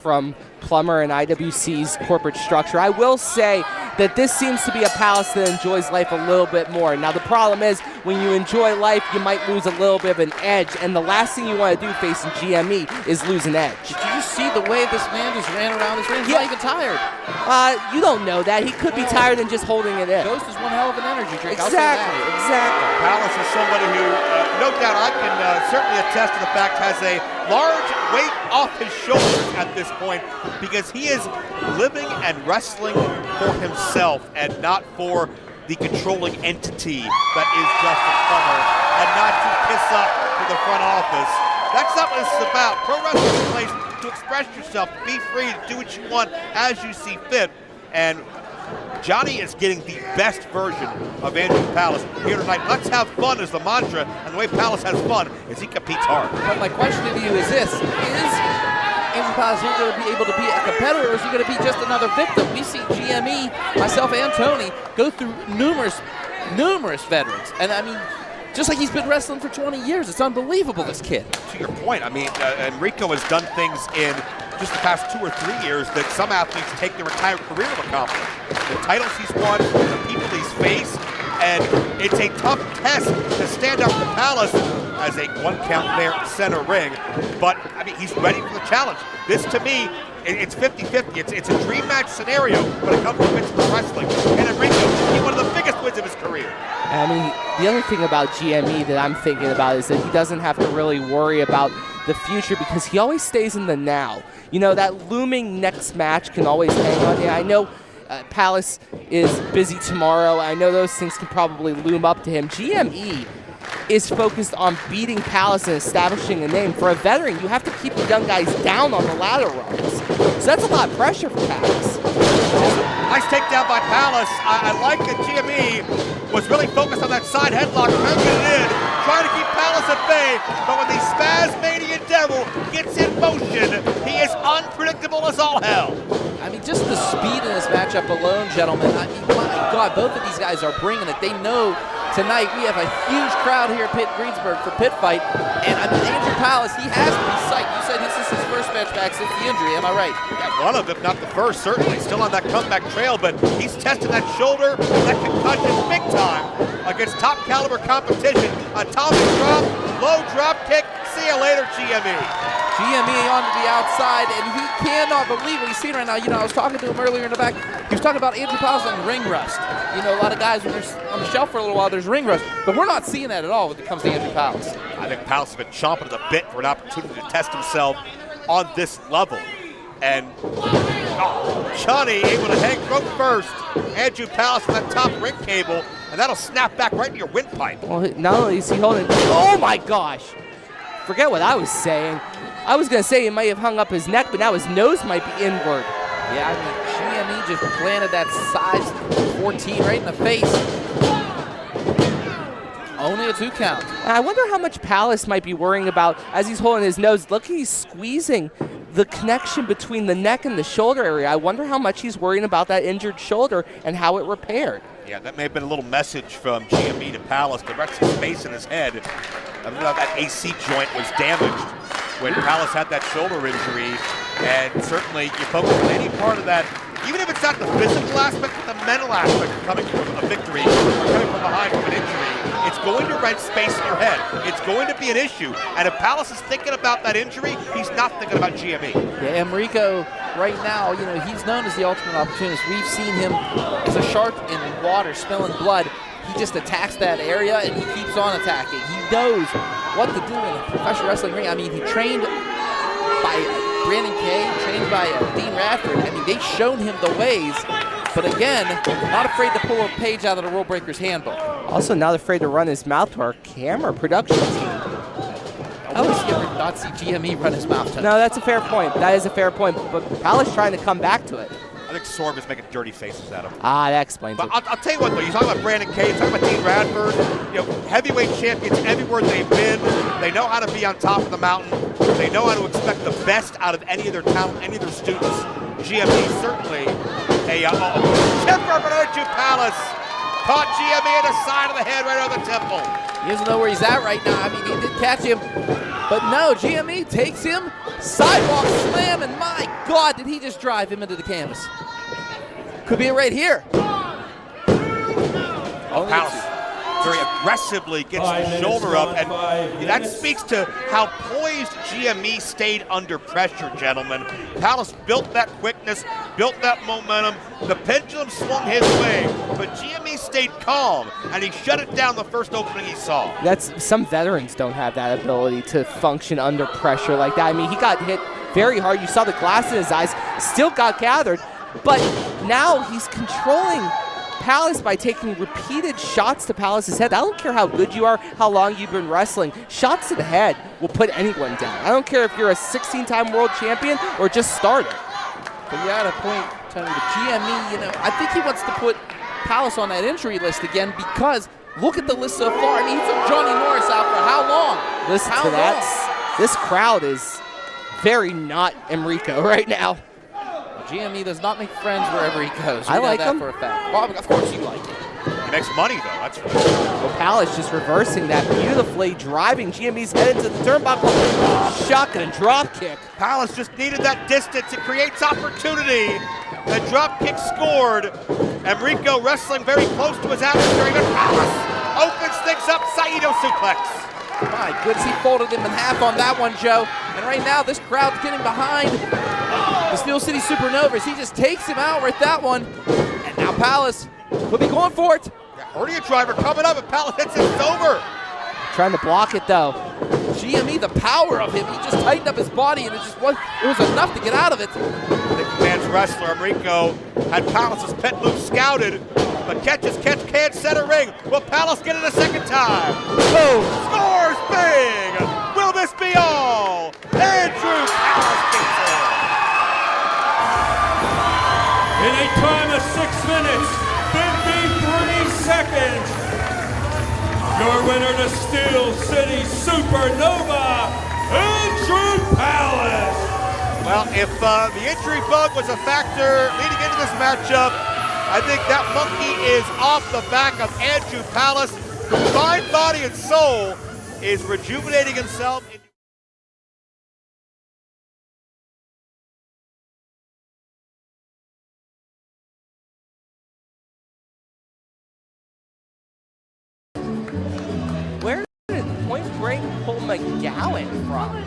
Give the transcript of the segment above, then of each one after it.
from Plummer and IWC's corporate structure. I will say that this seems to be a Palace that enjoys life a little bit more. Now the problem is, when you enjoy life, you might lose a little bit of an edge, and the last thing you want to do facing GME is lose an edge. Did you see the way this man just ran around this ring? He's not even tired. You don't know that. He could be tired and just holding it in. Ghost is one hell of an energy drink. Exactly. Palace is somebody who, no doubt, I can certainly attest to the fact, has a large weight off his shoulders at this point, because he is living and wrestling for himself and not for the controlling entity that is Justin Plummer, and not to piss up to the front office. That's not what this is about. Pro wrestling is a place to express yourself, be free, to do what you want as you see fit. And Johnny is getting the best version of Andrew Palace here tonight. Let's have fun is the mantra, and the way Palace has fun is he competes hard. But my question to you is this: is Andrew Palace here going to be able to be a competitor, or is he going to be just another victim? We see GME, myself and Tony, go through numerous veterans, and I mean, just like he's been wrestling for 20 years. It's unbelievable, this kid. To your point, I mean, Enrico has done things in just the past 2 or 3 years that some athletes take their entire career to accomplish. The titles he's won, the people he's faced, and it's a tough test to stand up to Palace as a one-count there center ring. But, I mean, he's ready for the challenge. This, to me, it's 50-50. It's a dream match scenario when it comes to Pittsburgh wrestling. And Enrico, he's one of the biggest wins of his career. I mean, the other thing about GME that I'm thinking about is that he doesn't have to really worry about the future, because he always stays in the now. You know, that looming next match can always hang on you. I know Palace is busy tomorrow. I know those things can probably loom up to him. GME is focused on beating Palace and establishing a name. For a veteran, you have to keep the young guys down on the ladder runs. So that's a lot of pressure for Palace. Nice takedown by Palace. I like that GME was really focused on that side headlock, bringing it in, trying to keep Palace at bay. But when the Spasmanian Devil gets in motion, he is unpredictable as all hell. I mean, just the speed in this matchup alone, gentlemen. I mean, my God, both of these guys are bringing it. They know tonight we have a huge crowd here at Pitt Greensburg for Pit Fight. And I mean, Andrew Palace, he has to be psyched. You said this is his first match back since the injury, am I right? Yeah, one of them, not the first, certainly. Still on that comeback trail, but he's testing that shoulder, that concussion big time against top caliber competition. Atomic drop, low drop kick. See you later, GME. GME onto the outside, and he cannot believe what he's seeing right now. You know, I was talking to him earlier in the back. He was talking about Andrew Palace and ring rust. You know, a lot of guys, when they're on the shelf for a little while, there's ring rust. But we're not seeing that at all when it comes to Andrew Palace. I think Palace has been chomping at the bit for an opportunity to test himself on this level. And Johnny able to hang rope first. Andrew Palace on that top ring cable, and that'll snap back right into your windpipe. Well, not only is he holding, oh my gosh! Forget what I was saying. I was going to say he might have hung up his neck, but now his nose might be inward. Yeah, I mean, GME just planted that size 14 right in the face. Only a 2 count. I wonder how much Palace might be worrying about as he's holding his nose. Look, he's squeezing the connection between the neck and the shoulder area. I wonder how much he's worrying about that injured shoulder and how it repaired. Yeah, that may have been a little message from GME to Palace to rest his face in his head. I don't know if that AC joint was damaged when Palace had that shoulder injury, and certainly you focus on any part of that, even if it's not the physical aspect, but the mental aspect of coming from a victory or coming from behind from an injury, it's going to rent space in your head. It's going to be an issue, and if Palace is thinking about that injury, he's not thinking about GME. Yeah, Enrico, right now, you know, he's known as the ultimate opportunist. We've seen him as a shark in water, spilling blood. He just attacks that area, and he keeps on attacking. He knows what to do in a professional wrestling ring. I mean, he trained by Brandon Kay, trained by Dean Radford. I mean, they've shown him the ways, but again, not afraid to pull a page out of the Rule Breakers handbook. Also not afraid to run his mouth to our camera production team. I wish you ever not see GME run his mouth to him. No, that's a fair point. That is a fair point, but Palace trying to come back to it. I think Sorg is making dirty faces at him. Ah, that explains but it. I'll tell you what, though. You're talking about Brandon Kay, you're talking about Dean Radford. You know, heavyweight champions everywhere they've been. They know how to be on top of the mountain. They know how to expect the best out of any of their talent, any of their students. GME certainly a temper for Andrew Palace. Caught GME in the side of the head right on the temple. He doesn't know where he's at right now. I mean, he did catch him. But no, GME takes him, Sidewalk slam, and my God, did he just drive him into the canvas. Could be it right here. Oh, Palace very aggressively gets the shoulder up, and that speaks to how poised GME stayed under pressure, gentlemen. Palace built that quickness, built that momentum. The pendulum swung his way, but GME stayed calm, and he shut it down the first opening he saw. Some veterans don't have that ability to function under pressure like that. I mean, he got hit very hard. You saw the glass in his eyes, still got gathered, but now he's controlling Palace by taking repeated shots to Palace's head. I don't care how good you are, how long you've been wrestling. Shots to the head will put anyone down. I don't care if you're a 16-time world champion or just started. But you're at a point, Tony, with GME, I think he wants to put Palace on that injury list again because look at the list so far. I mean, he took Johnny Norris out for how long? Listen to that. This crowd is very not Enrico right now. GME does not make friends wherever he goes. I like him. For a fact. Well, of course you like it. He makes money, though. That's right. Well, Palace just reversing that beautifully, driving GME's head into the turnbuckle. Shotgun drop kick. Palace just needed that distance. It creates opportunity. The drop kick scored. Enrico wrestling very close to his adversary, but Palace opens things up. Saito suplex. My goodness, he folded him in half on that one, Joe. And right now, this crowd's getting behind the Steel City Supernovas. He just takes him out with that one. And now Palace will be going for it. Hernia driver coming up, and Palace hits it. It's over. Trying to block it, though. GME, the power of him. He just tightened up his body, and it was enough to get out of it. Big man's wrestler, Enrico, had Palace's pet move scouted, but catch can't set a ring. Will Palace get it a second time? Boom! Scores big! Will this be all? Andrew Palace gets it. In a time of 6 minutes, 53 seconds, your winner, the Steel City Supernova, Andrew Palace. Well, if the injury bug was a factor leading into this matchup, I think that monkey is off the back of Andrew Palace, whose mind, body, and soul is rejuvenating himself. Where did Point Break pull McGowan from?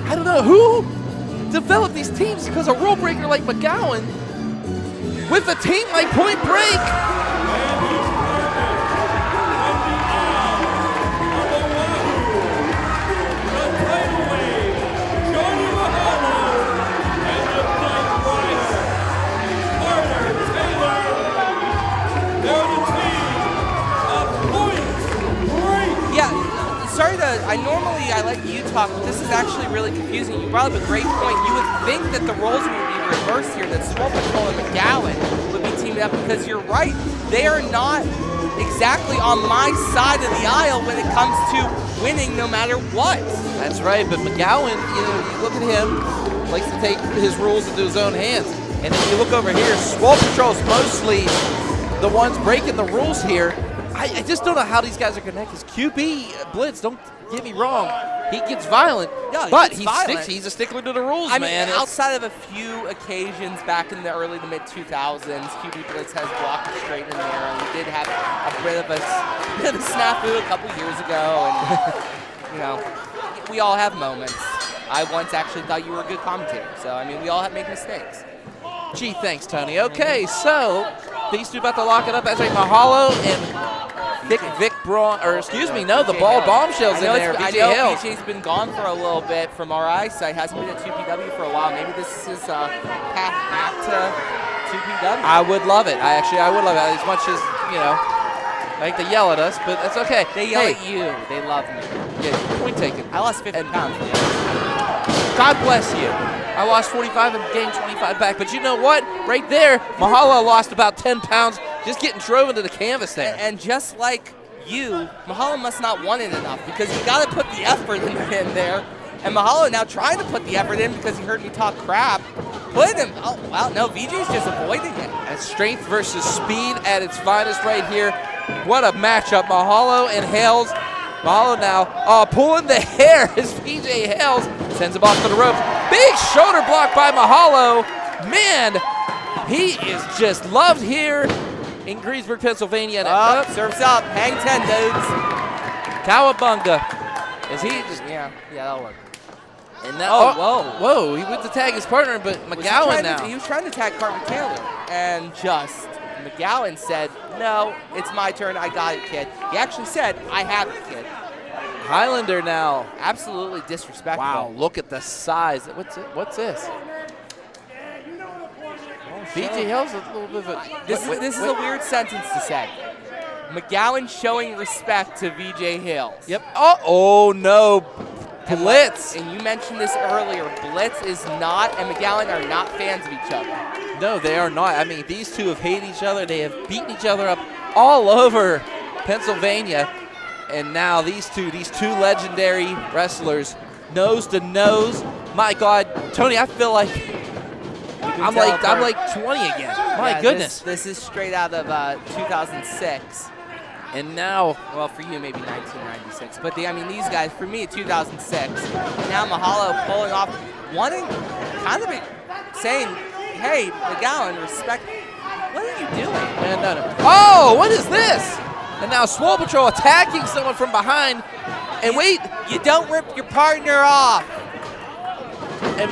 I don't know who developed these teams because a rule breaker like McGowan with a team like Point Break. I let you talk, but this is actually really confusing. You brought up a great point. You would think that the roles would be reversed here, that Swole Patrol and McGowan would be teamed up, because you're right. They are not exactly on my side of the aisle when it comes to winning no matter what. That's right, but McGowan, you look at him, likes to take his rules into his own hands. And if you look over here, Swole Patrol's mostly the ones breaking the rules here. I just don't know how these guys are connected. QB Blitz, don't get me wrong, he gets violent, but he's a stickler to the rules, man. Outside of a few occasions back in the early to mid 2000s, QB Blitz has blocked it straight in there, and we did have a bit of a snafu a couple years ago, and we all have moments. I once actually thought you were a good commentator, so we all make mistakes. Gee, thanks, Tony. Okay, so these two about to lock it up. That's right, Mahalo and Vic Braun, the Ball Bombshells in there. I know BJ's been gone for a little bit from our eyesight. Hasn't been at 2PW for a while. Maybe this is his path back to 2PW. I would love it. I would love it. As much as, I think they yell at us, but that's okay. They yell at you. They love me. Yeah, point taken. I lost 50 pounds. God bless you. I lost 45 and gained 25 back. But you know what? Right there, Mahalo lost about 10 pounds just getting drove into the canvas there. And just like you, Mahalo must not want it enough, because you got to put the effort in there. And Mahalo now trying to put the effort in because he heard me talk crap. Put him. Oh, wow. No, VJ's just avoiding it. And strength versus speed at its finest right here. What a matchup. Mahalo and Hales. Mahalo now pulling the hair as VJ Hales sends him off to the ropes. Big shoulder block by Mahalo. Man, he is just loved here in Greensburg, Pennsylvania. Up, serves up. Hang 10, dudes. Cowabunga. Is he just, Yeah, that'll work. and now, Whoa. he went to tag his partner, but Was he McGowan trying now. He was trying to tag Carter Taylor, and just McGowan said, "No, it's my turn. I got it, kid." He actually said, "I have it, kid." Highlander now. Absolutely disrespectful. Wow, look at the size. What's this? VJ Hill's a little bit of a. This is a weird sentence to say. McGowan showing respect to VJ Hills. Yep. Oh no. Blitz. And you mentioned this earlier. Blitz is not, and McGowan are not fans of each other. No, they are not. I mean, these two have hated each other. They have beaten each other up all over Pennsylvania. And now these two legendary wrestlers, nose to nose. My God, Tony, I feel like I'm like 20 again. My goodness. This is straight out of 2006. And now, Well, for you, maybe 1996. But these guys, for me, 2006. Now Mahalo pulling off, kind of saying, "Hey, McGowan, respect." What are you doing? no. Oh, what is this? And now Swole Patrol attacking someone from behind. And wait. You don't rip your partner off. And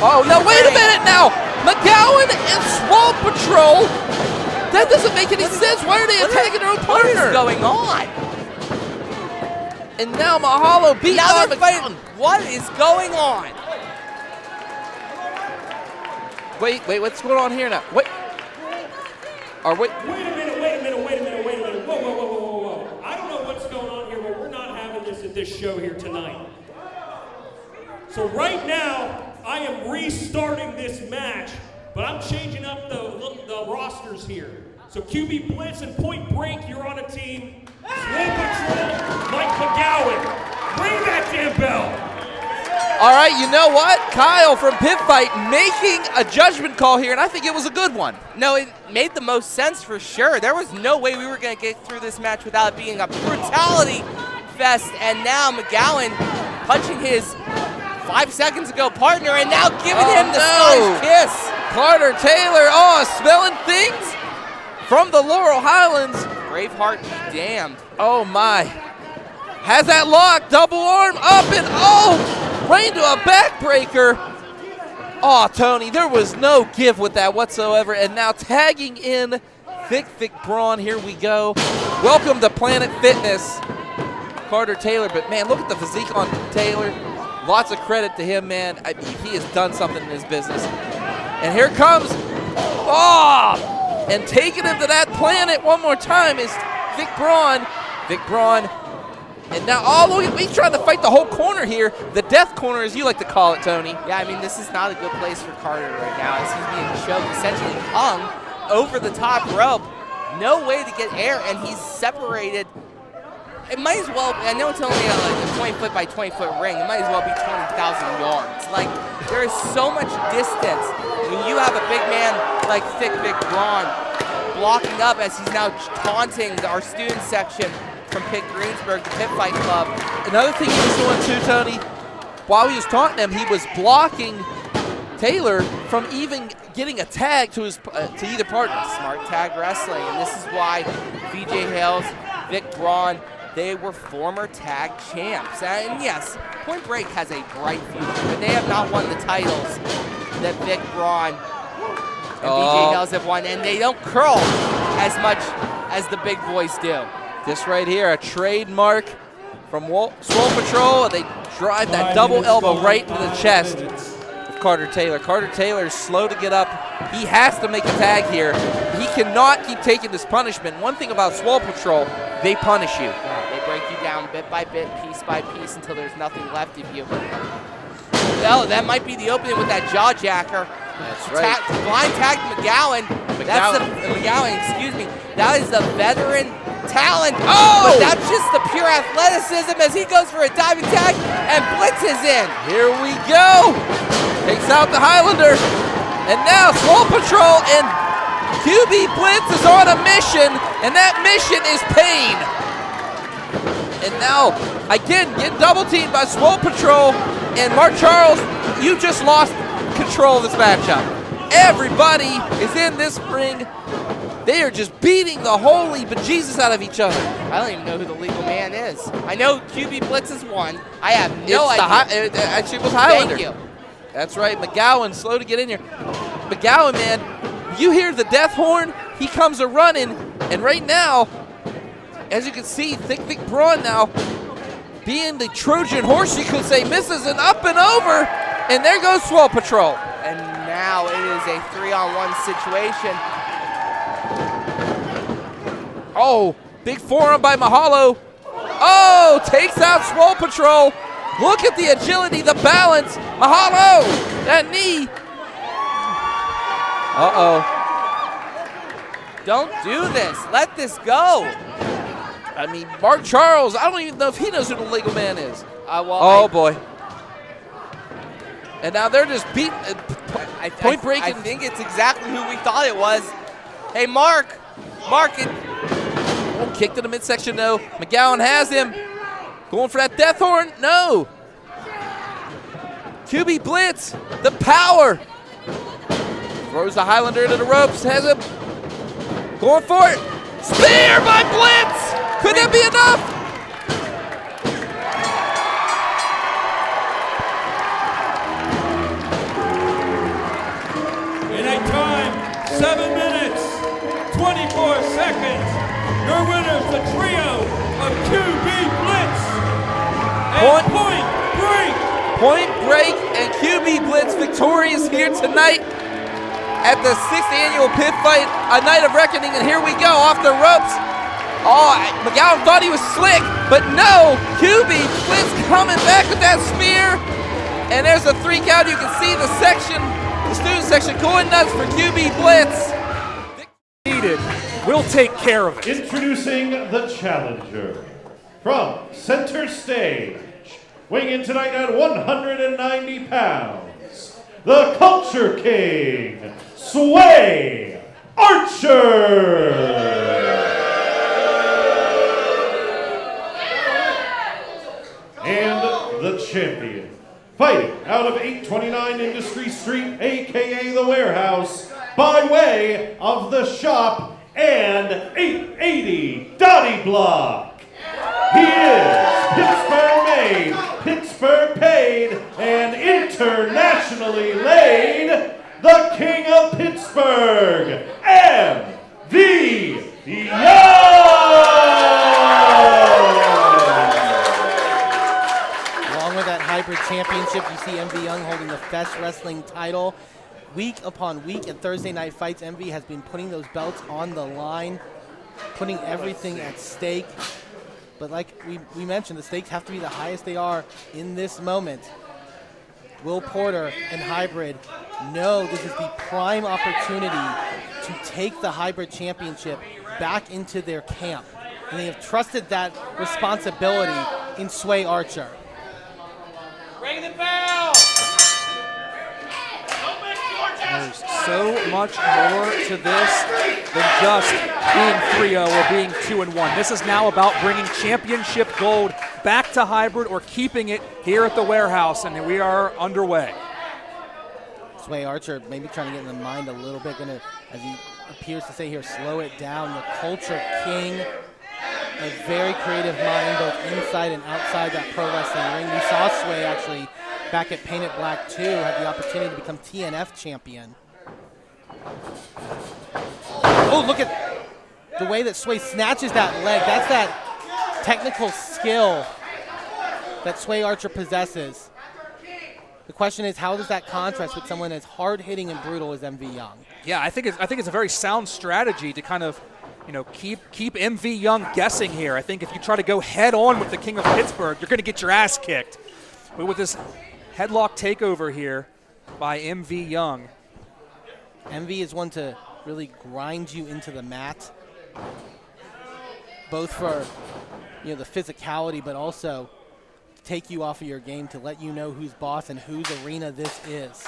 oh, no, wait a minute now. McGowan and Swole Patrol. That doesn't make any sense. Why are they attacking their own What partner? is going on? And now Mahalo beats Now on they're McGowan. fighting. What is going on? Wait, what's going on here now? Wait. Or wait. Wait a minute. Whoa. I don't know what's going on here, but we're not having this at this show here tonight. So right now, I am restarting this match, but I'm changing up the rosters here. So QB Blitz and Point Break, you're on a team. Swole Patrol, Mike McGowan. Ring that damn bell. All right, you know what? Kyle from Pit Fight making a judgment call here, and I think it was a good one. No, it made the most sense for sure. There was no way we were going to get through this match without it being a brutality fest. And now McGowan punching his 5 seconds ago partner and now giving him the Scottish kiss. Carter Taylor, smelling things from the Laurel Highlands. Braveheart be damned. Oh my. Has that lock, double arm up and right into a backbreaker. Oh, Tony, there was no give with that whatsoever. And now tagging in Vic Braun, here we go. Welcome to Planet Fitness, Carter Taylor. But man, look at the physique on Taylor. Lots of credit to him, man. I mean, he has done something in his business. And here comes, and taking him to that planet one more time is Vic Braun. And now, look, he's trying to fight the whole corner here. The death corner, as you like to call it, Tony. Yeah, this is not a good place for Carter right now as he's being choked, essentially hung over the top rope. No way to get air, and he's separated. It might as well, I know it's only a 20-foot by 20-foot ring. It might as well be 20,000 yards. Like, there is so much distance when you have a big man like Vic Braun blocking up as he's now taunting our student section from Pitt Greensburg, the Pit Fight Club. Another thing he was doing too, Tony, while he was taunting him, he was blocking Taylor from even getting a tag to either partner. Smart tag wrestling, and this is why VJ Hales, Vic Braun, they were former tag champs. And yes, Point Break has a bright future, but they have not won the titles that Vic Braun and VJ Hales have won, and they don't curl as much as the big boys do. This right here, a trademark from Swole Patrol, and they drive that double elbow right into the chest of Carter Taylor. Carter Taylor is slow to get up. He has to make a tag here. He cannot keep taking this punishment. One thing about Swole Patrol, they punish you. They break you down bit by bit, piece by piece, until there's nothing left of you. Oh, that might be the opening with that jaw jacker. That's right. Blind tagged McGowan. That is the veteran talent. But that's just the pure athleticism as he goes for a diving tag and Blitz is in. Here we go. Takes out the Highlander. And now Swole Patrol and QB Blitz is on a mission, and that mission is pain. And now, again, getting double teamed by Swole Patrol. And Mark Charles, you just lost control of this matchup. Everybody is in this ring. They are just beating the holy bejesus out of each other. I don't even know who the legal man is. I know QB Blitz is one. I have no idea. It actually was Highlander. Thank you. That's right. McGowan, slow to get in here. McGowan, man, you hear the death horn, he comes a-running, and right now, as you can see, Thick Braun now, being the Trojan horse, you could say, misses an up and over, and there goes Swole Patrol. And now it is a 3-on-1 situation. Oh, big forearm by Mahalo. Oh, takes out Swole Patrol. Look at the agility, the balance. Mahalo, that knee. Uh-oh. Don't do this. Let this go. I mean, Mark Charles, I don't even know if he knows who the legal man is. Boy. And now they're just beating, point breaking. I think it's exactly who we thought it was. Hey, Mark, it. Oh, kick to the midsection, no. McGowan has him. Going for that death horn, no. QB Blitz, the power. Throws the Highlander into the ropes, has him. Going for it. Spear by Blitz. Could that be enough? In a time, 7 minutes, 24 seconds, your winners, the trio of QB Blitz and Point Break. Point Break and QB Blitz victorious here tonight at the 6th annual Pit Fight, a night of reckoning, and here we go, off the ropes. Oh, McGowan thought he was slick, but no, QB Blitz coming back with that spear, and there's a 3 count. You can see the student section going nuts for QB Blitz. Needed. We'll take care of it. Introducing the challenger from center stage, weighing in tonight at 190 pounds, the Culture King, Sway Archer. And the champion, fighting out of 829 Industry Street, aka the Warehouse, by way of the shop and 880 Dottie Block. He is Pittsburgh made, Pittsburgh paid, and internationally laid, the King of Pittsburgh, M.V. Young! Along with that hybrid championship, you see MV Young holding the Fest Wrestling title. Week upon week at Thursday Night Fights, MV has been putting those belts on the line, putting everything at stake. But like we mentioned, the stakes have to be the highest they are in this moment. Will Porter and Hybrid know this is the prime opportunity to take the Hybrid Championship back into their camp. And they have trusted that responsibility in Sway Archer. Ring the bell! There's so much more to this than just being 3-0 or being 2-1. This is now about bringing championship gold back to Hybrid or keeping it here at the Warehouse, and we are underway. Sway Archer maybe trying to get in the mind a little bit, gonna, as he appears to say here, slow it down. The Culture King, a very creative mind both inside and outside that pro wrestling ring. We saw Sway actually back at Painted Black 2, had the opportunity to become TNF champion. Oh, look at the way that Sway snatches that leg. That's that technical skill that Sway Archer possesses. The question is, how does that contrast with someone as hard-hitting and brutal as MV Young? Yeah, I think it's a very sound strategy to kind of, keep MV Young guessing here. I think if you try to go head on with the King of Pittsburgh, you're going to get your ass kicked. But with this headlock takeover here by MV Young. MV is one to really grind you into the mat, both for the physicality, but also to take you off of your game, to let you know who's boss and whose arena this is.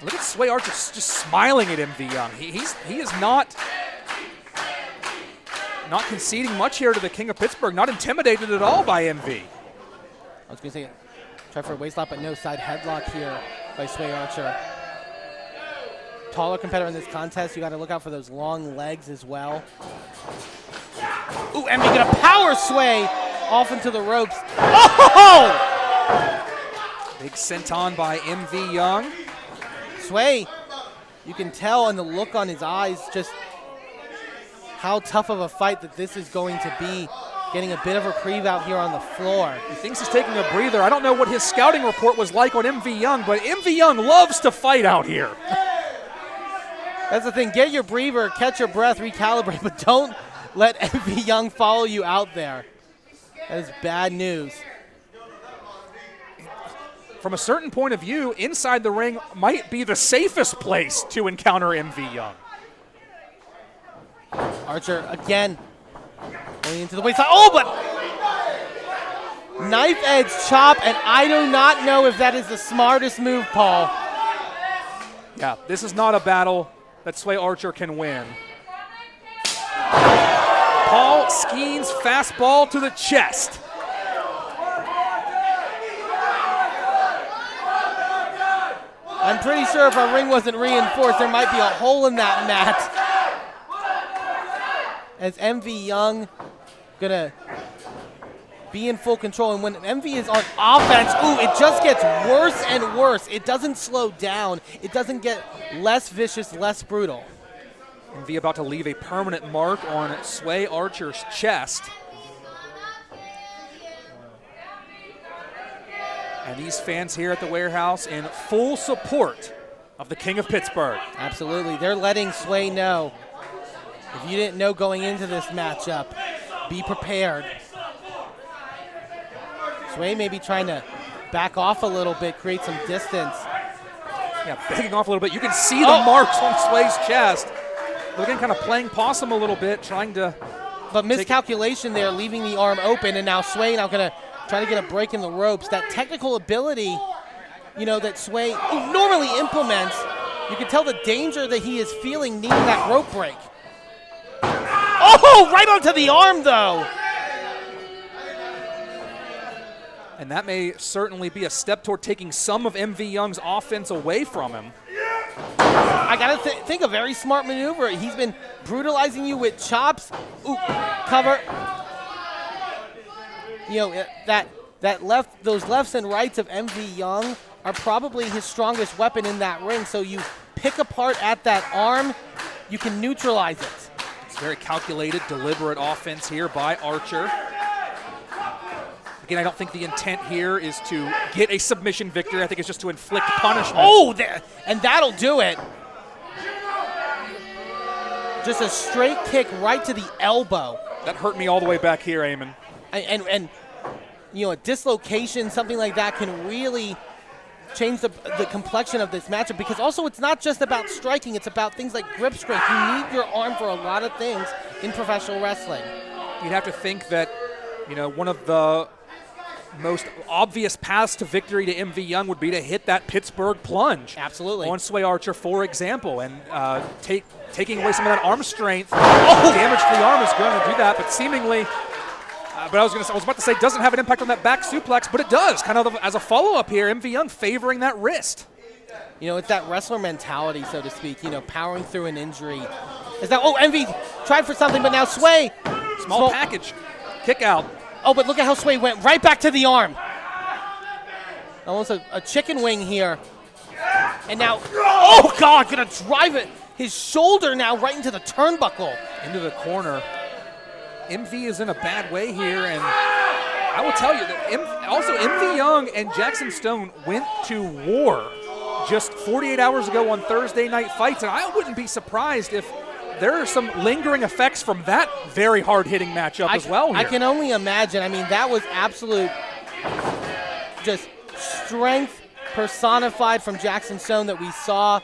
Look at Sway Archer just smiling at MV Young. He is not conceding much here to the King of Pittsburgh, not intimidated at all by MV. I was going to say, Try for a waist lock, but no side headlock here by Sway Archer. Taller competitor in this contest. You got to look out for those long legs as well. Ooh, Envy gonna power Sway off into the ropes. Oh! Big senton by MV Young. Sway, you can tell in the look on his eyes just how tough of a fight that this is going to be. Getting a bit of a reprieve out here on the floor. He thinks he's taking a breather. I don't know what his scouting report was like on MV Young, but MV Young loves to fight out here. That's the thing. Get your breather, catch your breath, recalibrate, but don't let MV Young follow you out there. That is bad news. From a certain point of view, inside the ring might be the safest place to encounter MV Young. Archer again going into the waistline. Oh, but knife edge chop, and I do not know if that is the smartest move, Paul. Yeah, this is not a battle that Sway Archer can win. Paul Skeen's fastball to the chest. I'm pretty sure if our ring wasn't reinforced, there might be a hole in that mat. As MV Young gonna be in full control, and when MV is on offense, ooh, it just gets worse and worse. It doesn't slow down. It doesn't get less vicious, less brutal. MV about to leave a permanent mark on Sway Archer's chest. And these fans here at the warehouse in full support of the King of Pittsburgh. Absolutely. They're letting Sway know, if you didn't know going into this matchup, be prepared. Sway may be trying to back off a little bit, create some distance. Yeah, backing off a little bit. You can see the marks on Sway's chest. But again, kind of playing possum a little bit, trying to... But miscalculation there, leaving the arm open, and now Sway now going to try to get a break in the ropes. That technical ability, you know, that Sway normally implements, you can tell the danger that he is feeling needing that rope break. Oh, right onto the arm, though. And that may certainly be a step toward taking some of MV Young's offense away from him. I got to think a very smart maneuver. He's been brutalizing you with chops. Ooh, cover. You know, those lefts and rights of MV Young are probably his strongest weapon in that ring. So you pick apart at that arm, you can neutralize it. It's very calculated, deliberate offense here by Archer. Again, I don't think the intent here is to get a submission victory. I think it's just to inflict punishment. Oh, and that'll do it. Just a straight kick right to the elbow. That hurt me all the way back here, Eamon. And you know, a dislocation, something like that can really change the complexion of this matchup, because also it's not just about striking, it's about things like grip strength. You need your arm for a lot of things in professional wrestling. You'd have to think that, you know, one of the most obvious paths to victory to MV Young would be to hit that Pittsburgh plunge. Absolutely. On Sway Archer, for example, and taking away some of that arm strength. Damage to the arm is going to do that, but seemingly, but I was about to say, doesn't have an impact on that back suplex, but it does, kind of as a follow-up here. MV Young favoring that wrist. You know, it's that wrestler mentality, so to speak, you know, powering through an injury. Is that, MV tried for something, but now Sway. Small package, kick out. Oh, but look at how Sway went right back to the arm. Almost a chicken wing here. And now, oh God, gonna drive it. His shoulder now right into the turnbuckle. Into the corner. MV is in a bad way here, and I will tell you that also MV Young and Jackson Stone went to war just 48 hours ago on Thursday Night Fights, and I wouldn't be surprised if there are some lingering effects from that very hard-hitting matchup as well here. I can only imagine. I mean, that was absolute just strength personified from Jackson Stone that we saw.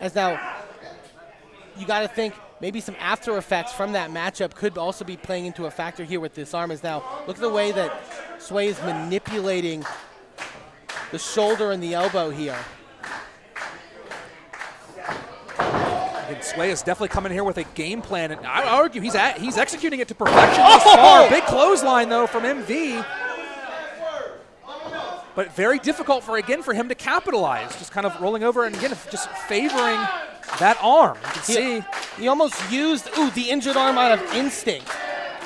As now, you got to think maybe some after effects from that matchup could also be playing into a factor here with this arm. As now, look at the way that Sway is manipulating the shoulder and the elbow here. And Sway is definitely coming here with a game plan, and I would argue he's executing it to perfection thus far. Big clothesline, though, from MV. but very difficult for him to capitalize. Just kind of rolling over and again, just favoring that arm. You can see. He almost used, the injured arm out of instinct.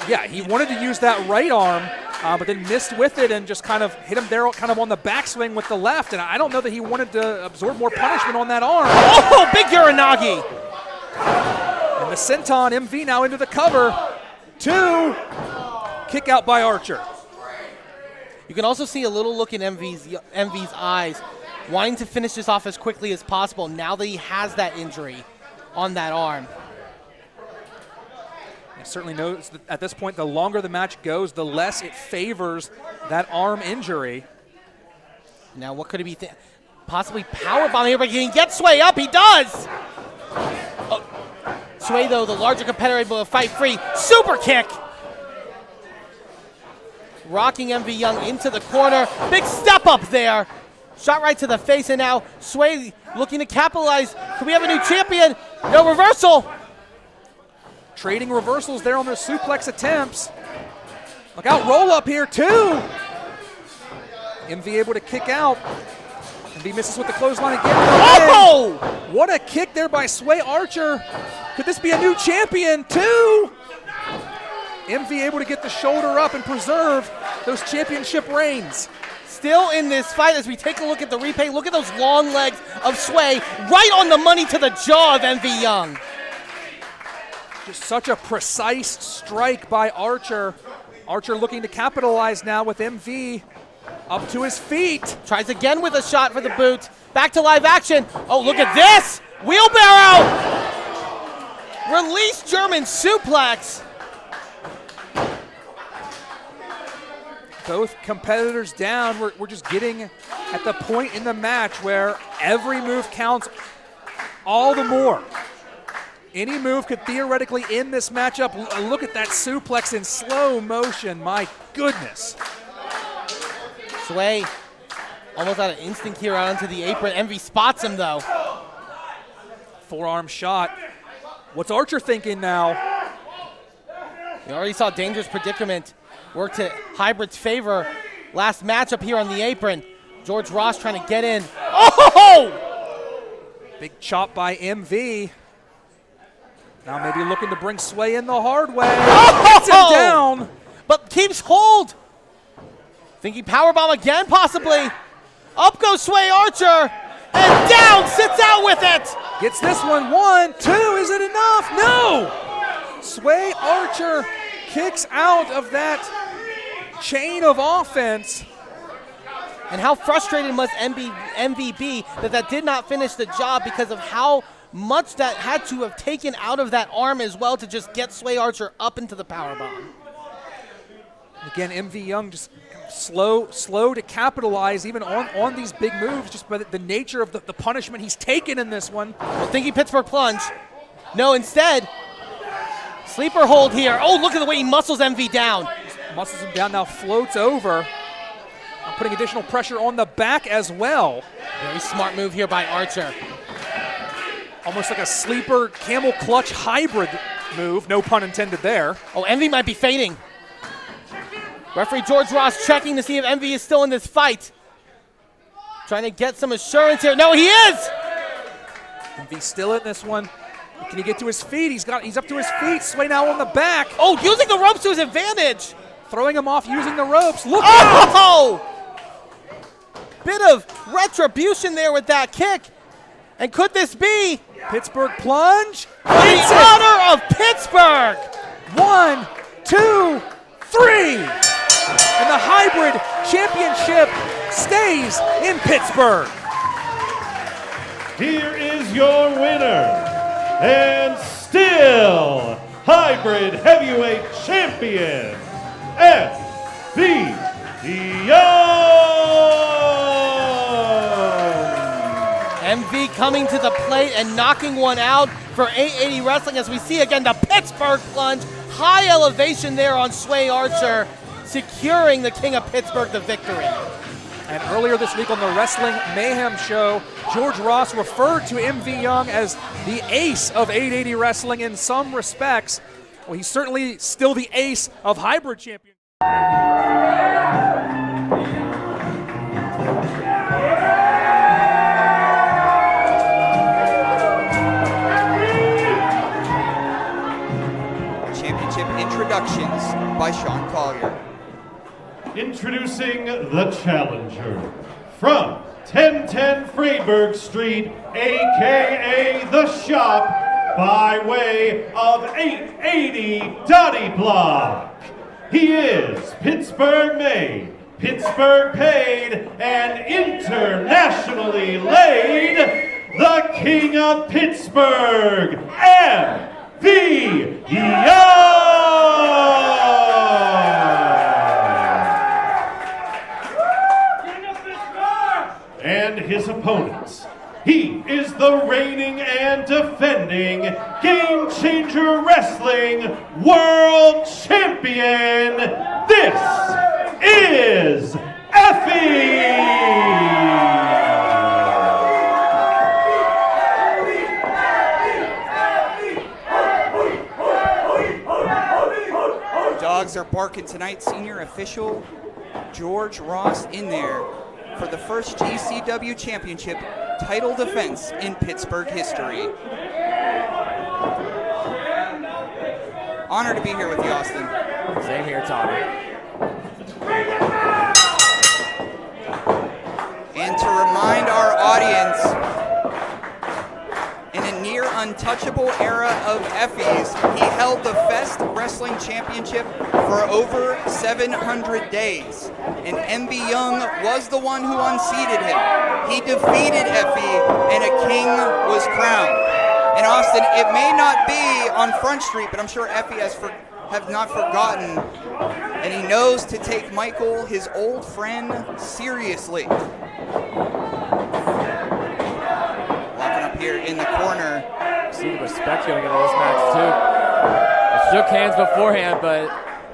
Yeah, he wanted to use that right arm, but then missed with it and just kind of hit him there kind of on the backswing with the left. And I don't know that he wanted to absorb more punishment on that arm. Oh, big Uranagi. And the senton, MV now into the cover. 2, kick out by Archer. You can also see a little look in MV's eyes, wanting to finish this off as quickly as possible now that he has that injury on that arm. He certainly knows that at this point, the longer the match goes, the less it favors that arm injury. Now, what could he be possibly powerbomb here, but he can get Sway up. He does. Oh. Sway, though, the larger competitor, able to fight free. Super kick. Rocking MV Young into the corner. Big step up there. Shot right to the face, and now Sway looking to capitalize. Could we have a new champion? No, reversal. Trading reversals there on their suplex attempts. Look out, roll up here too. MV able to kick out. MV misses with the clothesline again. Oh! What a kick there by Sway Archer. Could this be a new champion too? MV able to get the shoulder up and preserve those championship reigns. Still in this fight as we take a look at the replay. Look at those long legs of Sway, right on the money to the jaw of MV Young. Just such a precise strike by Archer. Archer looking to capitalize now with MV up to his feet. Tries again with a shot for the boot. Back to live action. Oh, look at this. Wheelbarrow. Release German suplex. Both competitors down. We're just getting at the point in the match where every move counts all the more. Any move could theoretically end this matchup. Look at that suplex in slow motion. My goodness. Sway almost out of instinct here out onto the apron. MV spots him, though. Forearm shot. What's Archer thinking now? We already saw Danger's predicament work to Hybrid's favor. Last matchup here on the apron. George Ross trying to get in. Oh! Big chop by MV. Now maybe looking to bring Sway in the hard way. Gets him down. But keeps hold. Thinking powerbomb again, possibly. Up goes Sway Archer. And down, sits out with it. Gets this one. 1, 2, is it enough? No! Sway Archer kicks out of that chain of offense. And how frustrated must MV be that did not finish the job because of how much that had to have taken out of that arm as well to just get Sway Archer up into the powerbomb. Again, MV Young just slow to capitalize even on these big moves, just by the nature of the punishment he's taken in this one. Well, thinking Pittsburgh plunge. No, instead, sleeper hold here. Oh, look at the way he muscles MV down. Muscles him down, now floats over. Putting additional pressure on the back as well. Very smart move here by Archer. Almost like a sleeper camel clutch hybrid move, no pun intended there. Oh, MV might be fading. Referee George Ross checking to see if MV is still in this fight. Trying to get some assurance here. No, he is! MV still in this one. Can he get to his feet? He's up to his feet. Sway now on the back. Oh, using the ropes to his advantage. Throwing him off using the ropes. Look out! Bit of retribution there with that kick. And could this be Pittsburgh plunge? the honor of Pittsburgh? 1, 2, 3. And the hybrid championship stays in Pittsburgh. Here is your winner, and still hybrid heavyweight champion, MV Young. MV coming to the plate and knocking one out for 880 Wrestling as we see again the Pittsburgh plunge. High elevation there on Sway Archer, securing the King of Pittsburgh the victory. And earlier this week on the Wrestling Mayhem show, George Ross referred to MV Young as the ace of 880 Wrestling in some respects. Well, he's certainly still the ace of hybrid champions. introductions by Sean Collier. Introducing the challenger from 1010 Friedberg Street, a.k.a. The Shop, by way of 880 Dottie Block. He is Pittsburgh made, Pittsburgh paid, and internationally laid, the King of Pittsburgh, M.V. Young! And his opponents. He is the reigning and defending Game Changer Wrestling World Champion. This is Effie! Dogs are barking tonight. Senior official George Ross in there for the first GCW championship title defense in Pittsburgh history. Honored to be here with you, Austin. Same here, Tommy. And to remind our audience, in a near untouchable era of Effie's, he held the Fest Wrestling Championship for over 700 days. And MV Young was the one who unseated him. He defeated Effie, and a king was crowned. And Austin, it may not be on Front Street, but I'm sure Effie have not forgotten. And he knows to take Michael, his old friend, seriously. Walking up here in the corner. See the respect going into this match, too. They shook hands beforehand, but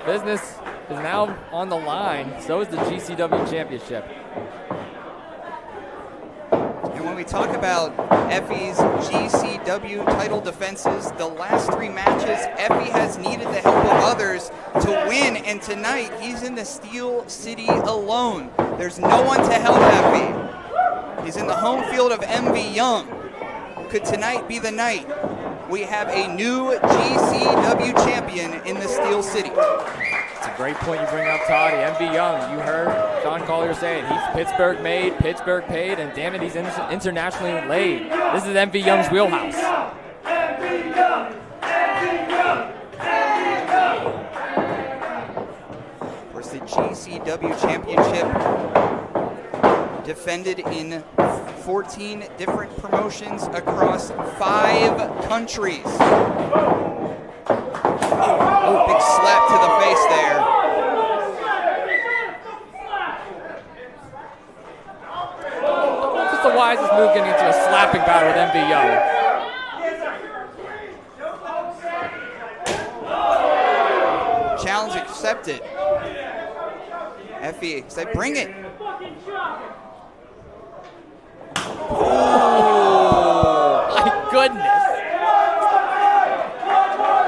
business is now on the line. So is the GCW Championship. And when we talk about Effie's GCW title defenses, the last 3 matches, Effie has needed the help of others to win, and tonight he's in the Steel City alone. There's no one to help Effie. He's in the home field of MV Young. Could tonight be the night we have a new GCW champion in the Steel City? It's a great point you bring up, Todd. MV Young, you heard Sean Collier saying he's Pittsburgh made, Pittsburgh paid, and damn it, he's internationally laid. This is MV Young's wheelhouse. MV Young! MV Young! MV Young! Of course, the GCW championship defended in 14 different promotions across 5 countries. Oh, big slap to the face there. Just the wisest move getting into a slapping battle with MV Young. Challenge accepted. Effie said, bring it. Oh, my goodness.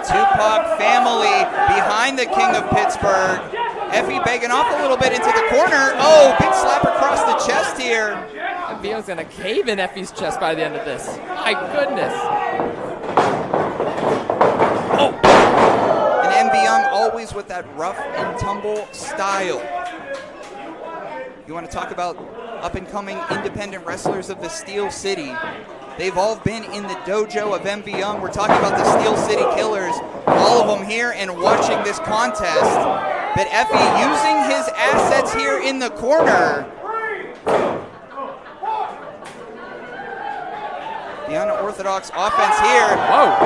Tupac family behind the King of Pittsburgh. Effie begging off a little bit into the corner. Oh, big slap across the chest here. MV Young's going to cave in Effie's chest by the end of this. My goodness. Oh. And MV Young always with that rough and tumble style. You want to talk about up-and-coming independent wrestlers of the Steel City. They've all been in the dojo of MV Young. We're talking about the Steel City Killers, all of them here and watching this contest. But Effie using his assets here in the corner. The unorthodox offense here. Whoa.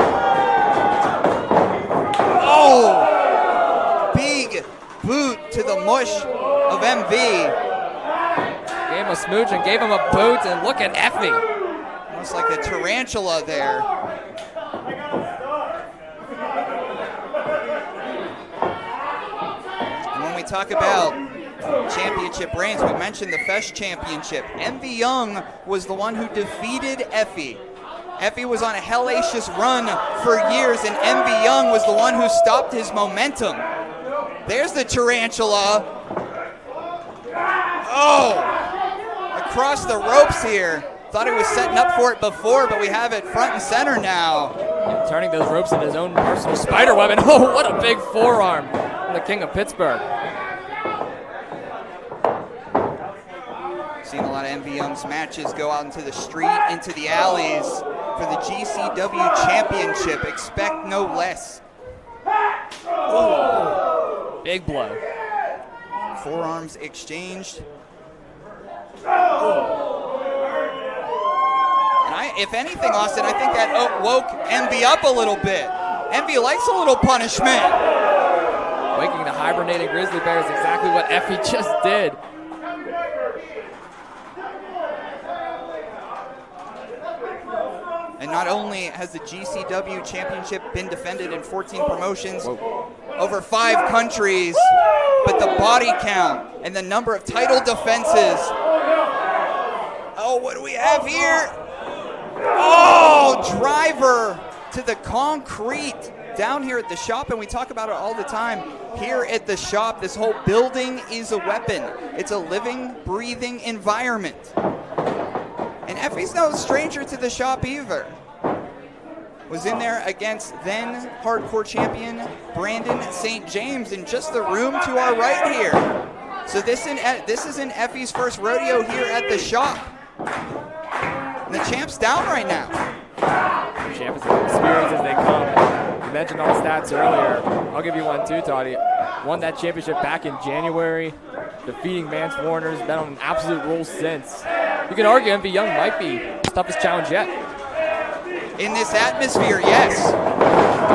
Oh! Big boot to the mush of MV. Gave him a smooch and gave him a boot, and look at Effie. Almost like a tarantula there. And when we talk about championship reigns, we mentioned the Fest Championship. MV Young was the one who defeated Effie. Effie was on a hellacious run for years, and MV Young was the one who stopped his momentum. There's the tarantula. Oh! Across the ropes here. Thought he was setting up for it before, but we have it front and center now. Yeah, turning those ropes into his own personal spider weapon. Oh, what a big forearm from the King of Pittsburgh. Seen a lot of MV Young's matches go out into the street, into the alleys for the GCW Championship. Expect no less. Ooh. Big blow. Forearms exchanged. And if anything, Austin, I think that woke Envy up a little bit. Envy likes a little punishment. Waking the hibernating grizzly bear is exactly what Effie just did. And not only has the GCW Championship been defended in 14 promotions, over 5 countries, but the body count and the number of title defenses. Oh, what do we have here? Oh, driver to the concrete down here at the shop, and we talk about it all the time. Here at the shop, this whole building is a weapon. It's a living, breathing environment. And Effie's no stranger to the shop either. Was in there against then hardcore champion Brandon St. James in just the room to our right here. So this isn't Effie's first rodeo here at the shop. And the champ's down right now. The champ is as experienced as they come. You mentioned all the stats earlier. I'll give you one too, Toddy. Won that championship back in January, defeating Mance Warner's, been on an absolute roll since. You can argue MV Young might be his toughest challenge yet. In this atmosphere, yes.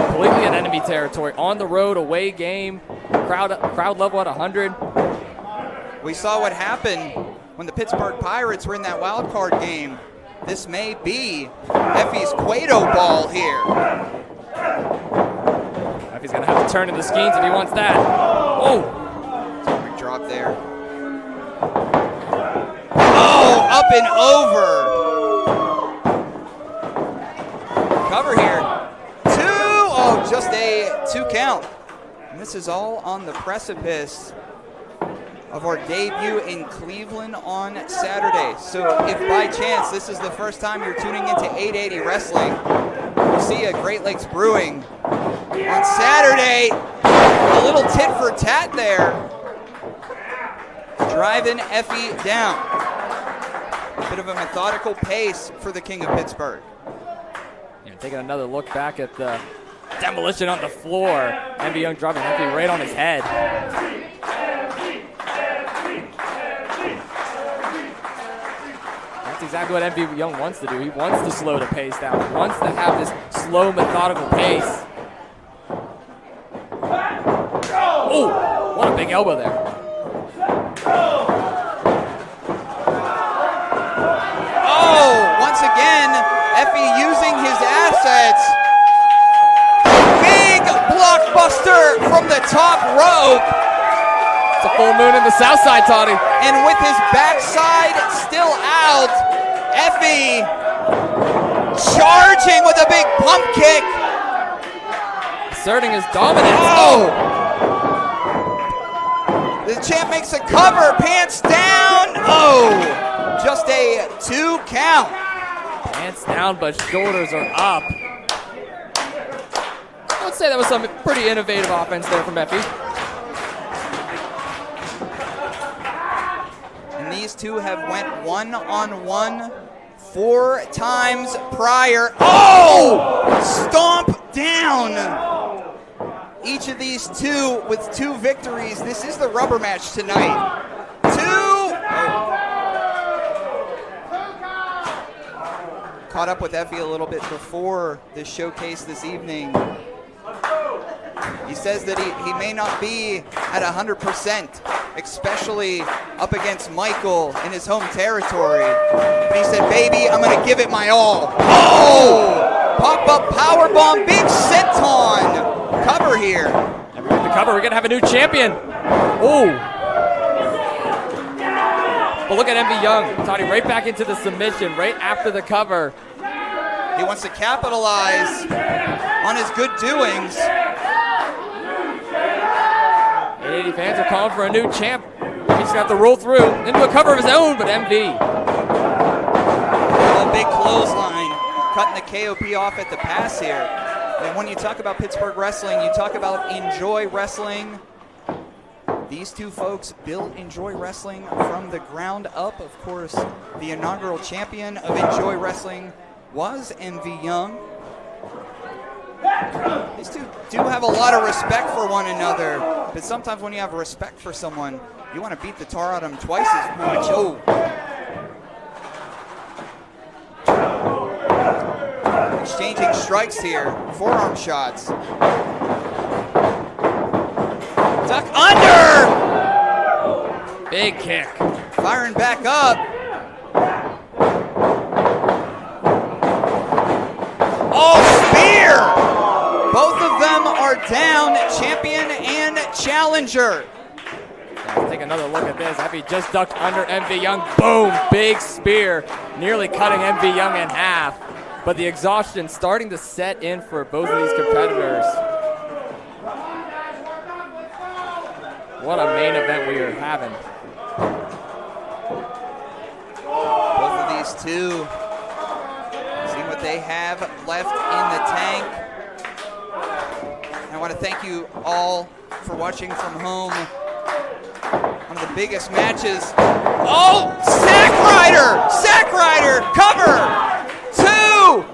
Completely in enemy territory. On the road, away game, crowd level at 100. We saw what happened when the Pittsburgh Pirates were in that wild card game. This may be Effie's Cueto ball here. Effie's going to have to turn to the skeins if he wants that. Oh! Big drop there. Oh, up and over. Cover here. 2. Oh, just a 2 count. And this is all on the precipice of our debut in Cleveland on Saturday. So if by chance this is the first time you're tuning into 880 Wrestling, you see a Great Lakes Brewing on Saturday. A little tit for tat there. Driving Effie down. A bit of a methodical pace for the King of Pittsburgh. Yeah, taking another look back at the demolition on the floor. MV Young dropping Effie right on his head. That's exactly what MV Young wants to do. He wants to slow the pace down. He wants to have this slow, methodical pace. Oh, what a big elbow there. Oh, once again, Effie using his assets. Big blockbuster from the top rope. It's a full moon in the south side, Toddy. And with his backside still out, Effie charging with a big pump kick. Asserting his dominance. Oh! The champ makes a cover, pants down. Oh! Just a 2 count. Pants down, but shoulders are up. I'd say that was some pretty innovative offense there from Effie. And these two have went one-on-one 4 times prior. Oh! Stomp down. Each of these two with 2 victories. This is the rubber match tonight. 2. Caught up with Effie a little bit before this showcase this evening. He says that he may not be at 100%, especially up against Michael in his home territory. But he said, baby, I'm going to give it my all. Oh! Pop-up powerbomb, big senton. Cover here. And we get the cover. We're going to have a new champion. Oh! But look at MV Young. Toddy right back into the submission right after the cover. He wants to capitalize on his good doings. 880 fans are calling for a new champ. He's got to roll through into a cover of his own, but MV. big clothesline, cutting the KOP off at the pass here. And when you talk about Pittsburgh wrestling, you talk about Enjoy Wrestling. These two folks built Enjoy Wrestling from the ground up. Of course, the inaugural champion of Enjoy Wrestling was MV Young. These two do have a lot of respect for one another, but sometimes when you have respect for someone, you want to beat the tar out of them twice as much. Oh. Exchanging strikes here, forearm shots. Duck under! Big kick. Firing back up. Oh, spear! Both of them are down, champion and challenger. Let's take another look at this. Effie just ducked under MV Young. Boom! Big spear, nearly cutting MV Young in half. But the exhaustion starting to set in for both of these competitors. What a main event we are having. Both of these two, see what they have left in the tank. And I want to thank you all for watching from home. One of the biggest matches. Oh, Sack Rider! Sack Rider, cover! 2!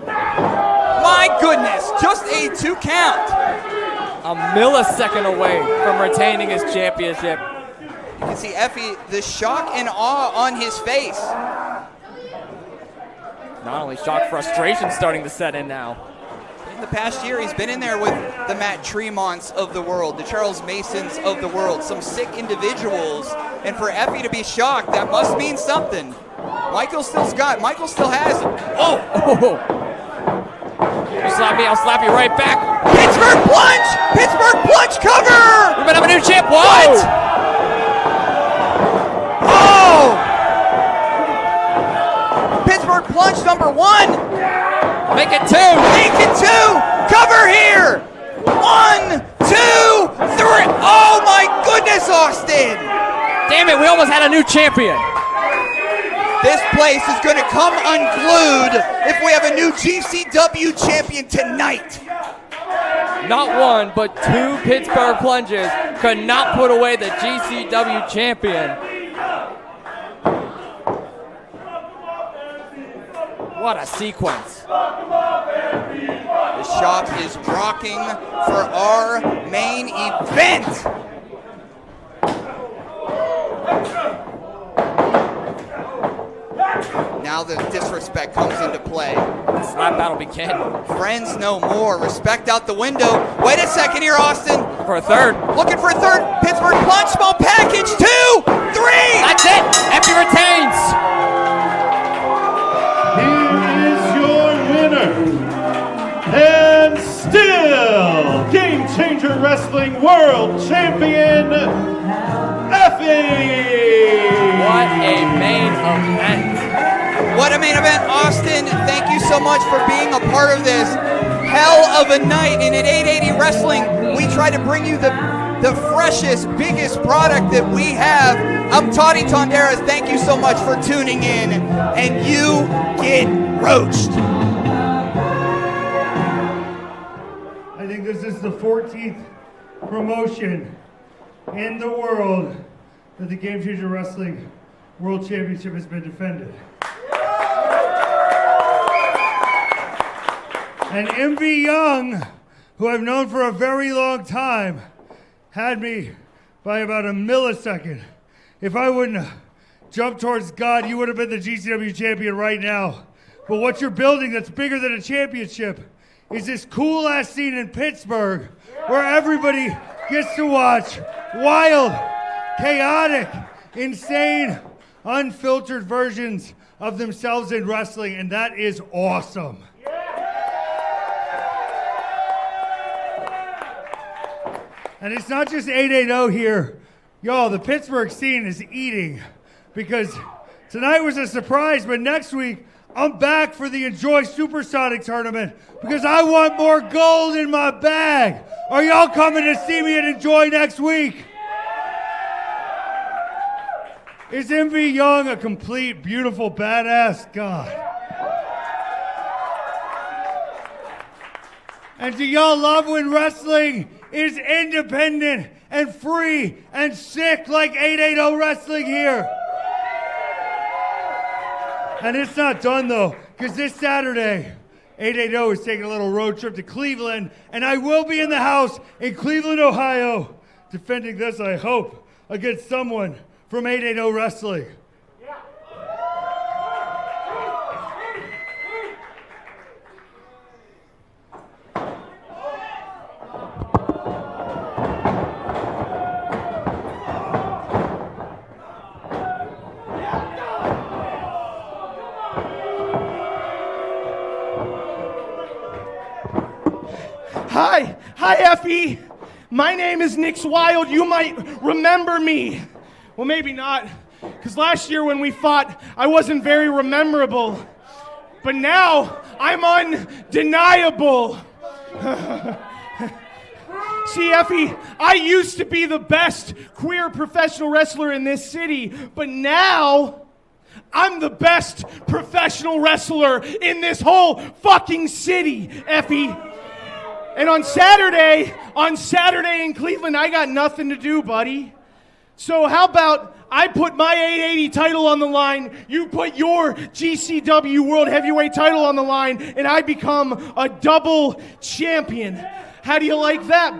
My goodness, just a 2 count. A millisecond away from retaining his championship. You can see Effie, the shock and awe on his face. Not only shock, frustration starting to set in now. In the past year, he's been in there with the Matt Tremonts of the world, the Charles Masons of the world, some sick individuals. And for Effie to be shocked, that must mean something. Michael still has it. Oh! You slap me, I'll slap you right back. Pittsburgh plunge! Pittsburgh plunge cover! We might have a new champ. Whoa! What? Oh! Pittsburgh plunge number 1. Make it 2. Make it 2. Cover here. 1, 2, 3. Oh my goodness, Austin! Damn it, we almost had a new champion. This place is going to come unglued if we have a new GCW champion tonight. Not one, but 2 Pittsburgh plunges could not put away the GCW champion. What a sequence. The shop is rocking for our main event. Now the disrespect comes into play. Slap battle begin. Friends no more. Respect out the window. Wait a second here, Austin. For a third. Looking for a third. Pittsburgh plunge, small package. 2, 3. That's it. Effie retains. Here is your winner, and still Game Changer Wrestling World Champion, Effie! What a main event. What a main event, Austin. Thank you so much for being a part of this hell of a night. And at 880 Wrestling, we try to bring you the freshest, biggest product that we have. I'm Toddy Tonderas. Thank you so much for tuning in, and you get roached. I think this is the 14th promotion in the world that the Game Changer Wrestling World Championship has been defended. And MV Young, who I've known for a very long time, had me by about a millisecond. If I wouldn't have jumped towards God, you would have been the GCW champion right now. But what you're building that's bigger than a championship is this cool-ass scene in Pittsburgh where everybody gets to watch wild, chaotic, insane, unfiltered versions of themselves in wrestling, and that is awesome. And it's not just 880 here. Y'all, the Pittsburgh scene is eating because tonight was a surprise, but next week I'm back for the Enjoy Supersonic tournament because I want more gold in my bag. Are y'all coming to see me at Enjoy next week? Is MV Young a complete, beautiful, badass? God. And do y'all love when wrestling is independent and free and sick like 880 Wrestling here? And it's not done though, because this Saturday, 880 is taking a little road trip to Cleveland, and I will be in the house in Cleveland, Ohio, defending this, I hope, against someone from 880 Wrestling. Hi, Effie. My name is Nick Wild. You might remember me. Well, maybe not, because last year when we fought, I wasn't very rememberable. But now, I'm undeniable. See, Effie, I used to be the best queer professional wrestler in this city, but now I'm the best professional wrestler in this whole fucking city, Effie. And on Saturday in Cleveland, I got nothing to do, buddy. So how about I put my 880 title on the line, you put your GCW World Heavyweight title on the line, and I become a double champion. How do you like that?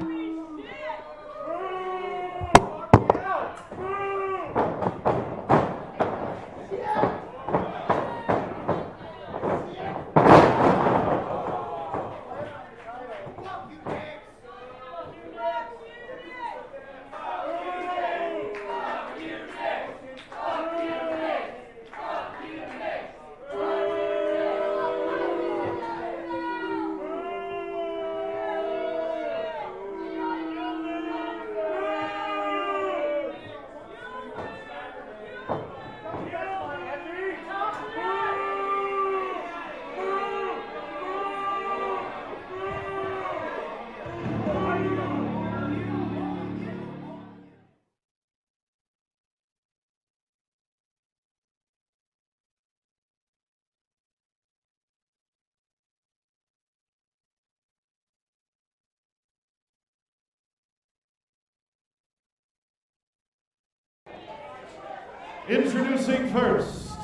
Introducing first,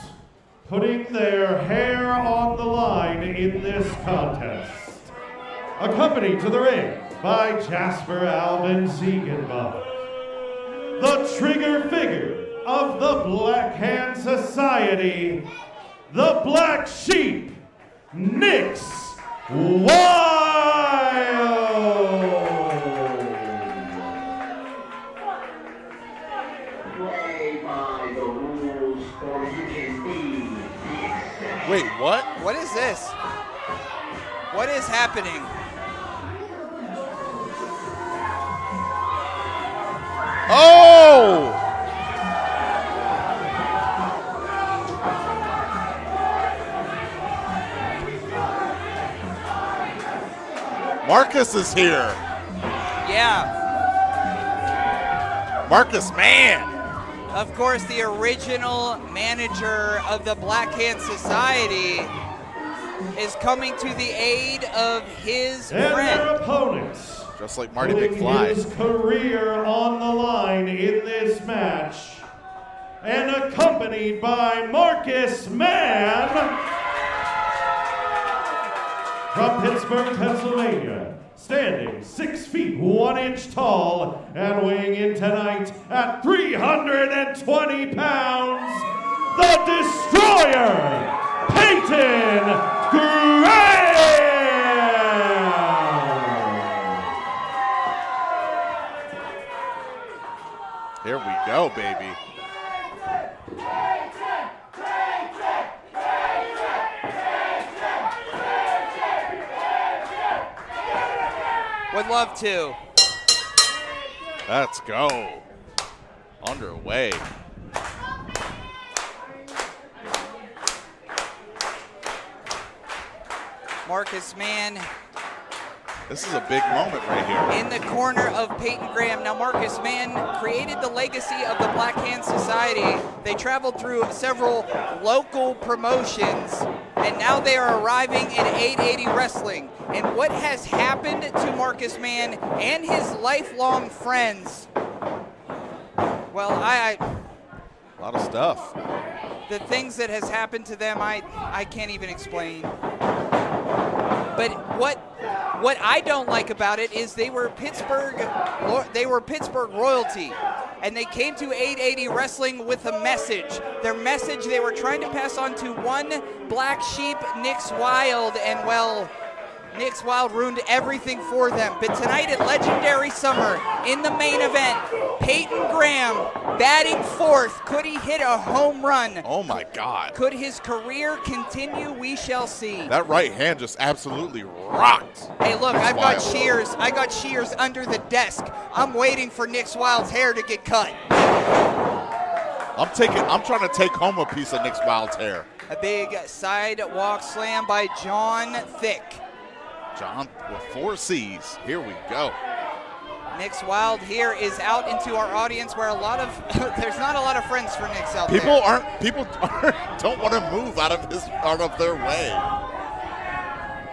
putting their hair on the line in this contest, accompanied to the ring by Jasper Alvin Ziegenbach, the trigger figure of the Black Hand Society, the Black Sheep, Nix Wild. Wait, what? What is this? What is happening? Oh! Marcus is here. Yeah. Marcus Mann. Of course, the original manager of the Black Hand Society is coming to the aid of his and friend. Their opponents, just like Marty putting McFly, his career on the line in this match, and accompanied by Marcus Mann from Pittsburgh, Pennsylvania, standing 6 feet 1 inch tall and weighing in tonight at 320 pounds, the Destroyer, Peyton Graham. Here we go, baby. Would love to. Let's go. Underway. Marcus Mann This is a big moment right here. in the corner of Peyton Graham. Now, Marcus Mann created the legacy of the Black Hand Society. They traveled through several local promotions and now they are arriving in 880 Wrestling. And what has happened to Marcus Mann and his lifelong friends? Well, a lot of stuff. The things that has happened to them, I can't even explain. But what I don't like about it is they were Pittsburgh royalty, and they came to 880 Wrestling with a message. Their message they were trying to pass on to one black sheep, Nix Wild, and well, Nix Wild ruined everything for them. But tonight at Legendary Summer, in the main event, Peyton Graham batting fourth. Could he hit a home run? Oh my God. Could his career continue? We shall see. That right hand just absolutely rocked. Hey, look, Nix I've Wild. got shears. I got shears under the desk. I'm waiting for Nix Wild's hair to get cut. I'm trying to take home a piece of Nix Wild's hair. A big sidewalk slam by John Thick. John with 4 C's. Here we go. Nix Wild here is out into our audience where there's not a lot of friends for Nix out People there. don't want to move out of their way.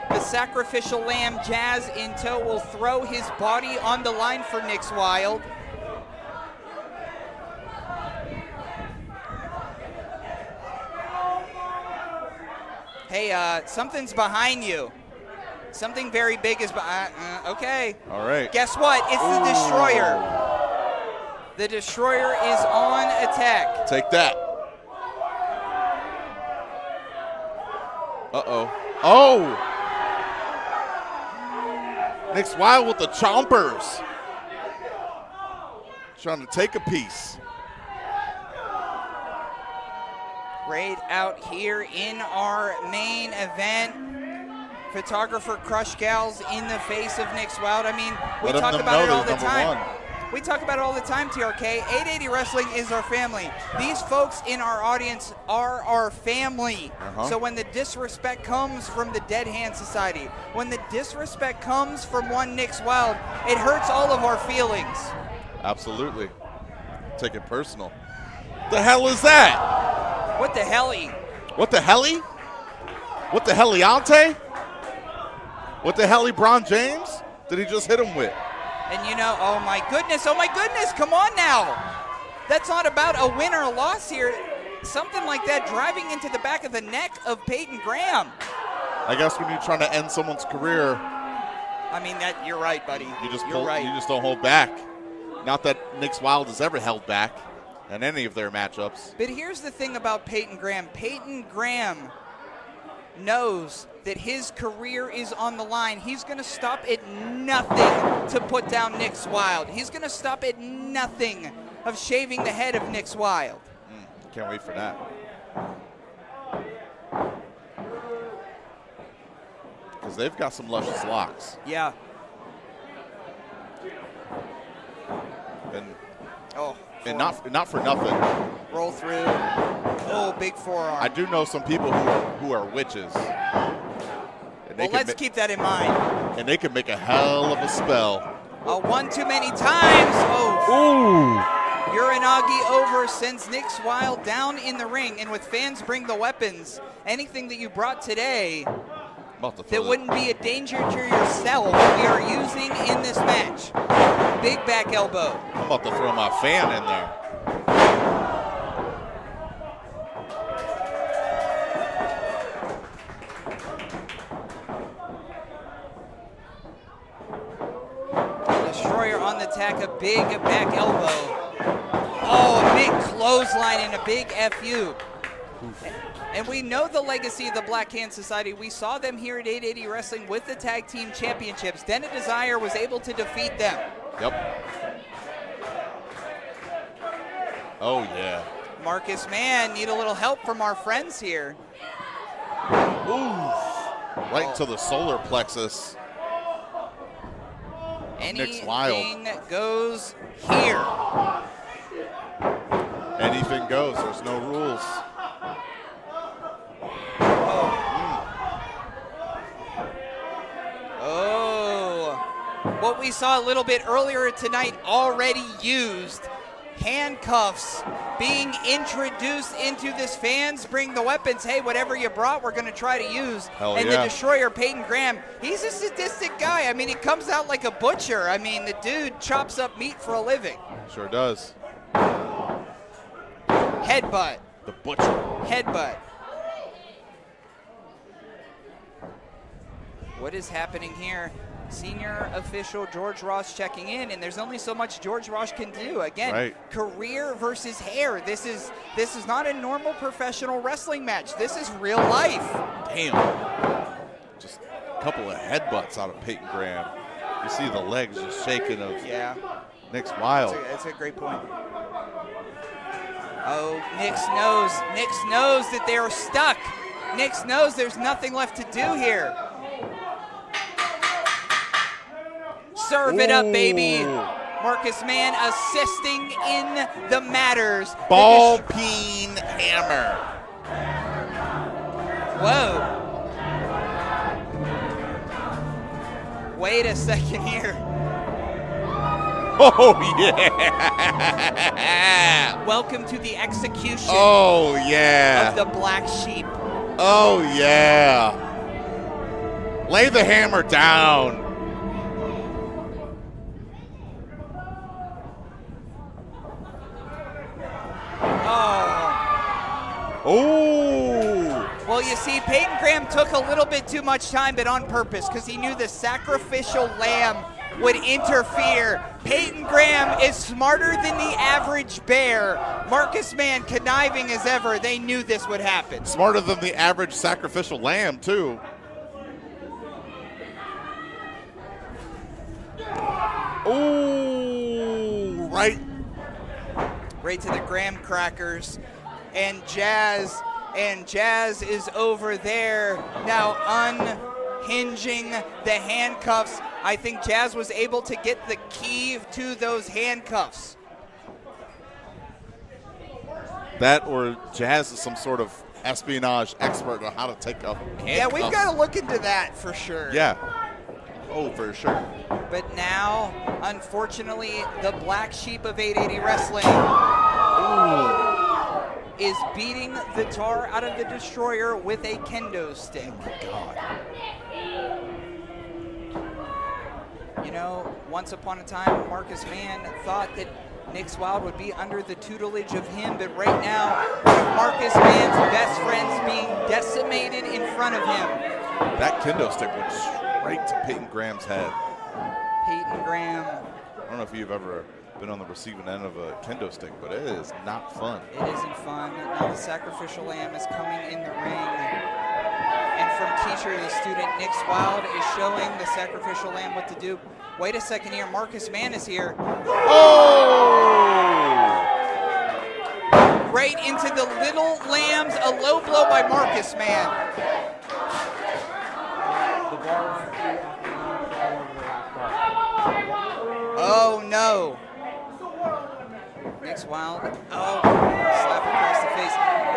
The sacrificial lamb, Jazz in tow, will throw his body on the line for Nix Wild. Hey, something's behind you. Something very big is behind. Okay. All right. Guess what? It's the Destroyer. The Destroyer is on attack. Take that. Uh-oh. Oh! Nix Wild with the chompers. Trying to take a piece. Right out here in our main event. Photographer Crush Gals in the face of Nix Wild. I mean, we talk about it all the time. We talk about it all the time, TRK. 880 Wrestling is our family. These folks in our audience are our family. So when the disrespect comes from the Dead Hand Society, when the disrespect comes from one Nix Wild, it hurts all of our feelings. Absolutely. Take it personal. The hell is that? What the helly? What the helly? What the heliante? What the hell, LeBron James did he just hit him with? And you know, oh my goodness, come on now. That's not about a win or a loss here. Something like that driving into the back of the neck of Peyton Graham. I guess when you're trying to end someone's career, I mean, you're right, buddy. You just right. You just don't hold back. Not that Nix Wild has ever held back in any of their matchups. But here's the thing about Peyton Graham. Peyton Graham knows that his career is on the line. He's going to stop at nothing to put down Nix Wild. He's going to stop at nothing of shaving the head of Nix Wild. Can't wait for that. Because they've got some luscious locks. Yeah. And not for nothing. Roll through. Oh, big forearm. I do know some people who are witches. Well, let's keep that in mind. And they can make a hell of a spell. One too many times. Oh. Uranagi over sends Nix Wild down in the ring. And with fans bring the weapons, anything that you brought today that wouldn't be a danger to yourself, we are using in this match. Big back elbow. I'm about to throw my fan in there. Destroyer on the attack, a big back elbow. Oh, a big clothesline and a big FU. And we know the legacy of the Black Hand Society. We saw them here at 880 Wrestling with the Tag Team Championships. Den of Desire was able to defeat them. Yep. Oh, yeah. Marcus Mann need a little help from our friends here. Ooh. Right to the solar plexus. Nix Wild. Anything goes here. Anything goes. There's no rules. Oh, what we saw a little bit earlier tonight already used. handcuffs being introduced into this. Fans bring the weapons. Hey, whatever you brought, we're going to try to use. Hell and yeah. the Destroyer, Peyton Graham, he's a sadistic guy. I mean, he comes out like a butcher. I mean, the dude chops up meat for a living. Sure does. Headbutt. The butcher. Headbutt. What is happening here? Senior official George Ross checking in, and there's only so much George Ross can do. Again, right. Career versus hair. This is not a normal professional wrestling match. This is real life. Damn. Just a couple of headbutts out of Peyton Graham. You see the legs just shaking of Nick's Wild. That's a great point. Oh, Nix knows that they are stuck. Nix knows there's nothing left to do here. Serve it up, baby. Marcus Mann assisting in the matters. Ball peen hammer. Whoa. Wait a second here. Oh, yeah. Welcome to the execution Oh, yeah. of the Black Sheep. Oh, yeah. Lay the hammer down. Oh. Well, you see, Peyton Graham took a little bit too much time, but on purpose, because he knew the sacrificial lamb would interfere. Peyton Graham is smarter than the average bear. Marcus Mann, conniving as ever, they knew this would happen. Smarter than the average sacrificial lamb, too. Oh, right to the graham crackers. And Jazz is over there now unhinging the handcuffs. I think Jazz was able to get the key to those handcuffs. That or Jazz is some sort of espionage expert on how to take off handcuffs. Yeah, we've got to look into that for sure. Yeah. Oh, for sure. But now, unfortunately, the Black Sheep of 880 Wrestling is beating the tar out of the Destroyer with a kendo stick. Oh, my God. You know, once upon a time, Marcus Mann thought that Nick's Wild would be under the tutelage of him, but right now, Marcus Mann's best friends being decimated in front of him. That kendo stick went straight to Peyton Graham's head. Peyton Graham. I don't know if you've ever been on the receiving end of a kendo stick, but it is not fun. It isn't fun. Now the sacrificial lamb is coming in the ring. And from teacher to student, Nick Wild is showing the sacrificial lamb what to do. Wait a second here. Marcus Mann is here. Oh! Right into the little lambs. A low blow by Marcus Mann. Oh, no. Nick's Wild. Oh, slap across the face.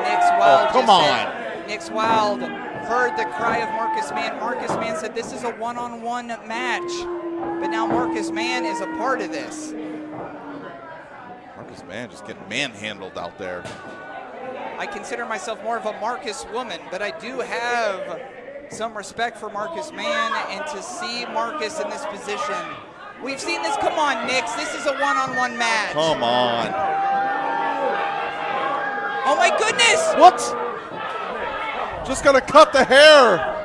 Nick's Wild. Oh, come on. Nick's Wild heard the cry of Marcus Mann. Marcus Mann said this is a one-on-one match. But now Marcus Mann is a part of this. Marcus Mann just getting manhandled out there. I consider myself more of a Marcus woman, but I do have some respect for Marcus Mann, and to see Marcus in this position. We've seen this. Come on, Nix. This is a one-on-one match. Come on. Oh, my goodness. What? Just got to cut the hair.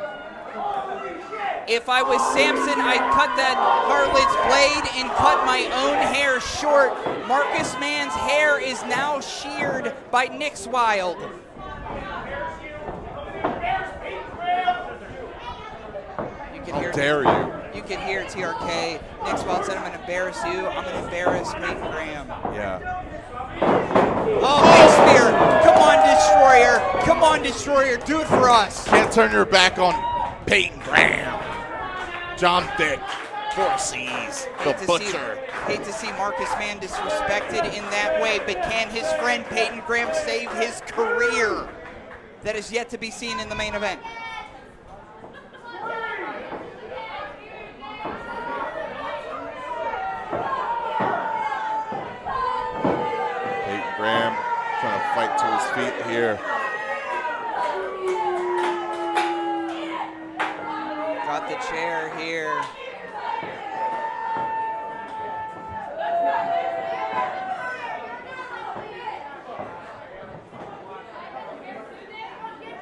If I was Samson, I'd cut that harlot's blade and cut my own hair short. Marcus Mann's hair is now sheared by Nick's Wild. How dare you? You can hear TRK. Nick's Wild said, I'm going to embarrass you. I'm going to embarrass Peyton Graham. Yeah. Oh, big spear. Come on, Destroyer. Come on, Destroyer. Do it for us. Can't turn your back on Peyton Graham. John Dick, 4 C's, the butcher. Hate to see Marcus Mann disrespected in that way, but can his friend Peyton Graham save his career? That is yet to be seen in the main event. right to his feet here. Got the chair here.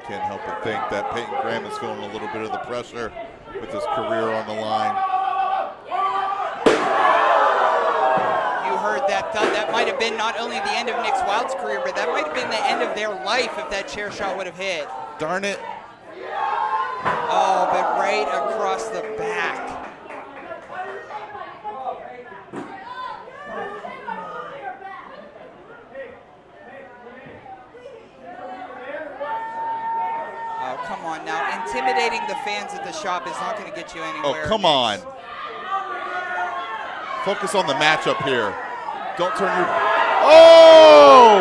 Can't help but think that Peyton Graham is feeling a little bit of the pressure with his career on the line. You heard that thud. That might have been not only the end of Nick Wild's career, but that might have been the end of their life if that chair shot would have hit. Darn it. Oh, but right across the back. Oh, come on now. Intimidating the fans at the shop is not going to get you anywhere. Oh, come on. Focus on the matchup here. Don't turn your... Oh!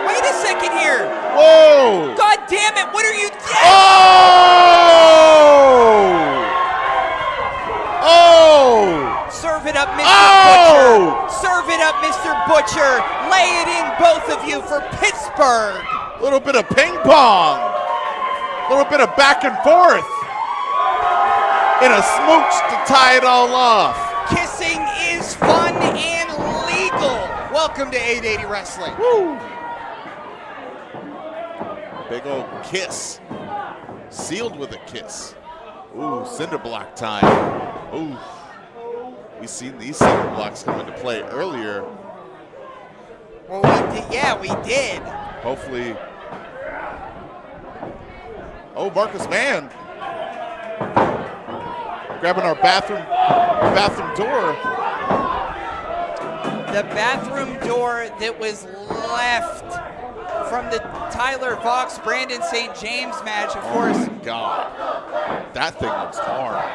Wait a second here. Whoa! God damn it, what are you... Oh! Oh! Serve it up, Mr. Oh! Butcher. Serve it up, Mr. Butcher. Lay it in, both of you, for Pittsburgh. A little bit of ping pong. A little bit of back and forth. And a smooch to tie it all off. Kissing is fun and legal. Welcome to 880 Wrestling. Woo! Big old kiss. Sealed with a kiss. Ooh, cinder block time. Ooh. We've seen these cinder blocks come into play earlier. Well, we did. Yeah, we did. Hopefully. Oh, Marcus Mann. Grabbing our bathroom door. The bathroom door that was left from the Tyler Vox, Brandon St. James match, of course. Oh my God. That thing looks hard.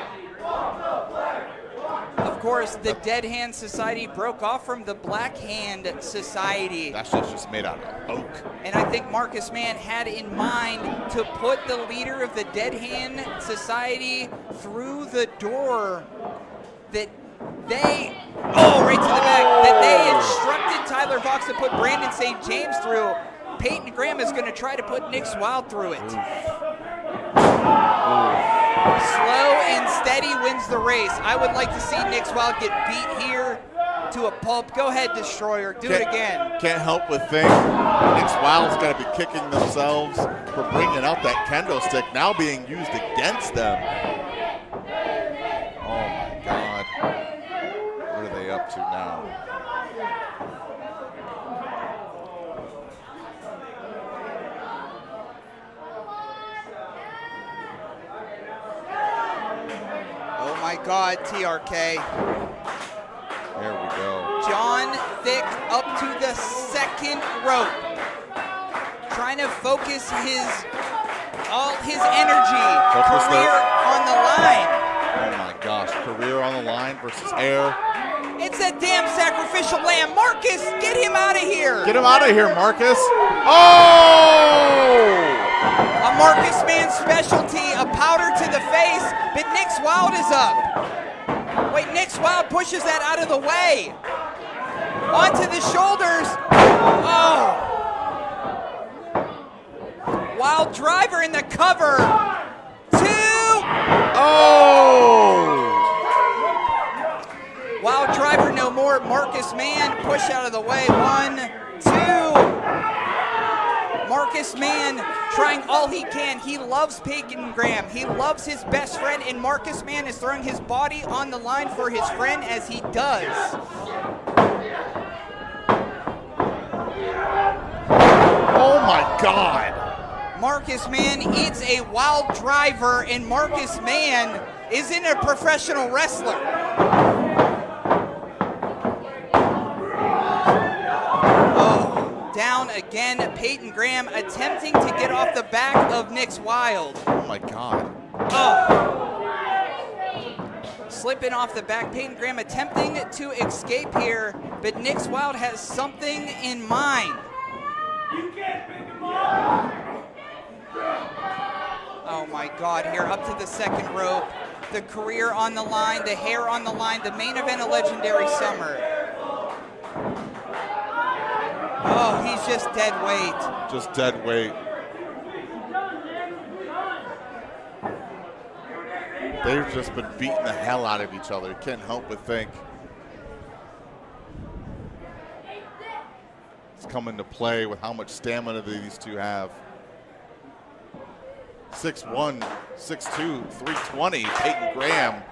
Of course, the Dead Hand Society broke off from the Black Hand Society. That shit's just made out of oak. And I think Marcus Mann had in mind to put the leader of the Dead Hand Society through the door that they, right to the back, that they instructed Tyler Vox to put Brandon St. James through. Peyton Graham is going to try to put Nick Wild through it. Slow and steady wins the race. I would like to see Nick Wild get beat here to a pulp. Go ahead, Destroyer. Do it again. Can't help but think Nick Wild's got to be kicking themselves for bringing out that kendo stick now being used against them. Oh my God. What are they up to now? Oh my God, TRK. There we go. John Thick up to the second rope. Trying to focus all his energy. Career on the line. Oh my gosh, career on the line versus air. It's a damn sacrificial lamb. Marcus, get him out of here. Get him out of here, Marcus. Oh! A Marcus Mann specialty, a powder to the face, but Nick Wild is up. Wait, Nick Wild pushes that out of the way. Onto the shoulders. Oh. Wild driver in the cover. 2. Oh. Wild driver no more. Marcus Mann push out of the way. 1, 2. Marcus Mann trying all he can. He loves Peyton Graham. He loves his best friend, and Marcus Mann is throwing his body on the line for his friend as he does. Oh my God. Marcus Mann eats a wild driver, and Marcus Mann isn't a professional wrestler. Down again, Peyton Graham attempting to get off the back of Nick Wild. Oh my God. Oh. Slipping off the back, Peyton Graham attempting to escape here, but Nick Wild has something in mind. You can't pick him up. Oh my God, here up to the second rope. The career on the line, the hair on the line, the main event of Legendary Summer. Oh. Oh, he's just dead weight. Just dead weight. They've just been beating the hell out of each other. Can't help but think it's come into play with how much stamina these two have. 6'1", 6'2", 320, Peyton Graham.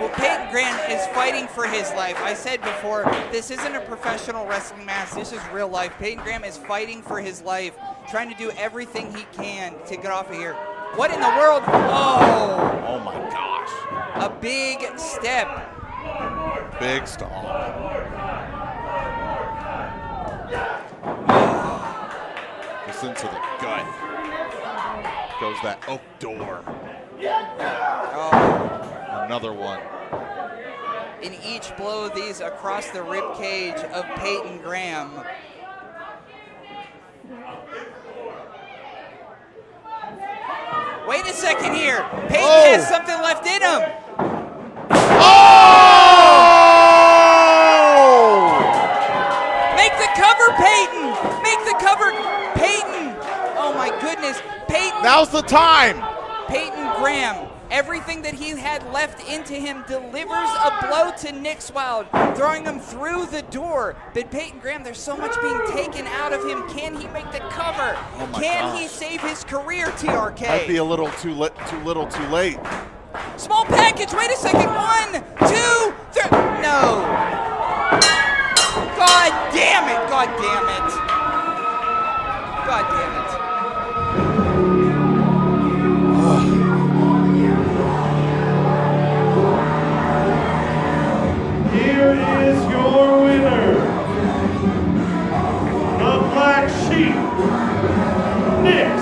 Well, Peyton Graham is fighting for his life. I said before, this isn't a professional wrestling match. This is real life. Peyton Graham is fighting for his life, trying to do everything he can to get off of here. What in the world? Oh! Oh my gosh. A big step. Big stomp. Just into the gut. Goes that oak door. Oh. Another one. In each blow of these across the rib cage of Peyton Graham. Wait a second here. Peyton has something left in him. Oh! Make the cover, Peyton. Make the cover, Peyton. Oh my goodness. Peyton. Now's the time. Peyton Graham. Everything that he had left into him delivers a blow to Nick Wild, throwing him through the door. But Peyton Graham, there's so much being taken out of him. Can he make the cover? Oh my Can gosh. he save his career, TRK? Might be a little too little, too late. Small package. Wait a second. 1, 2, 3. No. God damn it. God damn it. God damn it. Here is your winner, the Black Sheep, Nick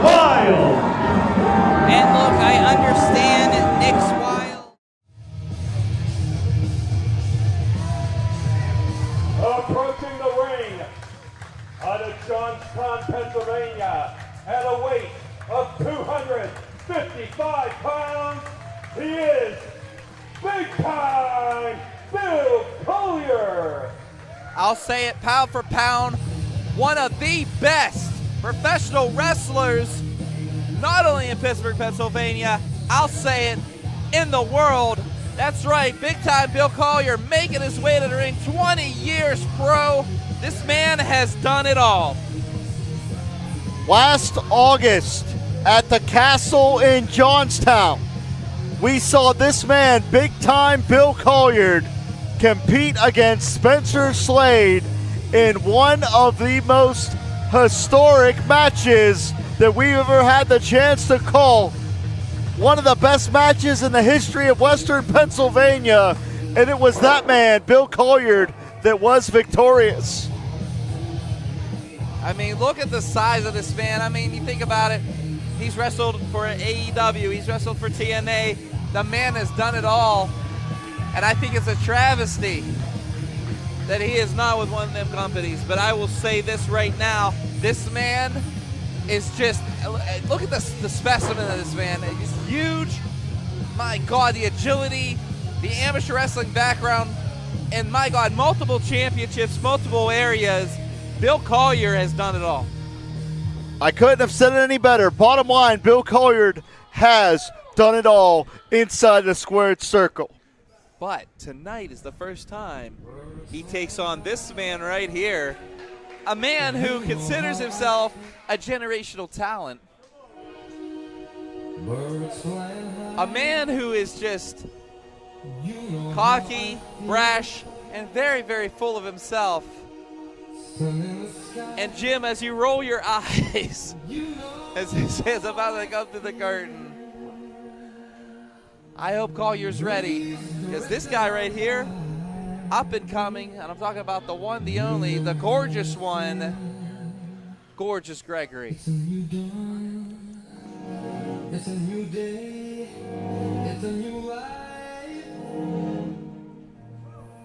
Wild. And look, I understand Nick Wild. Approaching the ring out of Johnstown, Pennsylvania, at a weight of 255 pounds, he is Big Time Bill Collier. I'll say it pound for pound, one of the best professional wrestlers, not only in Pittsburgh, Pennsylvania, I'll say it, in the world. That's right, Big Time Bill Collier making his way to the ring, 20 years pro. This man has done it all. Last August at the Castle in Johnstown, we saw this man, Big Time Bill Collier, compete against Spencer Slade in one of the most historic matches that we've ever had the chance to call. One of the best matches in the history of Western Pennsylvania, and it was that man, Bill Collier, that was victorious. I mean, look at the size of this man. I mean, you think about it, he's wrestled for AEW, he's wrestled for TNA. The man has done it all, and I think it's a travesty that he is not with one of them companies. But I will say this right now, this man is just, look at the specimen of this man. He's huge. My God, the agility, the amateur wrestling background, and my God, multiple championships, multiple areas. Bill Collier has done it all. I couldn't have said it any better. Bottom line, Bill Collier has done it all inside the squared circle. But tonight is the first time he takes on this man right here, a man who considers himself a generational talent, a man who is just cocky, brash, and very, very full of himself. And Jim, as you roll your eyes, as his hands about to come through the curtain, I hope Collier's ready, because this guy right here, up and coming, and I'm talking about the one, the only, the gorgeous one, Gorgeous Gregory. It's a new dawn, it's a new day, it's a new life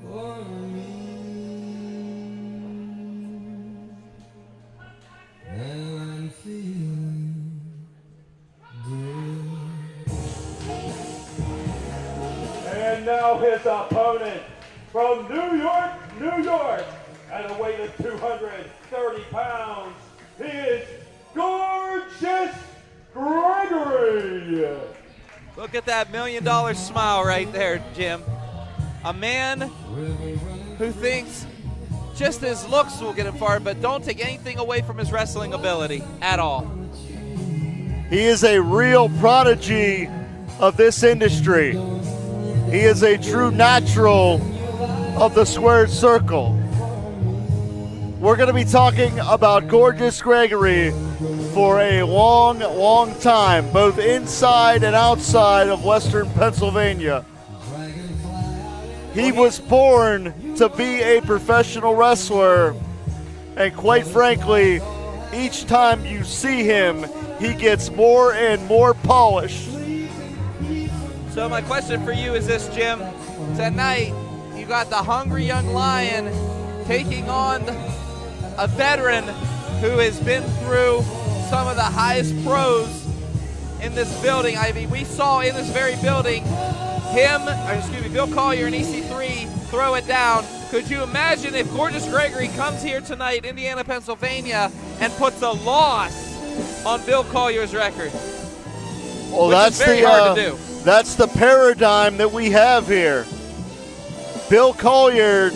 for me. And I'm feeling good. And now his opponent, from New York, New York, at a weight of 230 pounds, he is Gorgeous Gregory. Look at that $1 million smile right there, Jim. A man who thinks just his looks will get him far, but don't take anything away from his wrestling ability at all. He is a real prodigy of this industry. He is a true natural of the squared circle. We're going to be talking about Gorgeous Gregory for a long, long time, both inside and outside of Western Pennsylvania. He was born to be a professional wrestler, and quite frankly, each time you see him, he gets more and more polished. So my question for you is this, Jim. Tonight, you got the hungry young lion taking on a veteran who has been through some of the highest pros in this building. I mean, we saw in this very building Bill Collier and EC3 throw it down. Could you imagine if Gorgeous Gregory comes here tonight, Indiana, Pennsylvania, and puts a loss on Bill Collier's record? Well, that's very hard to do. That's the paradigm that we have here. Bill Collier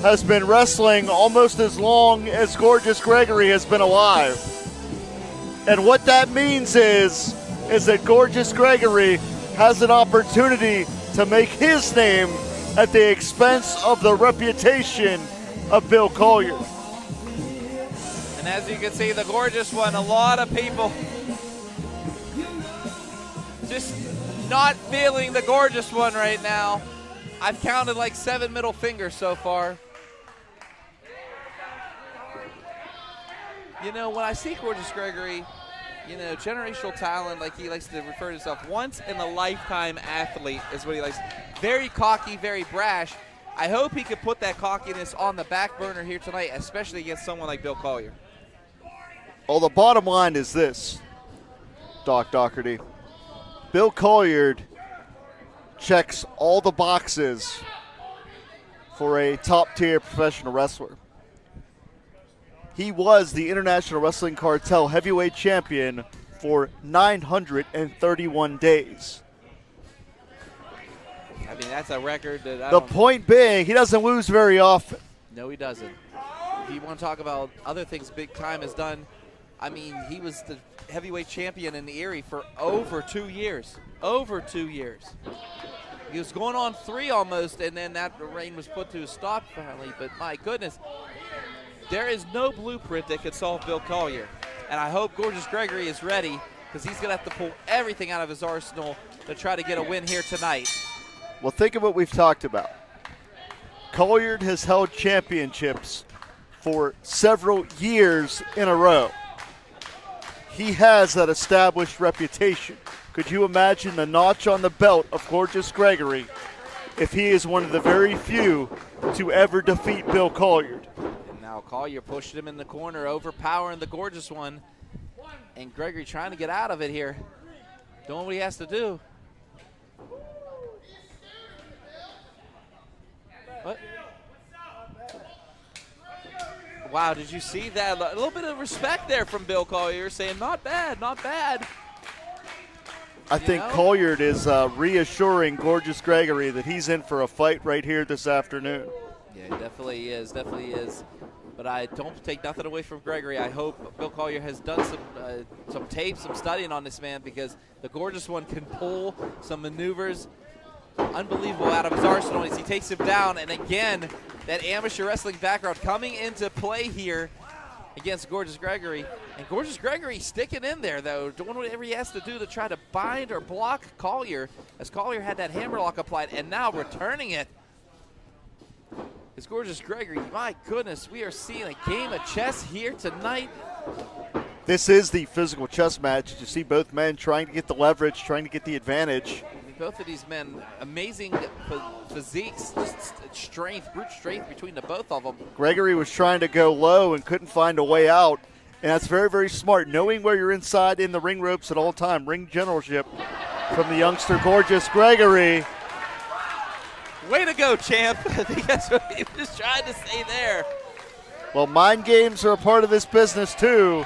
has been wrestling almost as long as Gorgeous Gregory has been alive. And what that means is that Gorgeous Gregory has an opportunity to make his name at the expense of the reputation of Bill Collier. And as you can see, the Gorgeous One, a lot of people just not feeling the Gorgeous One right now. I've counted like 7 middle fingers so far. You know, when I see Gorgeous Gregory, you know, generational talent, like he likes to refer to himself, once in a lifetime athlete is what he likes. Very cocky, very brash. I hope he could put that cockiness on the back burner here tonight, especially against someone like Bill Collier. Well, the bottom line is this, Doc Doherty. Bill Collier checks all the boxes for a top-tier professional wrestler. He was the International Wrestling Cartel heavyweight champion for 931 days. I mean, that's a record that The point being, he doesn't lose very often. No, he doesn't. If you want to talk about other things Big Time has done, I mean, he was the heavyweight champion in the Erie for over 2 years. Over 2 years. He was going on 3 almost, and then that reign was put to a stop finally. But my goodness, there is no blueprint that could solve Bill Collier. And I hope Gorgeous Gregory is ready, because he's going to have to pull everything out of his arsenal to try to get a win here tonight. Well, think of what we've talked about. Collier has held championships for several years in a row. He has that established reputation. Could you imagine the notch on the belt of Gorgeous Gregory if he is one of the very few to ever defeat Bill Collier? And now Collier pushed him in the corner, overpowering the Gorgeous One. And Gregory trying to get out of it here. Doing what he has to do. What? Wow, did you see that? A little bit of respect there from Bill Collier, saying, not bad, not bad. I think Collier is reassuring Gorgeous Gregory that he's in for a fight right here this afternoon. Yeah, he definitely is, definitely is. But I don't take nothing away from Gregory. I hope Bill Collier has done some tape, some studying on this man, because the Gorgeous One can pull some maneuvers unbelievable out of his arsenal as he takes him down. And again, that amateur wrestling background coming into play here against Gorgeous Gregory. And Gorgeous Gregory sticking in there, though, doing whatever he has to do to try to bind or block Collier, as Collier had that hammerlock applied, and now returning it. It's Gorgeous Gregory. My goodness, we are seeing a game of chess here tonight. This is the physical chess match. You see both men trying to get the leverage, trying to get the advantage. I mean, both of these men, amazing physiques, just strength, brute strength between the both of them. Gregory was trying to go low and couldn't find a way out. And that's very, very smart, knowing where you're inside in the ring ropes at all time. Ring generalship from the youngster Gorgeous Gregory. Way to go, champ. I think that's what he was trying to say there. Well, mind games are a part of this business too,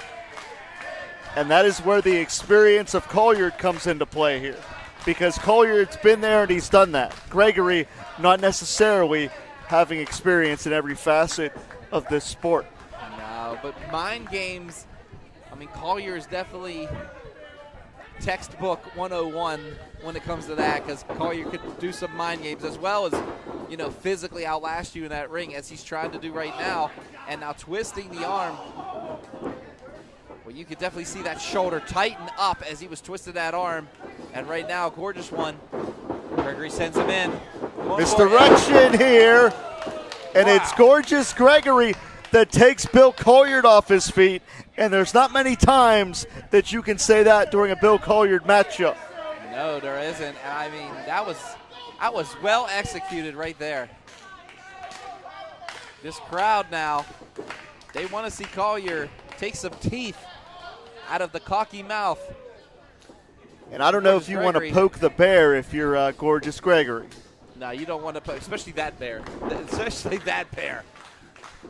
and that is where the experience of Colliard comes into play here, because Colliard's been there and he's done that. Gregory, not necessarily having experience in every facet of this sport. No, but mind games, I mean, Collier is definitely textbook 101 when it comes to that, because Collier could do some mind games as well as, you know, physically outlast you in that ring, as he's trying to do right now. And now twisting the arm. Well, you could definitely see that shoulder tighten up as he was twisting that arm. And right now, gorgeous one. Gregory sends him in. Misdirection here. And it's Gorgeous Gregory that takes Bill Colliard off his feet. And there's not many times that you can say that during a Bill Colliard matchup. No, there isn't. And I mean, that was well executed right there. This crowd now, they want to see Collier take some teeth out of the cocky mouth. And I don't know if you want to poke the bear if you're Gorgeous Gregory. No, you don't want to poke, especially that bear. Especially that bear.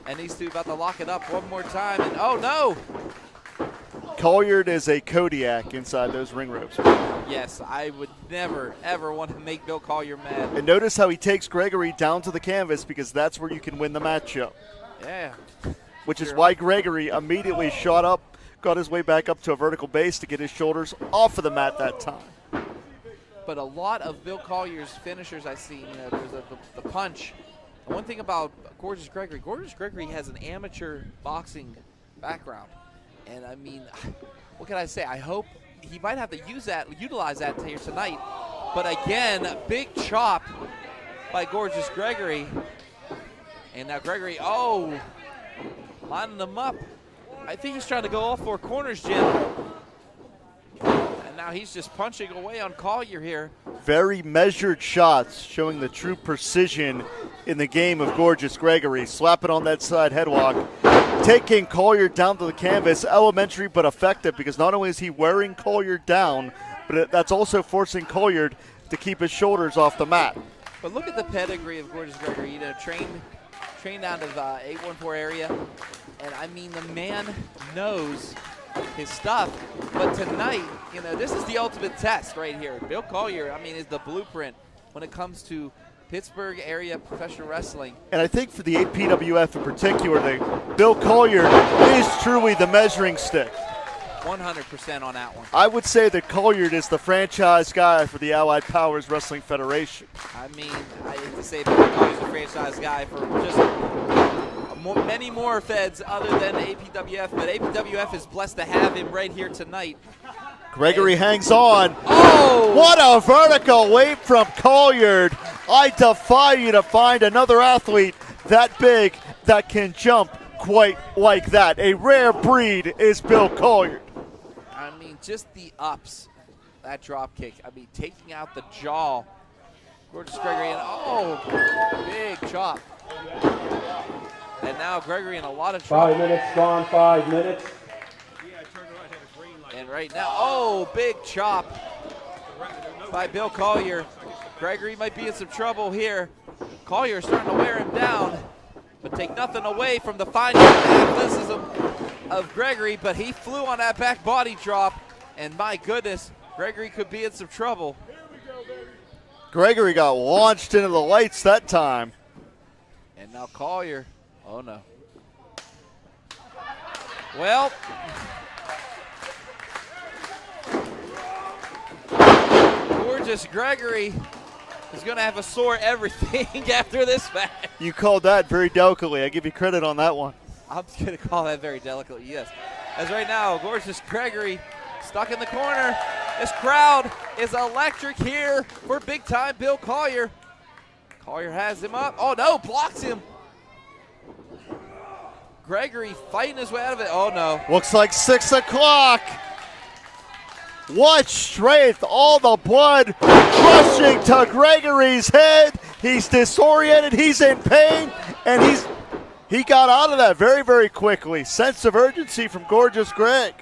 And these two about to lock it up one more time. And oh no! Colliard is a Kodiak inside those ring ropes. Yes, I would never, ever want to make Bill Collier mad. And notice how he takes Gregory down to the canvas, because that's where you can win the matchup. Yeah. Which is why Gregory immediately shot up, got his way back up to a vertical base to get his shoulders off of the mat that time. But a lot of Bill Collier's finishers I see, you know, there's the punch. And one thing about Gorgeous Gregory has an amateur boxing background. And I mean, what can I say? I hope he might have to utilize that here tonight. But again, big chop by Gorgeous Gregory. And now Gregory, lining them up. I think he's trying to go all four corners, Jim. And now he's just punching away on Collier here. Very measured shots, showing the true precision in the game of Gorgeous Gregory. Slapping on that side headlock. Taking Collier down to the canvas, elementary but effective, because not only is he wearing Collier down, but that's also forcing Collier to keep his shoulders off the mat. But look at the pedigree of Gorgeous Gregory. You know, trained out of 814 area, and I mean, the man knows his stuff. But tonight, you know, this is the ultimate test right here. Bill Collier, I mean, is the blueprint when it comes to Pittsburgh area professional wrestling. And I think for the APWF in particular, Bill Collier is truly the measuring stick. 100% on that one. I would say that Collier is the franchise guy for the Allied Powers Wrestling Federation. I mean, I hate to say Bill Collier's the franchise guy for just many more feds other than APWF, but APWF is blessed to have him right here tonight. Gregory hangs on. Oh! What a vertical leap from Collier. I defy you to find another athlete that big that can jump quite like that. A rare breed is Bill Collier. I mean, just the ups, that drop kick. I mean, taking out the jaw. Gorgeous Gregory, and big chop. And now Gregory in a lot of trouble. 5 minutes gone, 5 minutes. And right now, big chop by Bill Collier. Gregory might be in some trouble here. Collier starting to wear him down, but take nothing away from the fine athleticism of Gregory, but he flew on that back body drop, and my goodness, Gregory could be in some trouble. Gregory got launched into the lights that time. And now Collier, oh no. Well, Gorgeous Gregory is going to have a sore everything after this match. You called that very delicately. I give you credit on that one. I'm going to call that very delicately, yes. As right now, Gorgeous Gregory stuck in the corner. This crowd is electric here for big-time Bill Collier. Collier has him up. Oh, no, blocks him. Gregory fighting his way out of it. Oh, no. Looks like 6 o'clock. What strength, all the blood rushing to Gregory's head. He's disoriented, he's in pain, and he got out of that very, very quickly. Sense of urgency from Gorgeous Greg.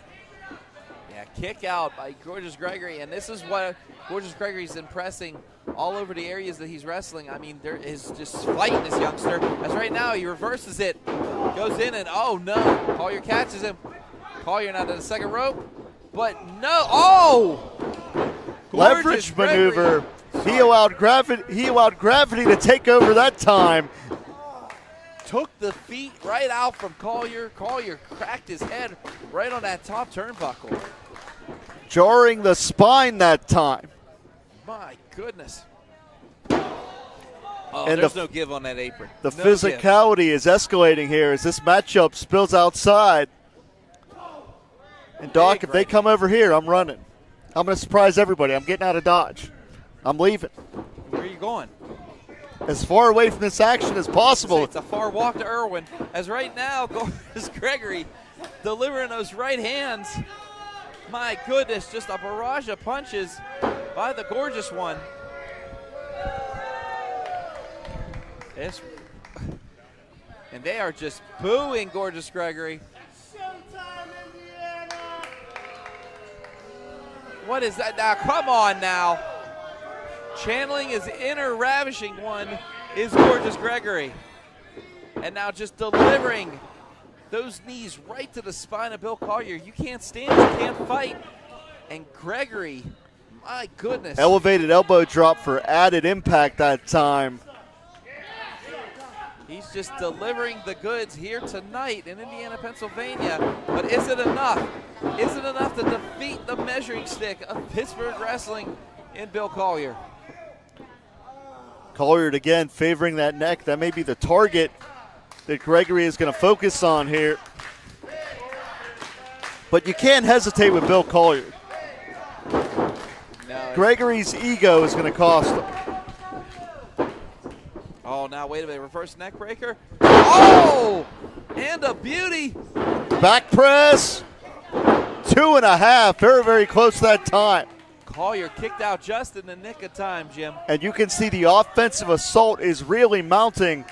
Yeah, kick out by Gorgeous Gregory, and this is what Gorgeous Gregory's impressing all over the areas that he's wrestling. I mean, there is just fighting this youngster. As right now, he reverses it, goes in, and oh no, Collier catches him. Collier now to the second rope, but no, oh! Leverage maneuver. He allowed gravity to take over that time. Took the feet right out from Collier. Collier cracked his head right on that top turnbuckle. Jarring the spine that time. My goodness. Oh, And there's no give on that apron. The No physicality is escalating here as this matchup spills outside. And Doc, if they come over here, I'm running. I'm going to surprise everybody. I'm getting out of Dodge. I'm leaving. Where are you going? As far away from this action as possible. It's a far walk to Irwin. As right now, Gorgeous Gregory delivering those right hands. My goodness, just a barrage of punches by the Gorgeous one. And they are just booing Gorgeous Gregory. What is that now? Come on now. Channeling his inner ravishing one is Gorgeous Gregory. And now just delivering those knees right to the spine of Bill Collier. You can't stand, you can't fight. And Gregory, my goodness. Elevated elbow drop for added impact that time. He's just delivering the goods here tonight in Indiana, Pennsylvania. But is it enough? Is it enough to defeat the measuring stick of Pittsburgh Wrestling in Bill Collier? Collier again favoring that neck. That may be the target that Gregory is going to focus on here. But you can't hesitate with Bill Collier. No, Gregory's ego is going to cost him. Oh, now wait a minute. Reverse neck breaker. Oh! And a beauty. Back press. 2.5. Very, very close to that time. Collier kicked out just in the nick of time, Jim. And you can see the offensive assault is really mounting.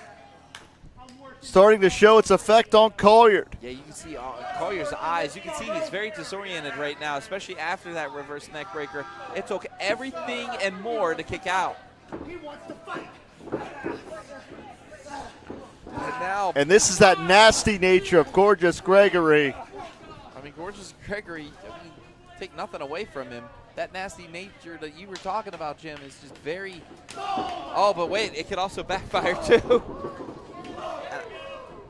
Starting to show its effect on Collier. Yeah, you can see Collier's eyes. You can see he's very disoriented right now, especially after that reverse neck breaker. It took everything and more to kick out. He wants to fight. And now, And this is that nasty nature of Gorgeous Gregory. I mean, Gorgeous Gregory, take nothing away from him. That nasty nature that you were talking about, Jim, is just very... Oh, but wait, it could also backfire, too.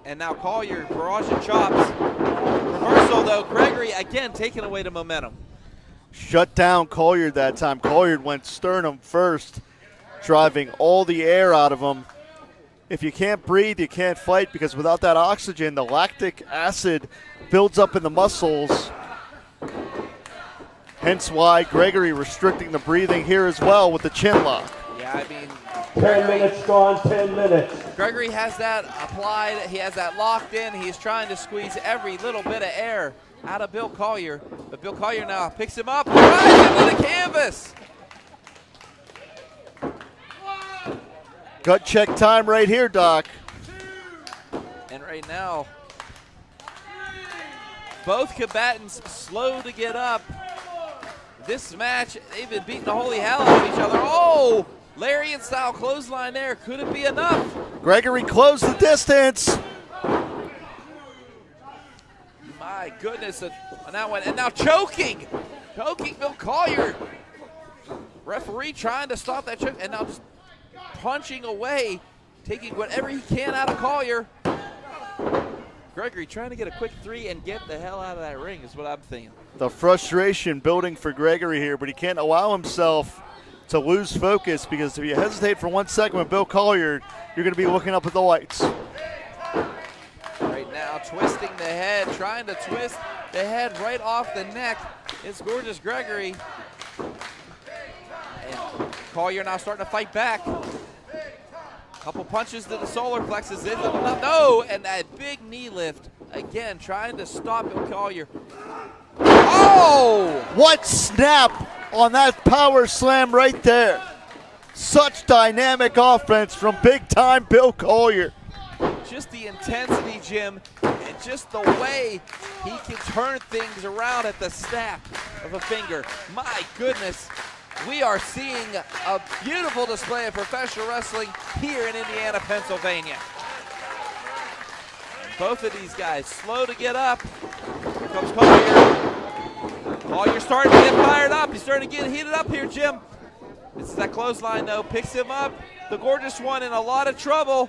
And now Collier, barrage of chops. Reversal, though. Gregory, again, taking away the momentum. Shut down Collier that time. Collier went sternum first, driving all the air out of him. If you can't breathe, you can't fight, because without that oxygen, the lactic acid builds up in the muscles. Hence why Gregory restricting the breathing here as well with the chin lock. Yeah, I mean... 10 minutes gone, 10 minutes. Gregory has that applied. He has that locked in. He's trying to squeeze every little bit of air out of Bill Collier. But Bill Collier now picks him up, drives him to the canvas. Gut check time right here, Doc. And right now, both combatants slow to get up. This match, they've been beating the holy hell out of each other. Oh, lariat-style clothesline there. Could it be enough? Gregory closed the distance. My goodness. And now choking. Choking Bill Collier. Referee trying to stop that choke, and now just punching away, taking whatever he can out of Collier. Gregory trying to get a quick 3 and get the hell out of that ring is what I'm thinking. The frustration building for Gregory here, but he can't allow himself to lose focus, because if you hesitate for 1 second with Bill Collier, you're going to be looking up at the lights. Right now, twisting the head, trying to twist the head right off the neck. It's Gorgeous Gregory. And Collier now starting to fight back. Couple punches to the solar plexus. Isn't enough. No, and that big knee lift. Again, trying to stop Bill Collier. Oh! What snap on that power slam right there. Such dynamic offense from big-time Bill Collier. just the intensity, Jim, and just the way he can turn things around at the snap of a finger. My goodness, we are seeing a beautiful display of professional wrestling here in Indiana, Pennsylvania. Both of these guys slow to get up. Here comes Collier. Collier starting to get fired up. He's starting to get heated up here, Jim. This is that clothesline, though. Picks him up. The Gorgeous One in a lot of trouble.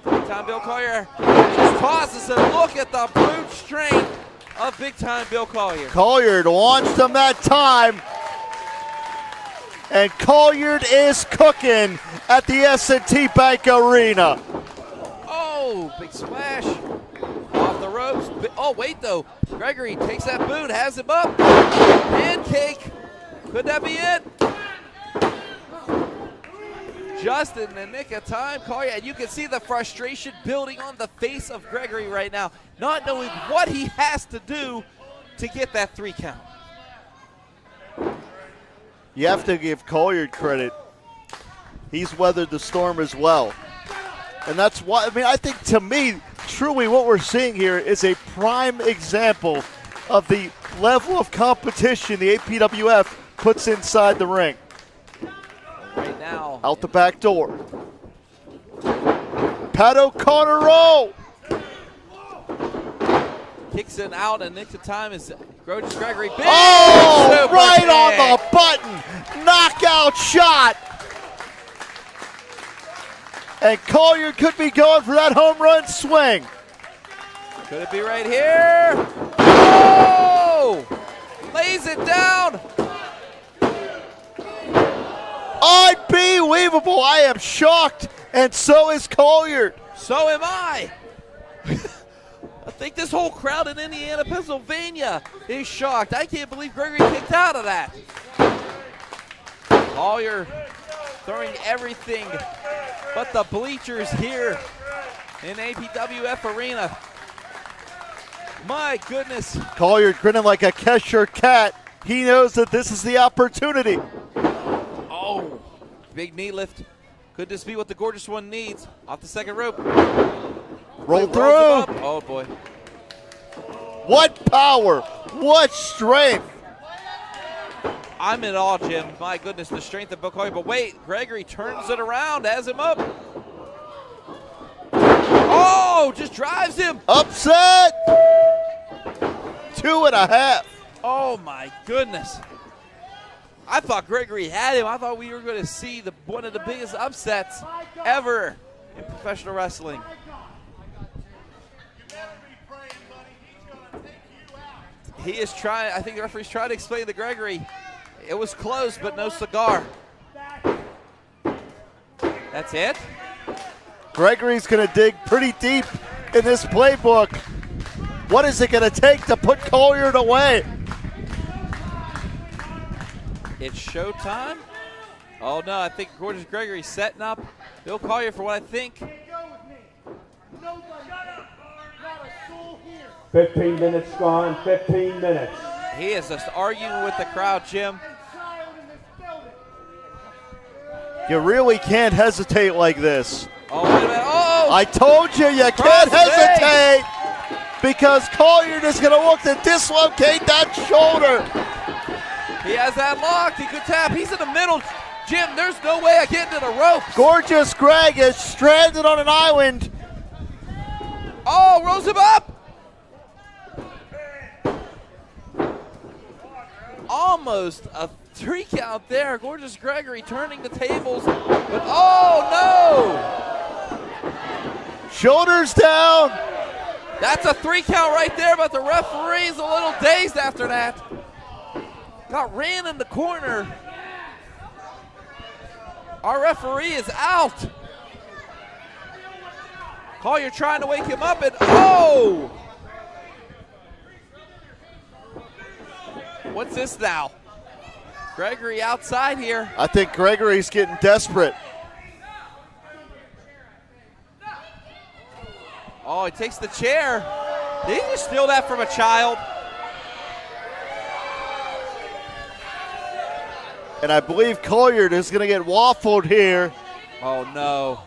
Big Time Bill Collier just tosses him. Look at the brute strength of Big Time Bill Collier. Collier launched him that time. And Collier is cooking at the S&T Bank Arena. Oh, big splash. Off the ropes. Oh, wait, though. Gregory takes that boot, has him up. Pancake. Could that be it? Just in the nick of time, Collier, and you can see the frustration building on the face of Gregory right now, not knowing what he has to do to get that 3 count. You have to give Collier credit. He's weathered the storm as well. And that's why, I mean, I think to me, truly what we're seeing here is a prime example of the level of competition the APWF puts inside the ring. Right now. Out the back door. Pat O'Connor roll. Kicks it out and nick of time is Gorgeous Gregory. Big super right kick. On the button. Knockout shot. And Collier could be going for that home run swing. Could it be right here? Oh! Lays it down. Unbelievable. I am shocked, and so is Collier. So am I. I think this whole crowd in Indiana, Pennsylvania is shocked. I can't believe Gregory kicked out of that. Collier throwing everything but the bleachers here in APWF Arena. My goodness. Collier grinning like a Cheshire cat. He knows that this is the opportunity. Oh, big knee lift. Could this be what the Gorgeous One needs? Off the second rope. Roll through. Oh, boy. What power. What strength. I'm in awe, Jim. My goodness, the strength of Bill Collier. But wait, Gregory turns it around, has him up. Oh, just drives him. Upset. 2.5. Oh, my goodness. I thought Gregory had him. I thought we were going to see one of the biggest upsets ever in professional wrestling. He is trying, I think the referee's trying to explain to Gregory, it was close, but no cigar. That's it? Gregory's going to dig pretty deep in this playbook. What is it going to take to put Collier away? It's showtime. Oh, no, I think Gorgeous Gregory's setting up Bill Collier for what I think. 15 minutes gone, 15 minutes. He is just arguing with the crowd, Jim. You really can't hesitate like this. Oh, wait a minute. Oh! I told you, you can't hesitate because Collier is going to look to dislocate that shoulder. He has that locked. He could tap. He's in the middle. Jim, there's no way I get into the ropes. Gorgeous Greg is stranded on an island. Oh, rolls him up. Almost a 3 count there. Gorgeous Gregory turning the tables. But oh, no. Shoulders down. That's a 3 count right there, but the referee's a little dazed after that. Got ran in the corner. Our referee is out. Collier trying to wake him up and oh! What's this now? Gregory outside here. I think Gregory's getting desperate. Oh, he takes the chair. Did he just steal that from a child? And I believe Collier is going to get waffled here. Oh, no.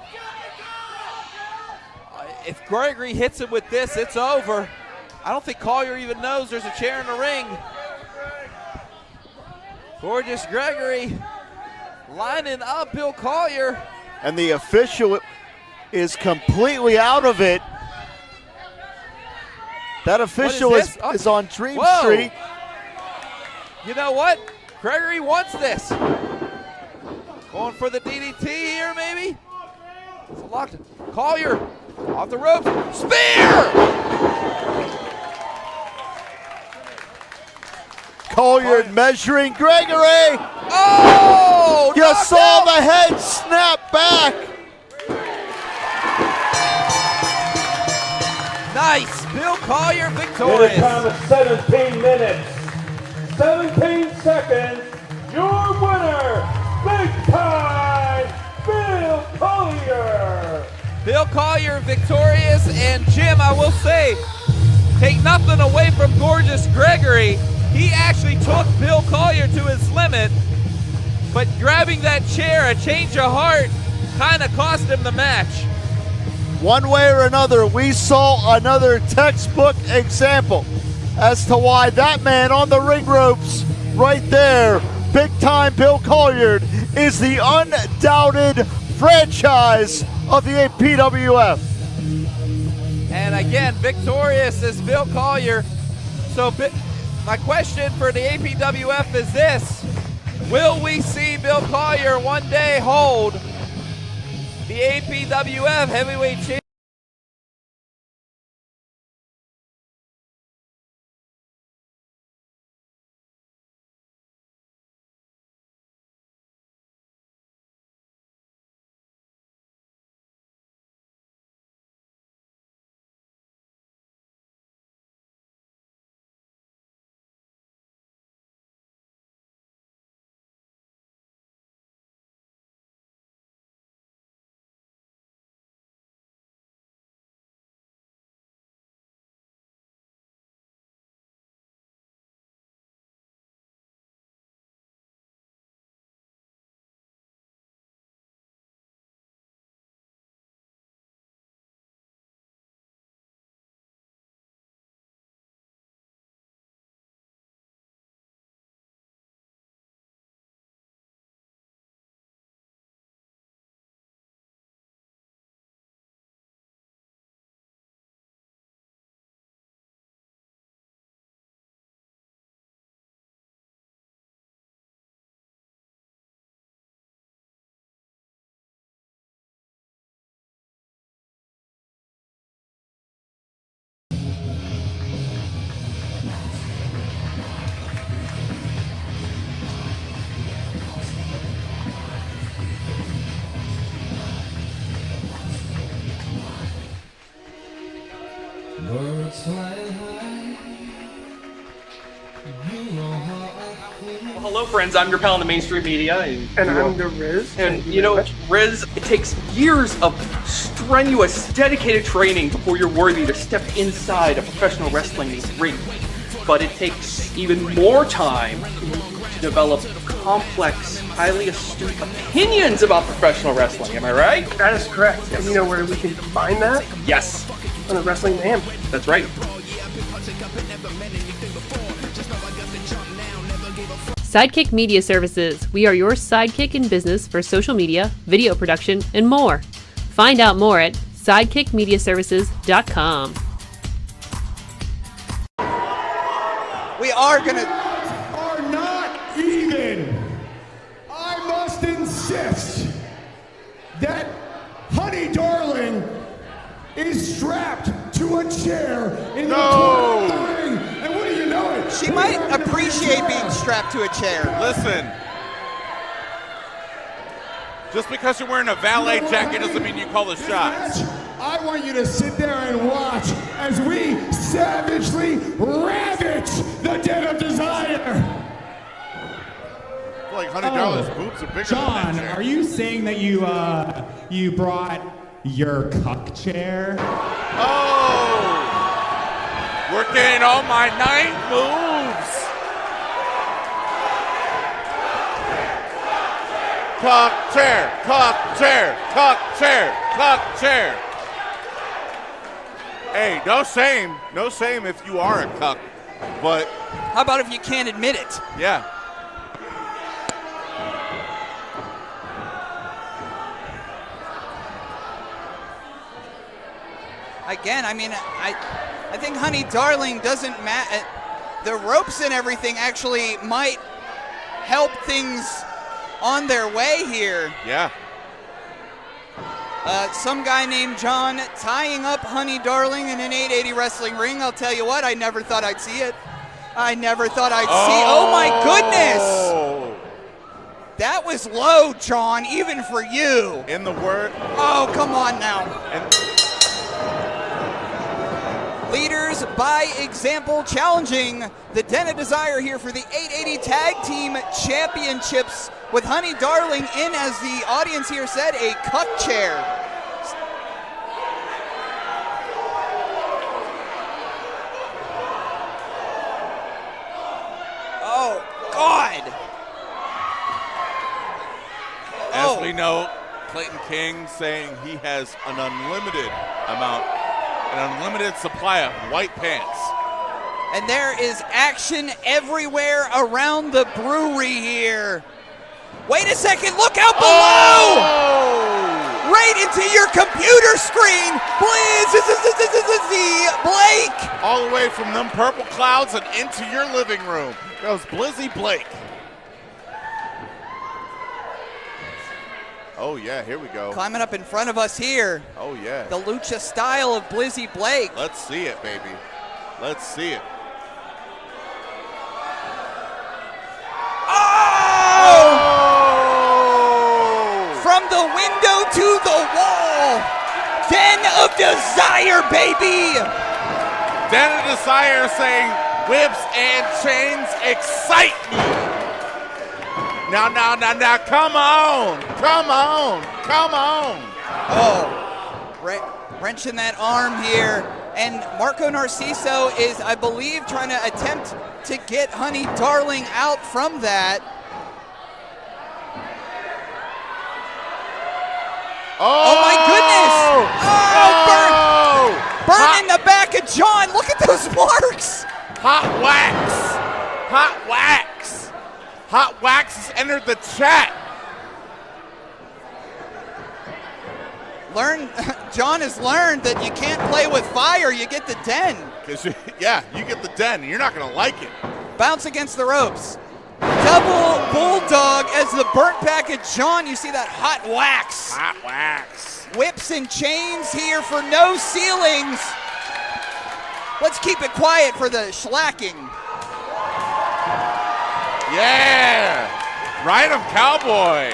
if Gregory hits him with this, it's over. I don't think Collier even knows there's a chair in the ring. Gorgeous Gregory lining up Bill Collier. And the official is completely out of it. That official is on Dream Street. You know what? Gregory wants this. Going for the DDT here, maybe? It's a locked. Collier off the ropes. Spear! Collier measuring Gregory. Oh! You saw the head snap back. Nice. Bill Collier victorious. In a time of 17 minutes, 17 seconds, your winner, big time, Bill Collier. Bill Collier victorious, and Jim, I will say, take nothing away from Gorgeous Gregory. He actually took Bill Collier to his limit, but grabbing that chair, a change of heart, kind of cost him the match. One way or another, we saw another textbook example as to why that man on the ring ropes right there, big time Bill Collier, is the undoubted franchise of the APWF. And again, victorious is Bill Collier. So my question for the APWF is this: will we see Bill Collier one day hold the APWF Heavyweight Championship? Birds flying high. You know how I feel. Well, hello, friends. I'm your pal in the mainstream media. And I'm the Riz. And you know, Riz, it takes years of strenuous, dedicated training before you're worthy to step inside a professional wrestling ring. But it takes even more time to develop complex, highly astute opinions about professional wrestling. Am I right? That is correct. Yes. And you know where we can find that? Yes. On the Wrestling Mayhem. That's right. Sidekick Media Services. We are your sidekick in business for social media, video production, and more. Find out more at sidekickmediaservices.com. We are gonna... Are not even. I must insist that Honey Darling is strapped to a chair in the corner of the ring. And what do you know it? She might appreciate being strapped to a chair. Listen. Just because you're wearing a valet jacket doesn't mean you call the shots. I want you to sit there and watch as we savagely ravage the Den of Desire. I feel like Honey Darling's boobs are bigger John, than that chair. are you saying that you brought your cuck chair? Oh! Working all my night moves. Cock chair, cock chair, cock chair, cock chair. Hey, no shame if you are a cuck, but how about if you can't admit it? Yeah. Again, I mean, I think Honey Darling doesn't matter. The ropes and everything actually might help things on their way here. Yeah. Some guy named John tying up Honey Darling in an 880 wrestling ring. I'll tell you what, I never thought I'd see it. I never thought I'd see. Oh my goodness! That was low, John, even for you. In the word. Oh, come on now. Leaders by example challenging the Den of Desire here for the 880 Tag Team Championships with Honey Darling in, as the audience here said, a cuck chair. Oh, God. As we know, Clayton King saying he has an unlimited supply of white pants. And there is action everywhere around the brewery here. Wait a second, look out below! Oh! Right into your computer screen, Blake! All the way from them purple clouds and into your living room goes Blizzy Blake. Oh yeah, here we go. Climbing up in front of us here. Oh yeah. The lucha style of Blizzy Blake. Let's see it, baby. Let's see it. Oh! From the window to the wall. Den of Desire, baby! Den of Desire saying whips and chains excite me. Now, come on. Oh, wrenching that arm here. And Marco Narciso is, I believe, trying to attempt to get Honey Darling out from that. Oh my goodness! Oh, burn in the back of John. Look at those marks. Hot Wax has entered the chat. John has learned that you can't play with fire, you get the den. You get the den, and you're not going to like it. Bounce against the ropes. Double bulldog as the burnt back of John. You see that hot wax. Hot wax. Whips and chains here for no ceilings. Let's keep it quiet for the schlacking. Yeah. Ride 'em, cowboy.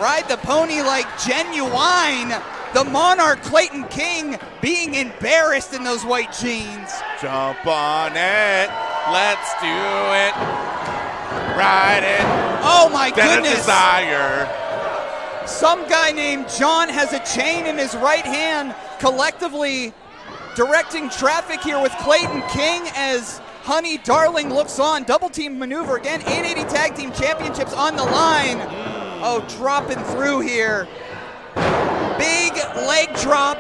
Ride the pony like genuine. The Monarch Clayton King being embarrassed in those white jeans. Jump on it. Let's do it. Ride it. Oh my Den goodness. of Desire. Some guy named John has a chain in his right hand, collectively directing traffic here with Clayton King as Honey Darling looks on. Double team maneuver again. 880 Tag Team Championships on the line. Oh, dropping through here. Big leg drop,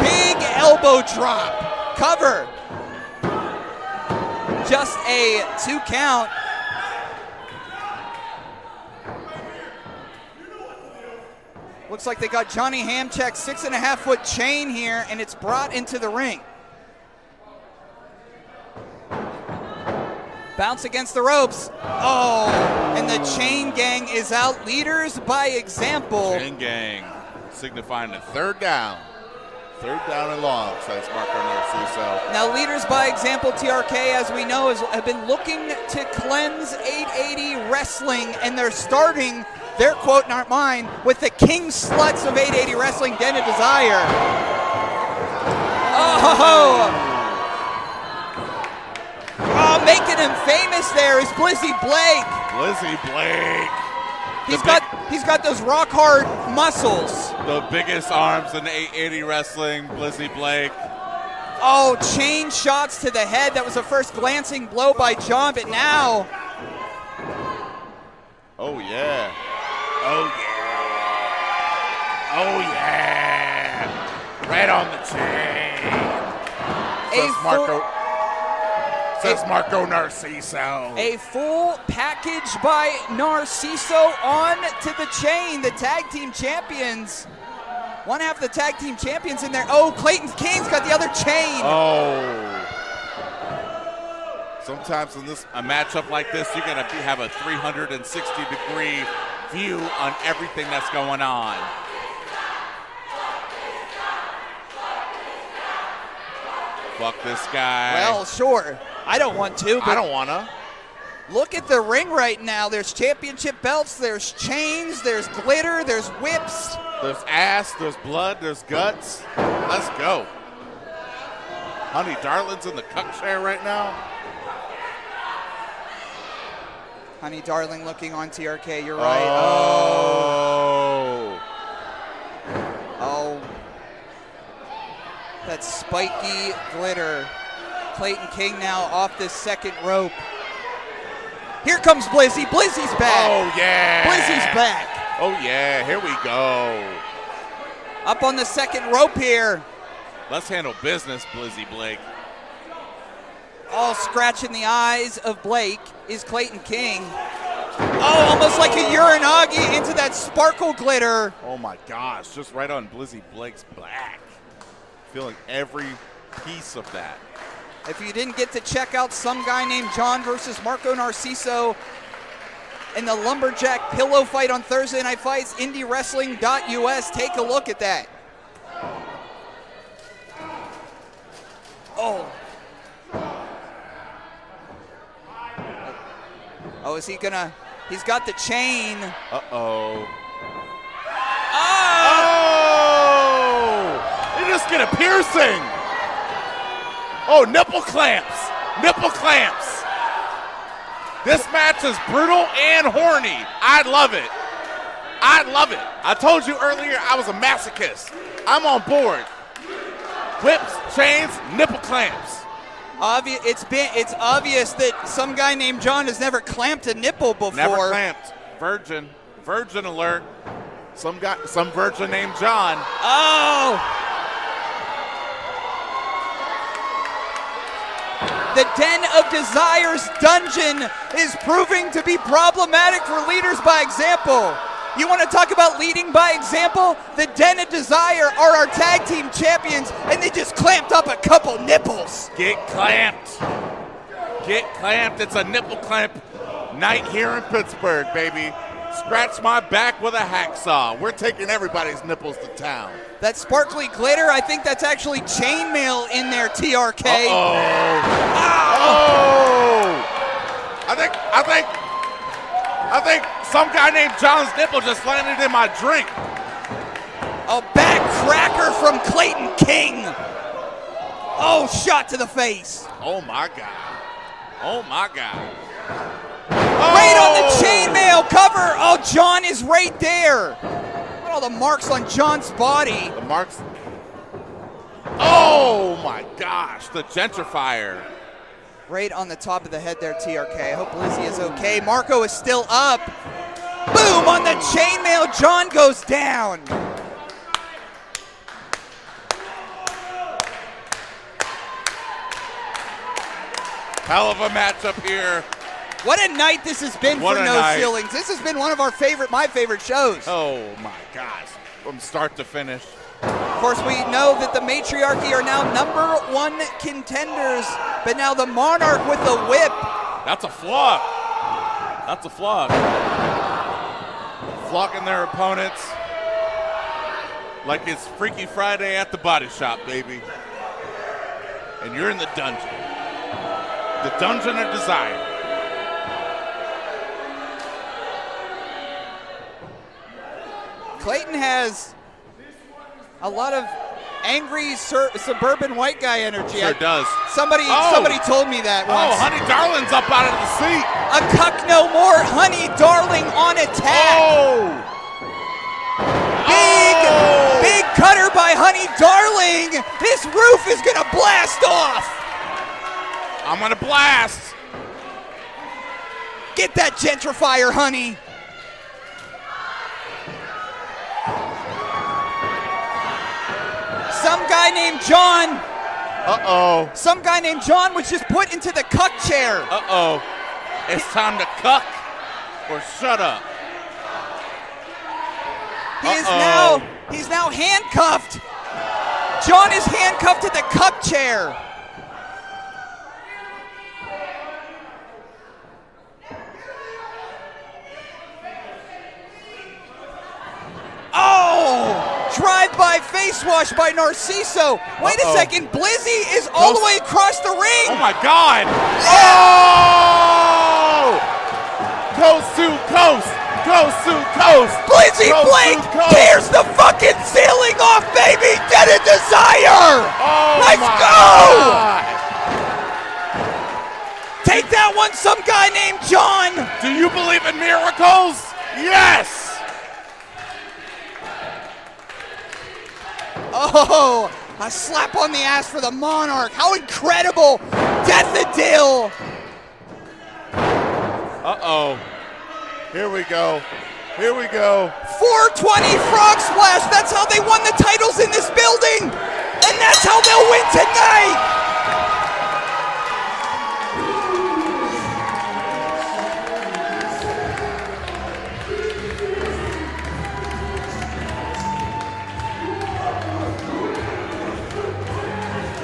big elbow drop. Cover. Just a 2 count. Looks like they got Johnny Hamchek's 6.5-foot chain here, and it's brought into the ring. Bounce against the ropes. Oh, and the chain gang is out. Leaders by example. Chain gang signifying a third down. Third down and long, says Marco Narciso. Now, leaders by example, TRK, as we know, have been looking to cleanse 880 wrestling, and they're starting, their quote, not mine, with the king sluts of 880 wrestling, Den of Desire. Oh, making him famous there is Blizzy Blake. Blizzy Blake. He's got those rock hard muscles. The biggest arms in 880 wrestling, Blizzy Blake. Oh, chain shots to the head. That was the first glancing blow by John, but now. Oh yeah. Oh yeah. Oh yeah. Right on the chain. Says Marco Narciso. A full package by Narciso on to the chain. The tag team champions. One half of the tag team champions in there. Oh, Clayton King's got the other chain. Oh. Sometimes in a matchup like this, you're going to have a 360-degree view on everything that's going on. Fuck this guy. Well, sure. I don't want to. But I don't want to. Look at the ring right now. There's championship belts, there's chains, there's glitter, there's whips. There's ass, there's blood, there's guts. Let's go. Honey Darling's in the cuck chair right now. Honey Darling looking on TRK, you're right. Oh. That spiky glitter. Clayton King now off this second rope. Here comes Blizzy. Blizzy's back. Oh, yeah. Blizzy's back. Oh, yeah. Here we go. Up on the second rope here. Let's handle business, Blizzy Blake. All scratching the eyes of Blake is Clayton King. Oh, almost like a Uranagi into that sparkle glitter. Oh, my gosh. Just right on Blizzy Blake's back. Feeling every piece of that. If you didn't get to check out Some Guy Named John versus Marco Narciso in the Lumberjack pillow fight on Thursday Night Fights, IndyWrestling.us, take a look at that. Oh. Oh, is he gonna? He's got the chain. Uh-oh. Oh! You just get a piercing. Oh, nipple clamps. Nipple clamps. This match is brutal and horny. I love it. I love it. I told you earlier I was a masochist. I'm on board. Whips, chains, nipple clamps. It's obvious that Some Guy Named John has never clamped a nipple before. Never clamped. Virgin. Virgin alert. Some virgin named John. Oh! The Den of Desire's dungeon is proving to be problematic for leaders by example. You want to talk about leading by example? The Den of Desire are our tag team champions, and they just clamped up a couple nipples. Get clamped. Get clamped. It's a nipple clamp night here in Pittsburgh, baby. Scratch my back with a hacksaw. We're taking everybody's nipples to town. That sparkly glitter, I think that's actually chainmail in there, TRK. Uh-oh. Oh! I think some guy named John's nipple just landed in my drink. A back cracker from Clayton King. Oh, shot to the face. Oh, my God. Oh, my God. Right on the chainmail cover. Oh, John is right there. Look at all the marks on John's body. The marks. Oh, my gosh. The gentrifier. Right on the top of the head there, TRK. I hope Lizzie is okay. Marco is still up. Boom on the chainmail. John goes down. Hell of a matchup here. What a night this has been for No Ceilings. This has been one of my favorite shows. Oh my gosh, from start to finish. Of course, we know that the Matriarchy are now #1 contenders, but now the Monarch with the whip. That's a flog. That's a flog. Flogging their opponents like it's Freaky Friday at the body shop, baby. And you're in the dungeon. The Dungeon of Desire. Clayton has a lot of angry suburban white guy energy. Sure does. Somebody told me that once. Oh, Honey Darling's up out of the seat. A cuck no more. Honey Darling on attack. Oh. Big cutter by Honey Darling. This roof is going to blast off. I'm going to blast. Get that gentrifier, Honey. Some guy named John Uh-oh. Some guy named John was just put into the cuck chair. Uh-oh. It's time to cuck or shut up. He's now handcuffed. John is handcuffed to the cuck chair. Oh! Drive-by face wash by Narciso. Wait a second. Blizzy is all the way across the ring. Oh, my God. Oh! Coast to coast. Coast to coast. Blizzy Blake tears the fucking ceiling off, baby. Dead in Desire. Oh, let's my go. God. Take that one, some guy named John. Do you believe in miracles? Yes. Oh, a slap on the ass for the Monarch. How incredible. Death Adil. Uh-oh. Here we go. Here we go. 420 Frog Splash. That's how they won the titles in this building. And that's how they'll win tonight.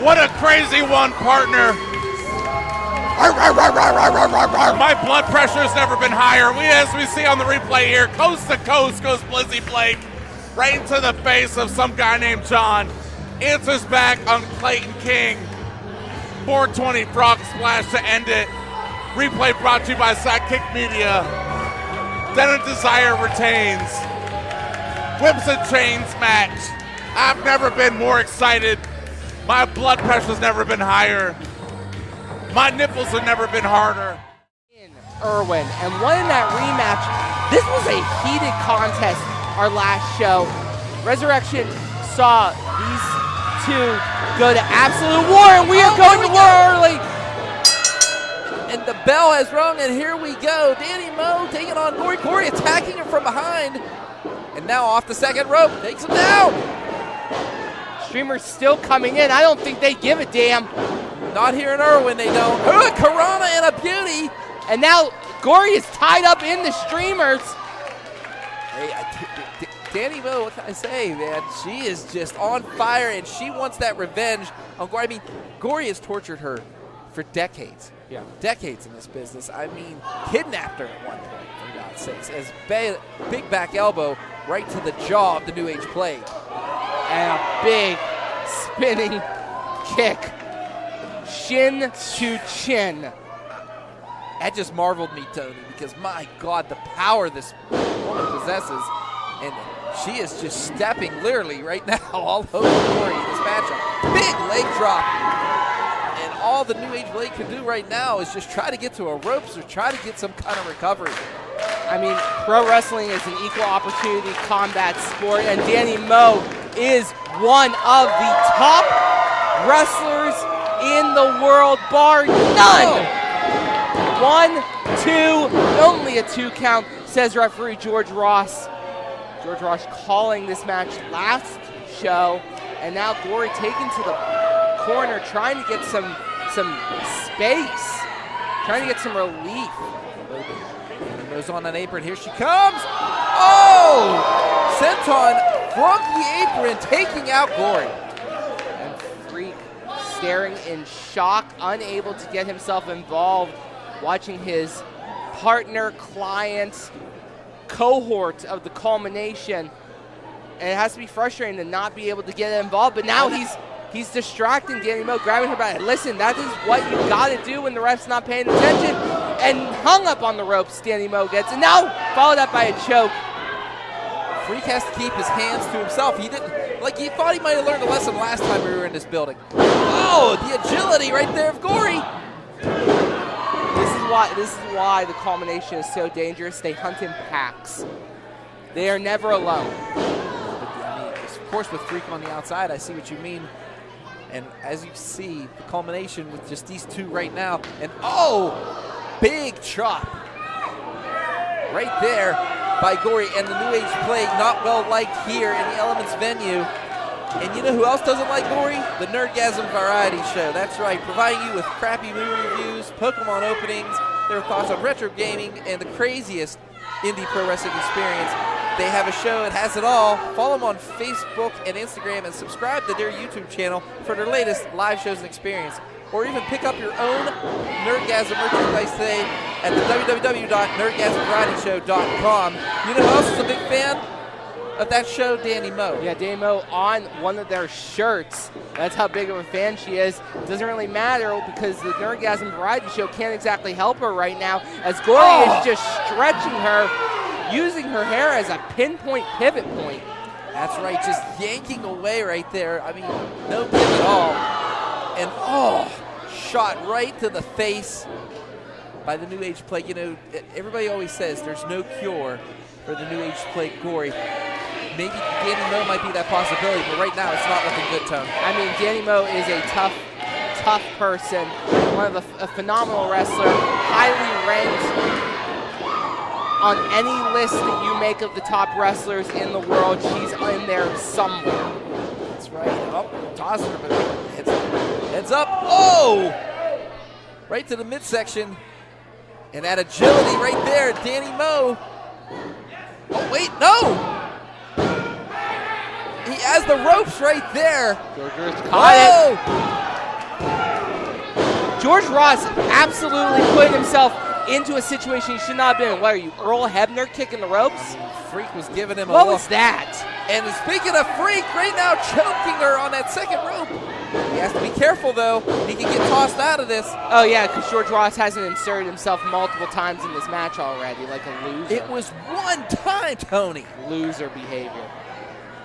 What a crazy one, partner. My blood pressure's never been higher. As we see on the replay here, coast to coast goes Blizzy Blake, right into the face of some guy named John. Answers back on Clayton King. 420 Frog Splash to end it. Replay brought to you by Sidekick Media. Dead in Desire retains. Whips and Chains match. I've never been more excited. My blood pressure's never been higher. My nipples have never been harder. Irwin, and one in that rematch. This was a heated contest our last show. Resurrection saw these two go to absolute war, and we are going to war early. And the bell has rung, and here we go. Danny Moe taking on Gory. Gory attacking him from behind. And now off the second rope, takes him down. Streamers still coming in. I don't think they give a damn. Not here in Irwin, they don't. Karana and a beauty. And now Gory is tied up in the streamers. Hey, Danny Moe, what can I say, man? She is just on fire, and she wants that revenge on Gory. I mean, Gory has tortured her for decades. Yeah. Decades in this business. I mean, kidnapped her at one point, for God's sakes. As big back elbow right to the jaw of the New Age Plague. And a big spinning kick. Chin to chin. That just marveled me, Tony, because my God, the power this woman possesses. And she is just stepping literally right now all over Gory in this matchup. Big leg drop. And all the New Age Blade can do right now is just try to get to a ropes or try to get some kind of recovery. I mean, pro wrestling is an equal opportunity combat sport, and Danny Moe is one of the top wrestlers in the world, bar none. 1, 2, only a 2 count, says referee George Ross. George Ross calling this match last show, and now Gory taken to the corner, trying to get some space, trying to get some relief. Goes on an apron. Here she comes. Oh! Senton broke the apron, taking out Gory. And Freak staring in shock, unable to get himself involved, watching his partner, client, cohort of the culmination. And it has to be frustrating to not be able to get involved. But now he's distracting Danny Moe, grabbing her by it. Listen, that is what you got to do when the ref's not paying attention. And hung up on the ropes, Danny Moe gets. And now followed up by a choke. Freak has to keep his hands to himself. He didn't, like, he thought he might have learned a lesson last time we were in this building. Oh, the agility right there of Gory. This is why the culmination is so dangerous. They hunt in packs. They are never alone. I mean, of course, with Freak on the outside, I see what you mean. And as you see, the culmination with just these two right now. And oh, big chop right there by Gory. And the New Age Plague, not well liked here in the Elements venue. And you know who else doesn't like Gory? The Nerdgasm Variety Show. That's right, providing you with crappy movie reviews, Pokemon openings, their thoughts on retro gaming, and the craziest indie pro wrestling experience. They have a show that has it all. Follow them on Facebook and Instagram and subscribe to their YouTube channel for their latest live shows and experience. Or even pick up your own Nerdgasm merchandise today at the www.nerdgasmvarietyshow.com. You know who else is a big fan of that show? Danny Moe. Yeah, Danny Moe on one of their shirts. That's how big of a fan she is. Doesn't really matter because the Nerdgasm Variety Show can't exactly help her right now as Gory is just stretching her, using her hair as a pinpoint pivot point. That's right, just yanking away right there. I mean, no give at all. And shot right to the face by the New Age Plague. You know, everybody always says there's no cure for the New Age Plague Gory. Maybe Danny Moe might be that possibility, but right now it's not looking good, Tony. I mean, Danny Moe is a tough person, a phenomenal wrestler, highly ranked on any list that you make of the top wrestlers in the world. She's in there somewhere. That's right. Oh, tossing her, but heads up. Oh! Right to the midsection. And that agility right there, Danny Moe. Oh, wait, no! He has the ropes right there. George caught it. George Ross absolutely put himself into a situation he should not have been in. What are you, Earl Hebner kicking the ropes? Freak was giving him a What look. was that? And speaking of Freak, right now choking her on that second rope. He has to be careful, though. He can get tossed out of this. Oh, yeah, because George Ross hasn't inserted himself multiple times in this match already, like a loser. It was one time, Tony. Loser behavior.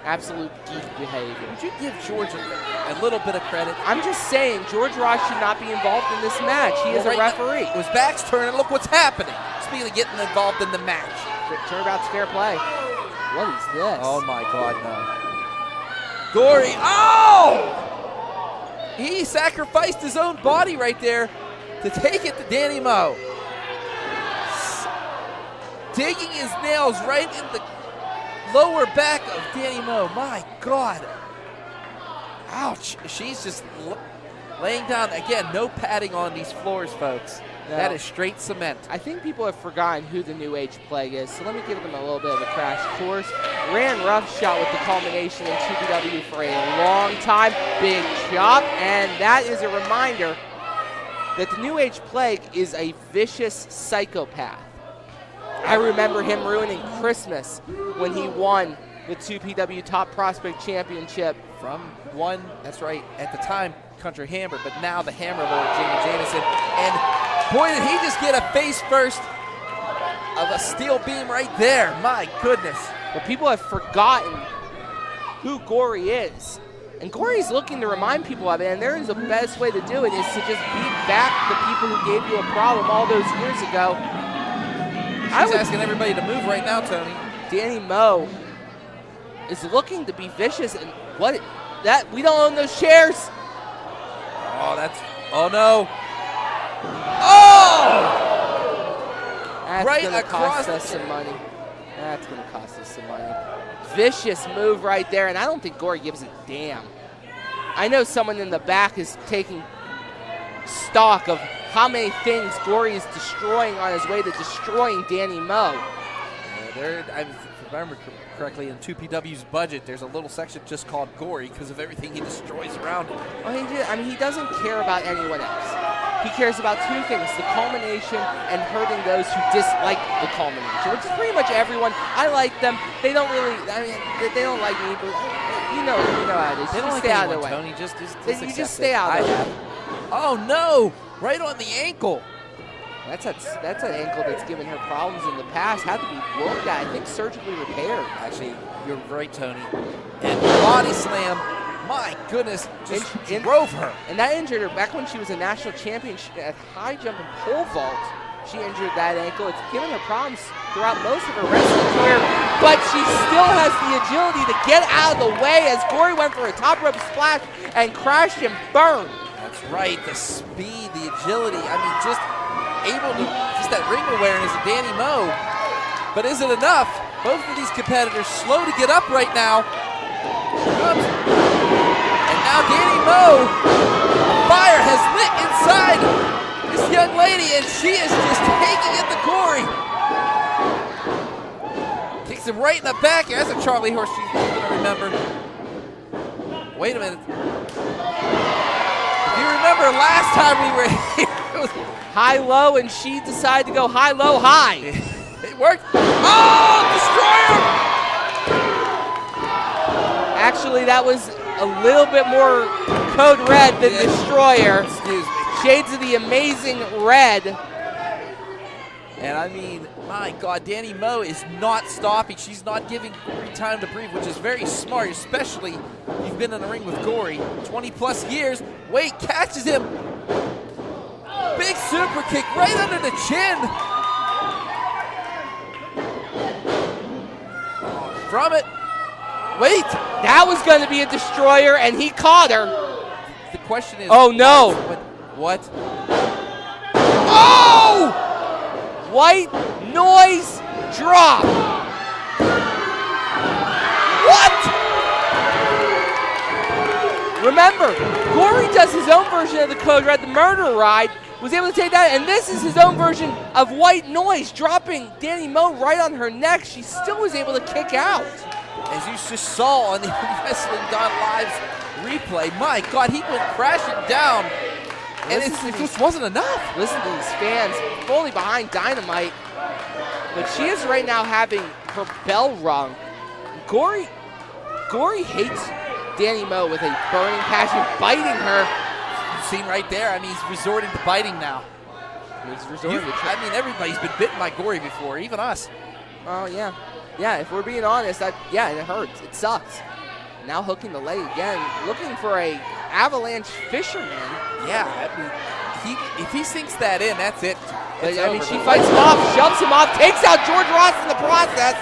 Absolute geek behavior. Would you give George a little bit of credit? I'm just saying, George Ross should not be involved in this match. He is a referee. It was back's turn, and look what's happening. Speaking of getting involved in the match. Turnabout's fair play. What is this? Oh, my God, no. Gory. Oh! He sacrificed his own body right there to take it to Danny Moe. Digging his nails right in the lower back of Danny Moe. My God. Ouch. She's just laying down. Again, no padding on these floors, folks. No. That is straight cement. I think people have forgotten who the New Age Plague is, so let me give them a little bit of a crash course. Ran roughshod with the culmination in TPW for a long time. Big chop, and that is a reminder that the New Age Plague is a vicious psychopath. I remember him ruining Christmas when he won the 2PW Top Prospect Championship. From one, that's right, at the time, Country Hammer, but now the Hammer Lord, Jamie Jamison. And boy, did he just get a face first of a steel beam right there. My goodness. But people have forgotten who Gory is. And Gory's looking to remind people of it, and there is the best way to do it is to just beat back the people who gave you a problem all those years ago. She's asking everybody to move right now, Tony. Danny Moe is looking to be vicious, and we don't own those chairs. Oh, oh no. Oh! That's right gonna across cost us some money. That's gonna cost us some money. Vicious move right there, and I don't think Gory gives a damn. I know someone in the back is taking stock of how many things Gory is destroying on his way to destroying Danny Moe. If I remember correctly, in 2PW's budget, there's a little section just called Gory because of everything he destroys around him. Well, he doesn't care about anyone else. He cares about two things, the culmination and hurting those who dislike the culmination, which is pretty much everyone. I like them. They don't really, they don't like me, but you know how it is. They don't stay out of the way. Tony, just you just stay out of the way. Oh, no! Right on the ankle. That's an ankle that's given her problems in the past. Had to be worked at. I think surgically repaired. Actually, you're right, Tony. And body slam. My goodness, just drove her. And that injured her back when she was a national champion at high jump and pole vault. She injured that ankle. It's given her problems throughout most of her wrestling career, but she still has the agility to get out of the way as Gory went for a top rope splash and crashed and burned. That's right, the speed, the agility. I mean, just that ring awareness of Danny Moe. But is it enough? Both of these competitors slow to get up right now. Here comes Danny Moe, fire has lit inside this young lady, and she is just taking it to Corey. Kicks him right in the back. That's a Charlie horse she's going to remember. Wait a minute. If you remember last time we were here, it was high-low, and she decided to go high-low-high. It worked. Oh, Destroyer! Actually, that was a little bit more code red than Destroyer. Excuse me. Shades of the amazing red. And I mean, my God, Danny Moe is not stopping. She's not giving Corey time to breathe, which is very smart, especially you've been in the ring with Corey 20-plus years. Wade catches him. Big super kick right under the chin. From it. Wait, that was going to be a Destroyer, and he caught her. The question is, oh no. What? Oh! White noise drop. What? Remember, Corey does his own version of the code red, the murder ride, was able to take that, and this is his own version of white noise, dropping Danny Moe right on her neck. She still was able to kick out. As you just saw on the IndyWrestling.live's replay, my God, he went crashing down. And it just wasn't enough. Listen to these fans fully behind Dynamite. But she is right now having her bell rung. Corey hates Danny Moe with a burning passion, biting her. You've seen right there, I mean, he's resorting to biting now. I mean, everybody's been bitten by Corey before, even us. Oh, yeah. Yeah, if we're being honest, it hurts. It sucks. Now hooking the leg again, looking for a avalanche fisherman. Yeah, I mean, if he sinks that in, that's it. But, I mean, she fights him off, shoves him off, takes out George Ross in the process.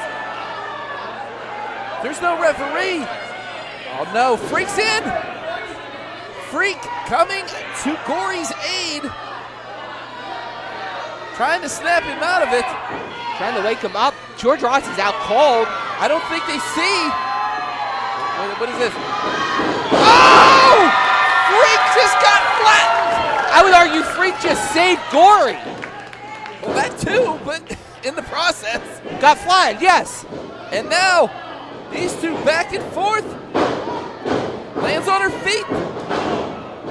There's no referee. Oh no, Freak's in. Freak coming to Corey's aid. Trying to snap him out of it. Trying to wake him up. George Ross is out cold. I don't think they see. What is this? Oh! Freak just got flattened! I would argue Freak just saved Corey. Well, that too, but in the process. Got flattened, yes. And now, these two back and forth. Lands on her feet.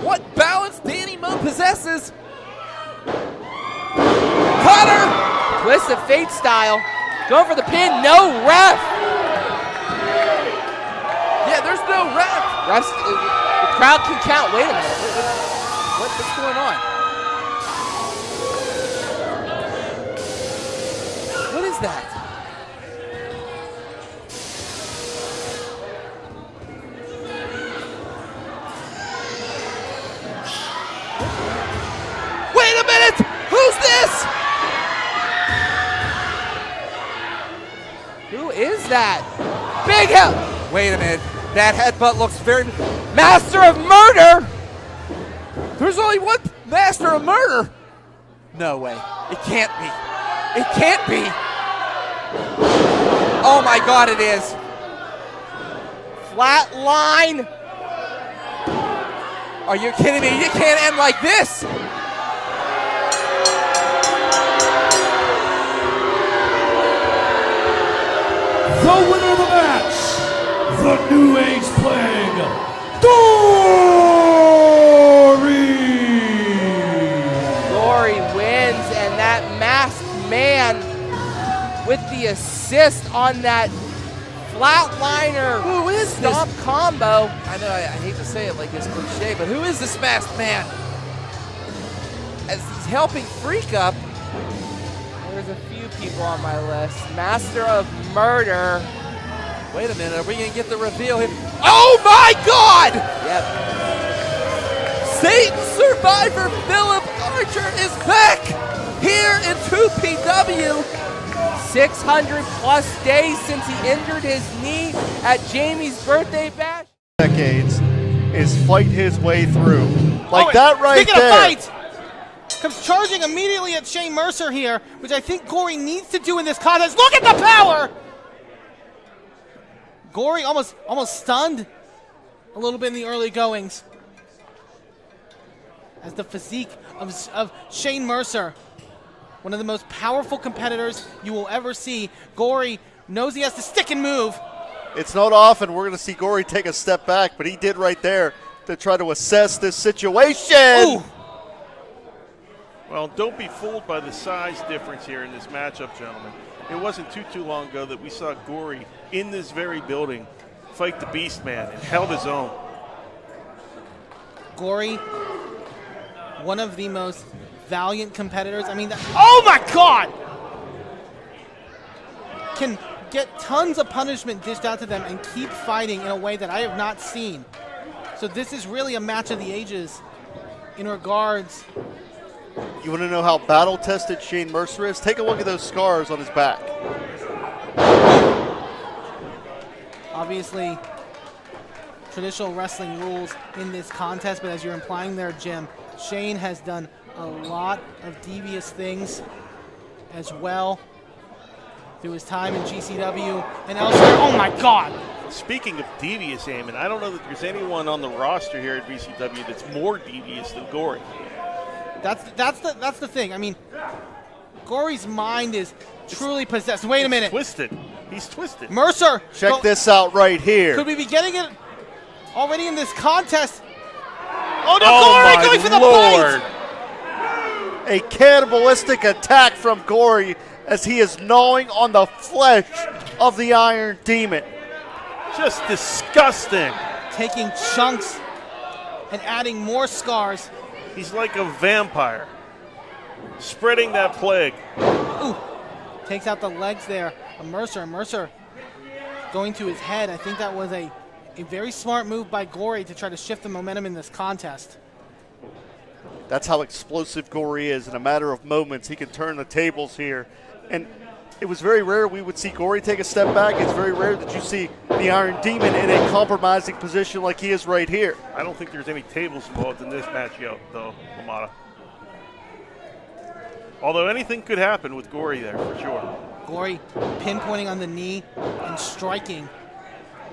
What balance Danny Moe possesses. Cutter! Twist of Fate style. Going for the pin, no ref. Yeah, there's no ref. Refs, the crowd can count. Wait a minute. What's going on? What is that? Wait a minute! Who's this? Who is that? Big help! Wait a minute. That headbutt looks very... Master of Murder! There's only one Master of Murder. No way. It can't be. It can't be. Oh my God, it is. Flat line. Are you kidding me? You can't end like this. The winner of the match, the New Age Plague, Gory! Gory wins, and that masked man with the assist on that flatliner who is stomp combo. I know, I hate to say it like this cliche, but who is this masked man? As he's helping Freak up. There's a few people on my list. Master of Murder. Wait a minute, are we going to get the reveal here? Oh my God! Yep. Satan survivor Philip Archer is back here in 2PW. 600 plus days since he injured his knee at Jamie's birthday bash. Decades is fight his way through. Like that right speaking there. Of fight, comes charging immediately at Shane Mercer here, which I think Gory needs to do in this contest. Look at the power! Gory almost stunned a little bit in the early goings. as the physique of Shane Mercer, one of the most powerful competitors you will ever see. Gory knows he has to stick and move. It's not often we're going to see Gory take a step back, but he did right there to try to assess this situation. Ooh. Well, don't be fooled by the size difference here in this matchup, gentlemen. It wasn't too long ago that we saw Gory in this very building fight the Beast Man and held his own. Gory, one of the most valiant competitors. I mean, oh my God! Can get tons of punishment dished out to them and keep fighting in a way that I have not seen. So this is really a match of the ages in regards. You want to know how battle-tested Shane Mercer is? Take a look at those scars on his back. Obviously, traditional wrestling rules in this contest, but as you're implying there, Jim, Shane has done a lot of devious things as well through his time in GCW and elsewhere. Oh my God! Speaking of devious, Eamon, I don't know that there's anyone on the roster here at VCW that's more devious than Gory. That's the thing. I mean, Gory's mind is truly possessed. Wait a minute. Twisted. He's twisted. Mercer. Check this out right here. Could we be getting it already in this contest? Oh no, Gory going for the bite! A cannibalistic attack from Gory as he is gnawing on the flesh of the Iron Demon. Just disgusting. Taking chunks and adding more scars. He's like a vampire, spreading that plague. Ooh, takes out the legs there of Mercer. Mercer going to his head. I think that was a very smart move by Gory to try to shift the momentum in this contest. That's how explosive Gory is. In a matter of moments, he can turn the tables here. And it was very rare we would see Gory take a step back. It's very rare that you see the Iron Demon in a compromising position like he is right here. I don't think there's any tables involved in this match yet, though, Lamada. Although anything could happen with Gory there, for sure. Gory pinpointing on the knee and striking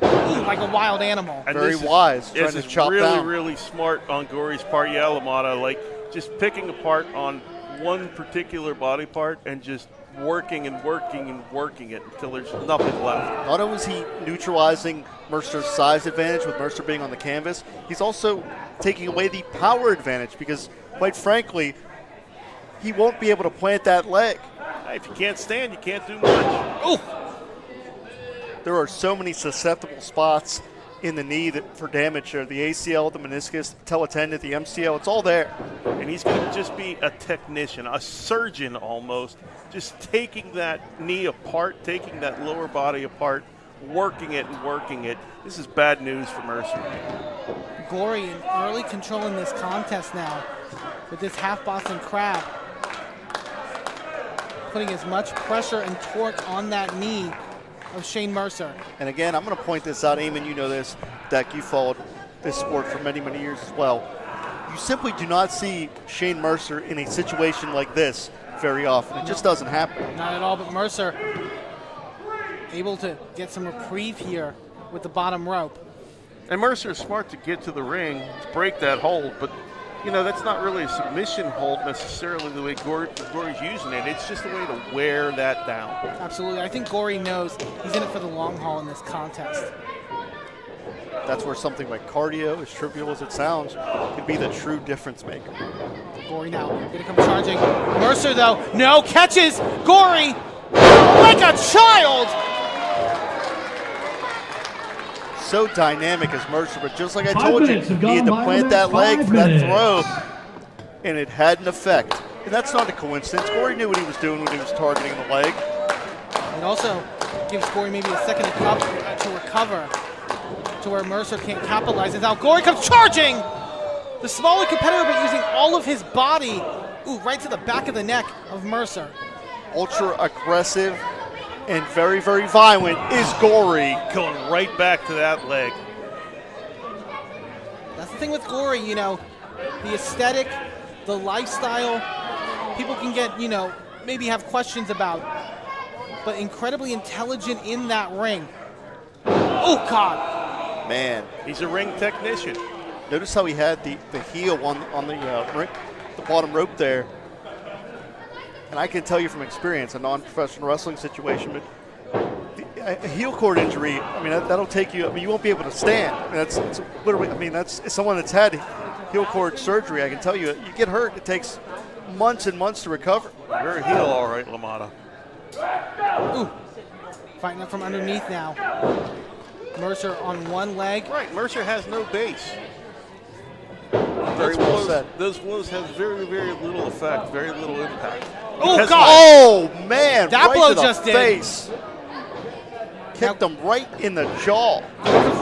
like a wild animal. And very wise, trying to chop really, down. really smart on Gory's part. Yeah, Lamada, like just picking apart on one particular body part and just working and working and working it until there's nothing left. Not only is he neutralizing Mercer's size advantage with Mercer being on the canvas, he's also taking away the power advantage because, quite frankly, he won't be able to plant that leg. If you can't stand, you can't do much. Ooh. There are so many susceptible spots in the knee for damage there. The ACL, the meniscus, the teletendon, the MCL, it's all there. And he's going to just be a technician, a surgeon almost, just taking that knee apart, taking that lower body apart, working it and working it. This is bad news for Mercer. Gory in early control in this contest now with this half Boston Crab, putting as much pressure and torque on that knee of Shane Mercer. And again, I'm going to point this out, Eamon, you know this, Deck, you followed this sport for many, many years as well. You simply do not see Shane Mercer in a situation like this very often. It just doesn't happen. Not at all, but Mercer able to get some reprieve here with the bottom rope. And Mercer is smart to get to the ring, to break that hold, but you know, that's not really a submission hold necessarily the way Gory's using it. It's just a way to wear that down. Absolutely. I think Gory knows he's in it for the long haul in this contest. That's where something like cardio, as trivial as it sounds, can be the true difference maker. Gory now going to come charging. Mercer, though, no, catches Gory like a child. So dynamic as Mercer, but just like I told you, he had to plant that leg for that throw, and it had an effect. And that's not a coincidence. Gory knew what he was doing when he was targeting the leg. It also gives Gory maybe a second to recover to where Mercer can't capitalize. And now Gory comes charging! The smaller competitor, but using all of his body, right to the back of the neck of Mercer. Ultra aggressive and very, very violent is Gory. Going right back to that leg. That's the thing with Gory, you know, the aesthetic, the lifestyle, people can get, you know, maybe have questions about, but incredibly intelligent in that ring. Oh, God. Man. He's a ring technician. Notice how he had the heel on the bottom rope there. And I can tell you from experience, a non-professional wrestling situation, but a heel cord injury, I mean, that'll take you, I mean, you won't be able to stand. I mean, it's literally, I mean, that's someone that's had heel cord surgery. I can tell you, you get hurt, it takes months and months to recover. You're a heel, all right, LaMotta. Ooh, fighting up from underneath now. Mercer on one leg. Right, Mercer has no base. Very well said. Those blows have very, very little effect, very little impact. Oh, Because- God! Oh, man, That right blow to the just did. face. Kicked him right in the jaw.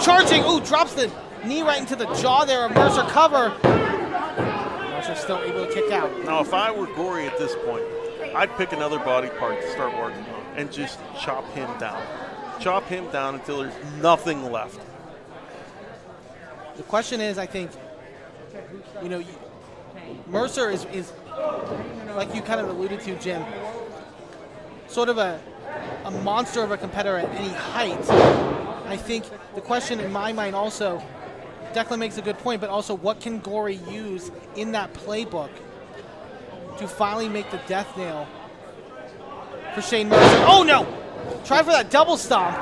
Charging, ooh, drops the knee right into the jaw there. A Mercer cover. Mercer still able to kick out. Now, if I were Gory at this point, I'd pick another body part to start working on and just chop him down. Chop him down until there's nothing left. The question is, I think, you know, Mercer is like you kind of alluded to, Jim, sort of a monster of a competitor at any height. I think the question in my mind also, Declan makes a good point, but also what can Gory use in that playbook to finally make the death nail for Shane Mercer? Oh no! Try for that double stomp.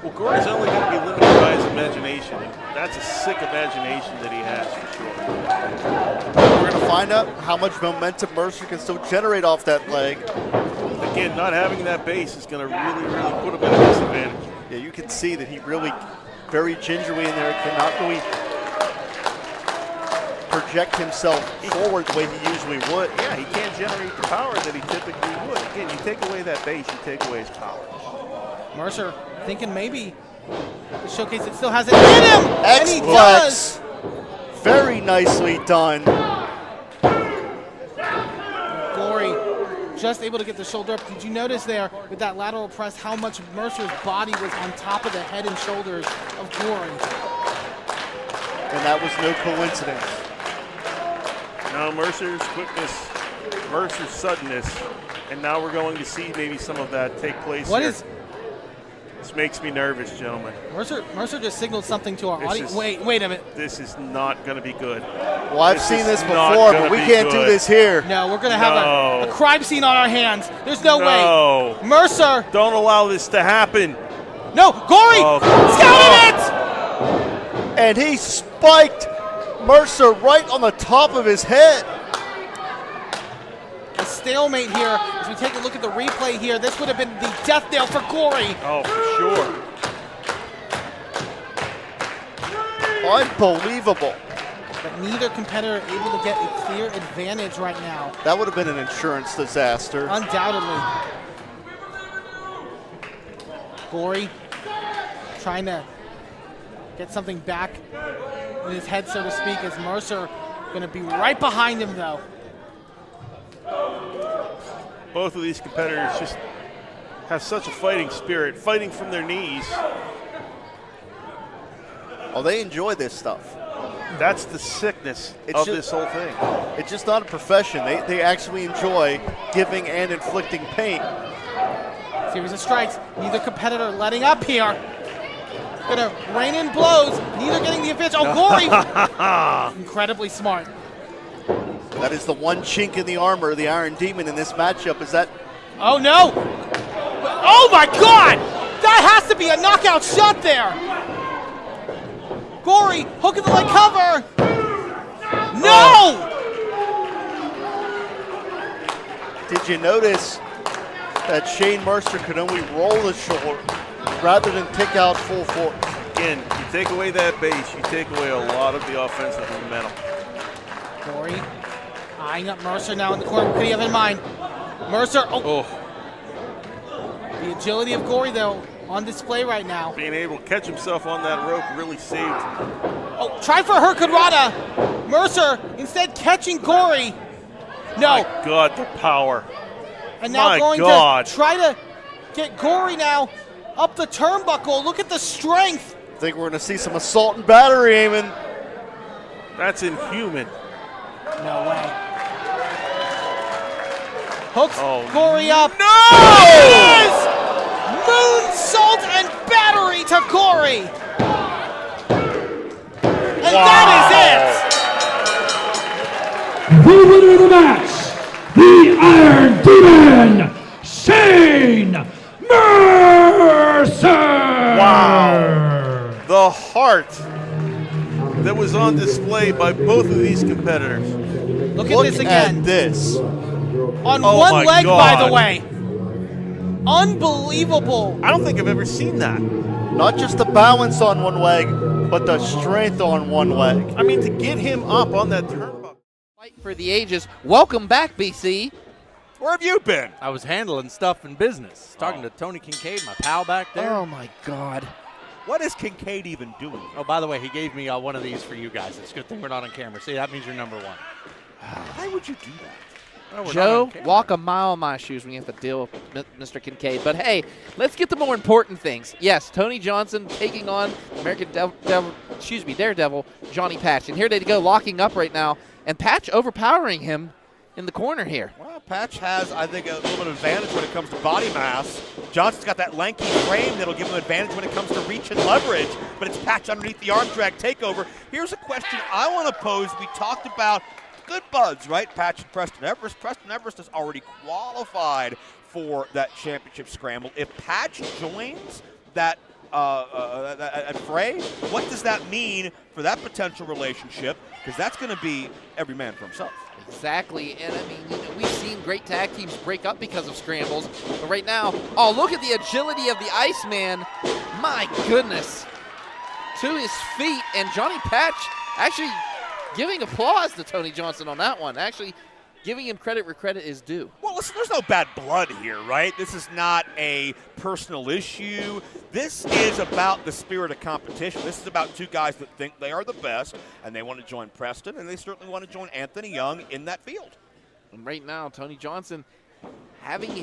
Well, Gory's only going to be limited by his imagination. And that's a sick imagination that he has, for sure. We're going to find out how much momentum Mercer can still generate off that leg. Again, not having that base is going to really, really put him at a disadvantage. Yeah, you can see that he really, very gingerly in there, cannot really project himself forward the way he usually would. Yeah, he can't generate the power that he typically would. Again, you take away that base, you take away his power. Mercer thinking maybe the showcase it still has it in him, and he does. Very nicely done. Gory just able to get the shoulder up. Did you notice there with that lateral press how much Mercer's body was on top of the head and shoulders of Gory? And that was no coincidence. Now Mercer's quickness, Mercer's suddenness, and now we're going to see maybe some of that take place here. This makes me nervous, gentlemen. Mercer just signaled something to our audience. Wait a minute. This is not going to be good. Well, I've seen this before, but we can't do this here. No, we're going to have a crime scene on our hands. There's no way. Mercer. Don't allow this to happen. No, Gory. Scouted it. And he spiked Mercer right on the top of his head. A stalemate here. As we take a look at the replay here, this would have been the death nail for Gory. Oh, for sure. Unbelievable. But neither competitor able to get a clear advantage right now. That would have been an insurance disaster. Undoubtedly. Gory trying to get something back in his head, so to speak, as Mercer going to be right behind him, though. Both of these competitors just have such a fighting spirit, fighting from their knees. Oh, they enjoy this stuff. That's the sickness of this whole thing. It's just not a profession. They actually enjoy giving and inflicting pain. Series of strikes. Neither competitor letting up here. Gonna rain in blows. Neither getting the advantage. Oh, Gory! Incredibly smart. That is the one chink in the armor of the Iron Demon in this matchup. Is that? Oh no! Oh my God! That has to be a knockout shot there. Gory, hook of the leg cover. No! Did you notice that Shane Mercer could only roll the shoulder rather than kick out full force? Again, you take away that base, you take away a lot of the offensive momentum. Gory eyeing up Mercer now in the corner. What could he have in mind? Mercer, The agility of Gory, though, on display right now. Being able to catch himself on that rope really saved. Oh, try for Hurricanrana. Mercer instead catching Gory. No. My God, the power. And now My going God. to try to get Gory now up the turnbuckle. Look at the strength. I think we're going to see some assault and battery, Eamon. That's inhuman. No way. Hooks Gory up. No! There it is! Moonsault and battery to Gory. And that is it. the winner of the match, the Iron Demon, Shane Mercer! Wow. The heart that was on display by both of these competitors. Look at this again. This. On Oh one my leg, God. by the way. Unbelievable. I don't think I've ever seen that. Not just the balance on one leg, but the strength on one leg. I mean, to get him up on that turnbuckle. Fight for the ages. Welcome back, BC. Where have you been? I was handling stuff in business, talking to Tony Kincaid, my pal back there. Oh, my God. What is Kincaid even doing? Oh, by the way, he gave me one of these for you guys. It's a good thing we're not on camera. See, that means you're number one. Why would you do that? Well, Joe, walk a mile in my shoes when you have to deal with Mr. Kincaid. But hey, let's get to more important things. Yes, Tony Johnson taking on Daredevil, Johnny Patch. And here they go, locking up right now. And Patch overpowering him in the corner here. Well, Patch has, I think, a little bit of advantage when it comes to body mass. Johnson's got that lanky frame that'll give him advantage when it comes to reach and leverage, but it's Patch underneath the arm drag takeover. Here's a question I want to pose. We talked about good buds, right? Patch and Preston Everest. Preston Everest is already qualified for that championship scramble. If Patch joins that fray, what does that mean for that potential relationship? Because that's going to be every man for himself. Exactly, and I mean, we've seen great tag teams break up because of scrambles, but right now, oh, look at the agility of the Iceman. My goodness. To his feet, and Johnny Patch actually giving applause to Tony Johnson on that one, actually giving him credit where credit is due. Well, listen, there's no bad blood here, right? This is not a personal issue. This is about the spirit of competition. This is about two guys that think they are the best, and they want to join Preston, and they certainly want to join Anthony Young in that field. And right now, Tony Johnson having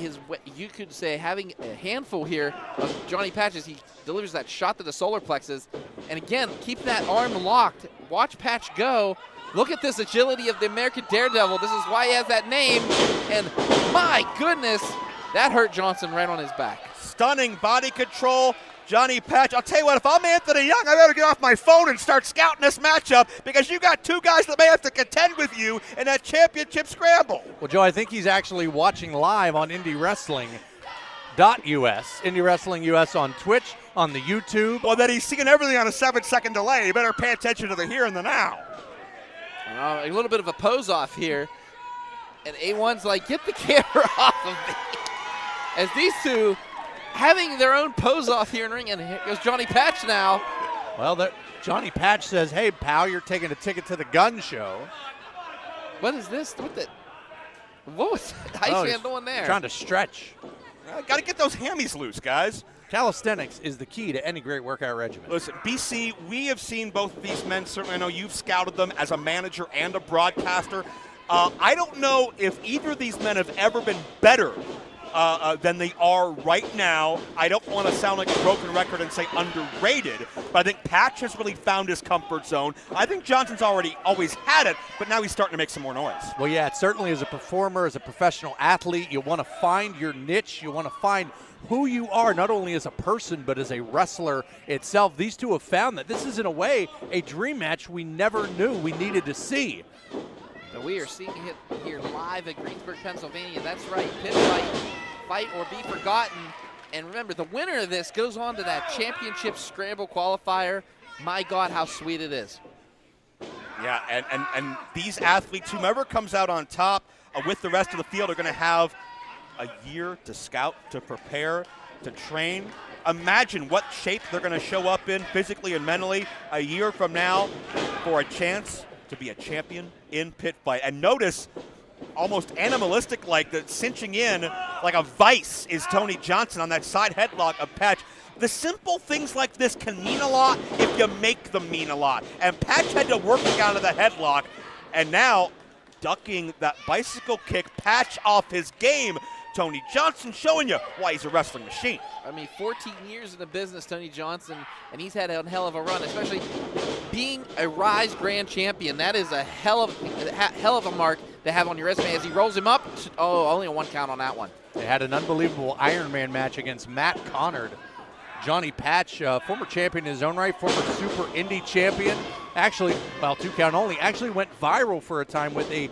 you could say, having a handful here of Johnny Patch as he delivers that shot to the solar plexus. And again, keep that arm locked. Watch Patch go. Look at this agility of the American Daredevil. This is why he has that name. And my goodness, that hurt Johnson right on his back. Stunning body control. Johnny Patch, I'll tell you what, if I'm Anthony Young, I better get off my phone and start scouting this matchup because you got two guys that may have to contend with you in that championship scramble. Well, Joe, I think he's actually watching live on IndyWrestling.us, IndyWrestling.us on Twitch, on the YouTube. Well, then he's seeing everything on a 7-second delay. You better pay attention to the here and the now. A little bit of a pose off here. And A1's like, get the camera off of me. As these two having their own pose off here in the ring, and here goes Johnny Patch now. Well, Johnny Patch says, hey, pal, you're taking a ticket to the gun show. What is this? What was Iceman doing there? Trying to stretch. Got to get those hammies loose, guys. Calisthenics is the key to any great workout regimen. Listen, BC, we have seen both of these men. Certainly, I know you've scouted them as a manager and a broadcaster. I don't know if either of these men have ever been better than they are right now. I don't want to sound like a broken record and say underrated, but I think Patch has really found his comfort zone. I think Johnson's always had it, but now he's starting to make some more noise. Well, yeah, certainly as a performer, as a professional athlete, you want to find your niche. You want to find who you are, not only as a person, but as a wrestler itself. These two have found that this is, in a way, a dream match we never knew we needed to see. But we are seeing it here live at Greensburg, Pennsylvania. That's right, pit fight or be forgotten. And remember, the winner of this goes on to that championship scramble qualifier. My God, how sweet it is. Yeah, and these athletes, whomever comes out on top with the rest of the field, are going to have a year to scout, to prepare, to train. Imagine what shape they're going to show up in physically and mentally a year from now for a chance to be a champion in pit fight. And notice, almost animalistic like, the cinching in like a vice is Tony Johnson on that side headlock of Patch. The simple things like this can mean a lot if you make them mean a lot. And Patch had to work out of the headlock, and now ducking that bicycle kick, Patch off his game. Tony Johnson showing you why he's a wrestling machine. I mean, 14 years in the business, Tony Johnson, and he's had a hell of a run, especially being a Rise Grand Champion. That is a hell of a mark to have on your resume as he rolls him up. Oh, only a 1 count on that one. They had an unbelievable Iron Man match against Matt Connard. Johnny Patch, former champion in his own right, former Super Indy champion, actually, well, 2 count only, actually went viral for a time with a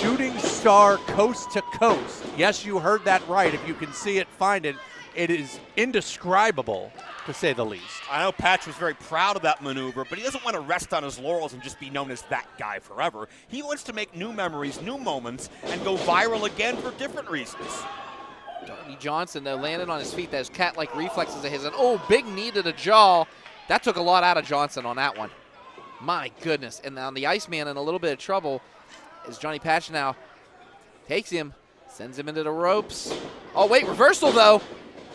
shooting star coast to coast. Yes, you heard that right. If you can see it, find it. It is indescribable, to say the least. I know Patch was very proud of that maneuver, but he doesn't want to rest on his laurels and just be known as that guy forever. He wants to make new memories, new moments, and go viral again for different reasons. Tony Johnson, though, landed on his feet. Those cat-like reflexes of his. And, oh, big knee to the jaw. That took a lot out of Johnson on that one. My goodness. And now the Iceman in a little bit of trouble as Johnny Patch now takes him, sends him into the ropes. Oh, wait, reversal, though.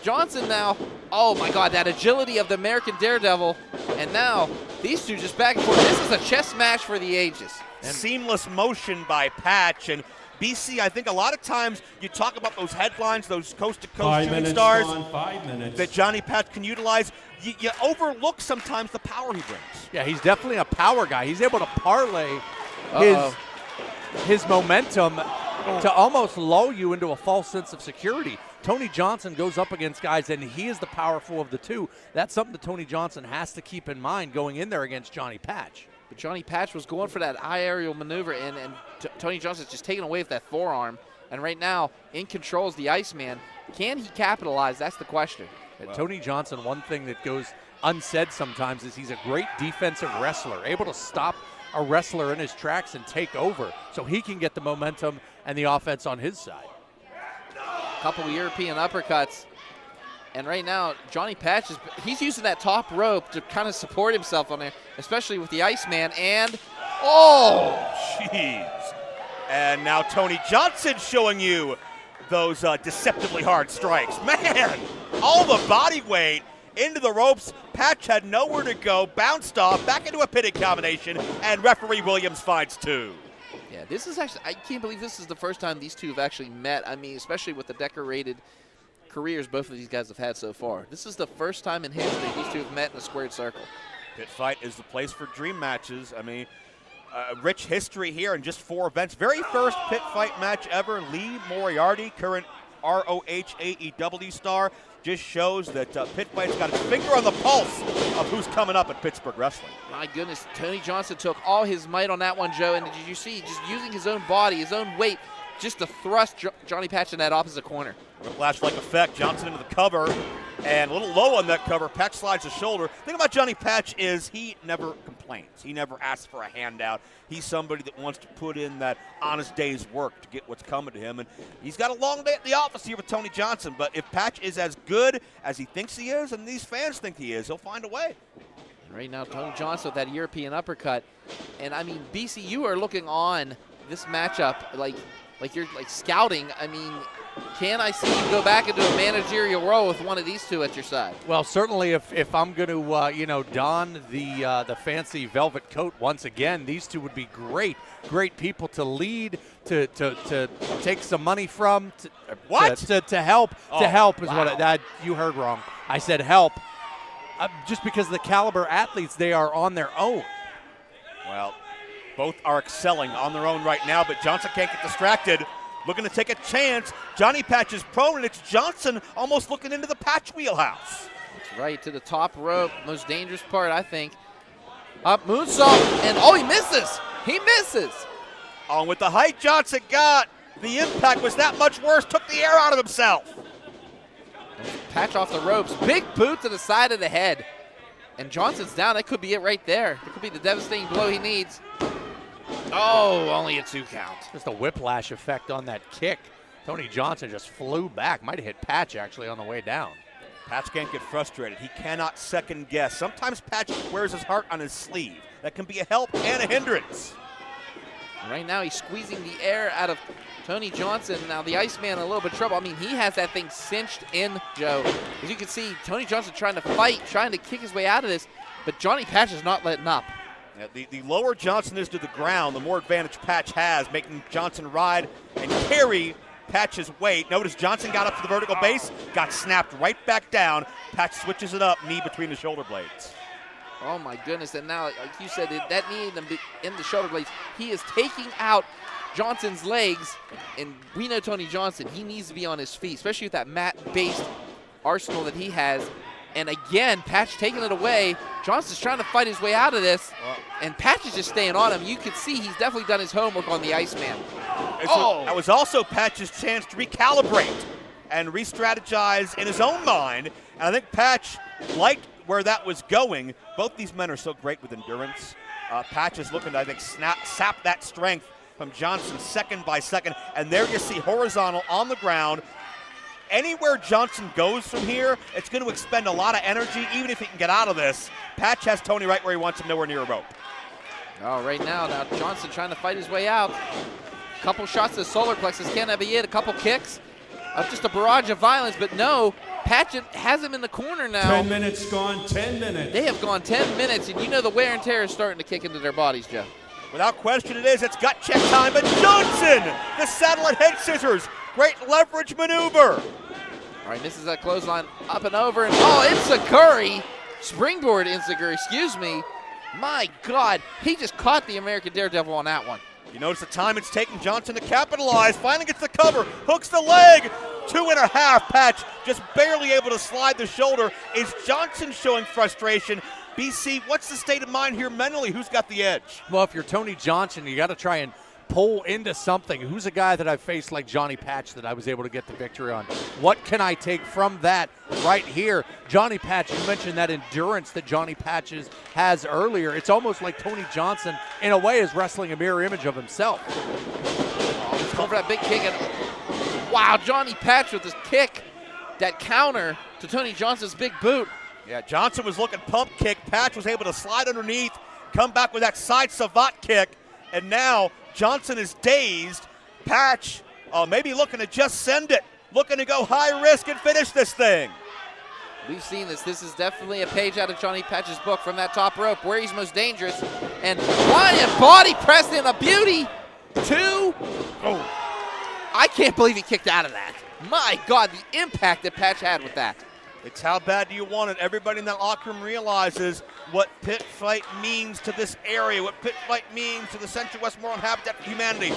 Johnson now, oh my God, that agility of the American Daredevil. And now these two just back and forth. This is a chess match for the ages. Seamless motion by Patch. And BC, I think a lot of times you talk about those headlines, those coast-to-coast shooting stars 5 minutes. that Johnny Patch can utilize. You overlook sometimes the power he brings. Yeah, he's definitely a power guy. He's able to parlay his momentum to almost lull you into a false sense of security. Tony Johnson goes up against guys, and he is the powerful of the two. That's something that Tony Johnson has to keep in mind going in there against Johnny Patch. But Johnny Patch was going for that high aerial maneuver, and Tony Johnson's just taking away with that forearm. And right now, in control is the Iceman. Can he capitalize? That's the question. Tony Johnson, one thing that goes unsaid sometimes is he's a great defensive wrestler, able to stop a wrestler in his tracks and take over so he can get the momentum and the offense on his side. Couple of European uppercuts. And right now, Johnny Patch, he's using that top rope to kind of support himself on there, especially with the Iceman. And, oh! Jeez. And now Tony Johnson showing you those deceptively hard strikes. Man, all the body weight into the ropes. Patch had nowhere to go, bounced off, back into a pitted combination, and referee Williams finds 2. Yeah, this is actually, I can't believe this is the first time these two have actually met. I mean, especially with the decorated careers both of these guys have had so far. This is the first time in history these two have met in a squared circle. Pit Fight is the place for dream matches. I mean, rich history here in just 4 events. Very first Pit Fight match ever. Lee Moriarty, current ROH AEW star, just shows that Pit Fight's got its finger on the pulse of who's coming up at Pittsburgh Wrestling. My goodness, Tony Johnson took all his might on that one, Joe, and did you see just using his own body, his own weight, just to thrust Johnny Patch in that opposite corner. Whiplash-like effect, Johnson into the cover, and a little low on that cover. Patch slides the shoulder. The thing about Johnny Patch is he never complains. He never asks for a handout. He's somebody that wants to put in that honest day's work to get what's coming to him. And he's got a long day at the office here with Tony Johnson. But if Patch is as good as he thinks he is and these fans think he is, he'll find a way. Right now, Tony Johnson with that European uppercut. And, I mean, BC, you are looking on this matchup like you're scouting. I mean, can I see you go back into a managerial role with one of these two at your side? Well, certainly if I'm going to, don the fancy velvet coat once again, these two would be great people to lead, to take some money from, to help. Oh, to help is wow. what you heard wrong. I said help, just because of the caliber athletes they are on their own. Well, both are excelling on their own right now, but Johnson can't get distracted. Looking to take a chance. Johnny Patch is prone, and it's Johnson almost looking into the Patch wheelhouse. That's right, to the top rope. Most dangerous part, I think. Up, moonsault, and oh, he misses. He misses. On with the height Johnson got. The impact was that much worse. Took the air out of himself. Patch off the ropes. Big boot to the side of the head. And Johnson's down. That could be it right there. That could be the devastating blow he needs. Oh, only a 2 count. Just a whiplash effect on that kick. Tony Johnson just flew back. Might have hit Patch actually on the way down. Patch can't get frustrated. He cannot second guess. Sometimes Patch wears his heart on his sleeve. That can be a help and a hindrance. Right now he's squeezing the air out of Tony Johnson. Now the Iceman in a little bit of trouble. I mean, he has that thing cinched in, Joe. As you can see, Tony Johnson trying to fight, trying to kick his way out of this, but Johnny Patch is not letting up. Yeah, the lower Johnson is to the ground, the more advantage Patch has, making Johnson ride and carry Patch's weight. Notice Johnson got up to the vertical base, got snapped right back down. Patch switches it up, knee between the shoulder blades. Oh, my goodness. And now, like you said, that knee in the shoulder blades, he is taking out Johnson's legs. And we know Tony Johnson, he needs to be on his feet, especially with that mat-based arsenal that he has. And again, Patch taking it away. Johnson's trying to fight his way out of this. And Patch is just staying on him. You can see he's definitely done his homework on the Iceman. That was also Patch's chance to recalibrate and re-strategize in his own mind. And I think Patch liked where that was going. Both these men are so great with endurance. Patch is looking to, I think, sap that strength from Johnson second by second. And there you see horizontal on the ground. Anywhere Johnson goes from here, it's going to expend a lot of energy, even if he can get out of this. Patch has Tony right where he wants him, nowhere near a rope. Oh, right now Johnson trying to fight his way out. Couple shots to the solar plexus, can that be it? A couple kicks of just a barrage of violence, but no, Patch has him in the corner now. 10 minutes gone, 10 minutes. They have gone 10 minutes, and you know the wear and tear is starting to kick into their bodies, Joe. Without question it is. It's gut check time, but Johnson, the satellite head scissors. Great leverage maneuver. All right, misses that clothesline up and over, and Enziguri, springboard Enziguri, excuse me. My God, he just caught the American Daredevil on that one. You notice the time it's taken Johnson to capitalize. Finally gets the cover, hooks the leg. 2.5. Patch just barely able to slide the shoulder. Is Johnson showing frustration? BC, what's the state of mind here mentally? Who's got the edge? Well, if you're Tony Johnson, you got to try and pull into something. Who's a guy that I've faced like Johnny Patch that I was able to get the victory on? What can I take from that right here? Johnny Patch, you mentioned that endurance that Johnny Patch has earlier. It's almost like Tony Johnson, in a way, is wrestling a mirror image of himself. He's going for that big kick. And wow, Johnny Patch with his kick, that counter to Tony Johnson's big boot. Yeah, Johnson was looking pump kick. Patch was able to slide underneath, come back with that side savate kick, and now Johnson is dazed. Patch maybe looking to just send it, looking to go high risk and finish this thing. We've seen this. This is definitely a page out of Johnny Patch's book from that top rope where he's most dangerous. And flying body press in a beauty. 2. I can't believe he kicked out of that. My God, the impact that Patch had with that. It's how bad do you want it? Everybody in that locker room realizes what pit fight means to this area, what pit fight means to the Central Westmoreland Habitat for Humanity.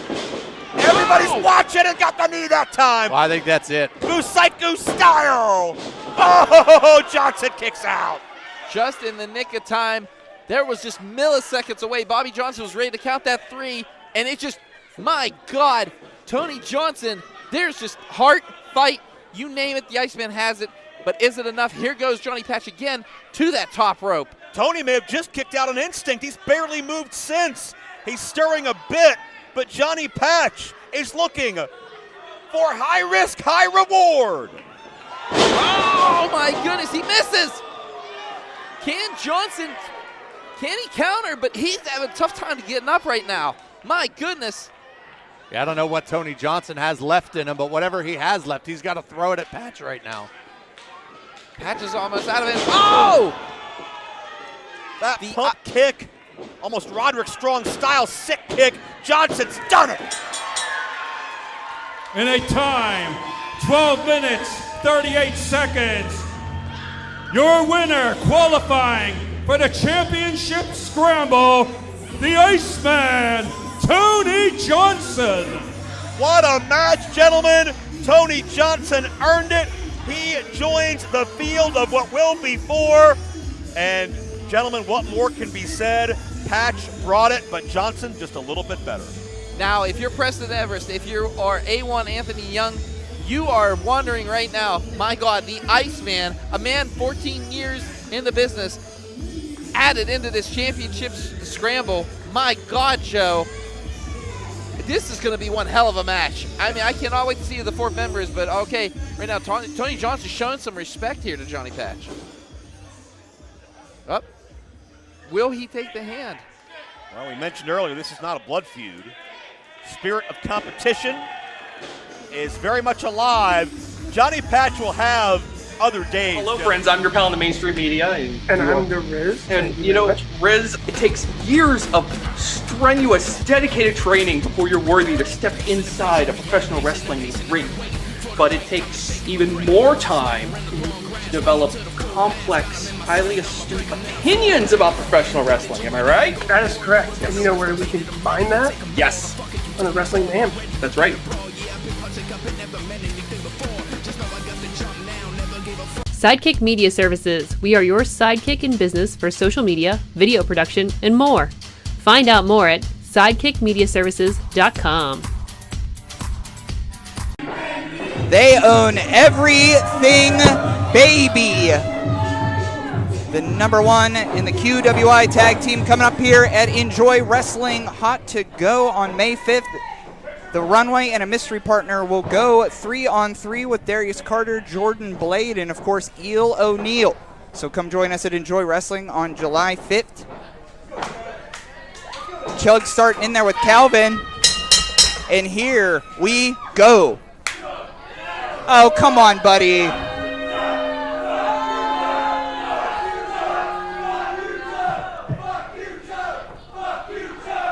Everybody's watching and got the knee that time. Well, I think that's it. Busaiku style. Oh, Johnson kicks out. Just in the nick of time. There was just milliseconds away. Bobby Johnson was ready to count that 3, and it just, my God, Tony Johnson, there's just heart, fight, you name it, the Iceman has it. But is it enough? Here goes Johnny Patch again to that top rope. Tony may have just kicked out an instinct. He's barely moved since. He's stirring a bit, but Johnny Patch is looking for high risk, high reward. Oh my goodness, he misses. Can he counter? But he's having a tough time to getting up right now. My goodness. Yeah, I don't know what Tony Johnson has left in him, but whatever he has left, he's got to throw it at Patch right now. Patch is almost out of it. Oh! That pump kick, almost Roderick Strong style sick kick. Johnson's done it. In a time, 12 minutes, 38 seconds. Your winner qualifying for the championship scramble, the Iceman, Tony Johnson. What a match, gentlemen. Tony Johnson earned it. He joins the field of what will be 4. And, gentlemen, what more can be said? Patch brought it, but Johnson just a little bit better. Now, if you're Preston Everest, if you are A1 Anthony Young, you are wondering right now, my God, the Iceman, a man 14 years in the business, added into this championship scramble. My God, Joe. This is going to be one hell of a match. I mean, I cannot wait to see who the 4th member is, but okay, right now, Tony Johnson's showing some respect here to Johnny Patch. Up. Will he take the hand? Well, we mentioned earlier, this is not a blood feud. Spirit of competition is very much alive. Johnny Patch will have other days. Hello, friends. I'm your pal in the mainstream media. And I'm the Riz. And, you know, Riz, it takes years of strenuous, dedicated training before you're worthy to step inside a professional wrestling ring. But it takes even more time to develop complex, highly astute opinions about professional wrestling. Am I right? That is correct. And you know where we can find that? Yes. On the Wrestling Mayhem. That's right. Sidekick Media Services. We are your sidekick in business for social media, video production, and more. Find out more at sidekickmediaservices.com. They own everything, baby. The number one in the QWI tag team coming up here at Enjoy Wrestling. Hot to go on May 5th. The Runway and a mystery partner will go 3-on-3 with Darius Carter, Jordan Blade, and of course Eel O'Neill. So come join us at Enjoy Wrestling on July 5th. Chug starting in there with Calvin. And here we go. Oh, come on, buddy.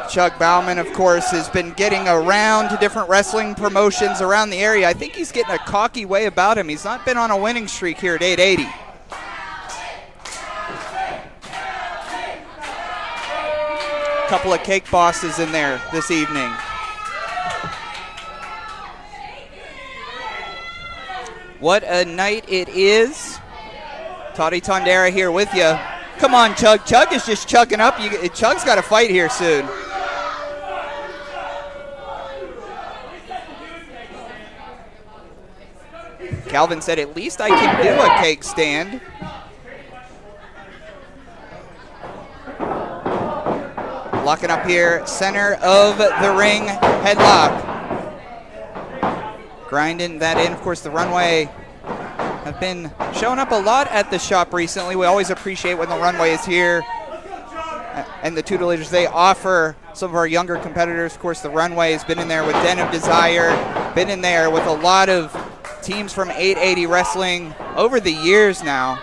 Chuck Bauman, of course, has been getting around to different wrestling promotions around the area. I think he's getting a cocky way about him. He's not been on a winning streak here at 880. Couple of cake bosses in there this evening. What a night it is. Toddy Tondera here with you. Come on, Chug. Chug is just chugging up. Chug's got to fight here soon. Calvin said, at least I can do a cake stand. Locking up here, center of the ring, headlock. Grinding that in. Of course, the Runway have been showing up a lot at the shop recently. We always appreciate when the Runway is here and the tutelage they offer some of our younger competitors. Of course, the Runway has been in there with Den of Desire, been in there with a lot of teams from 880 Wrestling over the years now.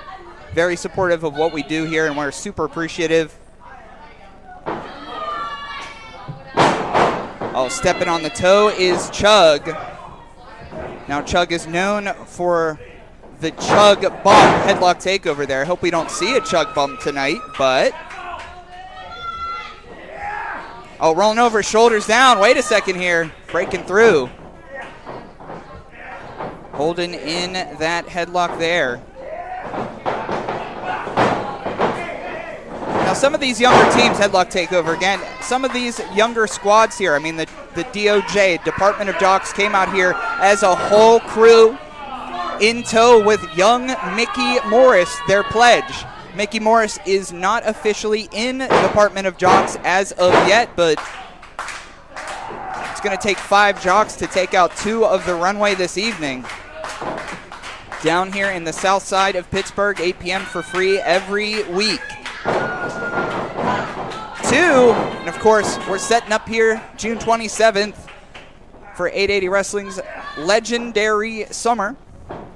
Very supportive of what we do here, and we're super appreciative. Oh, stepping on the toe is Chug. Now Chug is known for the Chug bump headlock takeover there. I hope we don't see a Chug bump tonight, but... Oh, rolling over, shoulders down. Wait a second here. Breaking through. Holding in that headlock there. Now, some of these younger teams, headlock takeover again, some of these younger squads here, I mean, the DOJ, Department of Jocks, came out here as a whole crew in tow with young Mickey Morris, their pledge. Mickey Morris is not officially in Department of Jocks as of yet, but it's going to take 5 jocks to take out 2 of the Runway this evening. Down here in the south side of Pittsburgh, 8 p.m. for free every week. 2, and of course, we're setting up here June 27th for 880 Wrestling's Legendary Summer.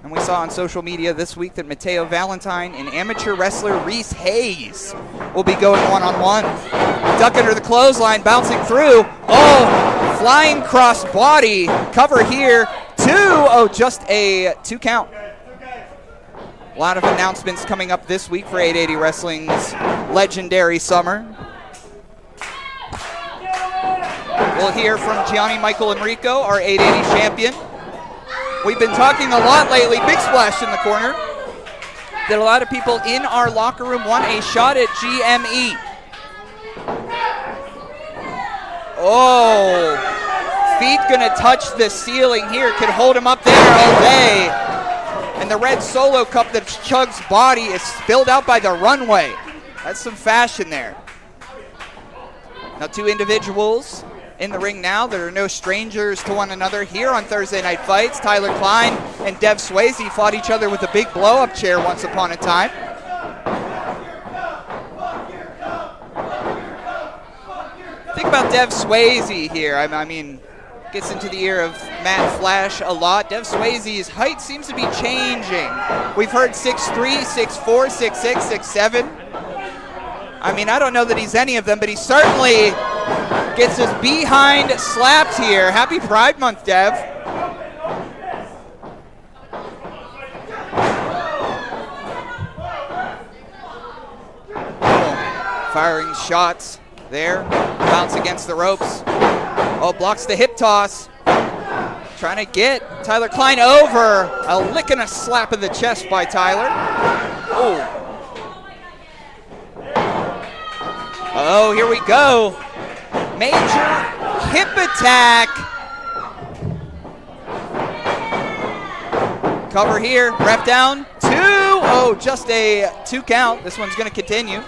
And we saw on social media this week that Mateo Valentine and amateur wrestler Reese Hayes will be going one-on-one. Duck under the clothesline, bouncing through. Oh, flying cross body cover here. 2, oh, just a 2 count. A lot of announcements coming up this week for 880 Wrestling's Legendary Summer. We'll hear from Gianni Michael Enrico, our 880 champion. We've been talking a lot lately, Big Splash in the corner, that a lot of people in our locker room want a shot at GME. Oh, feet gonna touch the ceiling here, could hold him up there all day. And the red Solo Cup that's Chug's body is spilled out by the Runway. That's some fashion there. Now 2 individuals in the ring now that are no strangers to one another here on Thursday Night Fights. Tyler Klein and Dev Swayze fought each other with a big blow-up chair once upon a time. Think about Dev Swayze here. I mean, gets into the ear of Matt Flash a lot. Dev Swayze's height seems to be changing. We've heard 6'3", 6'4", 6'6", 6'7". I mean, I don't know that he's any of them, but he certainly gets his behind slapped here. Happy Pride Month, Dev. Oh, firing shots there. Bounce against the ropes. Oh, blocks the hip toss. Trying to get Tyler Klein over. A lick and a slap of the chest by Tyler. Oh. Oh, here we go. Major hip attack. Cover here, ref down, 2. Oh, just a 2 count. This one's going to continue.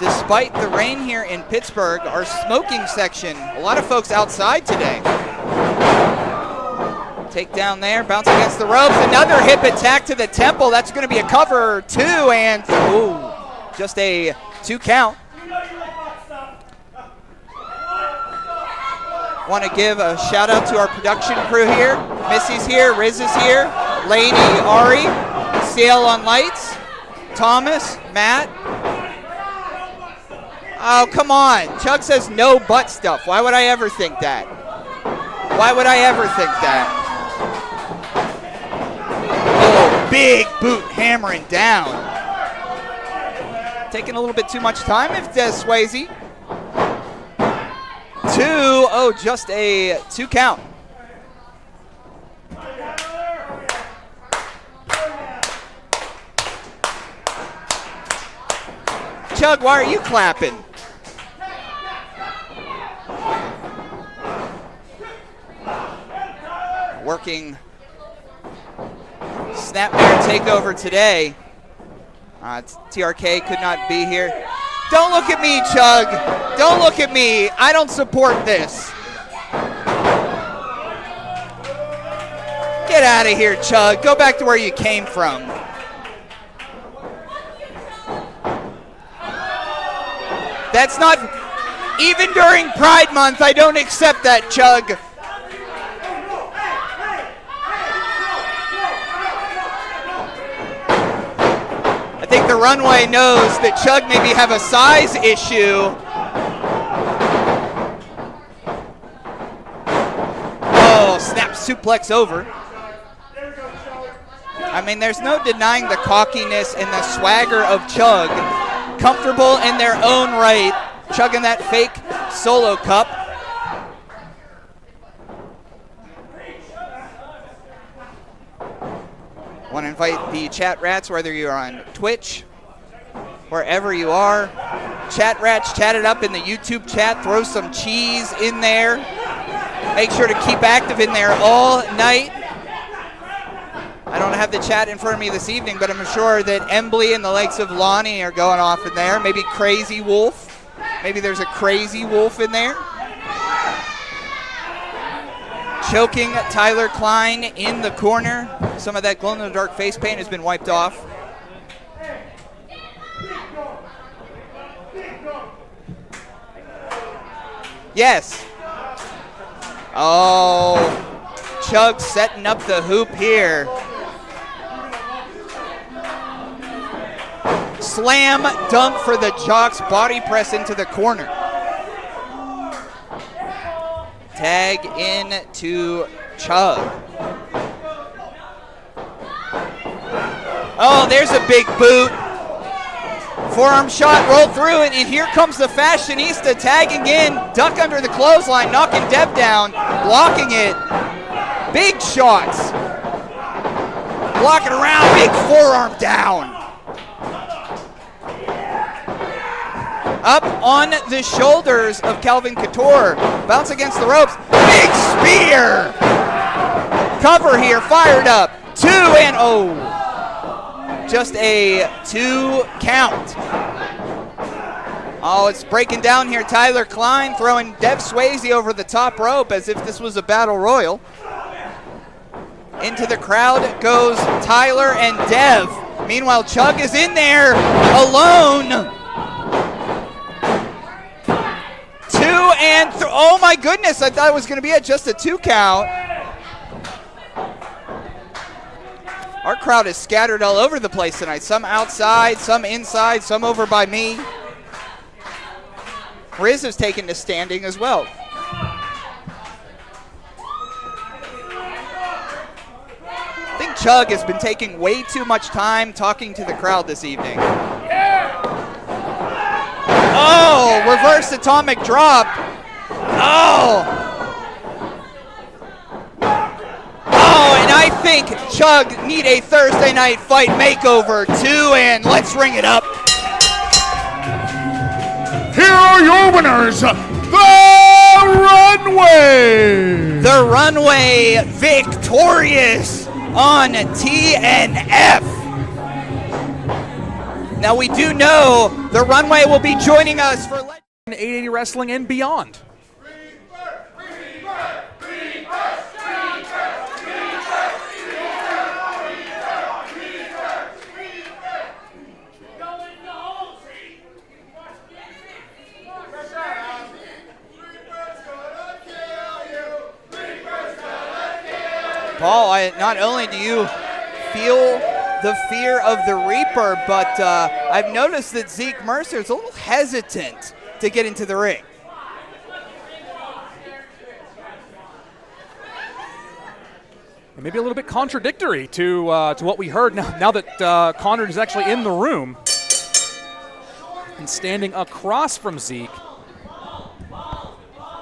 Despite the rain here in Pittsburgh, our smoking section, a lot of folks outside today. Take down there, bounce against the ropes, another hip attack to the temple. That's going to be a cover 2, and just a 2 count. Want to give a shout out to our production crew here. Missy's here, Riz is here, Lady, Ari, CL on lights, Thomas, Matt. Oh, come on. Chug says no butt stuff. Why would I ever think that? Why would I ever think that? Oh, big boot hammering down. Taking a little bit too much time if Swayze. 2. Oh, just a 2 count. Chug, why are you clapping? Working snapmare takeover today. TRK could not be here. Don't look at me, Chug. Don't look at me. I don't support this. Get out of here, Chug. Go back to where you came from. That's not, even during Pride Month, I don't accept that, Chug. I think the runway knows that Chug maybe have a size issue. Oh, snap suplex over. I mean, there's no denying the cockiness and the swagger of Chug. Comfortable in their own right, chugging that fake solo cup. Want to invite the chat rats, whether you're on Twitch, wherever you are. Chat rats, chat it up in the YouTube chat. Throw some cheese in there. Make sure to keep active in there all night. I don't have the chat in front of me this evening, but I'm sure that Embley and the likes of Lonnie are going off in there. Maybe Crazy Wolf. Maybe there's a Crazy Wolf in there. Choking Tyler Klein in the corner. Some of that glow-in-the-dark face paint has been wiped off. Yes. Oh, Chug setting up the hoop here. Slam dunk for the Jocks, body press into the corner. Tag in to Chug. Oh, there's a big boot. Forearm shot, roll through it, and here comes the Fashionista tagging in. Duck under the clothesline, knocking Deb down, blocking it. Big shots. Blocking around, big forearm down. Up on the shoulders of Calvin Couture. Bounce against the ropes. Big spear. Cover here, fired up. 2 and just a 2 count. Oh, it's breaking down here. Tyler Klein throwing Dev Swayze over the top rope as if this was a battle royal. Into the crowd goes Tyler and Dev. Meanwhile, Chug is in there alone. 2 and oh my goodness, I thought it was going to be at just a 2 count. Our crowd is scattered all over the place tonight. Some outside, some inside, some over by me. Riz has taken to standing as well. I think Chug has been taking way too much time talking to the crowd this evening. Oh, reverse atomic drop. Oh, and I think Chug need a Thursday night fight makeover too, and let's ring it up. Here are your winners, the Runway! The Runway victorious on TNF. Now we do know the Runway will be joining us for 880 Wrestling and beyond. Paul, not only do you feel the fear of the Reaper, but I've noticed that Zeke Mercer is a little hesitant to get into the ring. And maybe a little bit contradictory to what we heard now that Conrad is actually in the room and standing across from Zeke.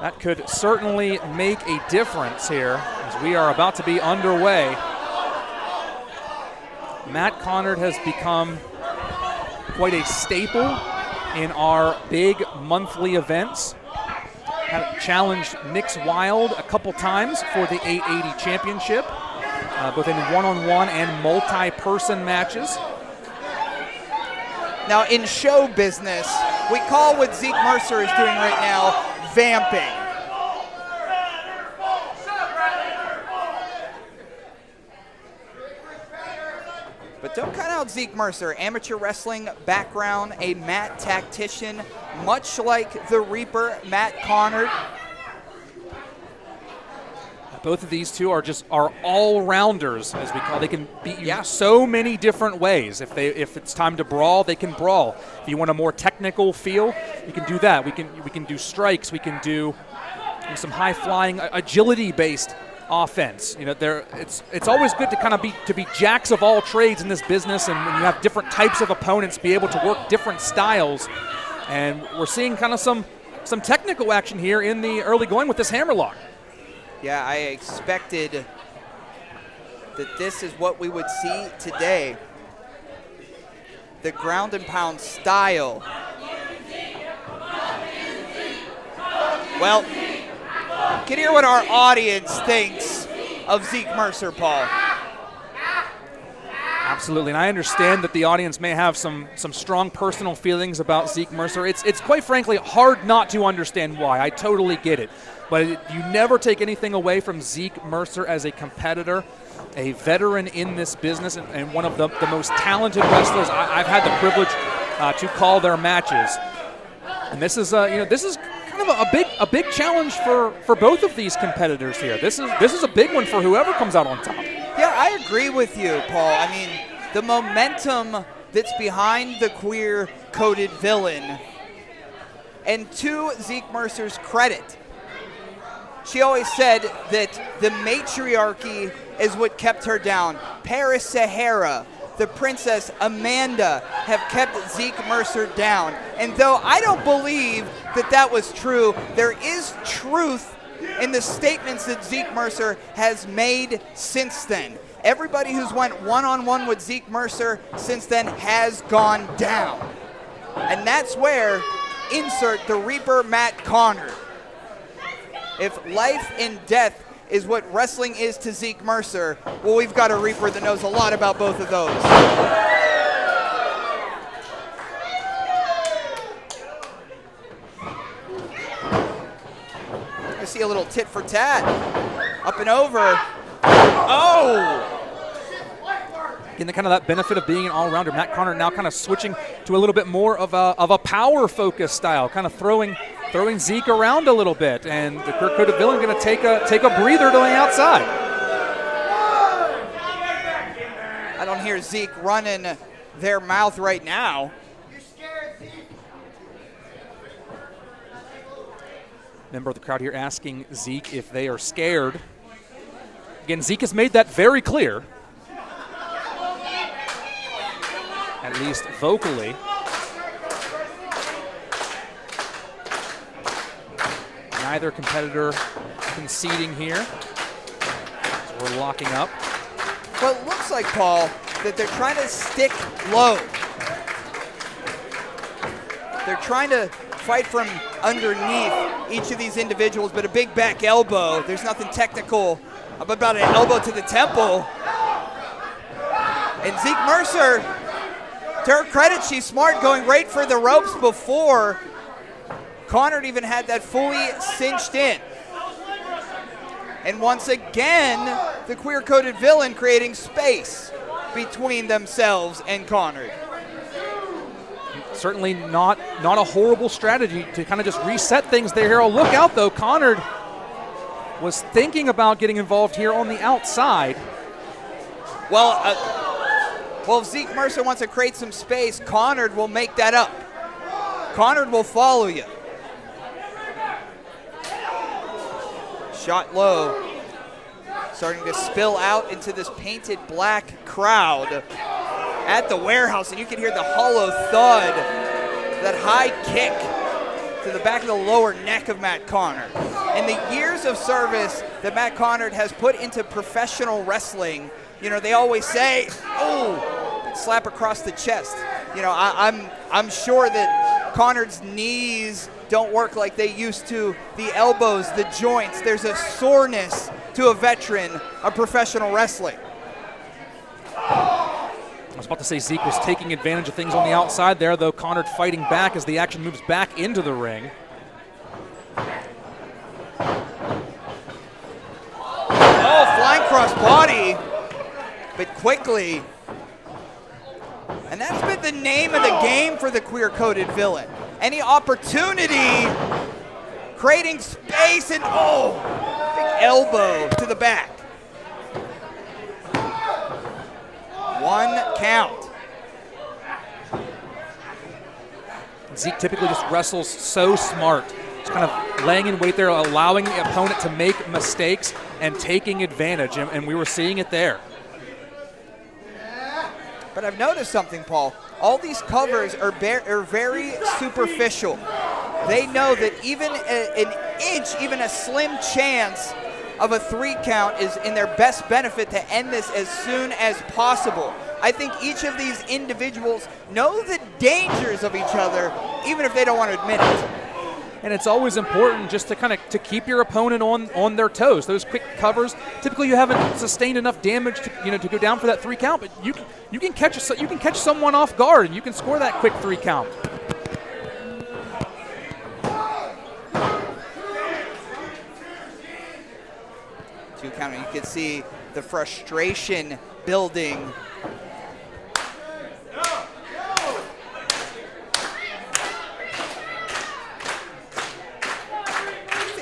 That could certainly make a difference here as we are about to be underway. Matt Conrad has become quite a staple in our big monthly events. Challenged Nick's Wild a couple times for the 880 championship, both in one-on-one and multi-person matches. Now in show business, we call what Zeke Mercer is doing right now vamping. But don't count out Zeke Mercer, amateur wrestling background, a mat tactician, much like the Reaper, Matt Conrad. Both of these two are all-rounders, as we call. They can beat you so many different ways. If it's time to brawl, they can brawl. If you want a more technical feel, you can do that. We can do strikes. We can do some high-flying, agility-based offense. You know, it's always good to kind of be jacks of all trades in this business, and when you have different types of opponents, be able to work different styles. And we're seeing kind of some technical action here in the early going with this hammerlock. Yeah, I expected that this is what we would see today. The ground and pound style. Well, you can hear what our audience thinks of Zeke Mercer, Paul. Absolutely, and I understand that the audience may have some strong personal feelings about Zeke Mercer. It's quite frankly hard not to understand why. I totally get it. But you never take anything away from Zeke Mercer as a competitor, a veteran in this business, and one of the most talented wrestlers I've had the privilege to call their matches. And this is kind of a big challenge for both of these competitors here. This is a big one for whoever comes out on top. Yeah, I agree with you, Paul. I mean, the momentum that's behind the queer-coded villain, and to Zeke Mercer's credit, she always said that the matriarchy is what kept her down. Paris Sahara, the Princess Amanda have kept Zeke Mercer down. And though I don't believe that was true, there is truth in the statements that Zeke Mercer has made since then. Everybody who's went one-on-one with Zeke Mercer since then has gone down. And that's where insert the Reaper Matt Conrad. If life and death is what wrestling is to Zeke Mercer, well, we've got a Reaper that knows a lot about both of those. I see a little tit for tat. Up and over. Oh! Getting kind of that benefit of being an all-rounder. Matt Conrad now kind of switching to a little bit more of a power-focused style, kind of throwing Zeke around a little bit, and the queer-coded villain going to take a breather to the outside. I don't hear Zeke running their mouth right now. Member of the crowd here asking Zeke if they are scared. Again, Zeke has made that very clear, at least vocally. Neither competitor conceding here. So we're locking up. Well, it looks like, Paul, that they're trying to stick low. They're trying to fight from underneath each of these individuals, but a big back elbow. There's nothing technical about an elbow to the temple. And Zeke Mercer, to her credit, she's smart, going right for the ropes before Connor even had that fully cinched in. And once again, the queer-coded villain creating space between themselves and Connor. Certainly not a horrible strategy to kind of just reset things there, Harold. Look out, though. Connor was thinking about getting involved here on the outside. Well, if Zeke Mercer wants to create some space, Connor will make that up. Connor will follow you. Shot low, starting to spill out into this painted black crowd at the warehouse, and you can hear the hollow thud, that high kick to the back of the lower neck of Matt Connor. And the years of service that Matt Connor has put into professional wrestling, you know, they always say, oh, slap across the chest. You know, I'm sure that Connor's knees don't work like they used to, the elbows, the joints. There's a soreness to a veteran of professional wrestling. I was about to say Zeke was taking advantage of things on the outside there, though Connor fighting back as the action moves back into the ring. Oh, flying cross body, but quickly. And that's been the name of the game for the queer-coded villain. Any opportunity, creating space, and big elbow to the back. One count. Zeke typically just wrestles so smart. Just kind of laying in wait there, allowing the opponent to make mistakes and taking advantage, and we were seeing it there. But I've noticed something, Paul. All these covers are very superficial. They know that even an inch, even a slim chance of a 3 count is in their best benefit to end this as soon as possible. I think each of these individuals know the dangers of each other, even if they don't want to admit it. And it's always important just to kind of to keep your opponent on their toes. Those quick covers, typically you haven't sustained enough damage to go down for that 3 count, but you can catch someone off guard and you can score that quick 3 count. Two count, you can see the frustration building.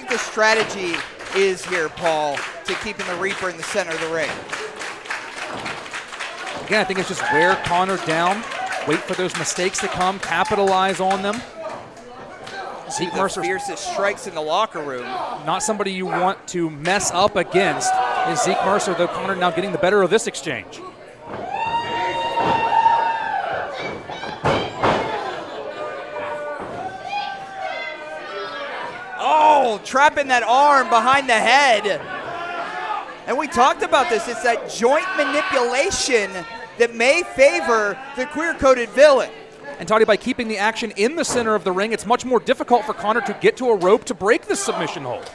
The strategy is here, Paul, to keeping the Reaper in the center of the ring. Again, I think it's just wear Connor down, wait for those mistakes to come, capitalize on them. Zeke Mercer, fiercest strikes in the locker room. Not somebody you want to mess up against is Zeke Mercer, though Connor now getting the better of this exchange. Oh, trapping that arm behind the head. And we talked about this. It's that joint manipulation that may favor the queer-coded villain. And Toddy, by keeping the action in the center of the ring, it's much more difficult for Connor to get to a rope to break the submission hold.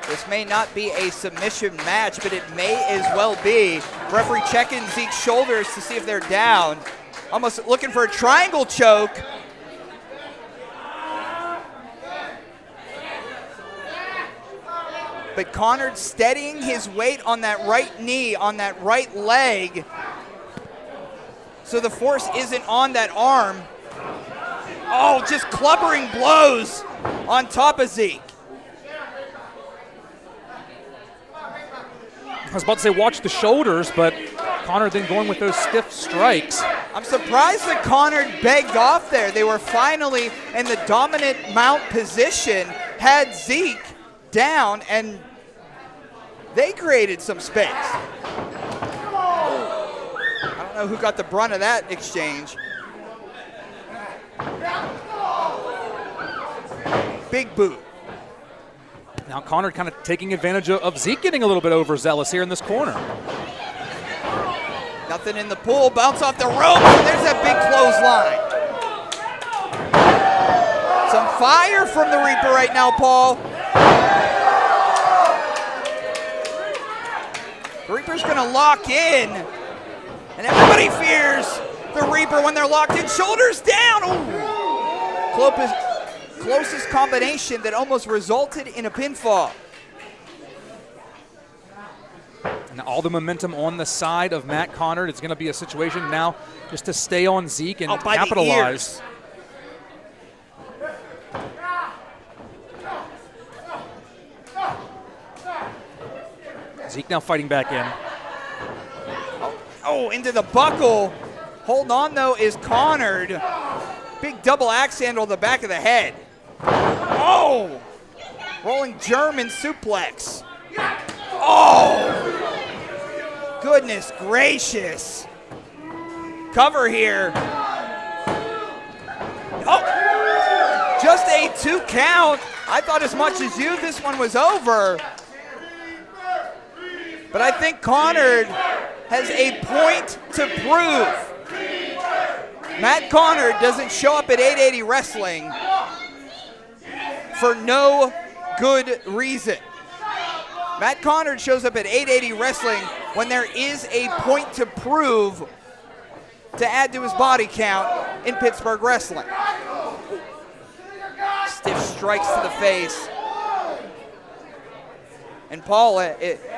This may not be a submission match, but it may as well be. Referee checking Zeke's shoulders to see if they're down. Almost looking for a triangle choke. But Connor steadying his weight on that right knee, on that right leg, so the force isn't on that arm. Oh, just clubbering blows on top of Zeke. I was about to say watch the shoulders, but Connor then going with those stiff strikes. I'm surprised that Connor begged off there. They were finally in the dominant mount position, had Zeke down, and they created some space. I don't know who got the brunt of that exchange. Big boot. Now Connor kind of taking advantage of Zeke getting a little bit overzealous here in this corner. Nothing in the pool, bounce off the rope, and there's that big clothesline. Some fire from the Reaper right now, Paul. The Reaper's gonna lock in, and everybody fears the Reaper when they're locked in. Shoulders down. Ooh. Closest combination that almost resulted in a pinfall. And all the momentum on the side of Matt Connard. It's going to be a situation now just to stay on Zeke and capitalize. Zeke now fighting back in. Oh, into the buckle. Holding on, though, is Connard. Big double axe handle to the back of the head. Oh! Rolling German suplex. Oh! Goodness gracious. Cover here. Oh! Just a 2 count. I thought as much as you this one was over. But I think Connard has a point to prove. Matt Connard doesn't show up at 880 Wrestling for no good reason. Matt Connard shows up at 880 Wrestling when there is a point to prove to add to his body count in Pittsburgh Wrestling. Stiff strikes to the face. And Paul,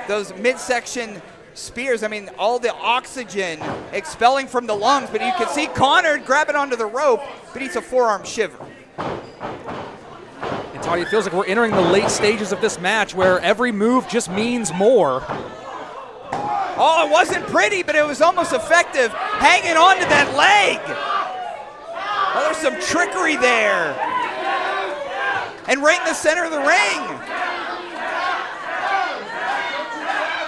those midsection spears, I mean, all the oxygen expelling from the lungs, but you can see Connard grabbing onto the rope, but he's a forearm shiver. And Toddy, it feels like we're entering the late stages of this match where every move just means more. Oh, it wasn't pretty, but it was almost effective, hanging on to that leg. Oh, there's some trickery there. And right in the center of the ring.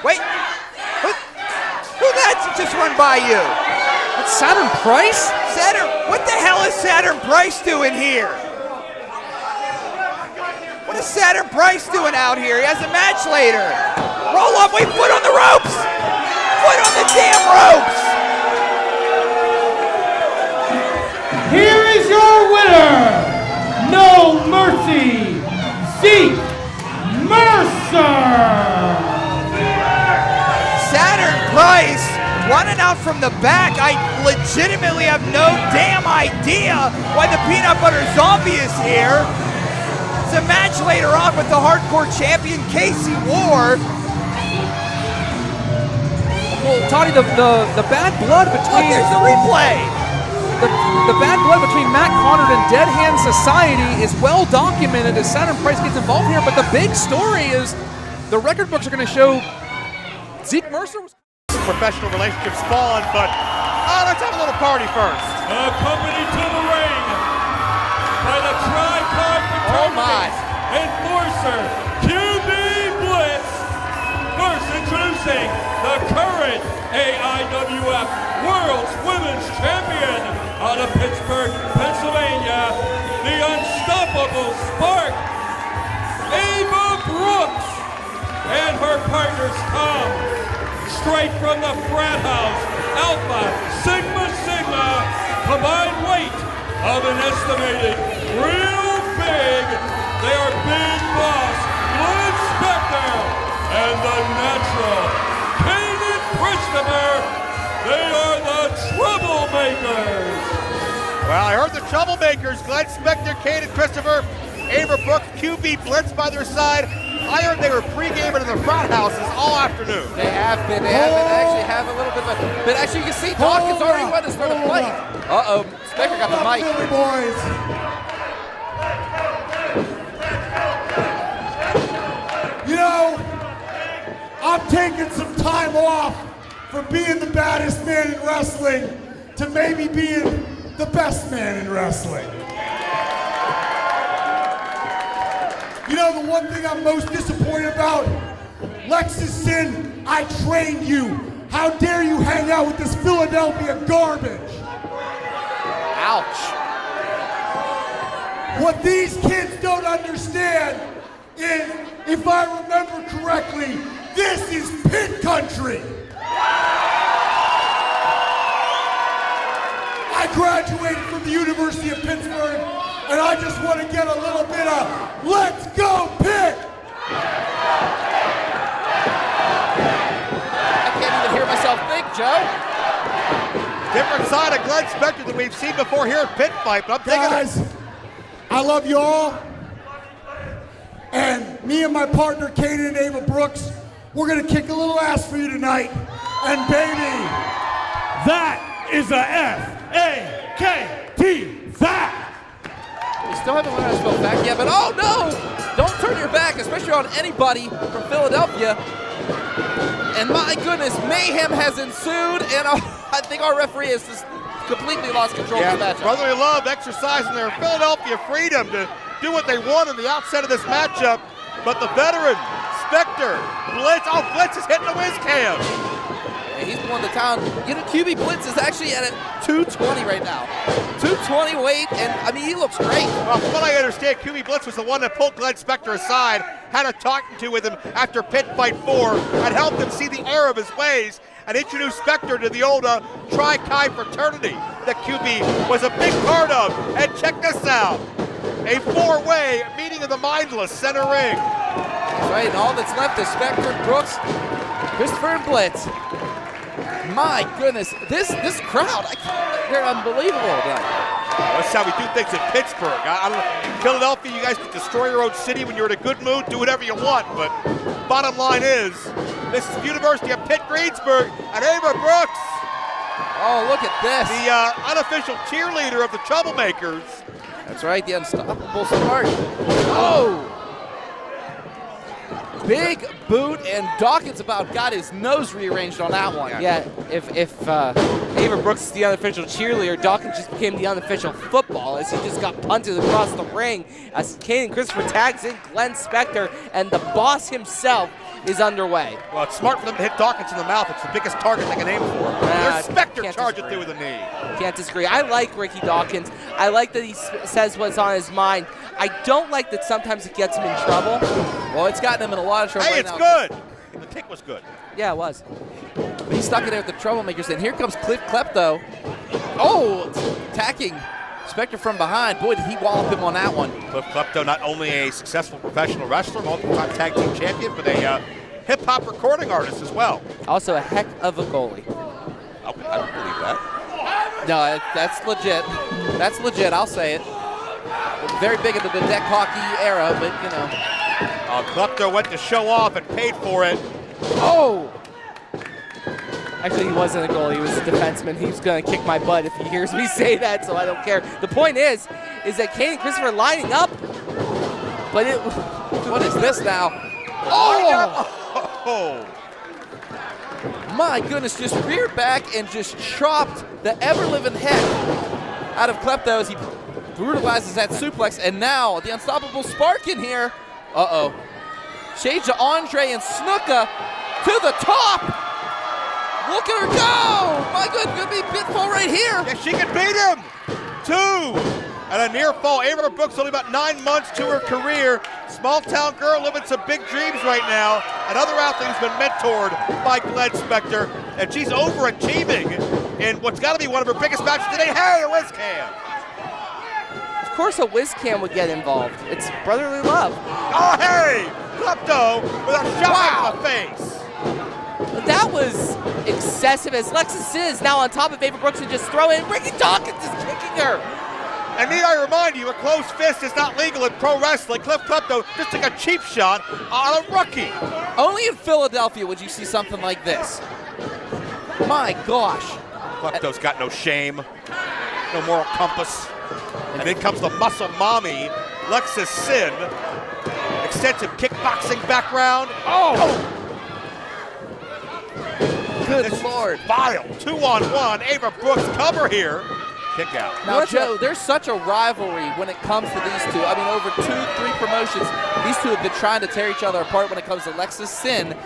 Wait, who that just run by you? That's Saturn Price? What the hell is Saturn Price doing here? What is Saturn Price doing out here? He has a match later. Roll up, wait, foot on the ropes! Foot on the damn ropes! Here is your winner, No Mercy, Zeke Mercer! Saturn Price running out from the back. I legitimately have no damn idea why the peanut butter zombie is here. It's a match later on with the hardcore champion Casey Ward. Well, Toddy, the bad blood between... Look, there's the replay. The bad blood between Matt Connard and Dead Hand Society is well documented as Saturn Price gets involved here, but the big story is the record books are going to show Zeke Mercer was... Professional relationships spawn, but let's have a little party first. Accompanied to the ring by the Tri-Card Photography Enforcer QB Blitz. First introducing the current AIWF World's Women's Champion out of Pittsburgh, Pennsylvania, the Unstoppable Spark, Ava Brooks, and her partners come straight from the frat house, Alpha Sigma Sigma, combined weight of an estimated real big. They are Big Boss, Glenn Spector, and the Natural, Kaden Christopher. They are the Troublemakers. Well, I heard the Troublemakers, Glenn Spector, Kaden Christopher, Ava Brooks, QB Blitz by their side. I heard they were pre-gaming in the frat houses all afternoon. They have been. They actually have a little bit of a... But actually, you can see Dawkins already went for the plate. Uh-oh, Spector got the mic. Philly boys. You know, I'm taking some time off from being the baddest man in wrestling to maybe being the best man in wrestling. You know, the one thing I'm most disappointed about, Lexington, I trained you. How dare you hang out with this Philadelphia garbage? Ouch. What these kids don't understand is, if I remember correctly, this is pit country. I graduated from the University of Pittsburgh, and I just want to get a little bit of "Let's go Pitt." I can't even hear myself think, Joe. Different side of Glenn Spector than we've seen before here at Pit Fight, but I'm thinking. Guys, I love you all. And me and my partner, Kaden and Ava Brooks, we're going to kick a little ass for you tonight. And baby, That is a F-A-K-T. That. We still haven't learned how to spell back yet, but oh no! Don't turn your back, especially on anybody from Philadelphia. And my goodness, mayhem has ensued, and I think our referee has just completely lost control of the match. Brotherly love exercising their Philadelphia freedom to do what they want on the outset of this matchup. But the veteran, Spector, Blitz, Blitz is hitting the whiz cam. And he's the one to town. You know, QB Blitz is actually at a 220 right now. 220 weight, and I mean, he looks great. Well, from what I understand, QB Blitz was the one that pulled Glenn Spector aside, had a talking to with him after Pit Fight 4, and helped him see the error of his ways, and introduced Spector to the old Tri-Chi fraternity that QB was a big part of. And check this out, a four-way meeting of the mindless center ring. That's right, and all that's left is Spector, Brooks, Christopher, and Blitz. My goodness, this crowd, they're unbelievable. That's how we do things in Pittsburgh. I don't know, Philadelphia, you guys can destroy your own city when you're in a good mood, do whatever you want, but bottom line is, this is the University of Pitt Greensburg and Ava Brooks. Oh, look at this. The unofficial cheerleader of the Troublemakers. That's right, the unstoppable start. Oh! Big boot, and Dawkins about got his nose rearranged on that one. Yeah, if Ava Brooks is the unofficial cheerleader, Dawkins just became the unofficial football as he just got punted across the ring as Kane Christopher tags in Glenn Spector, and the boss himself is underway. Well, it's smart for them to hit Dawkins in the mouth. It's the biggest target they can aim for. There's Spector charging through with a knee. Can't disagree. I like Ricky Dawkins. I like that he says what's on his mind. I don't like that sometimes it gets him in trouble. Well, it's gotten him in a lot of trouble hey, right it's now. good. The kick was good. Yeah, it was. But he's stuck in there with the Troublemakers, and here comes Cliff Klepto. Oh, attacking Spector from behind. Boy, did he wallop him on that one. Cliff Klepto, not only a successful professional wrestler, multiple-time tag team champion, but a hip-hop recording artist as well. Also a heck of a goalie. I don't believe that. No, that's legit. That's legit, I'll say it. Very big into the deck hockey era, but, you know. Klepto went to show off and paid for it. Oh! Actually, he wasn't a goalie. He was a defenseman. He's going to kick my butt if he hears me say that, so I don't care. The point is that Kane and Christopher lining up, but it... What is this now? Oh! My goodness, just reared back and just chopped the ever-living heck out of Klepto as he brutalizes that suplex, and now the unstoppable spark in here. Uh-oh. Shades to Andre and Snuka to the top. Look at her go. My goodness, could be pitfall right here. Yeah, she can beat him. 2. And a near fall. Ava Brooks only about 9 months to her career. Small town girl living some big dreams right now. Another athlete who's been mentored by Glenn Spector. And she's overachieving in what's got to be one of her biggest matches today. Hey, a whiz cam. Of course a whiz cam would get involved. It's brotherly love. Oh, hey! Klepto with a shot in the face. That was excessive as Lexus Sin is now on top of Ava Brooks and just throw in. Ricky Dawkins is kicking her. And need I remind you, a closed fist is not legal in pro wrestling. Cliff Klepto just took a cheap shot on a rookie. Only in Philadelphia would you see something like this. My gosh. Klepto's got no shame, no moral compass. And then comes the muscle mommy, Lexus Sin. Extensive kickboxing background. Oh! Good Lord. Vile. 2-on-1. Ava Brooks cover here. Kick out. Now, Joe, there's such a rivalry when it comes to these two. I mean, over 2-3 promotions, these two have been trying to tear each other apart when it comes to Lexus Sin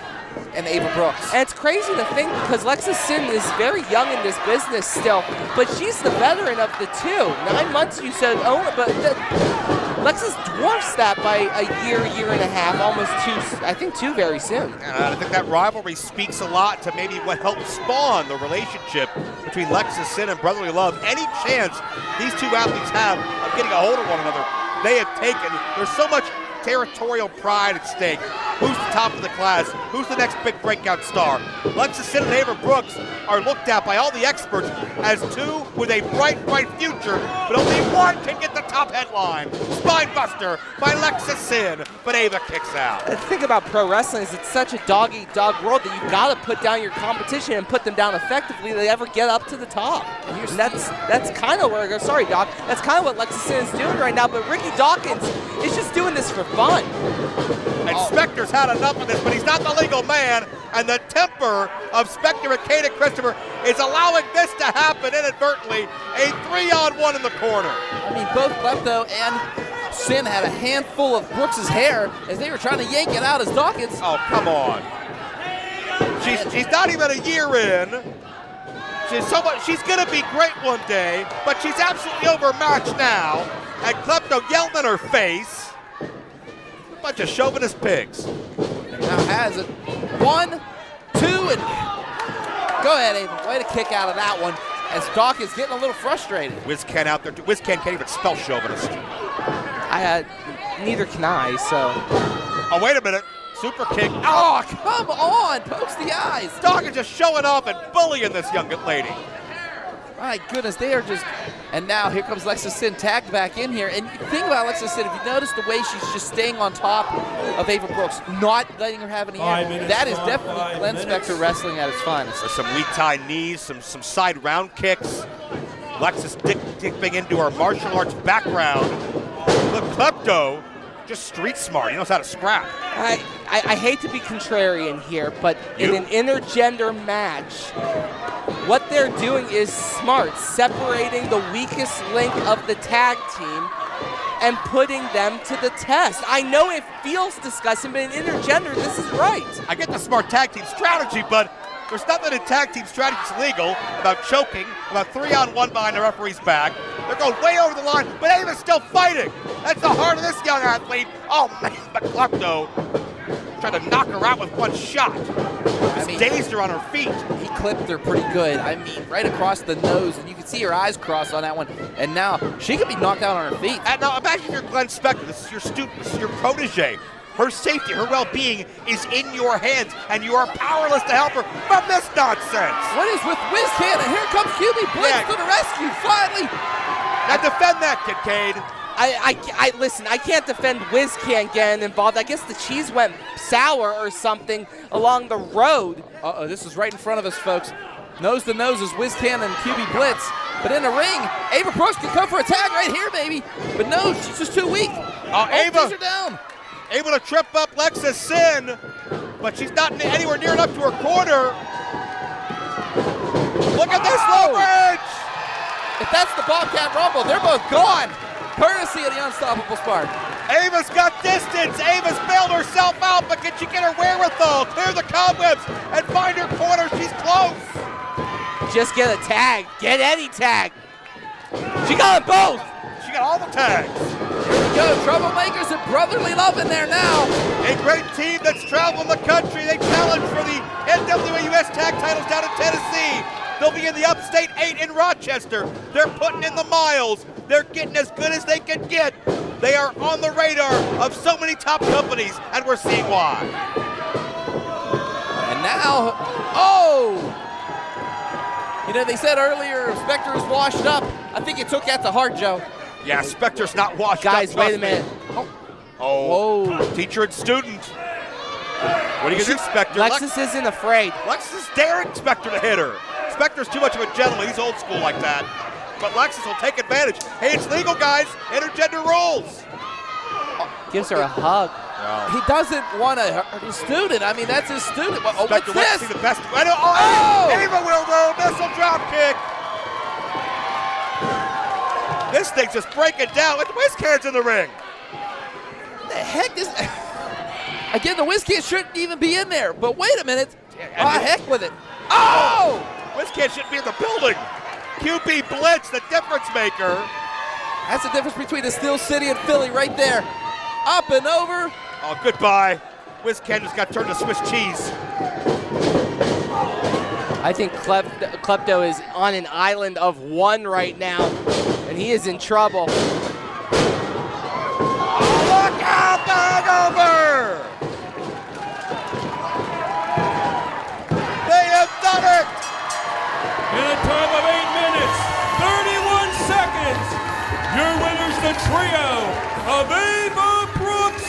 and Ava Brooks. And it's crazy to think because Lexus Sin is very young in this business still, but she's the veteran of the two. 9 months, you said, but Lexus dwarfs that by a year and a half, almost two very soon. And I think that rivalry speaks a lot to maybe what helped spawn the relationship between Lexus Sin and Brotherly Love. Any chance these two athletes have of getting a hold of one another, they have taken. There's so much territorial pride at stake. Who's the top of the class? Who's the next big breakout star? Lexus Sin and Ava Brooks are looked at by all the experts as two with a bright future, but only one can get the top headline. Spinebuster by Lexus Sin, but Ava kicks out. The thing about pro wrestling is it's such a dog-eat-dog world that you've got to put down your competition and put them down effectively to ever get up to the top. And that's kind of where, sorry Doc, that's kind of what Lexus Sin is doing right now, but Ricky Dawkins is just doing this for fun. And Specter's had enough of this, but he's not the legal man, and the temper of Specter and Kaden Christopher is allowing this to happen inadvertently. A 3-on-1 in the corner. I mean, both Klepto and Sin had a handful of Brooks' hair as they were trying to yank it out as Dawkins. Oh, come on. She's not even a year in. She's going to be great one day, but she's absolutely overmatched now. And Klepto yelled in her face. A bunch of chauvinist pigs. Now has it. 1, 2, and go ahead, Ava. Way to kick out of that one as Dawkins getting a little frustrated. WizKen out there. WizKen can't even spell chauvinist. Neither can I, so. Oh, wait a minute. Super kick. Oh, come on. Pokes the eyes. Dawkins just showing off and bullying this young lady. My goodness, they are just, and now here comes Lexus Sin tagged back in here. And the thing about Lexus Sin, if you notice the way she's just staying on top of Ava Brooks, not letting her have any air, that is definitely Glenn Specter wrestling at its finest. There's some weak tie knees, some side round kicks. Lexus dipping into her martial arts background. Look, Klepto, just street smart. He knows how to scrap. I hate to be contrarian here, but in an intergender match, what they're doing is smart, separating the weakest link of the tag team and putting them to the test. I know it feels disgusting, but in intergender, this is right. I get the smart tag team strategy, but there's nothing in tag team strategies legal about choking, about 3-on-1 behind the referee's back. They're going way over the line, but Ava's still fighting. That's the heart of this young athlete. Oh, man, but Klepto trying to knock her out with one shot. Just dazed her on her feet. He clipped her pretty good. I mean, right across the nose, and you can see her eyes cross on that one. And now she could be knocked out on her feet. And now imagine you're Glenn Specter. This is your student. This is your protege. Her safety, her well-being is in your hands, and you are powerless to help her from this nonsense. What is with WizKen? And here comes QB Blitz to the rescue, finally. Now defend that, Kincaid. Listen, I can't defend WizKen getting involved. I guess the cheese went sour or something along the road. Uh-oh, this is right in front of us, folks. Nose to nose is WizKen and QB Blitz. But in the ring, Ava Brooks can come for a tag right here, baby. But no, she's just too weak. Ava her down. Able to trip up Lexus Sin, but she's not anywhere near enough to her corner. Look at this leverage! If that's the Bobcat Rumble, they're both gone. Courtesy of the Unstoppable Spark. Ava's got distance. Ava's bailed herself out, but can she get her wherewithal, clear the cobwebs, and find her corner? She's close. Just get a tag. Get any tag. She got them both. She got all the tags. Here we go. Troublemakers and Brotherly Love in there now. A great team that's traveling the country. They challenge for the IndyWrestling.us tag titles down in Tennessee. They'll be in the Upstate 8 in Rochester. They're putting in the miles. They're getting as good as they can get. They are on the radar of so many top companies, and we're seeing why. And now, oh! You know, they said earlier Specter is washed up. I think you took that to heart, Joe. Yeah, Specter's not washed up. Guys, wait a minute. Oh, teacher and student. What are you going to do, Specter? Lexus isn't afraid. Lexus is daring Specter to hit her. Specter's too much of a gentleman. He's old school like that. But Lexus will take advantage. Hey, it's legal, guys. Intergender rules. Gives her a hug. Wow. He doesn't want to hurt his student. I mean, that's his student. Oh, what's this? The best. Ava will though. Missile drop kick. This thing's just breaking down. Look, the WizKen's in the ring. What the heck? Again, the WizKen shouldn't even be in there. But wait a minute. Heck with it. Oh! WizKen shouldn't be in the building. QB Blitz, the difference maker. That's the difference between the Steel City and Philly right there. Up and over. Oh, goodbye. Wiz Ken just got turned to Swiss cheese. I think Klepto is on an island of one right now, and he is in trouble. Look out, the hangover! They have done it! In a time of 8 minutes, 31 seconds, your winners, the trio of Ava Brooks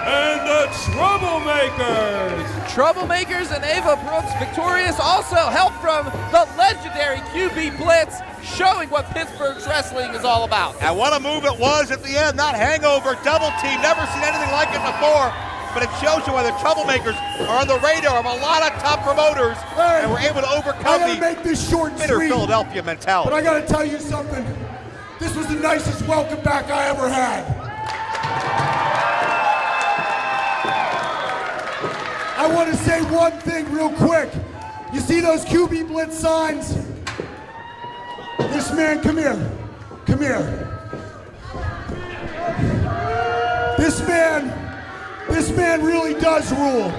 and the Troublemakers. Troublemakers and Ava Brooks victorious. Also help from the legendary QB Blitz, showing what Pittsburgh's wrestling is all about. And what a move it was at the end. That hangover double team. Never seen anything like it before. But it shows you why the Troublemakers are on the radar of a lot of top promoters, and were able to overcome the make this short and bitter sweet, Philadelphia mentality. But I got to tell you something. This was the nicest welcome back I ever had. I want to say one thing real quick. You see those QB Blitz signs? This man, come here. Come here. This man really does rule.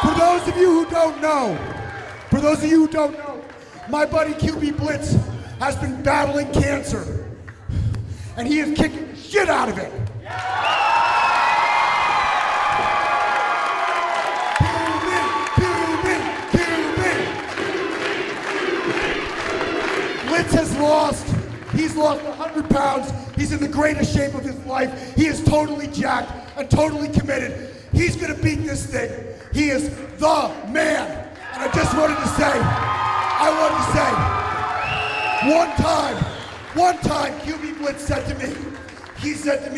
For those of you who don't know, my buddy QB Blitz has been battling cancer, and he is kicking the shit out of it. Blitz has lost. He's lost 100 pounds. He's in the greatest shape of his life. He is totally jacked and totally committed. He's gonna beat this thing. He is the man. And I just wanted to say, one time QB Blitz said to me,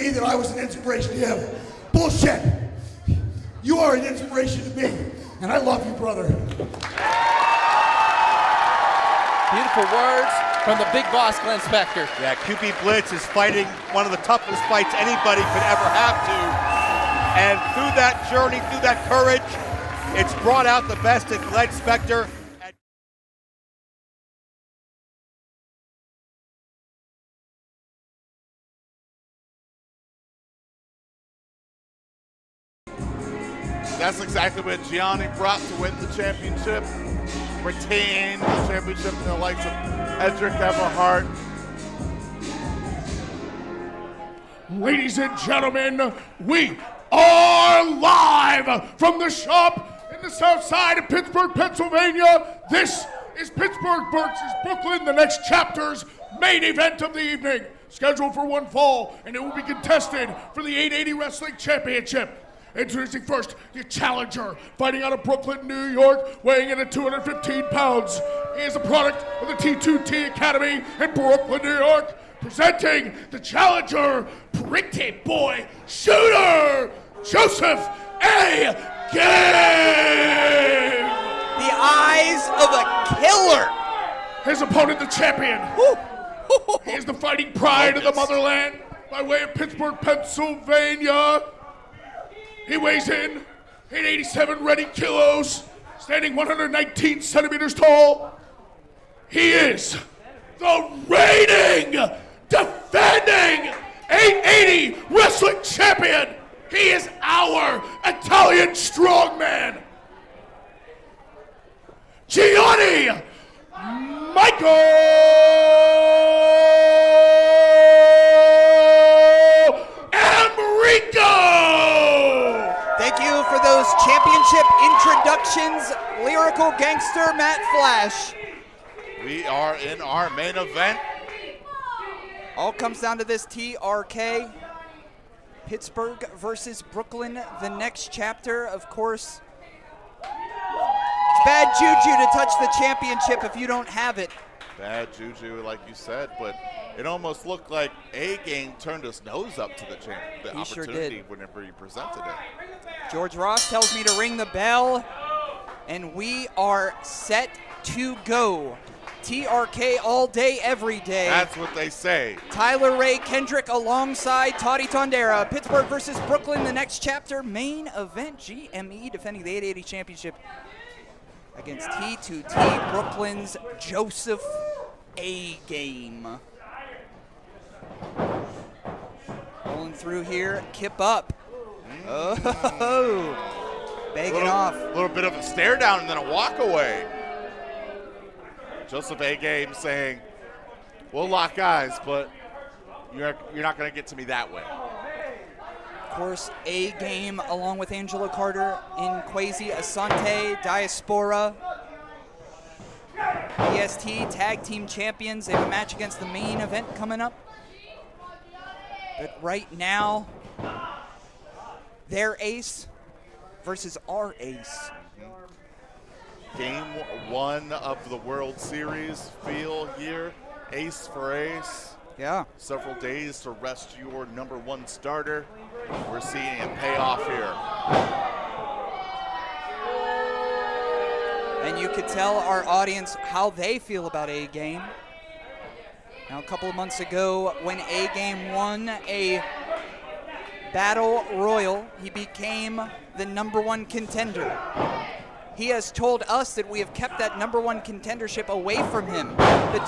that I was an inspiration to him. Bullshit. You are an inspiration to me. And I love you, brother. Beautiful words from the big boss, Glenn Spector. Yeah, QB Blitz is fighting one of the toughest fights anybody could ever have to. And through that journey, through that courage, it's brought out the best in Glenn Spector. That's exactly what Gianni brought to win the championship. Retain the championship in the likes of Edric Everhart. Ladies and gentlemen, we are live from the shop in the south side of Pittsburgh, Pennsylvania. This is Pittsburgh versus Brooklyn, the next chapter's main event of the evening. Scheduled for one fall, and it will be contested for the 880 Wrestling Championship. Introducing first, your challenger, fighting out of Brooklyn, New York, weighing in at 215 pounds. He is a product of the T2T Academy in Brooklyn, New York. Presenting the challenger, Pretty Boy Shooter, Joseph A. Game. The eyes of a killer. His opponent, the champion. He is the fighting pride of the motherland by way of Pittsburgh, Pennsylvania. He weighs in at 87 ready kilos, standing 119 centimeters tall. He is the reigning, defending 880 wrestling champion. He is our Italian strongman, Gianni Michael Thank you for those championship introductions, lyrical gangster Matt Flash. We are in our main event. All comes down to this TRK. Pittsburgh versus Brooklyn, the next chapter. Of course, it's bad juju to touch the championship if you don't have it. Bad juju, like you said, but it almost looked like A-Game turned his nose up to the He opportunity sure did. whenever he presented it. George Ross tells me to ring the bell, and we are set to go. TRK all day, every day. That's what they say. Tyler Ray Kendrick alongside Toddy Tondera. Pittsburgh versus Brooklyn, the next chapter. Main event, GME defending the 880 championship against T2T. Brooklyn's Joseph A-Game. Rolling through here, Kip up. Oh, begging off. A little bit of a stare down and then a walk away. Joseph A-Game saying, we'll lock eyes, but you're not going to get to me that way. Of course, A-Game along with Angelo Carter in Quasi Asante, Diaspora. EST Tag Team Champions. They have a match against the main event coming up. But right now, their ace versus our ace. Game 1 of the World Series feel here. Ace for ace. Yeah. Several days to rest your number 1 starter. We're seeing it pay off here. And you could tell our audience how they feel about A-Game. Now, a couple of months ago, when A-Game won a Battle Royal, he became the number 1 contender. He has told us that we have kept that number 1 contendership away from him. The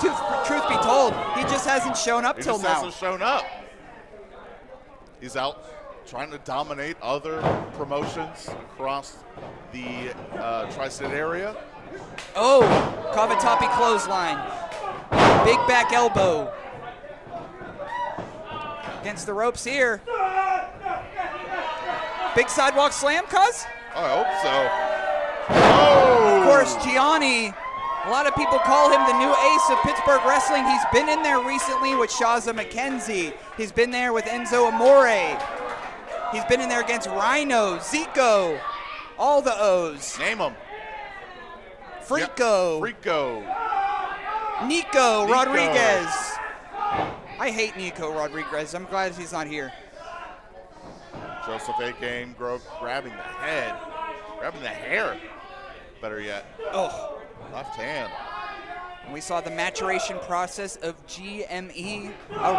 truth be told, he just hasn't shown up till now. He just hasn't shown up. He's out trying to dominate other promotions across the tri-state area. Oh, Kawatapi clothesline. Big back elbow. Against the ropes here. Big sidewalk slam, cuz? I hope so. Oh! Of course, Gianni, a lot of people call him the new ace of Pittsburgh wrestling. He's been in there recently with Shaza McKenzie. He's been there with Enzo Amore. He's been in there against Rhino, Zico, all the O's. Name them. Frico. Yep. Frico. Nico Rodriguez. I hate Nico Rodriguez. I'm glad he's not here. Joseph A-Game grabbing the head, grabbing the hair, better yet. Oh. Left hand. And we saw the maturation process of GME,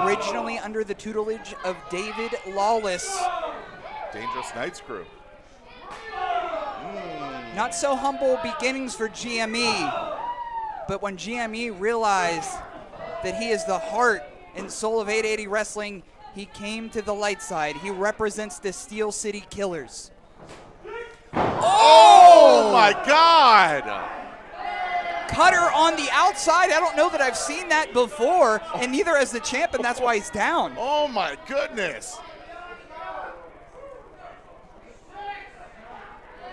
originally under the tutelage of David Lawless. Dangerous Knights crew. Not so humble beginnings for GME, but when GME realized that he is the heart and soul of 880 Wrestling, he came to the light side. He represents the Steel City Killers. Oh my God! Cutter on the outside. I don't know that I've seen that before, and neither has the champ, and that's why he's down. Oh my goodness.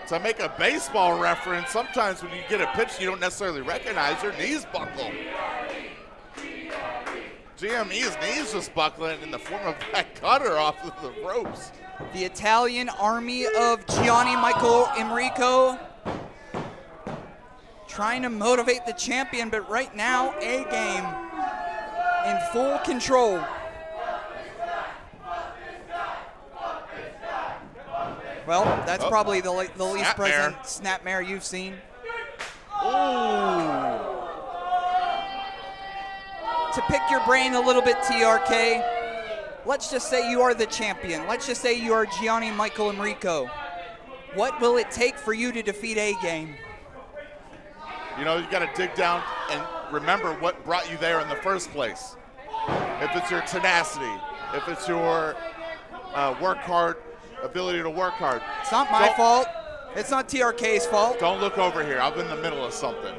To make a baseball reference, sometimes when you get a pitch you don't necessarily recognize, your knees buckle. GME's knees just buckling in the form of that cutter off of the ropes. The Italian army of Gianni Michael Enrico trying to motivate the champion, but right now, A-Game in full control. Well, that's probably the least present snapmare you've seen. Ooh. To pick your brain a little bit, TRK, let's just say you are the champion. Let's just say you are Gianni Michael Enrico. What will it take for you to defeat A-Game? You know, you got to dig down and remember what brought you there in the first place. If it's your tenacity, if it's your work hard, ability to work hard. It's not my fault. It's not TRK's fault. Don't look over here. I'm in the middle of something.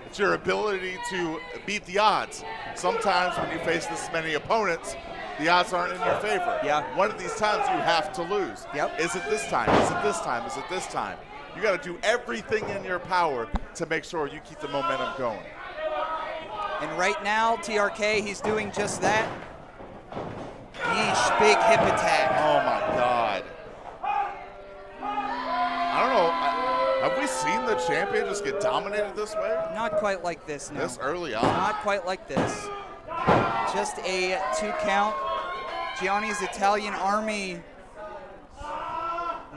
It's your ability to beat the odds. Sometimes when you face this many opponents, the odds aren't in your favor. Yeah. One of these times you have to lose. Yep. Is it this time? Is it this time? Is it this time? You got to do everything in your power to make sure you keep the momentum going. And right now, TRK, he's doing just that. Yeesh, big hip attack. Oh my God. I don't know. Have we seen the champion just get dominated this way? Not quite like this, no. This early on? Not quite like this. Just a 2 count. Gianni's Italian army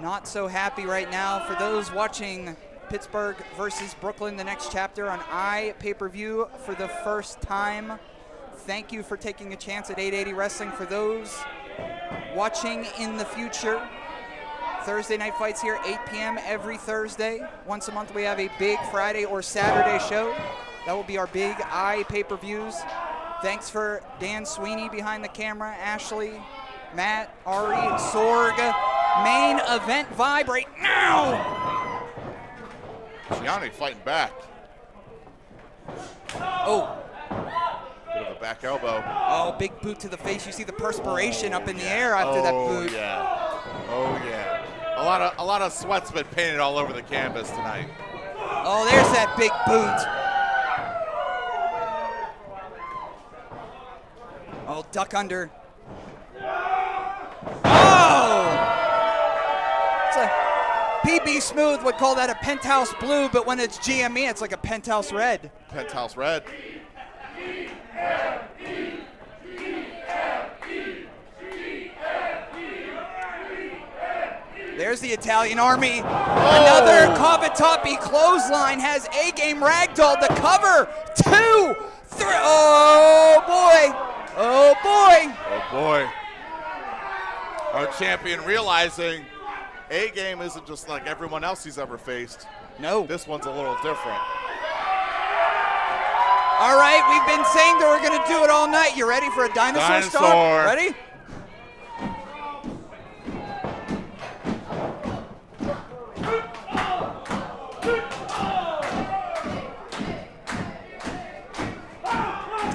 not so happy right now. For those watching Pittsburgh versus Brooklyn, the next chapter on iPay-per-view for the first time, thank you for taking a chance at 880 Wrestling. For those watching in the future, Thursday night fights here, 8 p.m. every Thursday. Once a month we have a big Friday or Saturday show. That will be our Big Eye pay-per-views. Thanks for Dan Sweeney behind the camera, Ashley, Matt, Ari, Sorg. Main event vibe right now. Gianni fighting back. Oh. Bit of a back elbow. Oh, big boot to the face. You see the perspiration up in the air after that boot. Oh, yeah. Oh, yeah. A lot of sweat's been painted all over the canvas tonight. Oh, there's that big boot. Oh, duck under. Oh! It's a PB Smooth would call that a penthouse blue, but when it's GME, it's like a penthouse red. Penthouse red. There's the Italian Army. Another Cavatappi clothesline has A-Game ragdolled the cover. 2, 3. Oh, boy. Oh, boy. Oh, boy. Our champion realizing A-Game isn't just like everyone else he's ever faced. No. This one's a little different. All right, we've been saying that we're going to do it all night. You ready for a dinosaur stomp? Ready?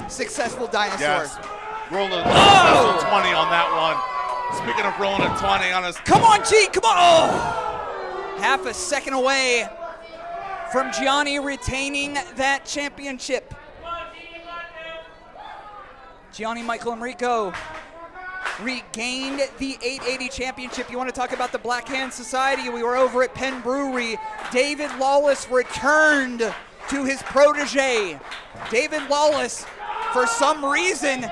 Successful dinosaur. Yes. Rolling a 20 on that one. Speaking of rolling a 20 on his. Come on, G, come on. Oh. Half a second away from Gianni retaining that championship. Gianni Michael Enrico regained the 880 championship. You want to talk about the Black Hand Society? We were over at Penn Brewery. David Lawless returned to his protege. David Lawless, for some reason,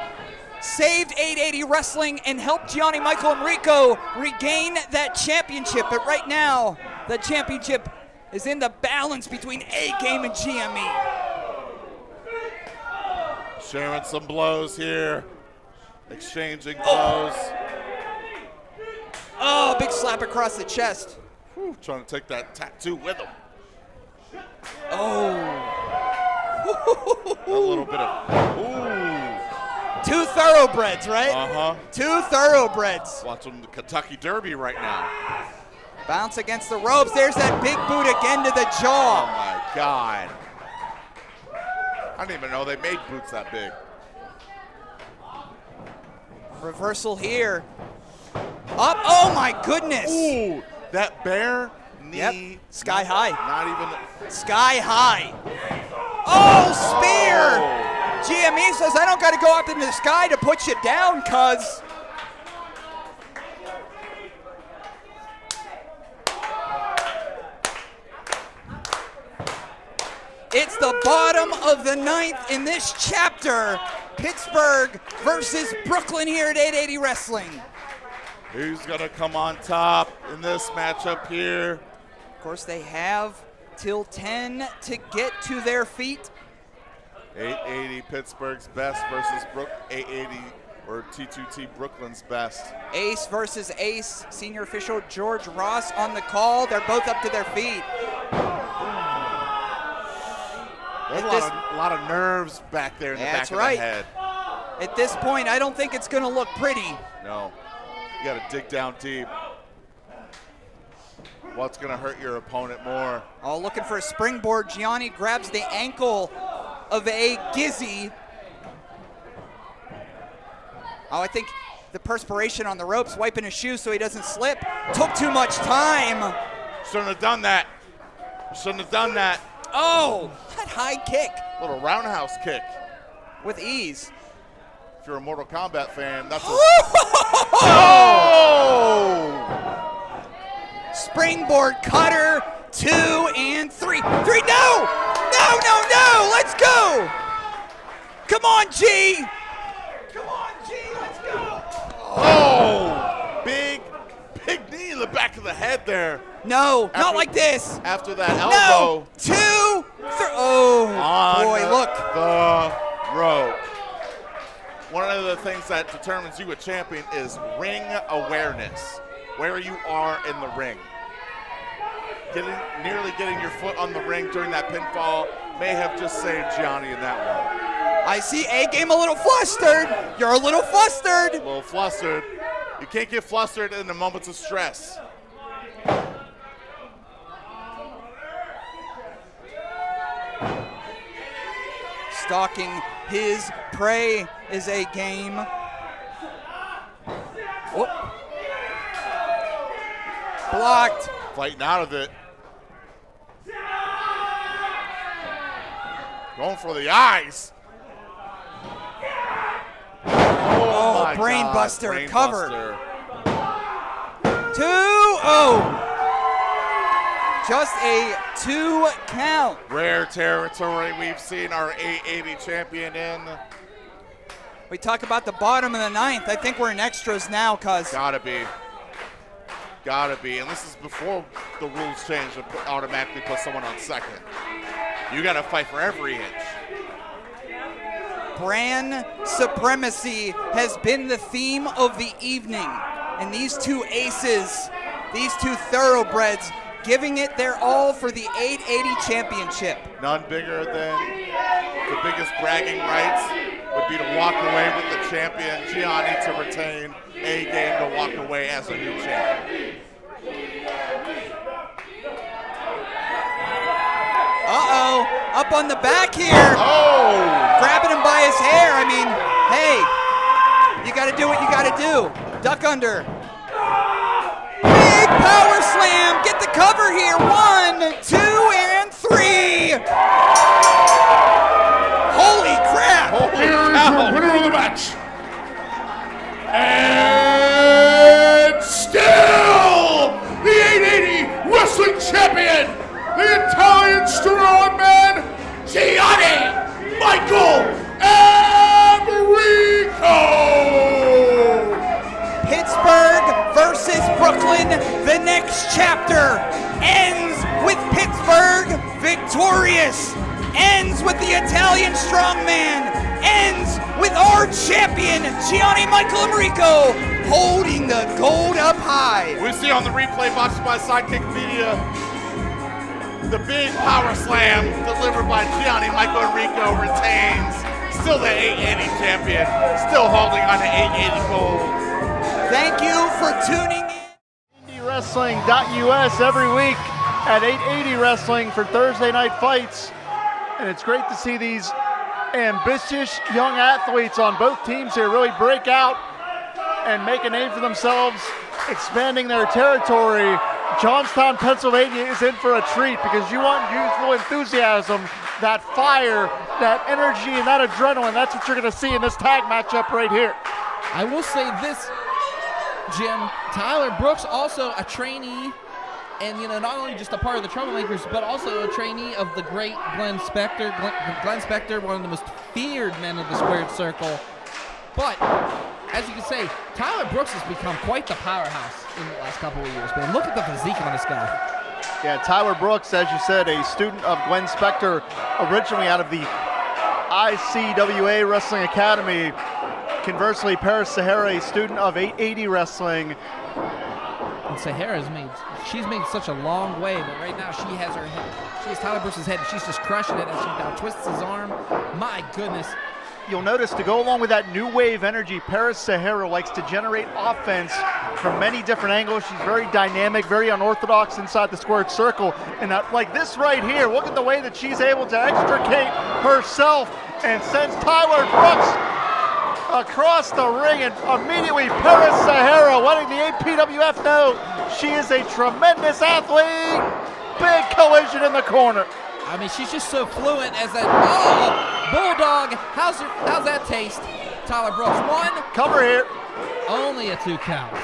saved 880 Wrestling and helped Gianni Michael Enrico regain that championship. But right now, the championship is in the balance between A-Game and GME. Sharing some blows here. Exchanging blows. Oh, big slap across the chest. Whew, trying to take that tattoo with him. Oh. A little bit of. Ooh. 2 thoroughbreds, right? Uh-huh. 2 thoroughbreds. Watching the Kentucky Derby right now. Bounce against the ropes. There's that big boot again to the jaw. Oh, my God. I didn't even know they made boots that big. Reversal here. Up. Oh, my goodness. Ooh, that bear knee. Yep. Sky high. Not even. Sky high. Oh, spear. GME says, I don't got to go up in the sky to put you down, cuz. It's the bottom of the 9th in this chapter. Pittsburgh versus Brooklyn here at 880 Wrestling. Who's going to come on top in this matchup here? Of course, they have till 10 to get to their feet. 880 Pittsburgh's best versus 880 or T2T Brooklyn's best. Ace versus Ace. Senior official George Ross on the call. They're both up to their feet. There's a lot of nerves back there in the back of the head. At this point, I don't think it's going to look pretty. No. You got to dig down deep. What's going to hurt your opponent more? Oh, looking for a springboard. Gianni grabs the ankle of a Gizzy. Oh, I think the perspiration on the ropes, wiping his shoes so he doesn't slip. Took too much time. Shouldn't have done that. Shouldn't have done that. Oh, that high kick. Little roundhouse kick. With ease. If you're a Mortal Kombat fan, that's a... Oh! Springboard cutter, 2 and 3. 3, no! No, no, no! Let's go! Come on, G! Come on, G, let's go! Oh! Big knee in the back of the head there. No, not like this. After that elbow. No! 2, 3. Oh, boy, look. The rope. One of the things that determines you a champion is ring awareness, where you are in the ring. nearly getting your foot on the ring during that pinfall may have just saved Gianni in that one. I see A-Game a little flustered. You're a little flustered. A little flustered. You can't get flustered in the moments of stress. Stalking his prey is A-Game. Whoop. Blocked. Fighting out of it. Going for the eyes. Oh, brain buster covered. 2-0. Just a 2 count. Rare territory we've seen our 880 champion in. We talk about the bottom of the ninth. I think we're in extras now, cuz. Gotta be. And this is before the rules change and automatically put someone on second. You gotta fight for every inch. Brand supremacy has been the theme of the evening. And these two aces, these two thoroughbreds, giving it their all for the 880 championship. None bigger than the biggest bragging rights would be to walk away with the champion, Gianni to retain, A-Game to walk away as a new champion. Uh-oh, up on the back here. Oh! Grabbing him by his hair. I mean, hey, you gotta do what you gotta do. Duck under. Big power slam, get the cover here. 1, 2, and 3. Holy crap. Here is your winner of the match. And still the 880 Wrestling Champion, the Italian strongman, Gianni Michael Amarico. Pittsburgh versus Brooklyn. The next chapter ends with Pittsburgh victorious. Ends with the Italian strongman. Ends with our champion, Gianni Michael Amarico, holding the gold up high. We see on the replay box by Sidekick Media the big power slam delivered by Gianni Michael Amarico retains. Still the 880 champion. Still holding on to 880 gold. Thank you for tuning in. IndyWrestling.us every week at 880 Wrestling for Thursday night fights. And it's great to see these ambitious young athletes on both teams here really break out and make a name for themselves, expanding their territory. Johnstown, Pennsylvania is in for a treat because you want youthful enthusiasm, that fire, that energy, and that adrenaline. That's what you're going to see in this tag matchup right here. I will say this, Jim. Tyler Brooks, also a trainee, and not only just a part of the Troublemakers, but also a trainee of the great Glenn Spector. Glenn Spector, one of the most feared men of the squared circle. But as you can say, Tyler Brooks has become quite the powerhouse in the last couple of years, man. Look at the physique on this guy. Yeah, Tyler Brooks, as you said, a student of Glenn Spector, originally out of the ICWA Wrestling Academy. Conversely, Paris Sahara, a student of 880 Wrestling. And Sahara's she's made such a long way, but right now she has her head. She has Tyler Brooks' head, and she's just crushing it as she now twists his arm. My goodness. You'll notice, to go along with that new wave energy, Paris Sahara likes to generate offense from many different angles. She's very dynamic, very unorthodox inside the squared circle. And like this right here, look at the way that she's able to extricate herself and sends Tyler Brooks across the ring. And immediately Paris Sahara letting the APWF know she is a tremendous athlete. Big collision in the corner. I mean, she's just so fluent as that. Bulldog. How's that taste? Tyler Brooks. 1. Cover here. Only a 2 count.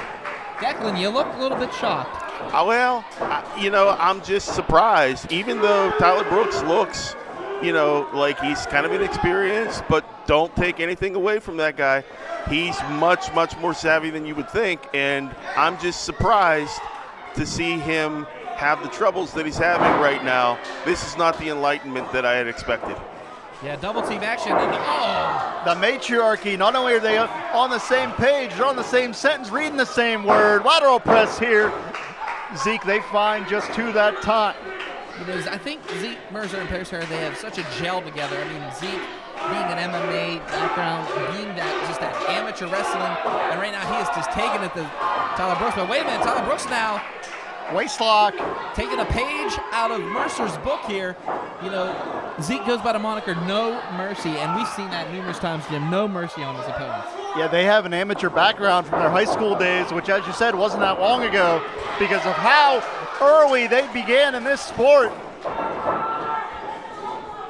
Declan, you look a little bit shocked. I'm just surprised. Even though Tyler Brooks looks, like he's kind of inexperienced, but don't take anything away from that guy. He's much, much more savvy than you would think, and I'm just surprised to see him have the troubles that he's having right now. This is not the enlightenment that I had expected. Yeah, double team action. The matriarchy, not only are they on the same page, they're on the same sentence, reading the same word. Lateral press here. Zeke, they find just 2 that time. I think Zeke Mercer and Paris Harris, they have such a gel together. I mean, Zeke being an MMA background, being that amateur wrestling, and right now he is just taking it to Tyler Brooks. But wait a minute, Tyler Brooks now waistlock, taking a page out of Mercer's book here. Zeke goes by the moniker No Mercy, and we've seen that numerous times, Jim. No mercy on his opponents. Yeah, they have an amateur background from their high school days, which, as you said, wasn't that long ago because of how early they began in this sport.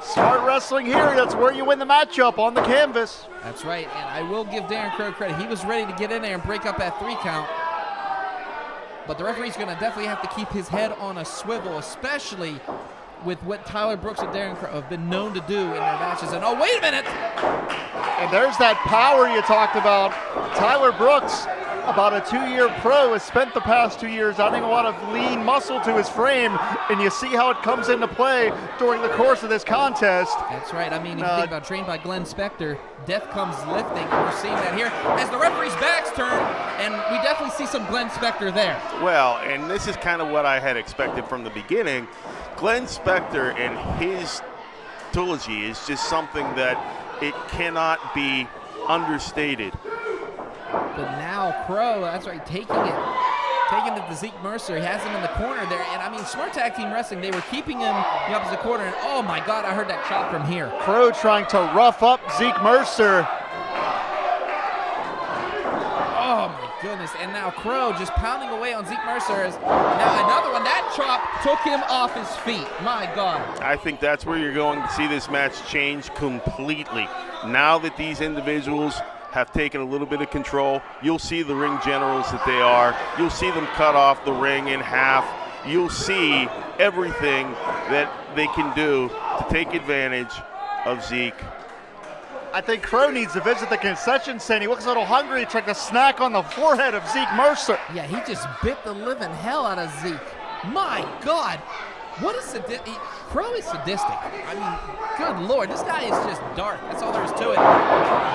Smart wrestling here. That's where you win the matchup, on the canvas. That's right, and I will give Darren Crow credit. He was ready to get in there and break up that 3 count. But the referee's going to definitely have to keep his head on a swivel, especially with what Tyler Brooks and Darren Crow have been known to do in their matches. And oh, wait a minute! And there's that power you talked about. Tyler Brooks, about a 2-year pro, has spent the past 2 years adding a lot of lean muscle to his frame, and you see how it comes into play during the course of this contest. That's right. I mean, if you think about trained by Glenn Spector, death comes lifting, and we're seeing that here as the referee's back's turned, and we definitely see some Glenn Spector there. Well, and this is kind of what I had expected from the beginning. Glenn Spector and his trilogy is just something that it cannot be understated. But now Crow, that's right, taking it to Zeke Mercer. He has him in the corner there. And I mean, Smart Tag Team Wrestling, they were keeping him in the opposite corner. And oh my God, I heard that chop from here. Crow trying to rough up Zeke Mercer. Oh my goodness. And now Crow just pounding away on Zeke Mercer. Now another one. That chop took him off his feet. My God. I think that's where you're going to see this match change completely. Now that these individuals have taken a little bit of control, you'll see the ring generals that they are. You'll see them cut off the ring in half. You'll see everything that they can do to take advantage of Zeke. I think Crow needs to visit the concession stand. He looks a little hungry, trying to snack on the forehead of Zeke Mercer. Yeah, he just bit the living hell out of Zeke. My God. What is sadistic? Crow is sadistic. I mean, good Lord, this guy is just dark. That's all there is to it.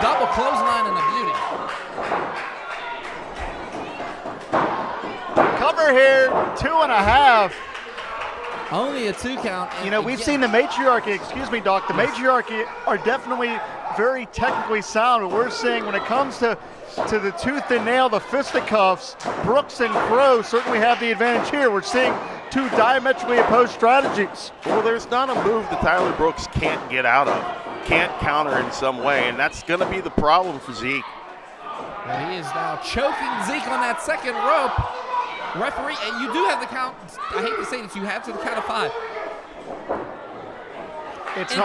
Double clothesline and a beauty. Cover here, 2.5. Only a 2 count. We've seen the matriarchy, excuse me, Doc, the matriarchy are definitely very technically sound. But we're seeing when it comes to the tooth and nail, the fisticuffs, Brooks and Crow certainly have the advantage here. We're seeing 2 diametrically opposed strategies. Well, there's not a move that Tyler Brooks can't get out of, can't counter in some way, and that's going to be the problem for Zeke. Well, he is now choking Zeke on that second rope. Referee, and you do have the count. I hate to say that you have to the count of 5.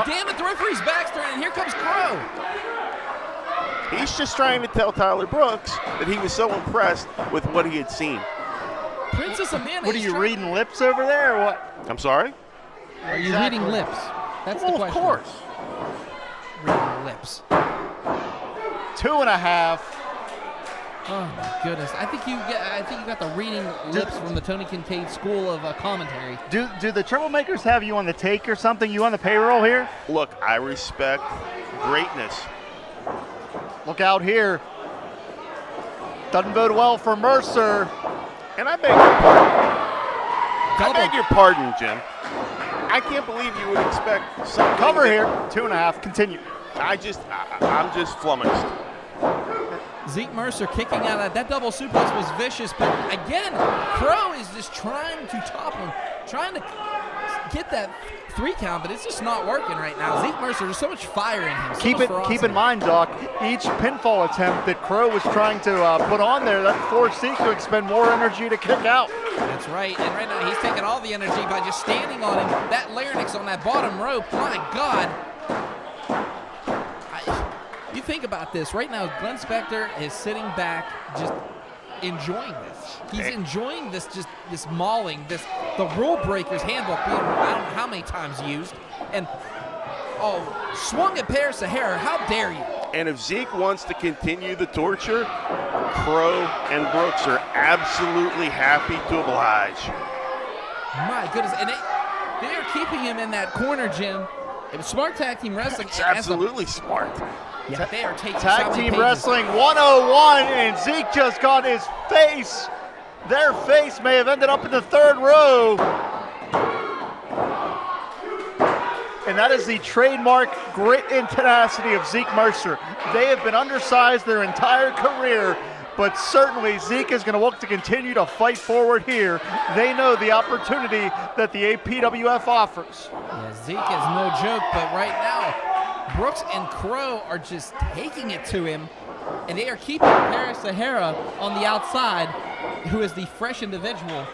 Damn it, the referee's back's turned, and here comes Crow. He's just trying to tell Tyler Brooks that he was so impressed with what he had seen. Princess Amanda. What are you reading lips over there or what? I'm sorry? Are you reading lips? That's the question. Of course. Reading lips. 2.5. Oh my goodness! I think you got the reading lips from the Tony Kincaid School of Commentary. Do the Troublemakers have you on the take or something? You on the payroll here? Look, I respect greatness. Look out here. Doesn't bode well for Mercer. And I beg your pardon. I beg your pardon, Jim. I can't believe you would expect something. Cover here. 2.5. Continue. I'm just flummoxed. Zeke Mercer kicking out of that double suplex was vicious, but again, Crow is just trying to topple him, trying to get that 3 count, but it's just not working right now. Zeke Mercer, there's so much fire in him. Keep in mind, Doc, each pinfall attempt that Crow was trying to put on there, that forced Zeke to expend more energy to kick out. That's right, and right now he's taking all the energy by just standing on him. That larynx on that bottom rope, my God. You think about this. Right now, Glenn Spector is sitting back just enjoying this. He's enjoying this, just this mauling, the Rule Breakers handbook being, I don't know how many times used. And, swung at Paris Sahara. How dare you? And if Zeke wants to continue the torture, Crow and Brooks are absolutely happy to oblige. My goodness. And they are keeping him in that corner, Jim. It was Smart Tag Team Wrestling. It's absolutely smart. Yeah, they are taking Tag Team Wrestling 101, and Zeke just got his face Their face may have ended up in the third row. And that is the trademark grit and tenacity of Zeke Mercer. They have been undersized their entire career, but certainly Zeke is going to look to continue to fight forward here. They know the opportunity that the APWF offers. Yeah, Zeke is no joke, but right now, Brooks and Crow are just taking it to him, and they are keeping Paris Sahara on the outside, who is the fresh individual.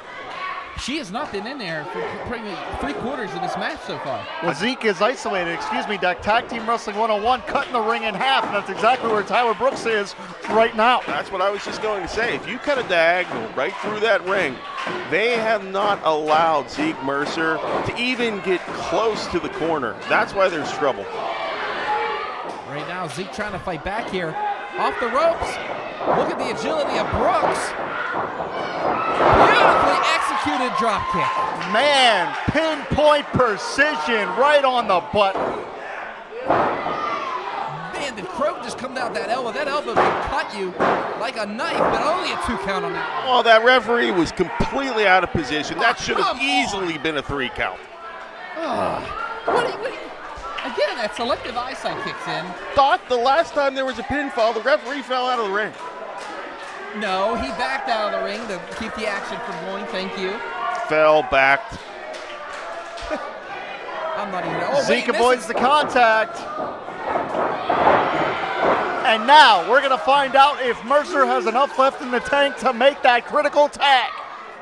She has not been in there for pretty much 3/4 of this match so far. Well, Zeke is isolated. Dak. Tag Team Wrestling 101 cutting the ring in half, and that's exactly where Tyler Brooks is right now. That's what I was just going to say. If you cut a diagonal right through that ring, they have not allowed Zeke Mercer to even get close to the corner. That's why there's trouble. Right now, Zeke trying to fight back here. Off the ropes. Look at the agility of Brooks. Beautifully executed drop kick. Man, pinpoint precision right on the button. Man, did Crow just come down that elbow? That elbow could cut you like a knife, but only a 2 count on it. Oh, that referee was completely out of position. That should have easily been a 3 count. Again, that selective eyesight kicks in. Thought the last time there was a pinfall, the referee fell out of the ring. No, he backed out of the ring to keep the action from going. Thank you. Fell, backed. I'm not even. Zeke avoids the contact. And now we're going to find out if Mercer has enough left in the tank to make that critical tag.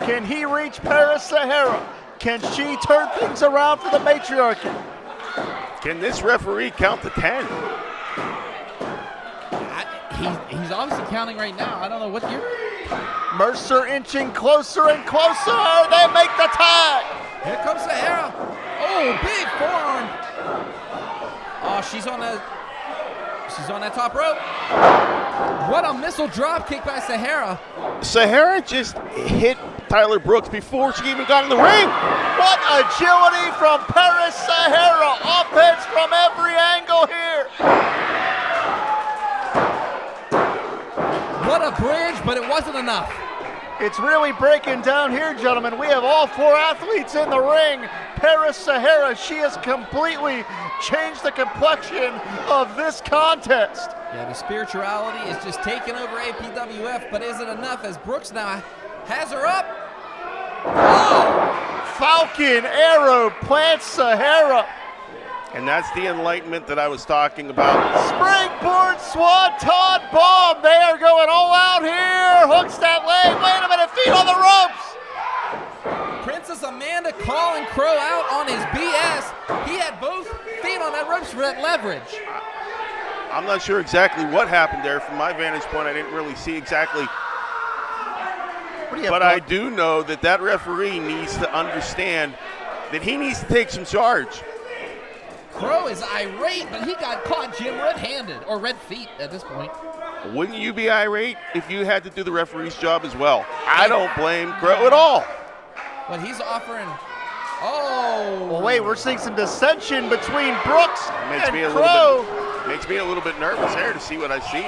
Can he reach Paris Sahara? Can she turn things around for the matriarchy? Can this referee count to 10? He's obviously counting right now. I don't know what you're. Mercer inching closer and closer. They make the tag. Here comes Sahara. Oh, big forearm. Oh, she's on that top rope. What a missile drop kick by Sahara. Sahara just hit Tyler Brooks before she even got in the ring. What agility from Paris Sahara. Offense from every angle here. What a bridge, but it wasn't enough. It's really breaking down here, gentlemen. We have all 4 athletes in the ring. Paris Sahara, she has completely changed the complexion of this contest. Yeah, the spirituality is just taking over APWF, but is it enough as Brooks now has her up? Oh! Falcon Arrow plants Sahara. And that's the enlightenment that I was talking about. Springboard Swanton Bomb. They are going all out here. Hooks that leg. Wait a minute. Feet on the ropes. Princess Amanda calling Crow out on his BS. He had both feet on that ropes for that leverage. I'm not sure exactly what happened there. From my vantage point, I didn't really see exactly. But I do know that that referee needs to understand that he needs to take some charge. Crow is irate, but he got caught Jim red-handed, or red feet at this point. Wouldn't you be irate if you had to do the referee's job as well? I don't blame Crow at all. But he's offering, oh. Well, wait, we're seeing some dissension between Brooks Makes and me a Crow. Makes me a little bit nervous here to see what I see.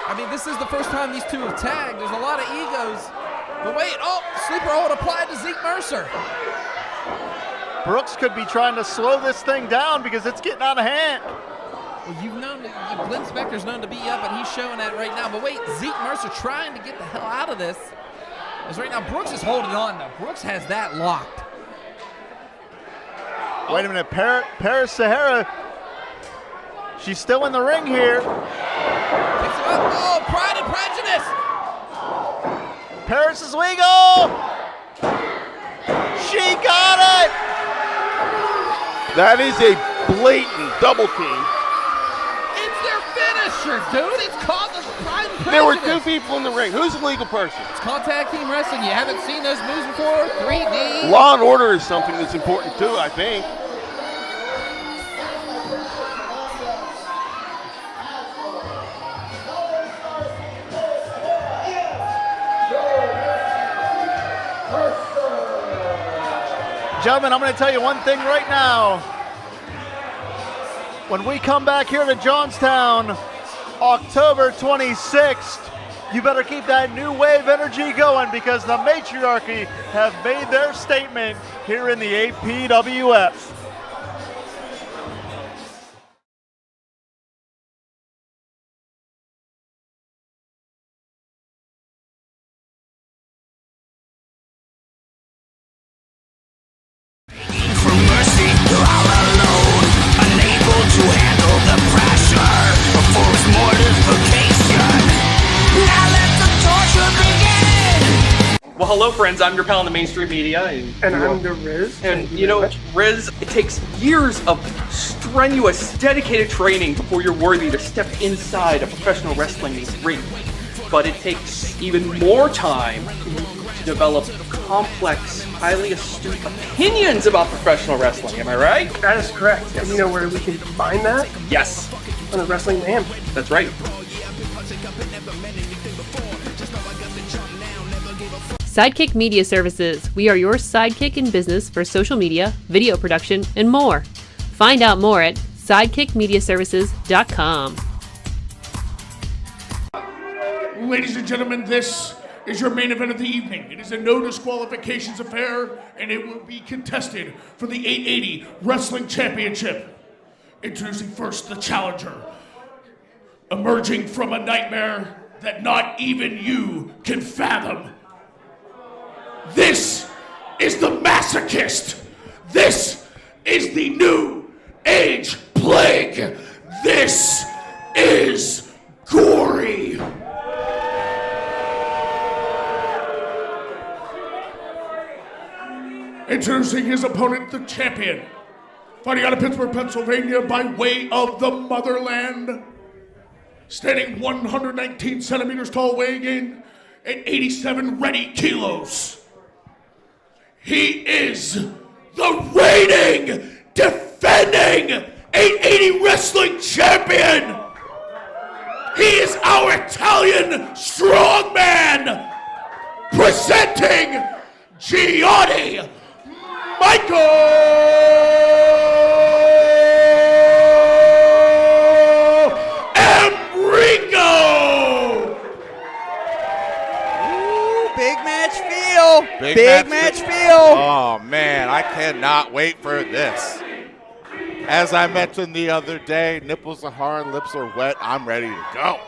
I mean, this is the first time these two have tagged. There's a lot of egos. But wait, sleeper hold applied to Zeke Mercer. Brooks could be trying to slow this thing down because it's getting out of hand. Well, Glenn Spector's known to be up, and he's showing that right now. But wait, Zeke Mercer trying to get the hell out of this. As right now, Brooks is holding on now. Brooks has that locked. Wait a minute, Paris Sahara. She's still in the ring here. Picks him up. Oh, Pride and Prejudice. Paris is legal. She got it. That is a blatant double team. It's their finisher, dude. It's called the Pride and Prejudice. There were 2 people in the ring. Who's the legal person? It's called tag team wrestling. You haven't seen those moves before? 3D. Law and order is something that's important too, I think. Gentlemen, I'm going to tell you one thing right now. When we come back here to Johnstown, October 26th, you better keep that new wave energy going because the matriarchy have made their statement here in the APWF. Well, hello, friends. I'm your pal in the mainstream media. And I'm the Riz. And, you know, Riz, it takes years of strenuous, dedicated training before you're worthy to step inside a professional wrestling ring. But it takes even more time to develop complex, highly astute opinions about professional wrestling. Am I right? That is correct. And you know where we can find that? Yes. On the Wrestling Mayhem. That's right. Sidekick Media Services. We are your sidekick in business for social media, video production, and more. Find out more at sidekickmediaservices.com. Ladies and gentlemen, this is your main event of the evening. It is a no disqualifications affair, and it will be contested for the 880 Wrestling Championship. Introducing first the challenger, emerging from a nightmare that not even you can fathom. This is the masochist. This is the new age plague. This is Gory. Introducing his opponent, the champion. Fighting out of Pittsburgh, Pennsylvania by way of the motherland. Standing 119 centimeters tall, weighing in at 87 ready kilos. He is the reigning, defending 880 wrestling champion. He is our Italian strongman, presenting Gianni Michael Big match feel. Oh, man, I cannot wait for this. As I mentioned the other day, nipples are hard, lips are wet. I'm ready to go.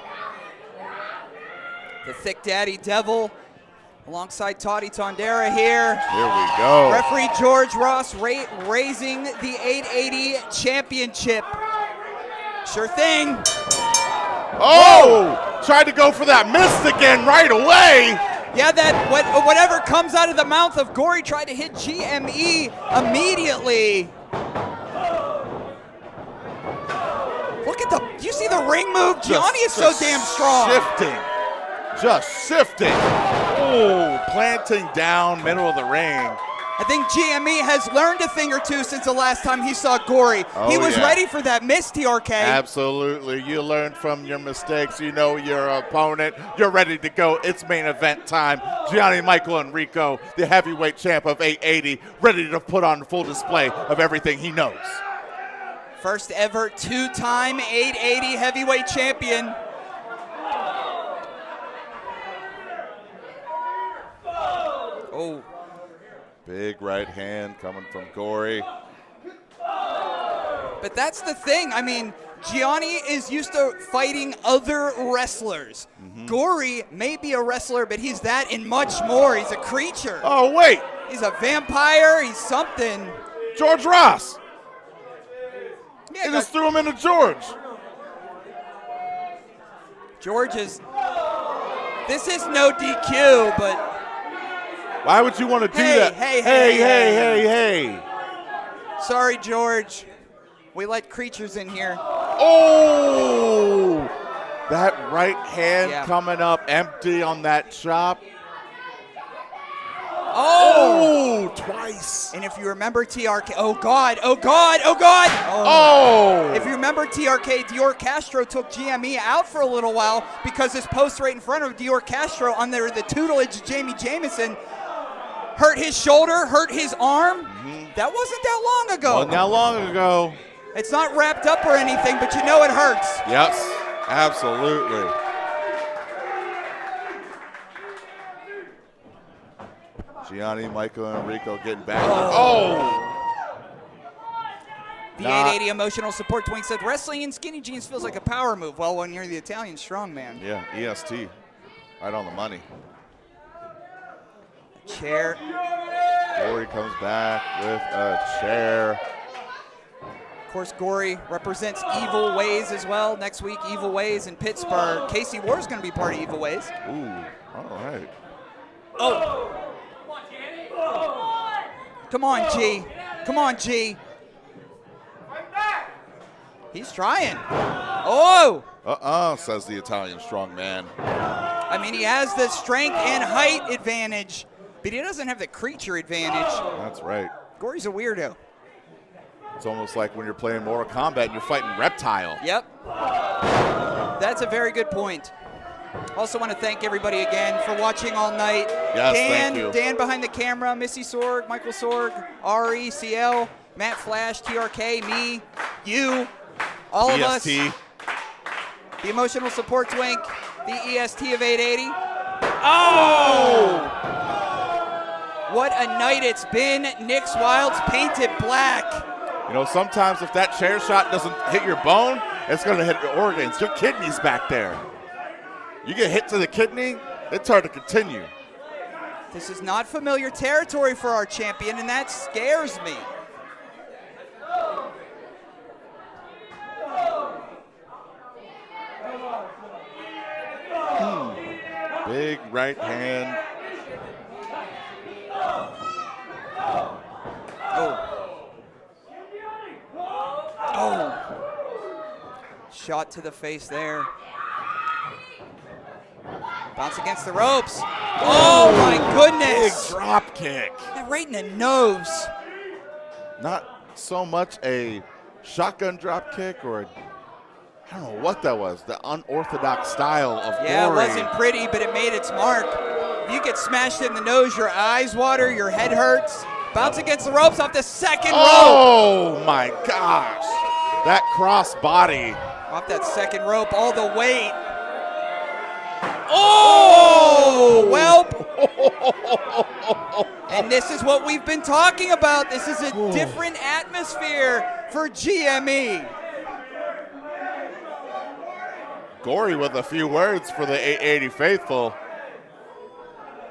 The Thick Daddy Devil alongside Toddy Tondera here. Here we go. Referee George Ross raising the 880 championship. Sure thing. Oh, tried to go for that mist again right away. Yeah, that whatever comes out of the mouth of Gory tried to hit GME immediately. Look at do you see the ring move? Gianni is so damn strong. Just sifting. Oh, planting down, middle of the ring. I think GME has learned a thing or two since the last time he saw Gory. He was ready for that miss, TRK. Absolutely. You learn from your mistakes. You know your opponent. You're ready to go. It's main event time. Gianni Michael Enrico, the heavyweight champ of 880, ready to put on full display of everything he knows. First ever two-time 880 heavyweight champion. Oh. Big right hand coming from Gory. But that's the thing. I mean, Gianni is used to fighting other wrestlers. Gory may be a wrestler, but he's that and much more. He's a creature. Oh, wait. He's a vampire. He's something. George Ross. Yeah, he just threw him into George. George is... This is no DQ, but... Why would you want to do that? Hey. Sorry, George. We let creatures in here. Oh! That right hand coming up empty on that chop. Oh! Twice. And if you remember TRK, oh God. Oh! If you remember TRK, Dior Castro took GME out for a little while because his post right in front of Dior Castro under the tutelage of Jamie Jamison hurt his shoulder, hurt his arm. That wasn't that long ago. Wasn't that long ago. It's not wrapped up or anything, but you know it hurts. Yes, absolutely. Gianni, Michael, and Enrico getting back. Oh! The 880 emotional support twink said, wrestling in skinny jeans feels like a power move. Well, when you're the Italian strongman. Yeah, EST. Right on the money. Chair. Gory comes back with a chair. Of course, Gory represents Evil Ways as well. Next week, Evil Ways in Pittsburgh. Casey Ward's going to be part of Evil Ways. Ooh, all right. Oh. Come on, G. Come on, G. He's trying. Oh! Says the Italian strongman. I mean, he has the strength and height advantage, but he doesn't have the creature advantage. That's right. Gory's a weirdo. It's almost like when you're playing Mortal Kombat and you're fighting Reptile. Yep. That's a very good point. Also want to thank everybody again for watching all night. Yes, Dan, thank you. Dan behind the camera, Missy Sorg, Michael Sorg, Ari, CL, Matt Flash, TRK, me, you, all of us. EST. The emotional support twink, the EST of 880. Oh! What a night it's been. Nick's Wilds painted black. You know, sometimes if that chair shot doesn't hit your bone, it's going to hit your organs, your kidneys back there. You get hit to the kidney, it's hard to continue. This is not familiar territory for our champion, and that scares me. Big right hand. Oh. Shot to the face there. Bounce against the ropes. Oh my goodness. Big drop kick. Right in the nose. Not so much a shotgun drop kick or I don't know what that was. The unorthodox style of Yeah, Gory. it wasn't pretty, but it made its mark. If you get smashed in the nose, your eyes water, your head hurts. Bounce against the ropes off the second rope. Oh my gosh. That cross body. Off that second rope, all the weight. Oh, well. And this is what we've been talking about. This is a different atmosphere for GME. Gory with a few words for the 880 faithful.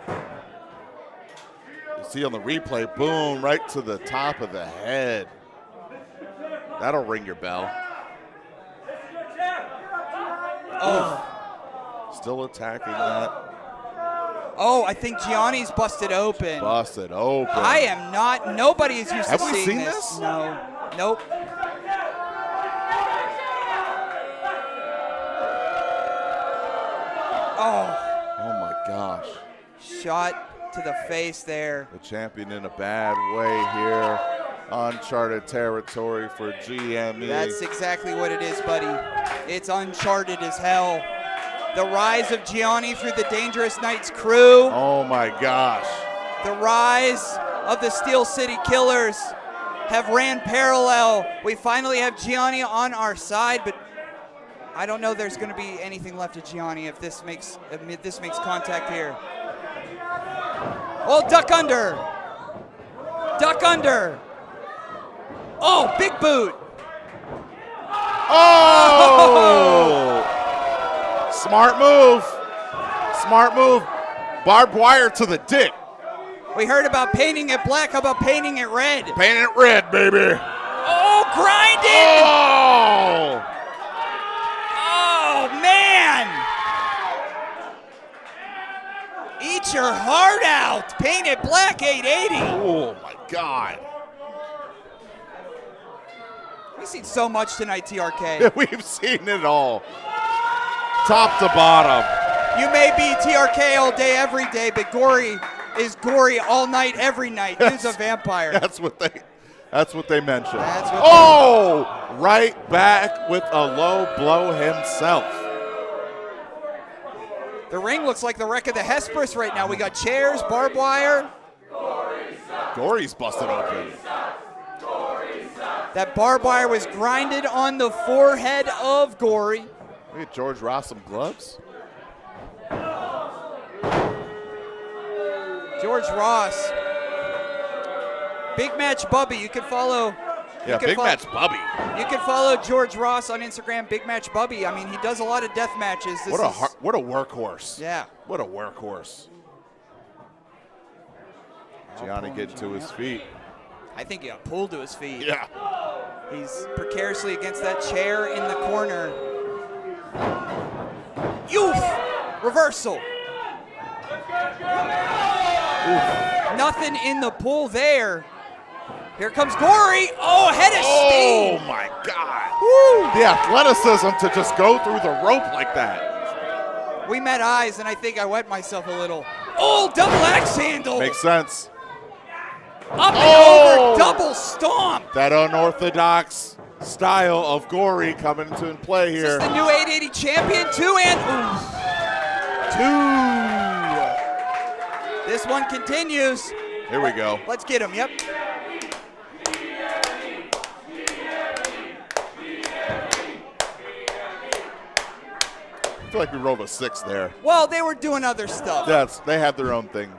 You see on the replay, boom, right to the top of the head. That'll ring your bell. Oh. Still attacking that. Oh, I think Gianni's busted open. Busted open. I am not. Nobody is used Have to we seeing seen this. this? No. Nope. Oh. Oh my gosh. Shot to the face there. The champion in a bad way here. Uncharted territory for GME. That's exactly what it is, buddy. It's uncharted as hell. The rise of Gianni through the Dangerous Knights crew. Oh my gosh. The rise of the Steel City Killers have ran parallel. We finally have Gianni on our side, but I don't know there's going to be anything left of Gianni if this makes contact here. Oh, duck under. Duck under. Oh, big boot. Oh! Smart move. Smart move. Barbed wire to the dick. We heard about painting it black. How about painting it red? Paint it red, baby. Oh, grinding. Oh! Oh, man. Eat your heart out. Paint it black, 880. Oh, my God. We've seen so much tonight, TRK. We've seen it all. Top to bottom. You may be TRK all day, every day, but Gory is Gory all night, every night. Dude's a vampire. That's what they mentioned. That's what right back with a low blow himself. The ring looks like the wreck of the Hesperus right now. We got chairs, barbed wire. Gory's busted open. That barbed wire was grinded on the forehead of Gory. We get George Ross some gloves. George Ross. Big Match Bubby. You can follow. Yeah, Big Match Bubby. You can follow George Ross on Instagram, Big Match Bubby. I mean, he does a lot of death matches. What a workhorse. Yeah. What a workhorse. Gianni getting to his feet. I think he got pulled to his feet. Yeah. He's precariously against that chair in the corner. Oof! Reversal. Oof. Nothing in the pull there. Here comes Gory. Oh, head of steam. Oh, my God. Woo. The athleticism to just go through the rope like that. We met eyes, and I think I wet myself a little. Oh, double axe handle. Makes sense. Up and over, double stomp. That unorthodox style of Gory coming into play here. This is the new 880 champion, 2 and ooh. 2. This one continues. Here we go. Let's get him, yep. I feel like we rolled a 6 there. Well, they were doing other stuff. They had their own thing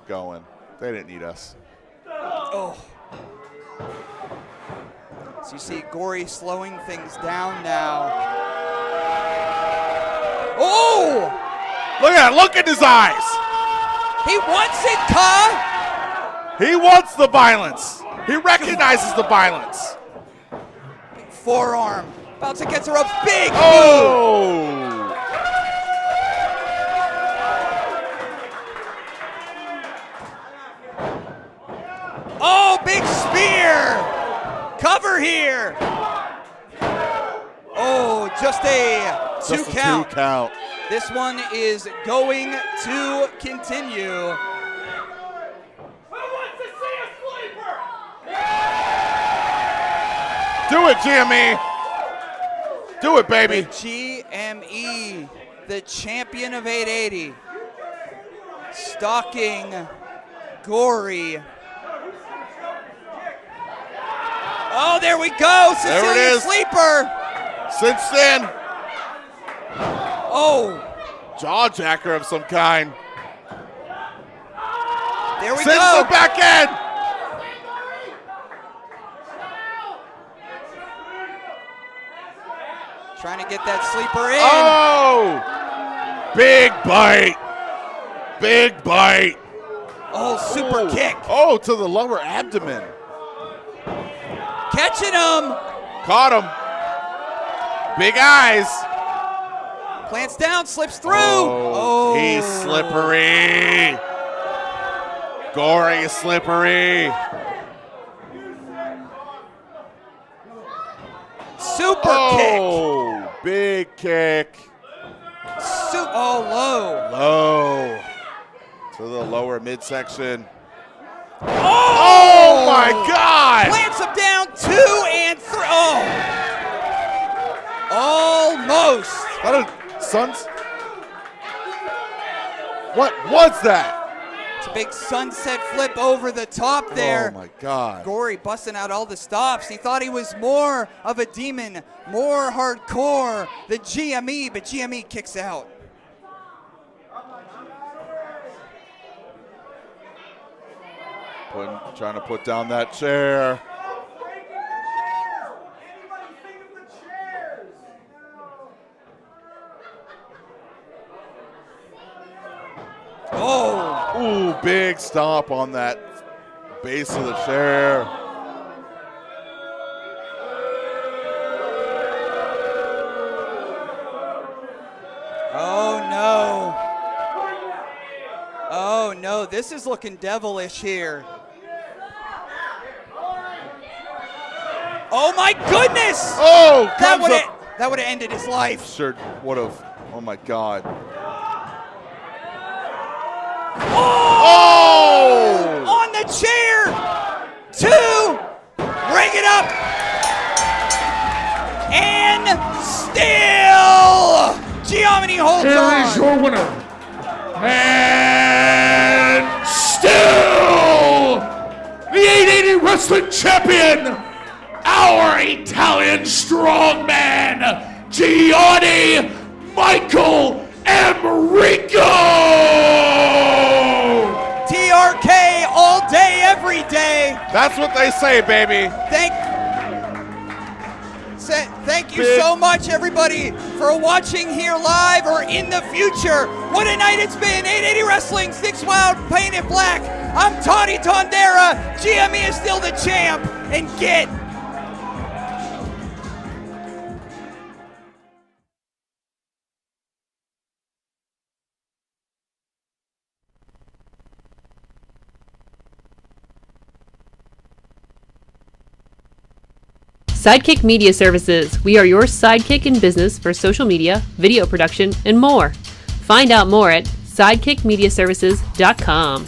going. They didn't need us. Oh. So you see Gory slowing things down now. Oh! Look at that. Look in his eyes. He wants it, Ka. He wants the violence. He recognizes the violence. Big forearm. Bounce against the ropes. Big move. Oh! Oh, big spear! Cover here! Oh, just a two count. This one is going to continue. Do it, GME. Do it, baby. The GME, the champion of 880, stalking Gory. Oh, there we go. Sicilian there it is. Sleeper. Since then. Oh. Jawjacker of some kind. There we Since go. the back end. Trying to get that sleeper in. Oh. Big bite. Big bite. Oh, super kick. Oh, to the lower abdomen. Catching him. Caught him. Big eyes. Plants down, slips through. Oh, he's slippery. Gory is slippery. Super kick. Oh, big kick. Low. Low. To the lower midsection. Oh my God! Plants him down 2 and 3. Oh! Almost. What was that? It's a big sunset flip over the top there. Oh my God. Gory busting out all the stops. He thought he was more of a demon, more hardcore than GME, but GME kicks out. Trying to put down that chair. Oh! Ooh, big stomp on that base of the chair. Oh no. Oh no, this is looking devilish here. Oh my goodness! Oh, that would have ended his life. Sure would have. Oh my God. Oh! On the chair! 2! Bring it up! And still! Giovanni holds on. Here is your winner. And still the 880 Wrestling Champion, our Italian strongman, Gianni Michael Enrico! every day. That's what they say, baby. Thank you so much, everybody, for watching here live or in the future. What a night it's been. 880 Wrestling, 6 Wild, Painted Black. I'm Tony Tondera. GME is still the champ. And get Sidekick Media Services. We are your sidekick in business for social media, video production, and more. Find out more at sidekickmediaservices.com.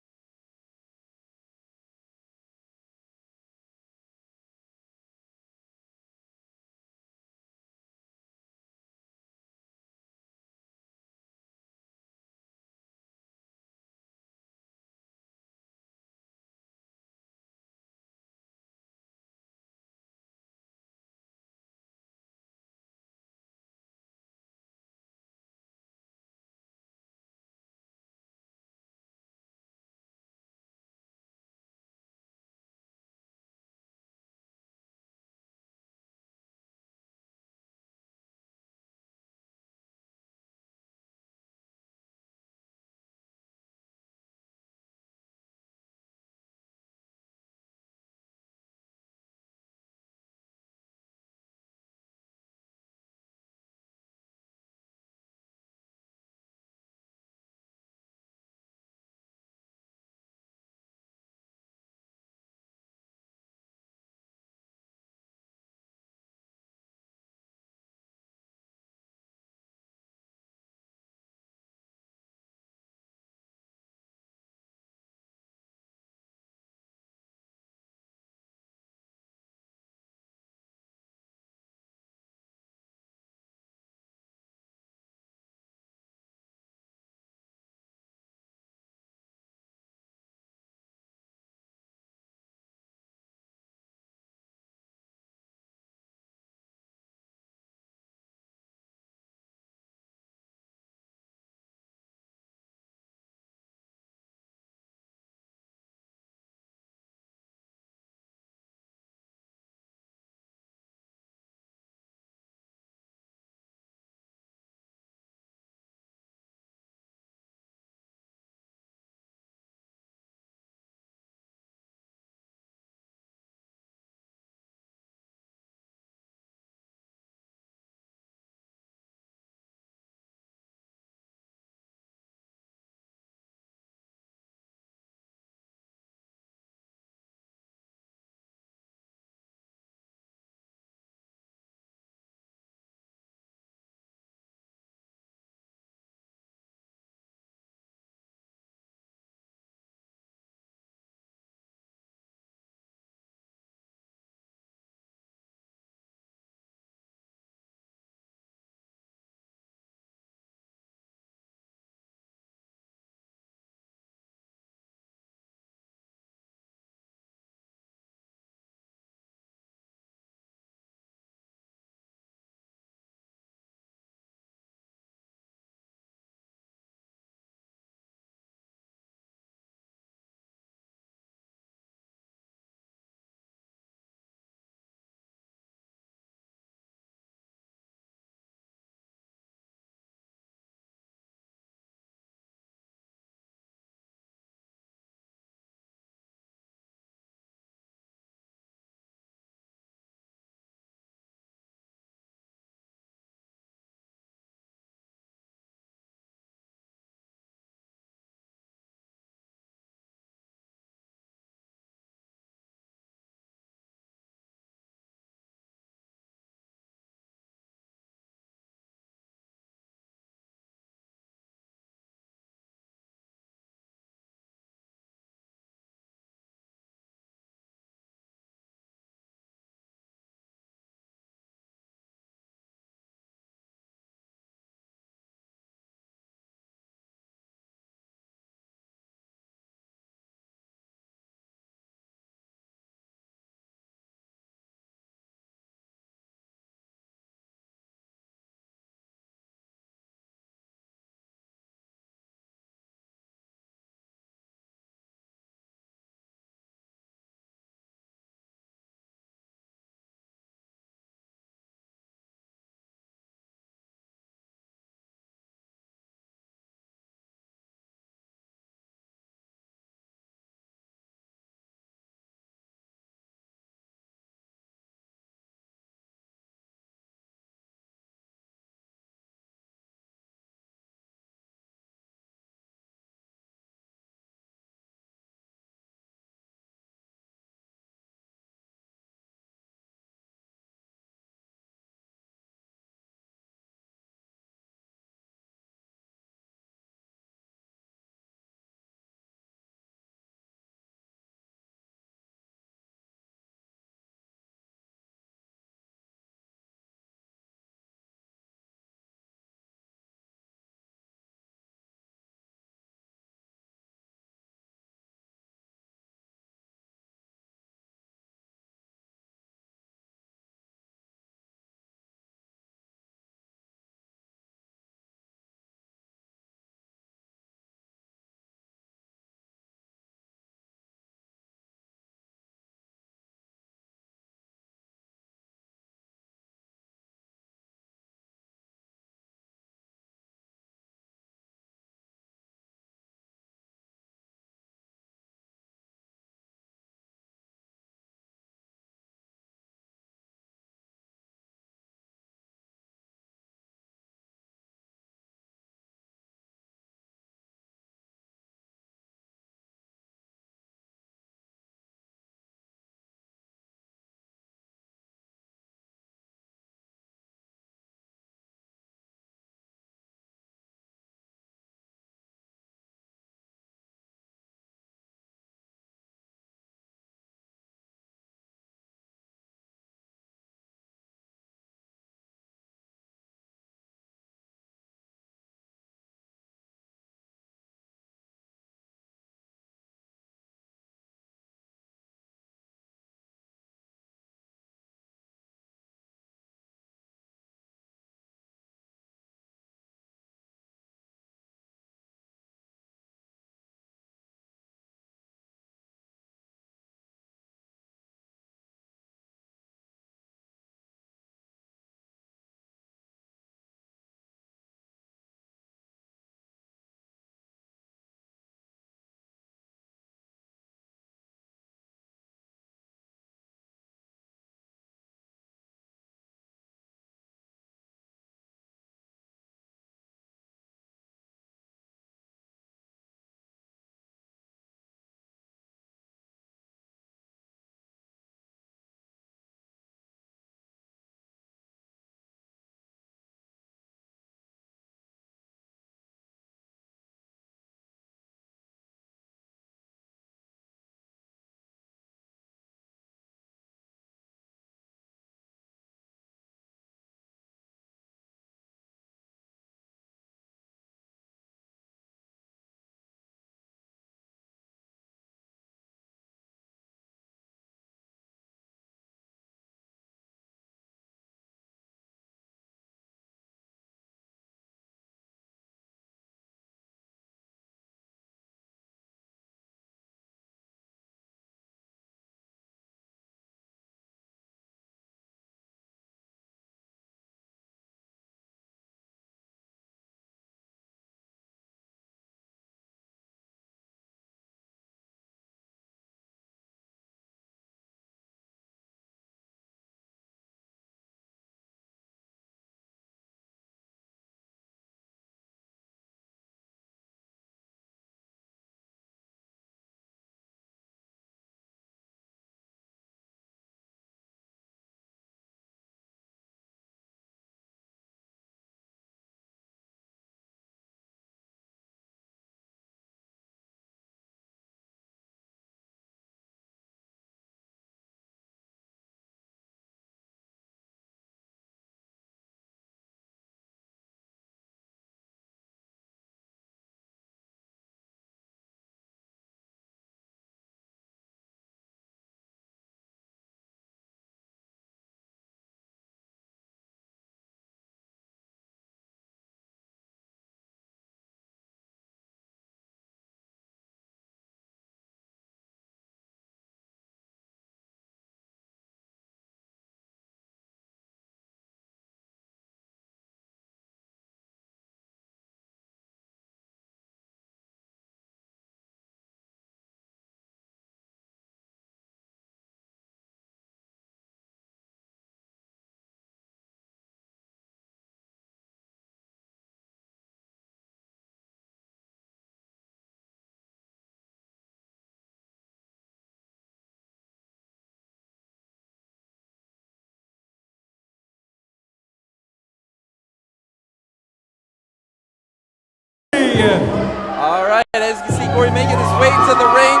All right, as you can see, Gory making his way to the ring.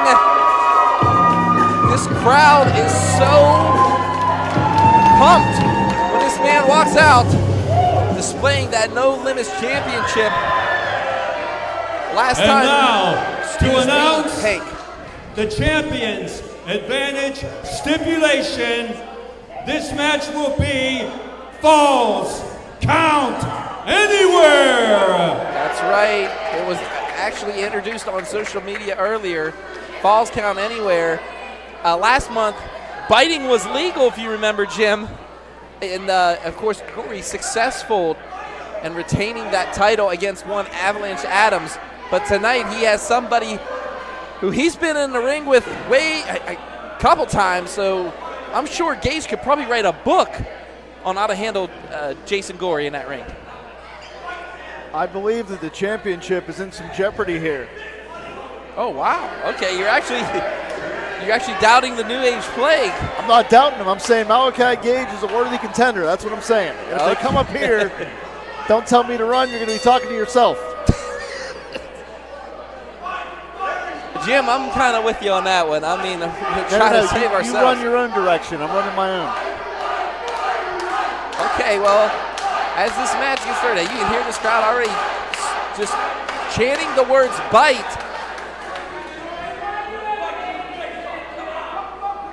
This crowd is so pumped when this man walks out, displaying that No Limits Championship. Last And time. now, to announce Hank. the Champions Advantage stipulation, this match will be Falls Count Anywhere. That's right. It was actually introduced on social media earlier. Falls Count Anywhere. Last month, biting was legal, if you remember, Jim. And, of course, Gory successful in retaining that title against one Avalanche Adams. But tonight he has somebody who he's been in the ring with a couple times, so I'm sure Gage could probably write a book on how to handle Jason Gory in that ring. I believe that the championship is in some jeopardy here. Oh, wow. Okay, you're actually doubting the New Age Plague. I'm not doubting him. I'm saying Malachi Gage is a worthy contender. That's what I'm saying. And if they come up here, don't tell me to run. You're going to be talking to yourself. Jim, I'm kind of with you on that one. I mean, we're trying to save ourselves. You run your own direction. I'm running my own. Okay, well, as this match gets started, you can hear this crowd already just chanting the words bite.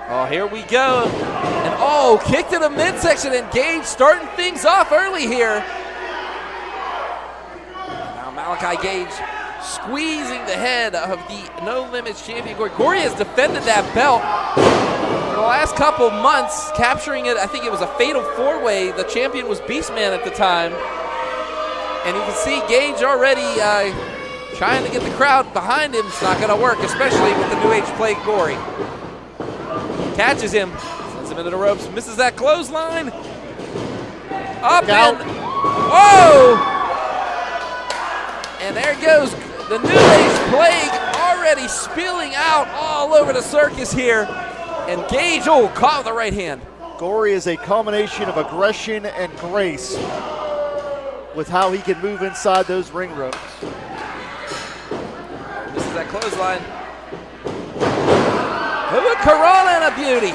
Oh, here we go. And kick to the midsection, and Gage starting things off early here. Now Malachi Gage squeezing the head of the No Limits champion Gory. Gory has defended that belt for the last couple months, capturing it. I think it was a fatal four-way. The champion was Beastman at the time. And you can see Gage already trying to get the crowd behind him. It's not going to work, especially with the New Age Plague Gory. Catches him, sends him into the ropes, misses that clothesline. Up and, and there goes the New Age Plague, already spilling out all over the circus here. And Gage, caught with the right hand. Gory is a combination of aggression and grace with how he can move inside those ring ropes. Misses that clothesline. Corona and a beauty.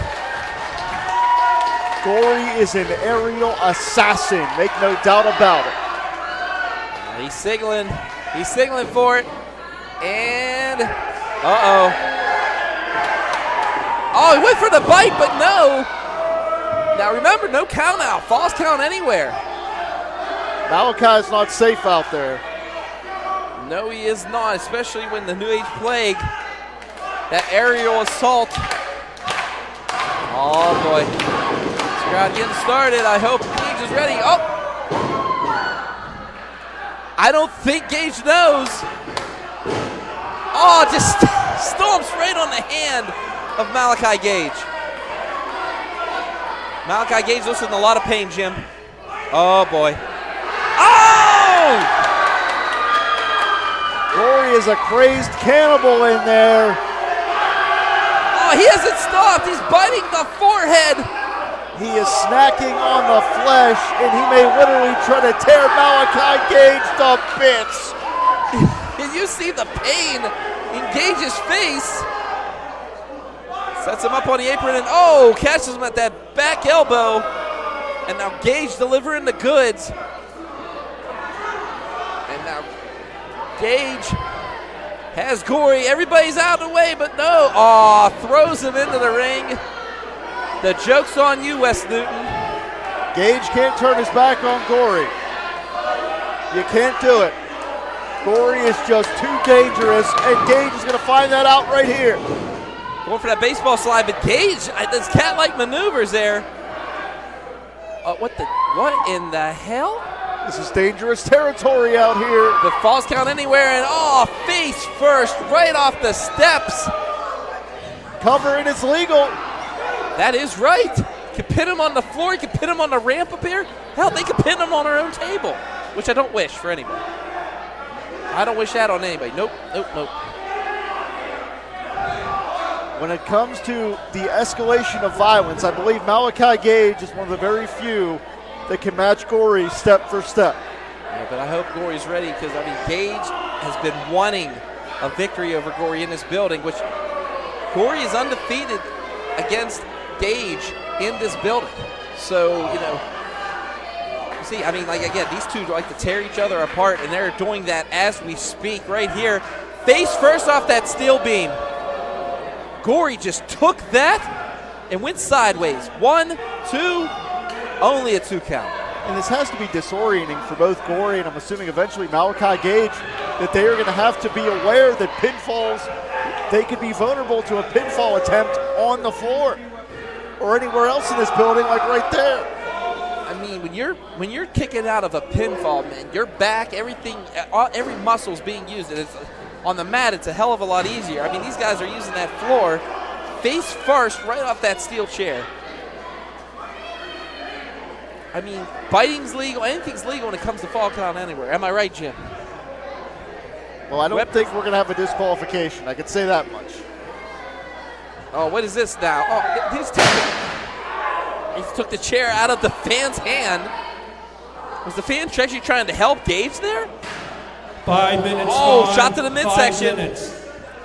Gory is an aerial assassin, make no doubt about it. He's signaling for it. And, he went for the bite, but no. Now remember, no count out, false count anywhere. Malachi's not safe out there. No, he is not, especially when the New Age Plague, that aerial assault. Oh boy, this crowd getting started. I hope Gage is ready. I don't think Gage knows. Just stomps right on the hand of Malachi Gage. Malachi Gage looks in a lot of pain, Jim. Oh boy. Gory is a crazed cannibal in there. He hasn't stopped. He's biting the forehead. He is snacking on the flesh, and he may literally try to tear Malachi Gage to bits. Can you see the pain in Gage's face? Sets him up on the apron and catches him at that back elbow. And now Gage delivering the goods. And now Gage has Gory. Everybody's out of the way, but no. Throws him into the ring. The joke's on you, Wes Newton. Gage can't turn his back on Gory. You can't do it. Gory is just too dangerous, and Gage is going to find that out right here. Going for that baseball slide, but Gage, there's cat-like maneuvers there. What in the hell? This is dangerous territory out here. The falls count anywhere, and face first, right off the steps. Covering is legal. That is right. You can pin him on the floor, you can pin him on the ramp up here. Hell, they can pin him on their own table, which I don't wish for anybody. I don't wish that on anybody. Nope. When it comes to the escalation of violence, I believe Malachi Gage is one of the very few that can match Gory step for step. Yeah, but I hope Gory's ready because, Gage has been wanting a victory over Gory in this building, which Gory is undefeated against Gage in this building. So, you know, see, I mean, like, again, these two like to tear each other apart, and they're doing that as we speak right here. Face first off that steel beam. Gory just took that and went sideways. 1, 2, only a 2 count. And this has to be disorienting for both Gory and I'm assuming eventually Malachi Gage, that they are going to have to be aware that pinfalls, they could be vulnerable to a pinfall attempt on the floor or anywhere else in this building, like right there. I mean, when you're kicking out of a pinfall, man, your back, everything, every muscle's being used, and it's on the mat. It's a hell of a lot easier. I mean, these guys are using that floor face first, right off that steel chair. I mean, biting's legal. Anything's legal when it comes to fall count anywhere. Am I right, Jim? Well, I don't think we're going to have a disqualification. I can say that much. Oh, what is this now? Oh, he took the chair out of the fan's hand. Was the fan actually trying to help Gage there? 5 minutes. Oh, shot to the midsection. 5 minutes.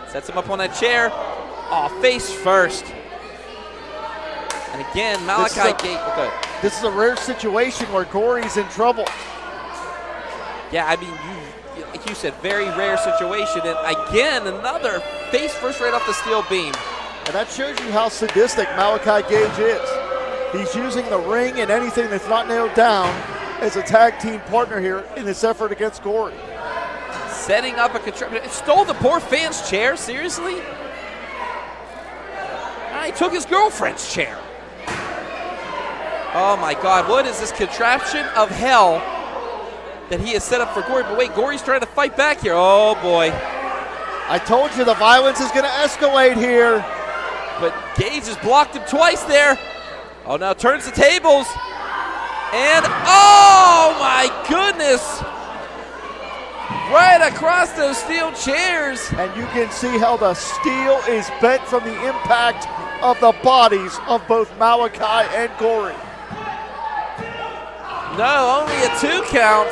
Sets him up on that chair. Oh, face first. And again, Malachi Gage. Okay. This is a rare situation where Gory's in trouble. Yeah, I mean, like you said, very rare situation. And again, another face first right off the steel beam. And that shows you how sadistic Malachi Gage is. He's using the ring and anything that's not nailed down as a tag team partner here in this effort against Gory. Setting up a contraption. It stole the poor fan's chair, seriously? He took his girlfriend's chair. Oh my God, what is this contraption of hell that he has set up for Gory? But wait, Gory's trying to fight back here. Oh boy. I told you the violence is going to escalate here. But Gage has blocked him twice there. Oh, now turns the tables. And, oh my goodness. Right across those steel chairs. And you can see how the steel is bent from the impact of the bodies of both Malachi and Gory. No, only a 2 count.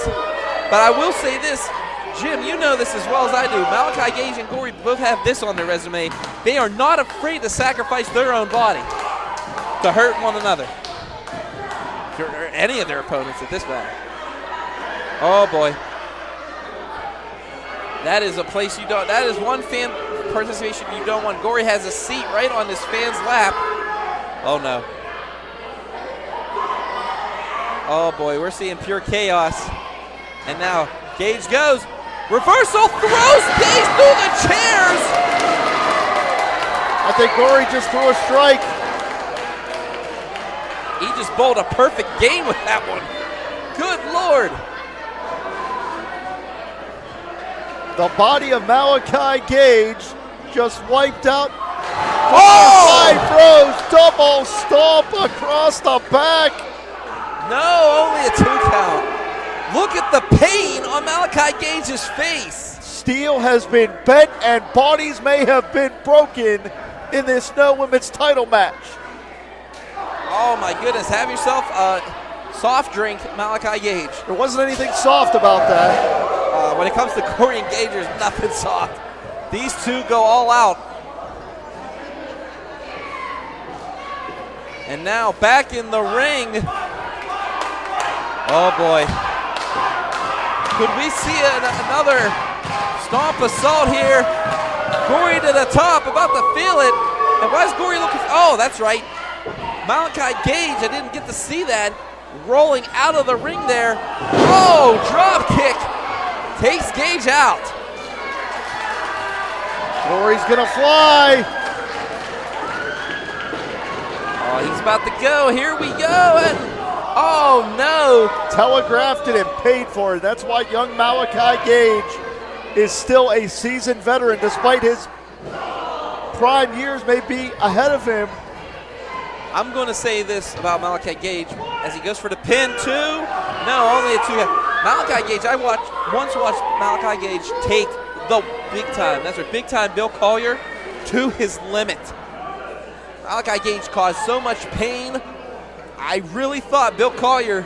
But I will say this, Jim, you know this as well as I do. Malachi Gage and Gory both have this on their resume. They are not afraid to sacrifice their own body to hurt one another. Or any of their opponents at this matter. Oh boy. That is a place you don't, that is one fan participation you don't want. Gory has a seat right on this fan's lap. Oh no. Oh boy, we're seeing pure chaos. And now Gage goes. Reversal, throws Gage through the chairs. I think Gory just threw a strike. He just bowled a perfect game with that one. Good Lord. The body of Malachi Gage just wiped out. Oh! 5 rows, double stomp across the back. No, only a 2 count. Look at the pain on Malachi Gage's face. Steel has been bent and bodies may have been broken in this No Limits title match. Oh my goodness, have yourself a soft drink, Malachi Gage. There wasn't anything soft about that. When it comes to Gory and Gage, there's nothing soft. These two go all out. And now back in the ring. Oh boy. Could we see another stomp assault here? Gory to the top, about to feel it. And why is Gory looking? Oh, that's right. Malachi Gage, I didn't get to see that, rolling out of the ring there. Oh, drop kick. Takes Gage out. Gory's gonna fly. Oh, he's about to go. Here we go. And oh no. Telegraphed it and paid for it. That's why young Malachi Gage is still a seasoned veteran, despite his prime years may be ahead of him. I'm going to say this about Malachi Gage as he goes for the pin, 2. No, only a 2. Malachi Gage, I once watched Malachi Gage take the big time, that's right, big time Bill Collier to his limit. Malachi Gage caused so much pain. I really thought Bill Collier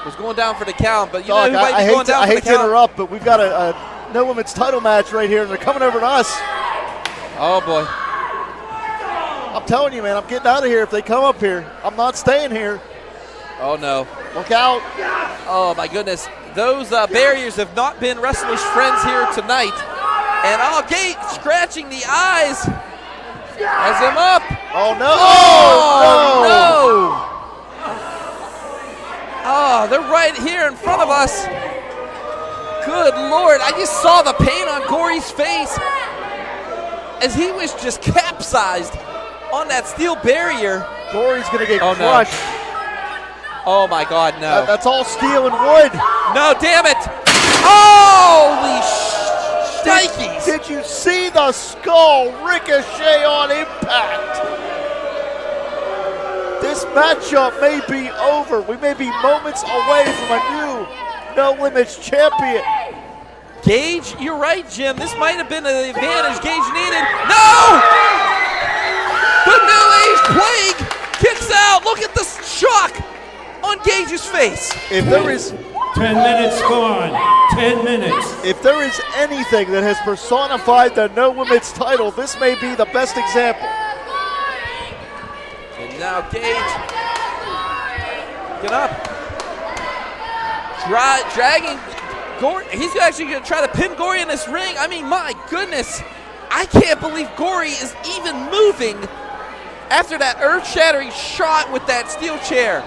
was going down for the count, but you know who might be going down for the count? I hate to interrupt, but we've got a no women's title match right here, and they're coming over to us. Oh, boy. I'm telling you, man, I'm getting out of here if they come up here. I'm not staying here. Oh, no. Look out. Oh, my goodness. Those barriers have not been wrestlers' friends here tonight. And Gate scratching the eyes. Has him up. Oh, no. Oh, no. Oh, they're right here in front of us. Good Lord. I just saw the pain on Gory's face as he was just capsized on that steel barrier. Gory's going to get crushed. No. Oh, my God, no. That's all steel and wood. No, damn it. Holy shnikes. Did you see the skull ricochet on impact? This matchup may be over. We may be moments away from a new No Limits champion. Gage, you're right, Jim. This might have been the advantage Gage needed. No! The New Age Plague kicks out. Look at the shock on Gage's face. If there is 10 minutes gone. 10 minutes. If there is anything that has personified the No Limits title, this may be the best example. And now Gage, get up, dragging Gory. He's actually going to try to pin Gory in this ring. I mean, my goodness, I can't believe Gory is even moving after that earth-shattering shot with that steel chair.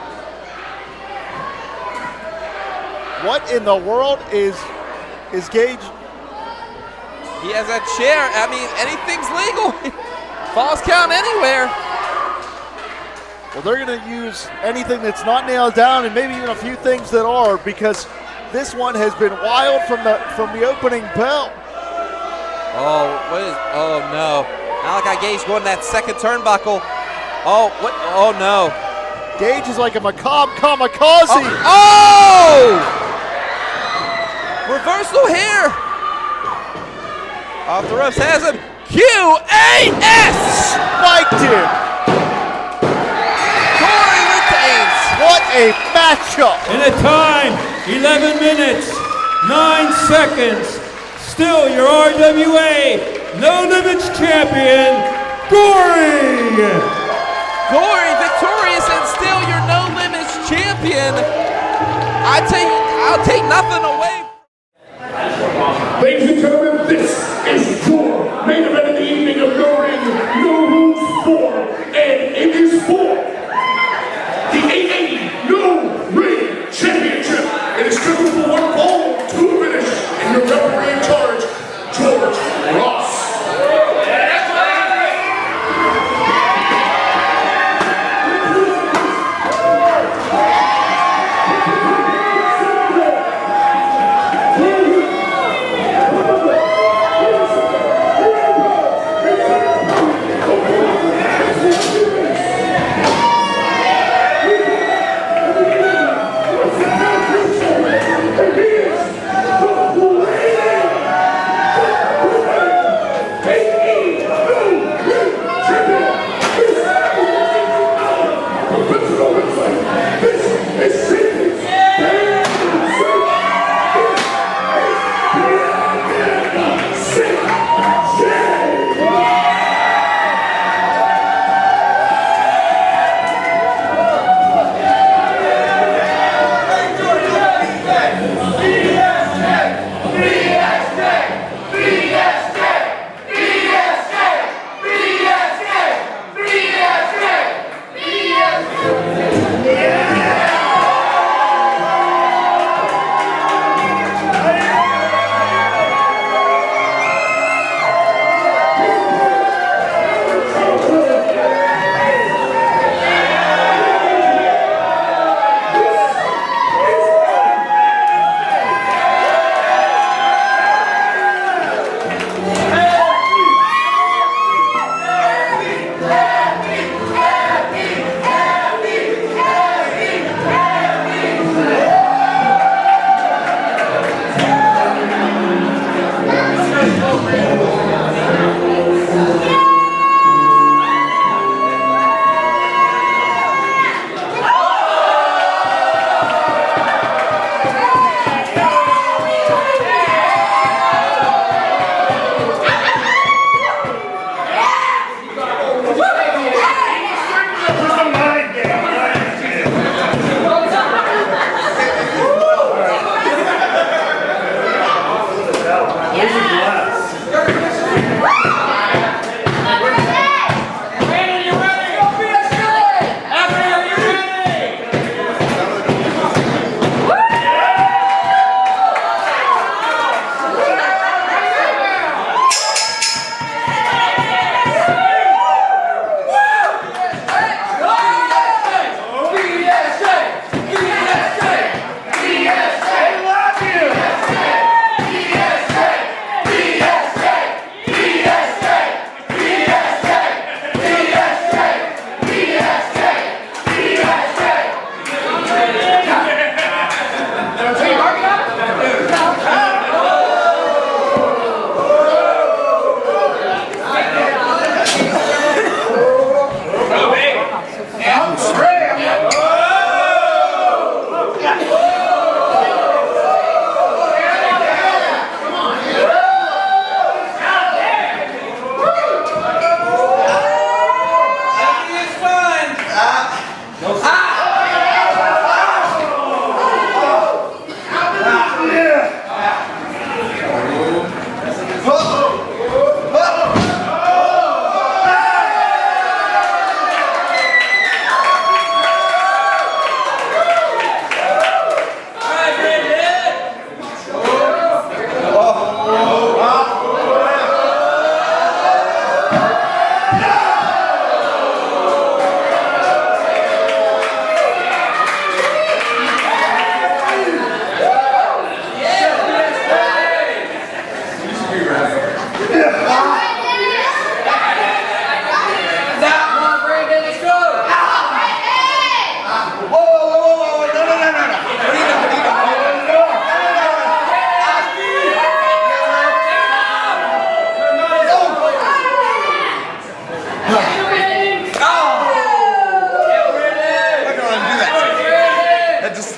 What in the world is Gage? He has that chair. I mean, anything's legal. Falls count anywhere. Well, they're going to use anything that's not nailed down and maybe even a few things that are, because this one has been wild from the opening bell. Oh no. Malachi Gage going to that second turnbuckle. Oh, what? Oh no. Gage is like a macabre kamikaze. Oh! Reversal here. Off the ropes, has him. QAS! Spiked him. Gory retains. What a matchup. In a time, 11 minutes, 9 seconds. Still your RWA No Limits champion, Gory. Gory victorious and still your No Limits champion. I'll take nothing away. Ladies and gentlemen, this is your main event of the evening of No Ring, No Rules 4, and it is for the 880 No Ring Championship. It is scheduled for one fall, 2 finish, and your referee in charge, George Ross.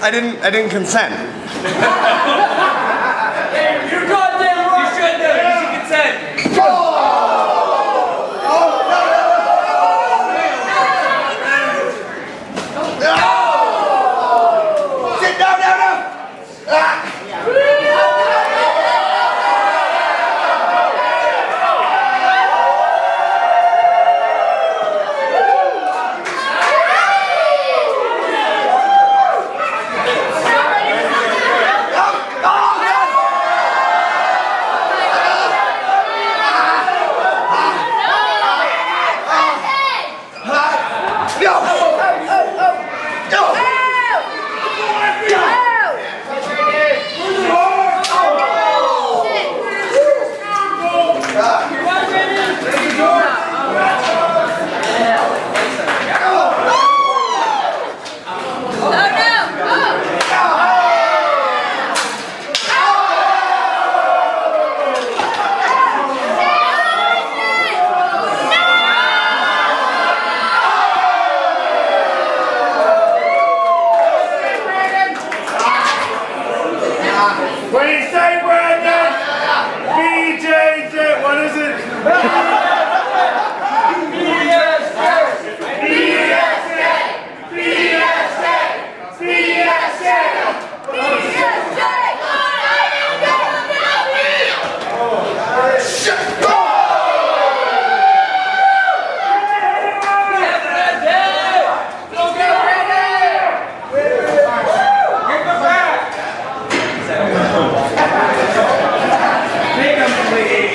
I didn't consent. You're goddamn right. You shouldn't have. You should consent. What do you say, Brandon? BJJ, what is it? Make them please.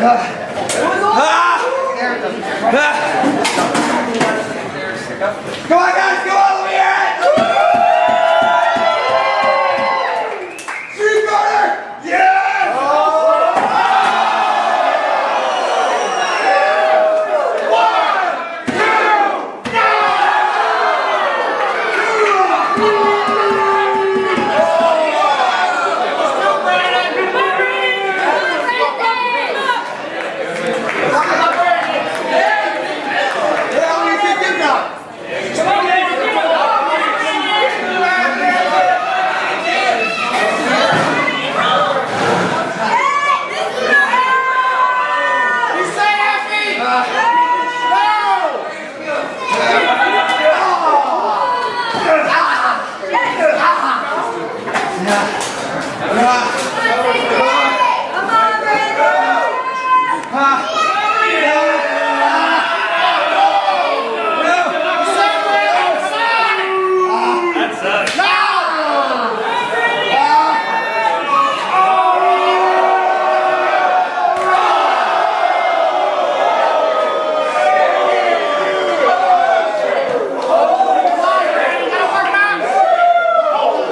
Come on, guys, go all the way in! Street Fighter! Yes!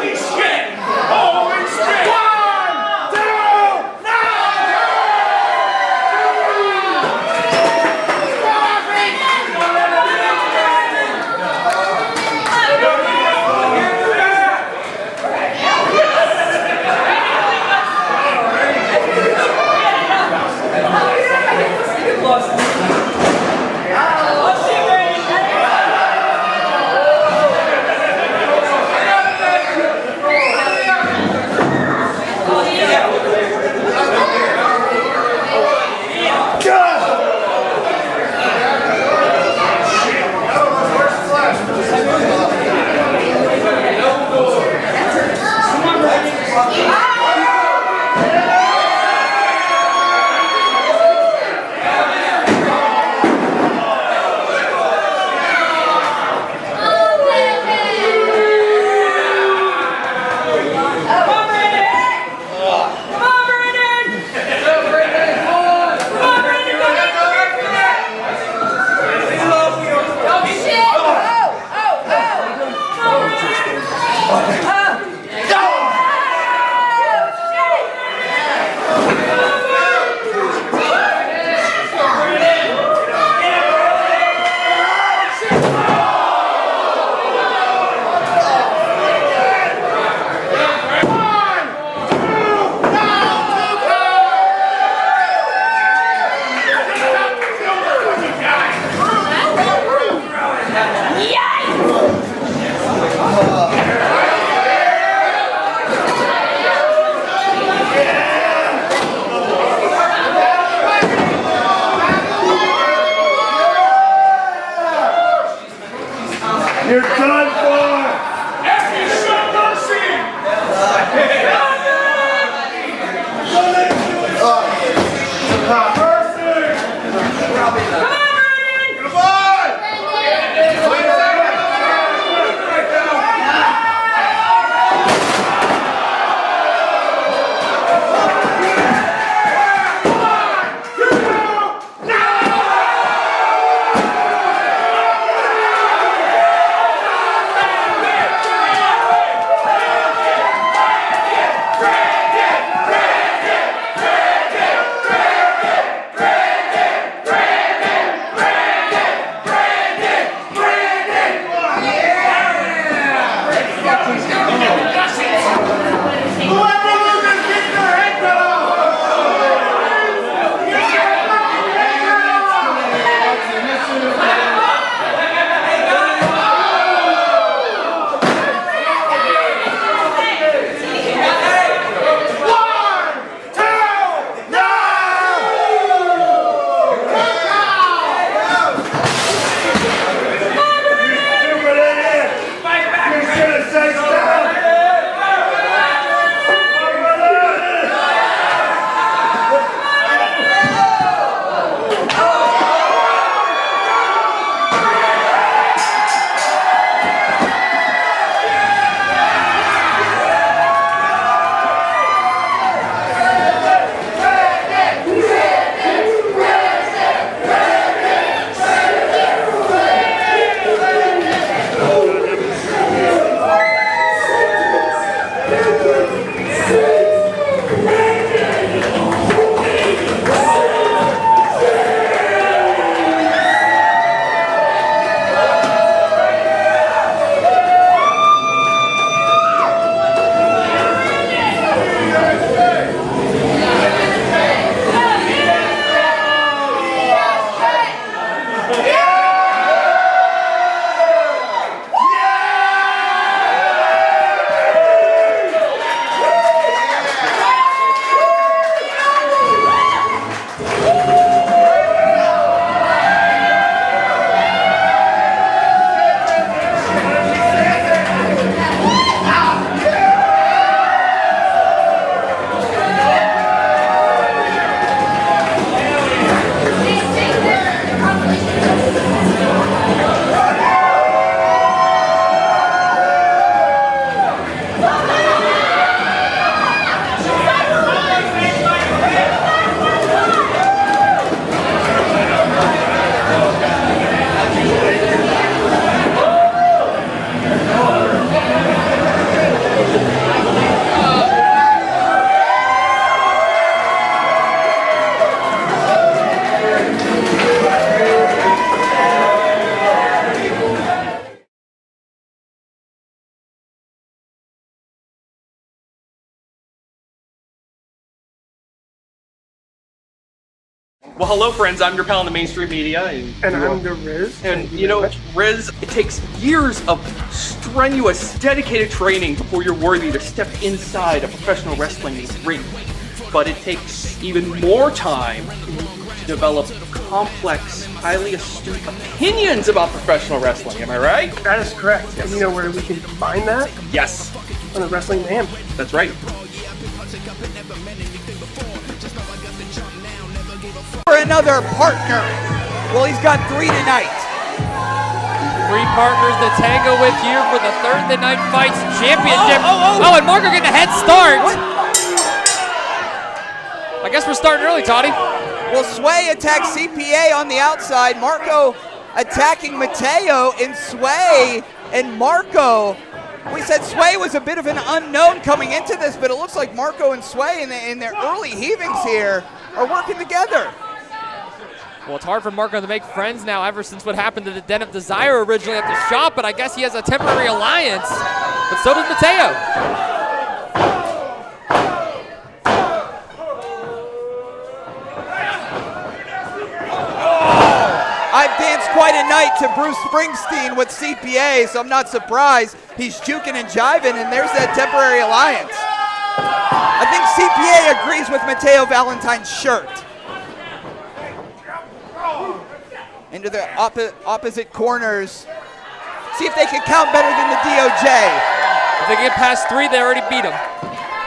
Holy shit! Holy shit! 1, 2, Well, hello, friends. I'm your pal in the mainstream media. And I'm the Riz. And, you know, Riz, it takes years of strenuous, dedicated training before you're worthy to step inside a professional wrestling ring. But it takes even more time to develop complex, highly astute opinions about professional wrestling. Am I right? That is correct. Yes. And you know where we can find that? Yes. On the Wrestling Mayhem. That's right. For another partner. Well, he's got 3 tonight. 3 partners to tango with here for the Thursday Night Fights Championship. Oh, and Marco getting a head start. I guess we're starting early, Toddy. Well, Sway attacks CPA on the outside. Marco attacking Mateo, and Sway and Marco. We said Sway was a bit of an unknown coming into this, but it looks like Marco and Sway in their early heavings here are working together. Well, it's hard for Marco to make friends now ever since what happened to the Den of Desire originally at the shop, but I guess he has a temporary alliance, but so does Mateo. I've danced quite a night to Bruce Springsteen with CPA, so I'm not surprised he's juking and jiving, and there's that temporary alliance. I think CPA agrees with Mateo Valentine's shirt. Into the opposite corners. See if they can count better than the DOJ. If they get past 3, they already beat him.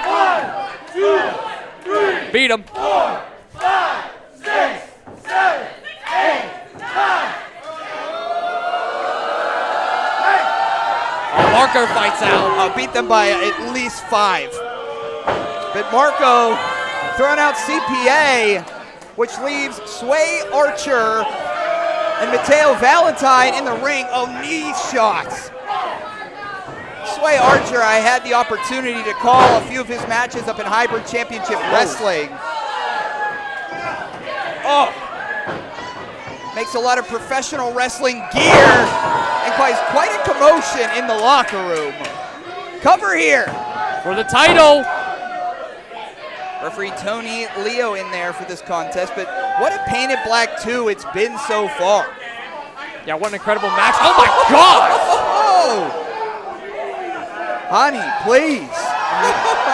1, 2, 3. Beat him. 4, 5, 6, 7, 8, 9. Marco fights out. Beat them by at least 5. But Marco throwing out CPA, which leaves Sway Archer and Mateo Valentine in the ring. Oh, knee shots. Sway Archer, I had the opportunity to call a few of his matches up in Hybrid Championship Wrestling. Oh. Makes a lot of professional wrestling gear and caused quite a commotion in the locker room. Cover here. For the title. Referee Tony Leo in there for this contest, but what a painted black 2 it's been so far. Yeah, what an incredible match. Oh my gosh! Honey, please.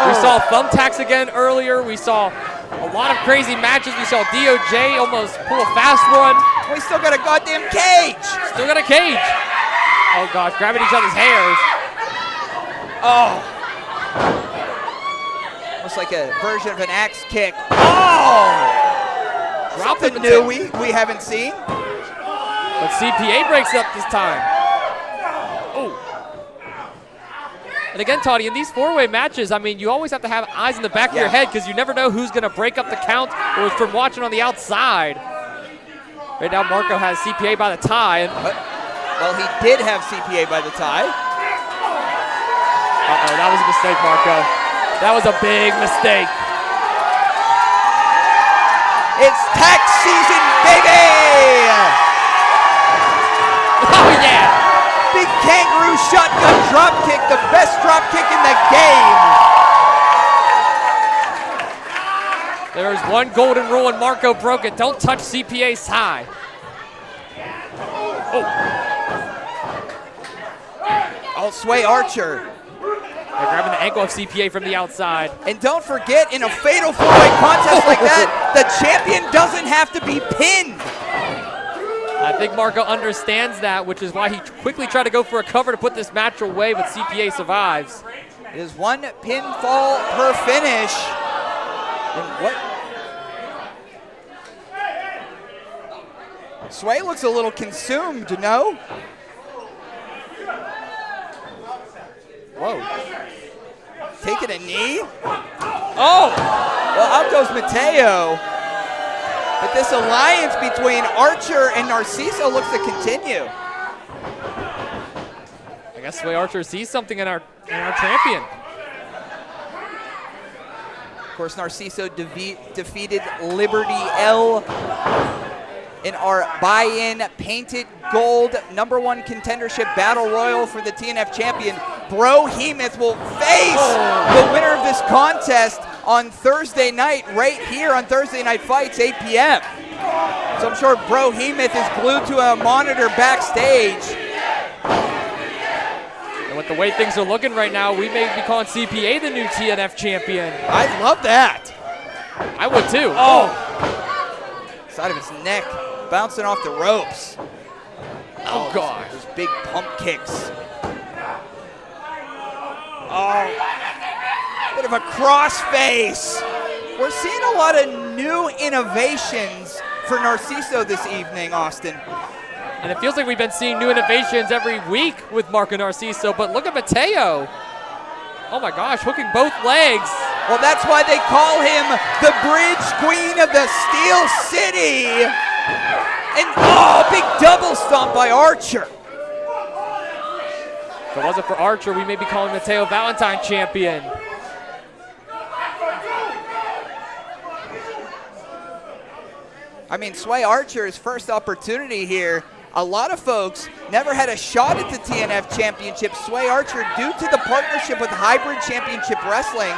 We saw thumbtacks again earlier. We saw a lot of crazy matches. We saw DOJ almost pull a fast one. We still got a goddamn cage. Still got a cage. Oh gosh, grabbing each other's hairs. Oh. Almost like a version of an axe kick. Oh! Something new we haven't seen. But CPA breaks up this time. Oh. And again, Toddy, in these 4-way matches, I mean, you always have to have eyes in the back of your head because you never know who's going to break up the count or is from watching on the outside. Right now, Marco has CPA by the tie. Well, he did have CPA by the tie. Uh-oh, that was a mistake, Marco. That was a big mistake. It's tax season, baby! Oh, yeah! Big kangaroo shotgun drop kick, the best drop kick in the game. There's one golden rule and Marco broke it. Don't touch CPA's tie. Oh, Sway Archer. They're grabbing the ankle of CPA from the outside. And don't forget, in a fatal 4-way contest like that, the champion doesn't have to be pinned. I think Marco understands that, which is why he quickly tried to go for a cover to put this match away, but CPA survives. It is 1 pinfall per finish. And what? Sway looks a little consumed, no? Whoa. Taking a knee? Oh! Well, out goes Mateo. But this alliance between Archer and Narciso looks to continue. I guess Sway Archer sees something in our champion. Of course, Narciso defeated Liberty L in our buy-in painted gold #1 contendership battle royal for the TNF champion. Bro Hemoth will face the winner of this contest on Thursday night, right here on Thursday Night Fights, 8 p.m. So I'm sure Bro Hemoth is glued to a monitor backstage. And with the way things are looking right now, we may be calling CPA the new TNF champion. I love that. I would too. Oh! Side of his neck, bouncing off the ropes. Oh, God. Those big pump kicks. Oh, bit of a crossface. We're seeing a lot of new innovations for Narciso this evening, Austin. And it feels like we've been seeing new innovations every week with Marco Narciso, but look at Mateo. Oh my gosh, hooking both legs. Well, that's why they call him the Bridge Queen of the Steel City. And oh, big double stomp by Archer. If it wasn't for Archer, we may be calling Mateo Valentine champion. I mean, Sway Archer's first opportunity here. A lot of folks never had a shot at the TNF Championship. Sway Archer, due to the partnership with Hybrid Championship Wrestling,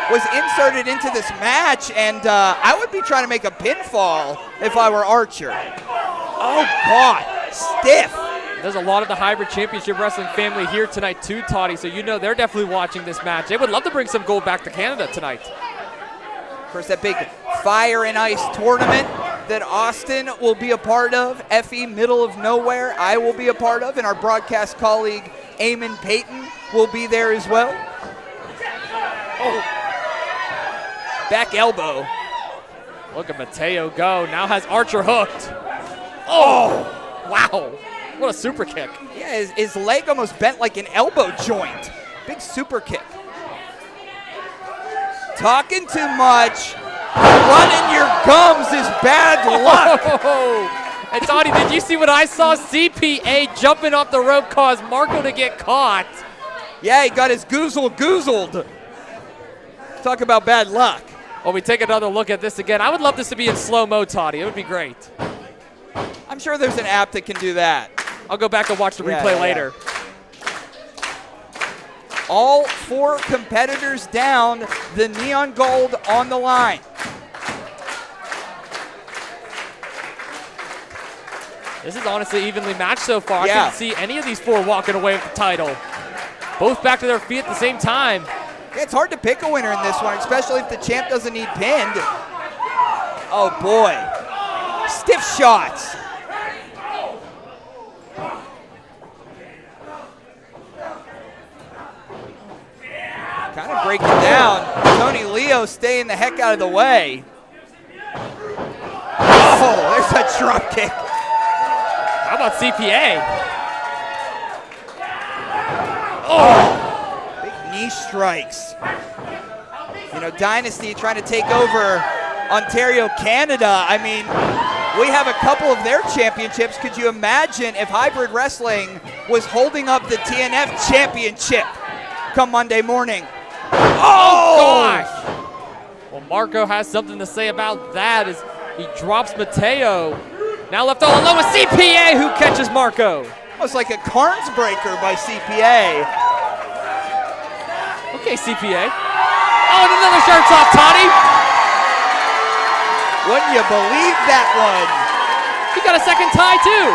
was inserted into this match, and I would be trying to make a pinfall if I were Archer. Oh, God, stiff. There's a lot of the Hybrid Championship Wrestling family here tonight too, Toddy, so you know they're definitely watching this match. They would love to bring some gold back to Canada tonight. Of course, that big Fire and Ice tournament that Austin will be a part of, Effie, middle of nowhere, I will be a part of, and our broadcast colleague, Eamon Payton, will be there as well. Oh. Back elbow. Look at Mateo go. Now has Archer hooked. Oh, wow. What a super kick. Yeah, his leg almost bent like an elbow joint. Big super kick. Talking too much. Running your gums is bad luck. And Toddy, did you see what I saw? CPA jumping off the rope caused Marco to get caught. Yeah, he got his goozled. Talk about bad luck. Well, we take another look at this again. I would love this to be in slow-mo, Toddy. It would be great. I'm sure there's an app that can do that. I'll go back and watch the replay later. All four competitors down, the neon gold on the line. This is honestly evenly matched so far. Yeah. I couldn't see any of these four walking away with the title. Both back to their feet at the same time. Yeah, it's hard to pick a winner in this one, especially if the champ doesn't need pinned. Oh boy, stiff shots. Kind of breaking down. Tony Leo staying the heck out of the way. Oh, there's a drop kick. How about CPA? Oh, big knee strikes. You know, Dynasty trying to take over Ontario, Canada. I mean, we have a couple of their championships. Could you imagine if Hybrid Wrestling was holding up the TNF Championship come Monday morning? Oh, gosh. Well, Marco has something to say about that as he drops Mateo. Now left all alone with CPA, who catches Marco. Almost like a Carnes breaker by CPA. Okay, CPA. Oh, and another shirts off, Toddy. Wouldn't you believe that one? He got a second tie, too.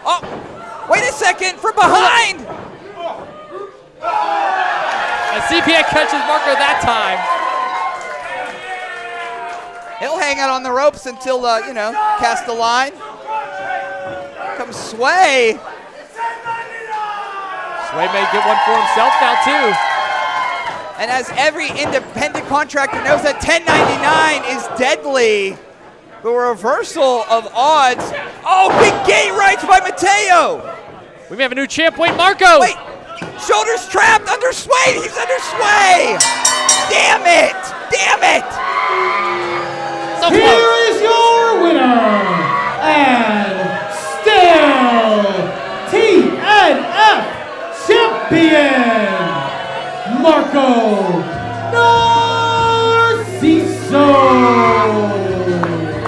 Oh, wait a second, from behind. And CPA catches Marco that time. He'll hang out on the ropes until, cast the line. Comes Sway. Sway may get one for himself now, too. And as every independent contractor knows, that 1099 is deadly. The reversal of odds. Oh, big gate rights by Mateo. We may have a new champ. Wait, Marco. Wait, shoulders trapped under Sway. He's under Sway. Damn it. Damn it. So Here close. is your winner, and still TNF champion, Marco Narciso.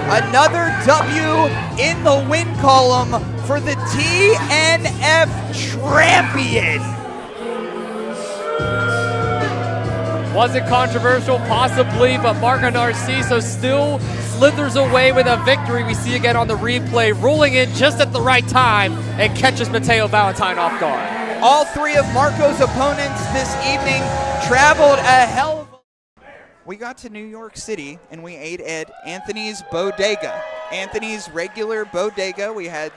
Another W in the win column for the TNF champion. Was it controversial? Possibly, but Marco Narciso still slithers away with a victory. We see again on the replay, rolling in just at the right time and catches Mateo Valentine off guard. All three of Marco's opponents this evening traveled a hell of a... We got to New York City and we ate at Anthony's Bodega. Anthony's regular bodega. We had,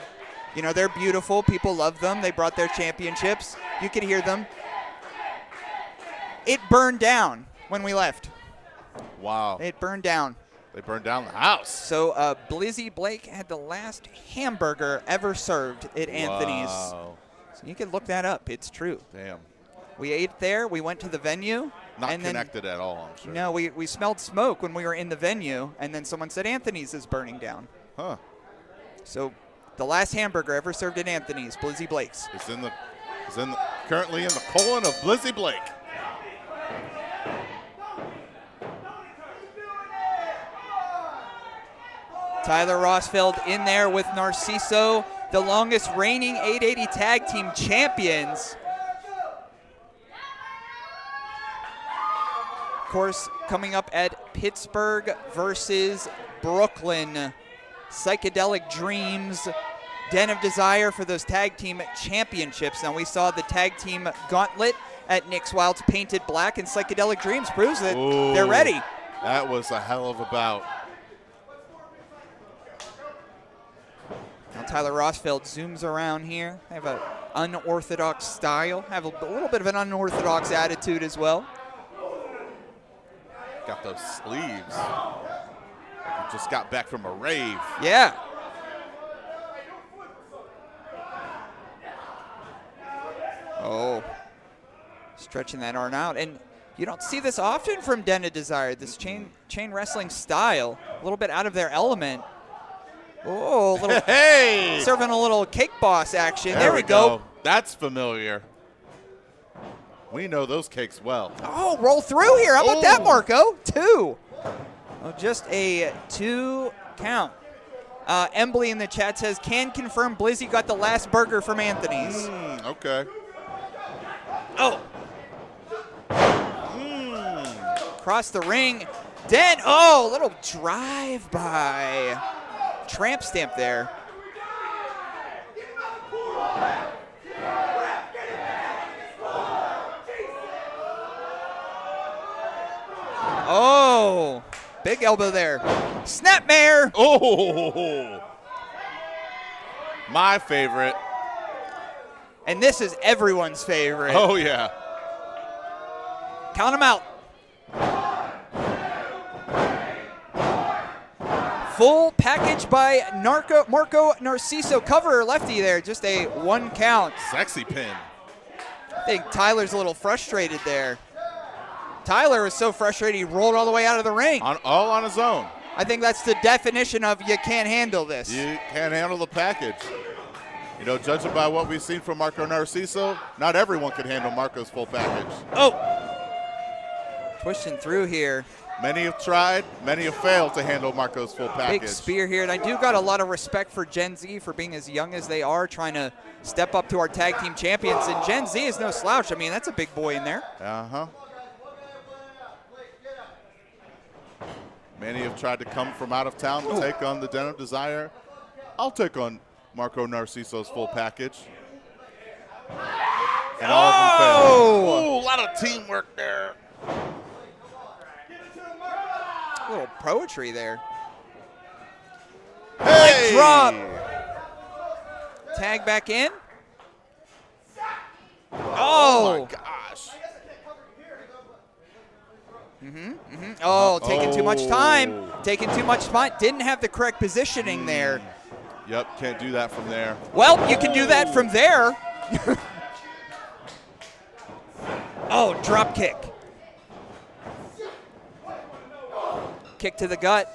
you know, they're beautiful. People love them. They brought their championships. You could hear them. It burned down when we left. Wow. It burned down. They burned down the house. So Blizzy Blake had the last hamburger ever served at Anthony's. Wow. So you can look that up. It's true. Damn. We ate there. We went to the venue. Not and connected at all, I'm sure. No, we smelled smoke when we were in the venue, and then someone said Anthony's is burning down. Huh. So the last hamburger ever served at Anthony's, Blizzy Blake's. It's currently in the colon of Blizzy Blake. Tyler Rossfeld in there with Narciso, the longest reigning 880 tag team champions. Of course, coming up at Pittsburgh versus Brooklyn. Psychedelic Dreams, Den of Desire for those tag team championships. Now we saw the tag team gauntlet at Nick's Wild's Painted Black, and Psychedelic Dreams proves that they're ready. That was a hell of a bout. Now Tyler Rossfeld zooms around here. They have an unorthodox style, have a little bit of an unorthodox attitude as well. Got those sleeves. Like he just got back from a rave. Yeah. Oh, stretching that arm out. And you don't see this often from Den of Desire, this chain wrestling style. A little bit out of their element. Oh, a little hey! Serving a little cake boss action. There we go. That's familiar. We know those cakes well. Oh, roll through here. How about that, Marco? 2. Oh, just a 2 count. Embley in the chat says, can confirm Blizzy got the last burger from Anthony's. Okay. Oh. Across the ring. Den. Oh, a little drive-by. Tramp stamp there. Oh, big elbow there. Snapmare. Oh, my favorite. And this is everyone's favorite. Oh, yeah. Count them out. Full package by Marco Narciso. Cover lefty there, just a 1 count. Sexy pin. I think Tyler's a little frustrated there. Tyler was so frustrated he rolled all the way out of the ring. All on his own. I think that's the definition of you can't handle this. You can't handle the package. You know, judging by what we've seen from Marco Narciso, not everyone can handle Marco's full package. Oh! Pushing through here. Many have tried, many have failed to handle Marco's full package. Big spear here, and I do got a lot of respect for Gen Z for being as young as they are, trying to step up to our tag team champions. And Gen Z is no slouch. I mean, that's a big boy in there. Uh-huh. Many have tried to come from out of town to take on the Den of Desire. I'll take on Marco Narciso's full package. And all of them failed. Ooh, a lot of teamwork there. A little poetry there. Hey! Leg drop. Tag back in. Oh my gosh. Oh, taking too much time. Taking too much time. Didn't have the correct positioning there. Yep, can't do that from there. Well, you can do that from there. Oh, drop kick. Kick to the gut.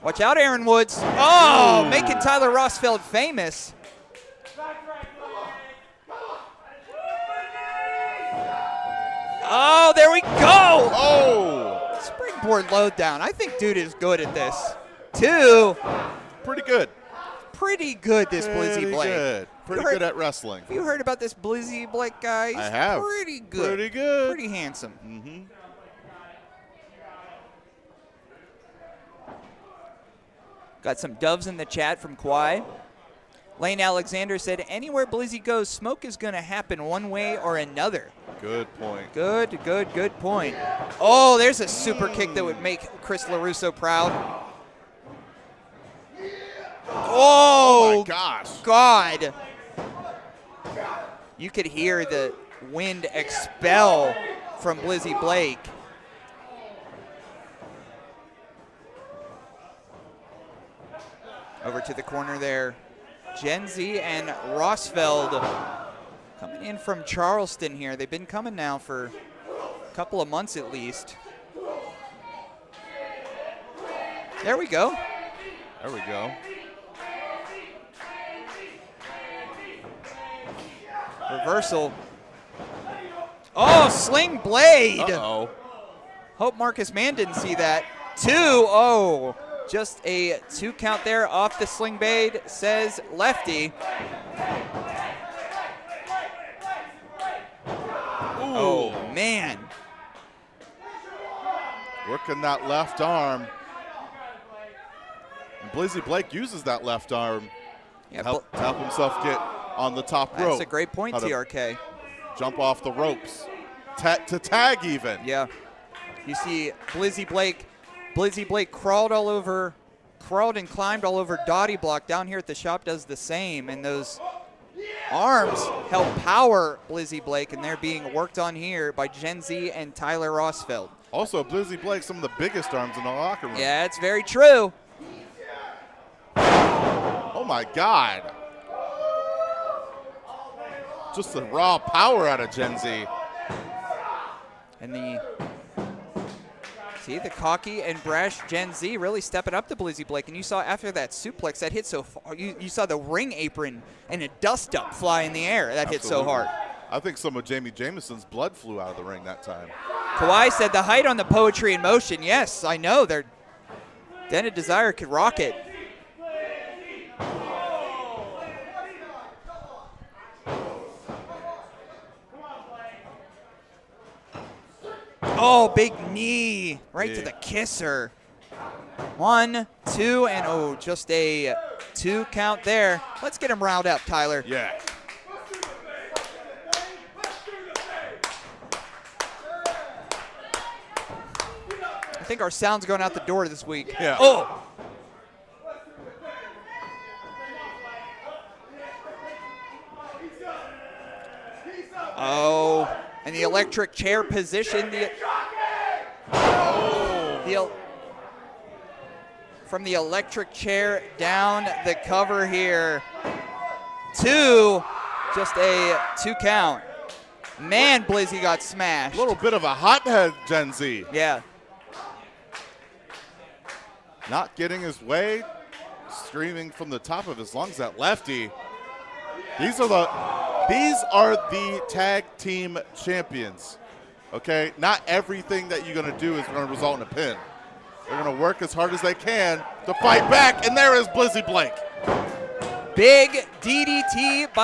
Watch out, Aaron Woods. Oh, making Tyler Rossfeld famous. Oh, there we go. Oh. Springboard load down. I think dude is good at this. 2. Pretty good. Pretty good, this Blizzy Blake. Good. Pretty good at wrestling. Have you heard about this Blizzy Blake guy? He's I have. Pretty good. Pretty good. Pretty handsome. Got some doves in the chat from Kwai. Lane Alexander said, anywhere Blizzy goes, smoke is going to happen one way or another. Good point. Good point. Oh, there's a super kick that would make Chris LaRusso proud. Oh, my gosh. God. You could hear the wind expel from Blizzy Blake. Over to the corner there. Gen Z and Rosfeld coming in from Charleston here. They've been coming now for a couple of months at least. There we go. There we go. Reversal. Oh, sling blade. Uh-oh. Hope Marcus Mann didn't see that. 2. Oh, just a 2 count there off the sling blade, says Lefty. Oh, man. Working that left arm. And Blizzy Blake uses that left arm to help himself get on the top rope. That's a great point, TRK. Jump off the ropes. To tag even. Yeah. You see Blizzy Blake crawled and climbed all over Dottie Block. Down here at the shop does the same. And those arms help power Blizzy Blake, and they're being worked on here by Gen Z and Tyler Rosfeld. Also, Blizzy Blake, some of the biggest arms in the locker room. Yeah, it's very true. Oh, my God. Just the raw power out of Gen Z. And see the cocky and brash Gen Z really stepping up to Blizzy Blake. And you saw after that suplex that hit so far, you saw the ring apron and a dust up fly in the air. That hit so hard. I think some of Jamie Jameson's blood flew out of the ring that time. Kawhi said the height on the Poetry in Motion. Yes, I know. Den of Desire could rock it. Oh, big knee right to the kisser. 1, 2, and oh, just a 2 count there. Let's get him riled up, Tyler. Yeah. I think our sound's going out the door this week. Yeah. Oh. Oh, and the electric chair position. From the electric chair down the cover here. 2, just a 2 count. Man, Blizzy got smashed. A little bit of a hothead, Gen Z. Yeah. Not getting his way, screaming from the top of his lungs at Lefty. These are the tag team champions, okay? Not everything that you're going to do is going to result in a pin. They're going to work as hard as they can to fight back, and there is Blizzy Blake. Big DDT by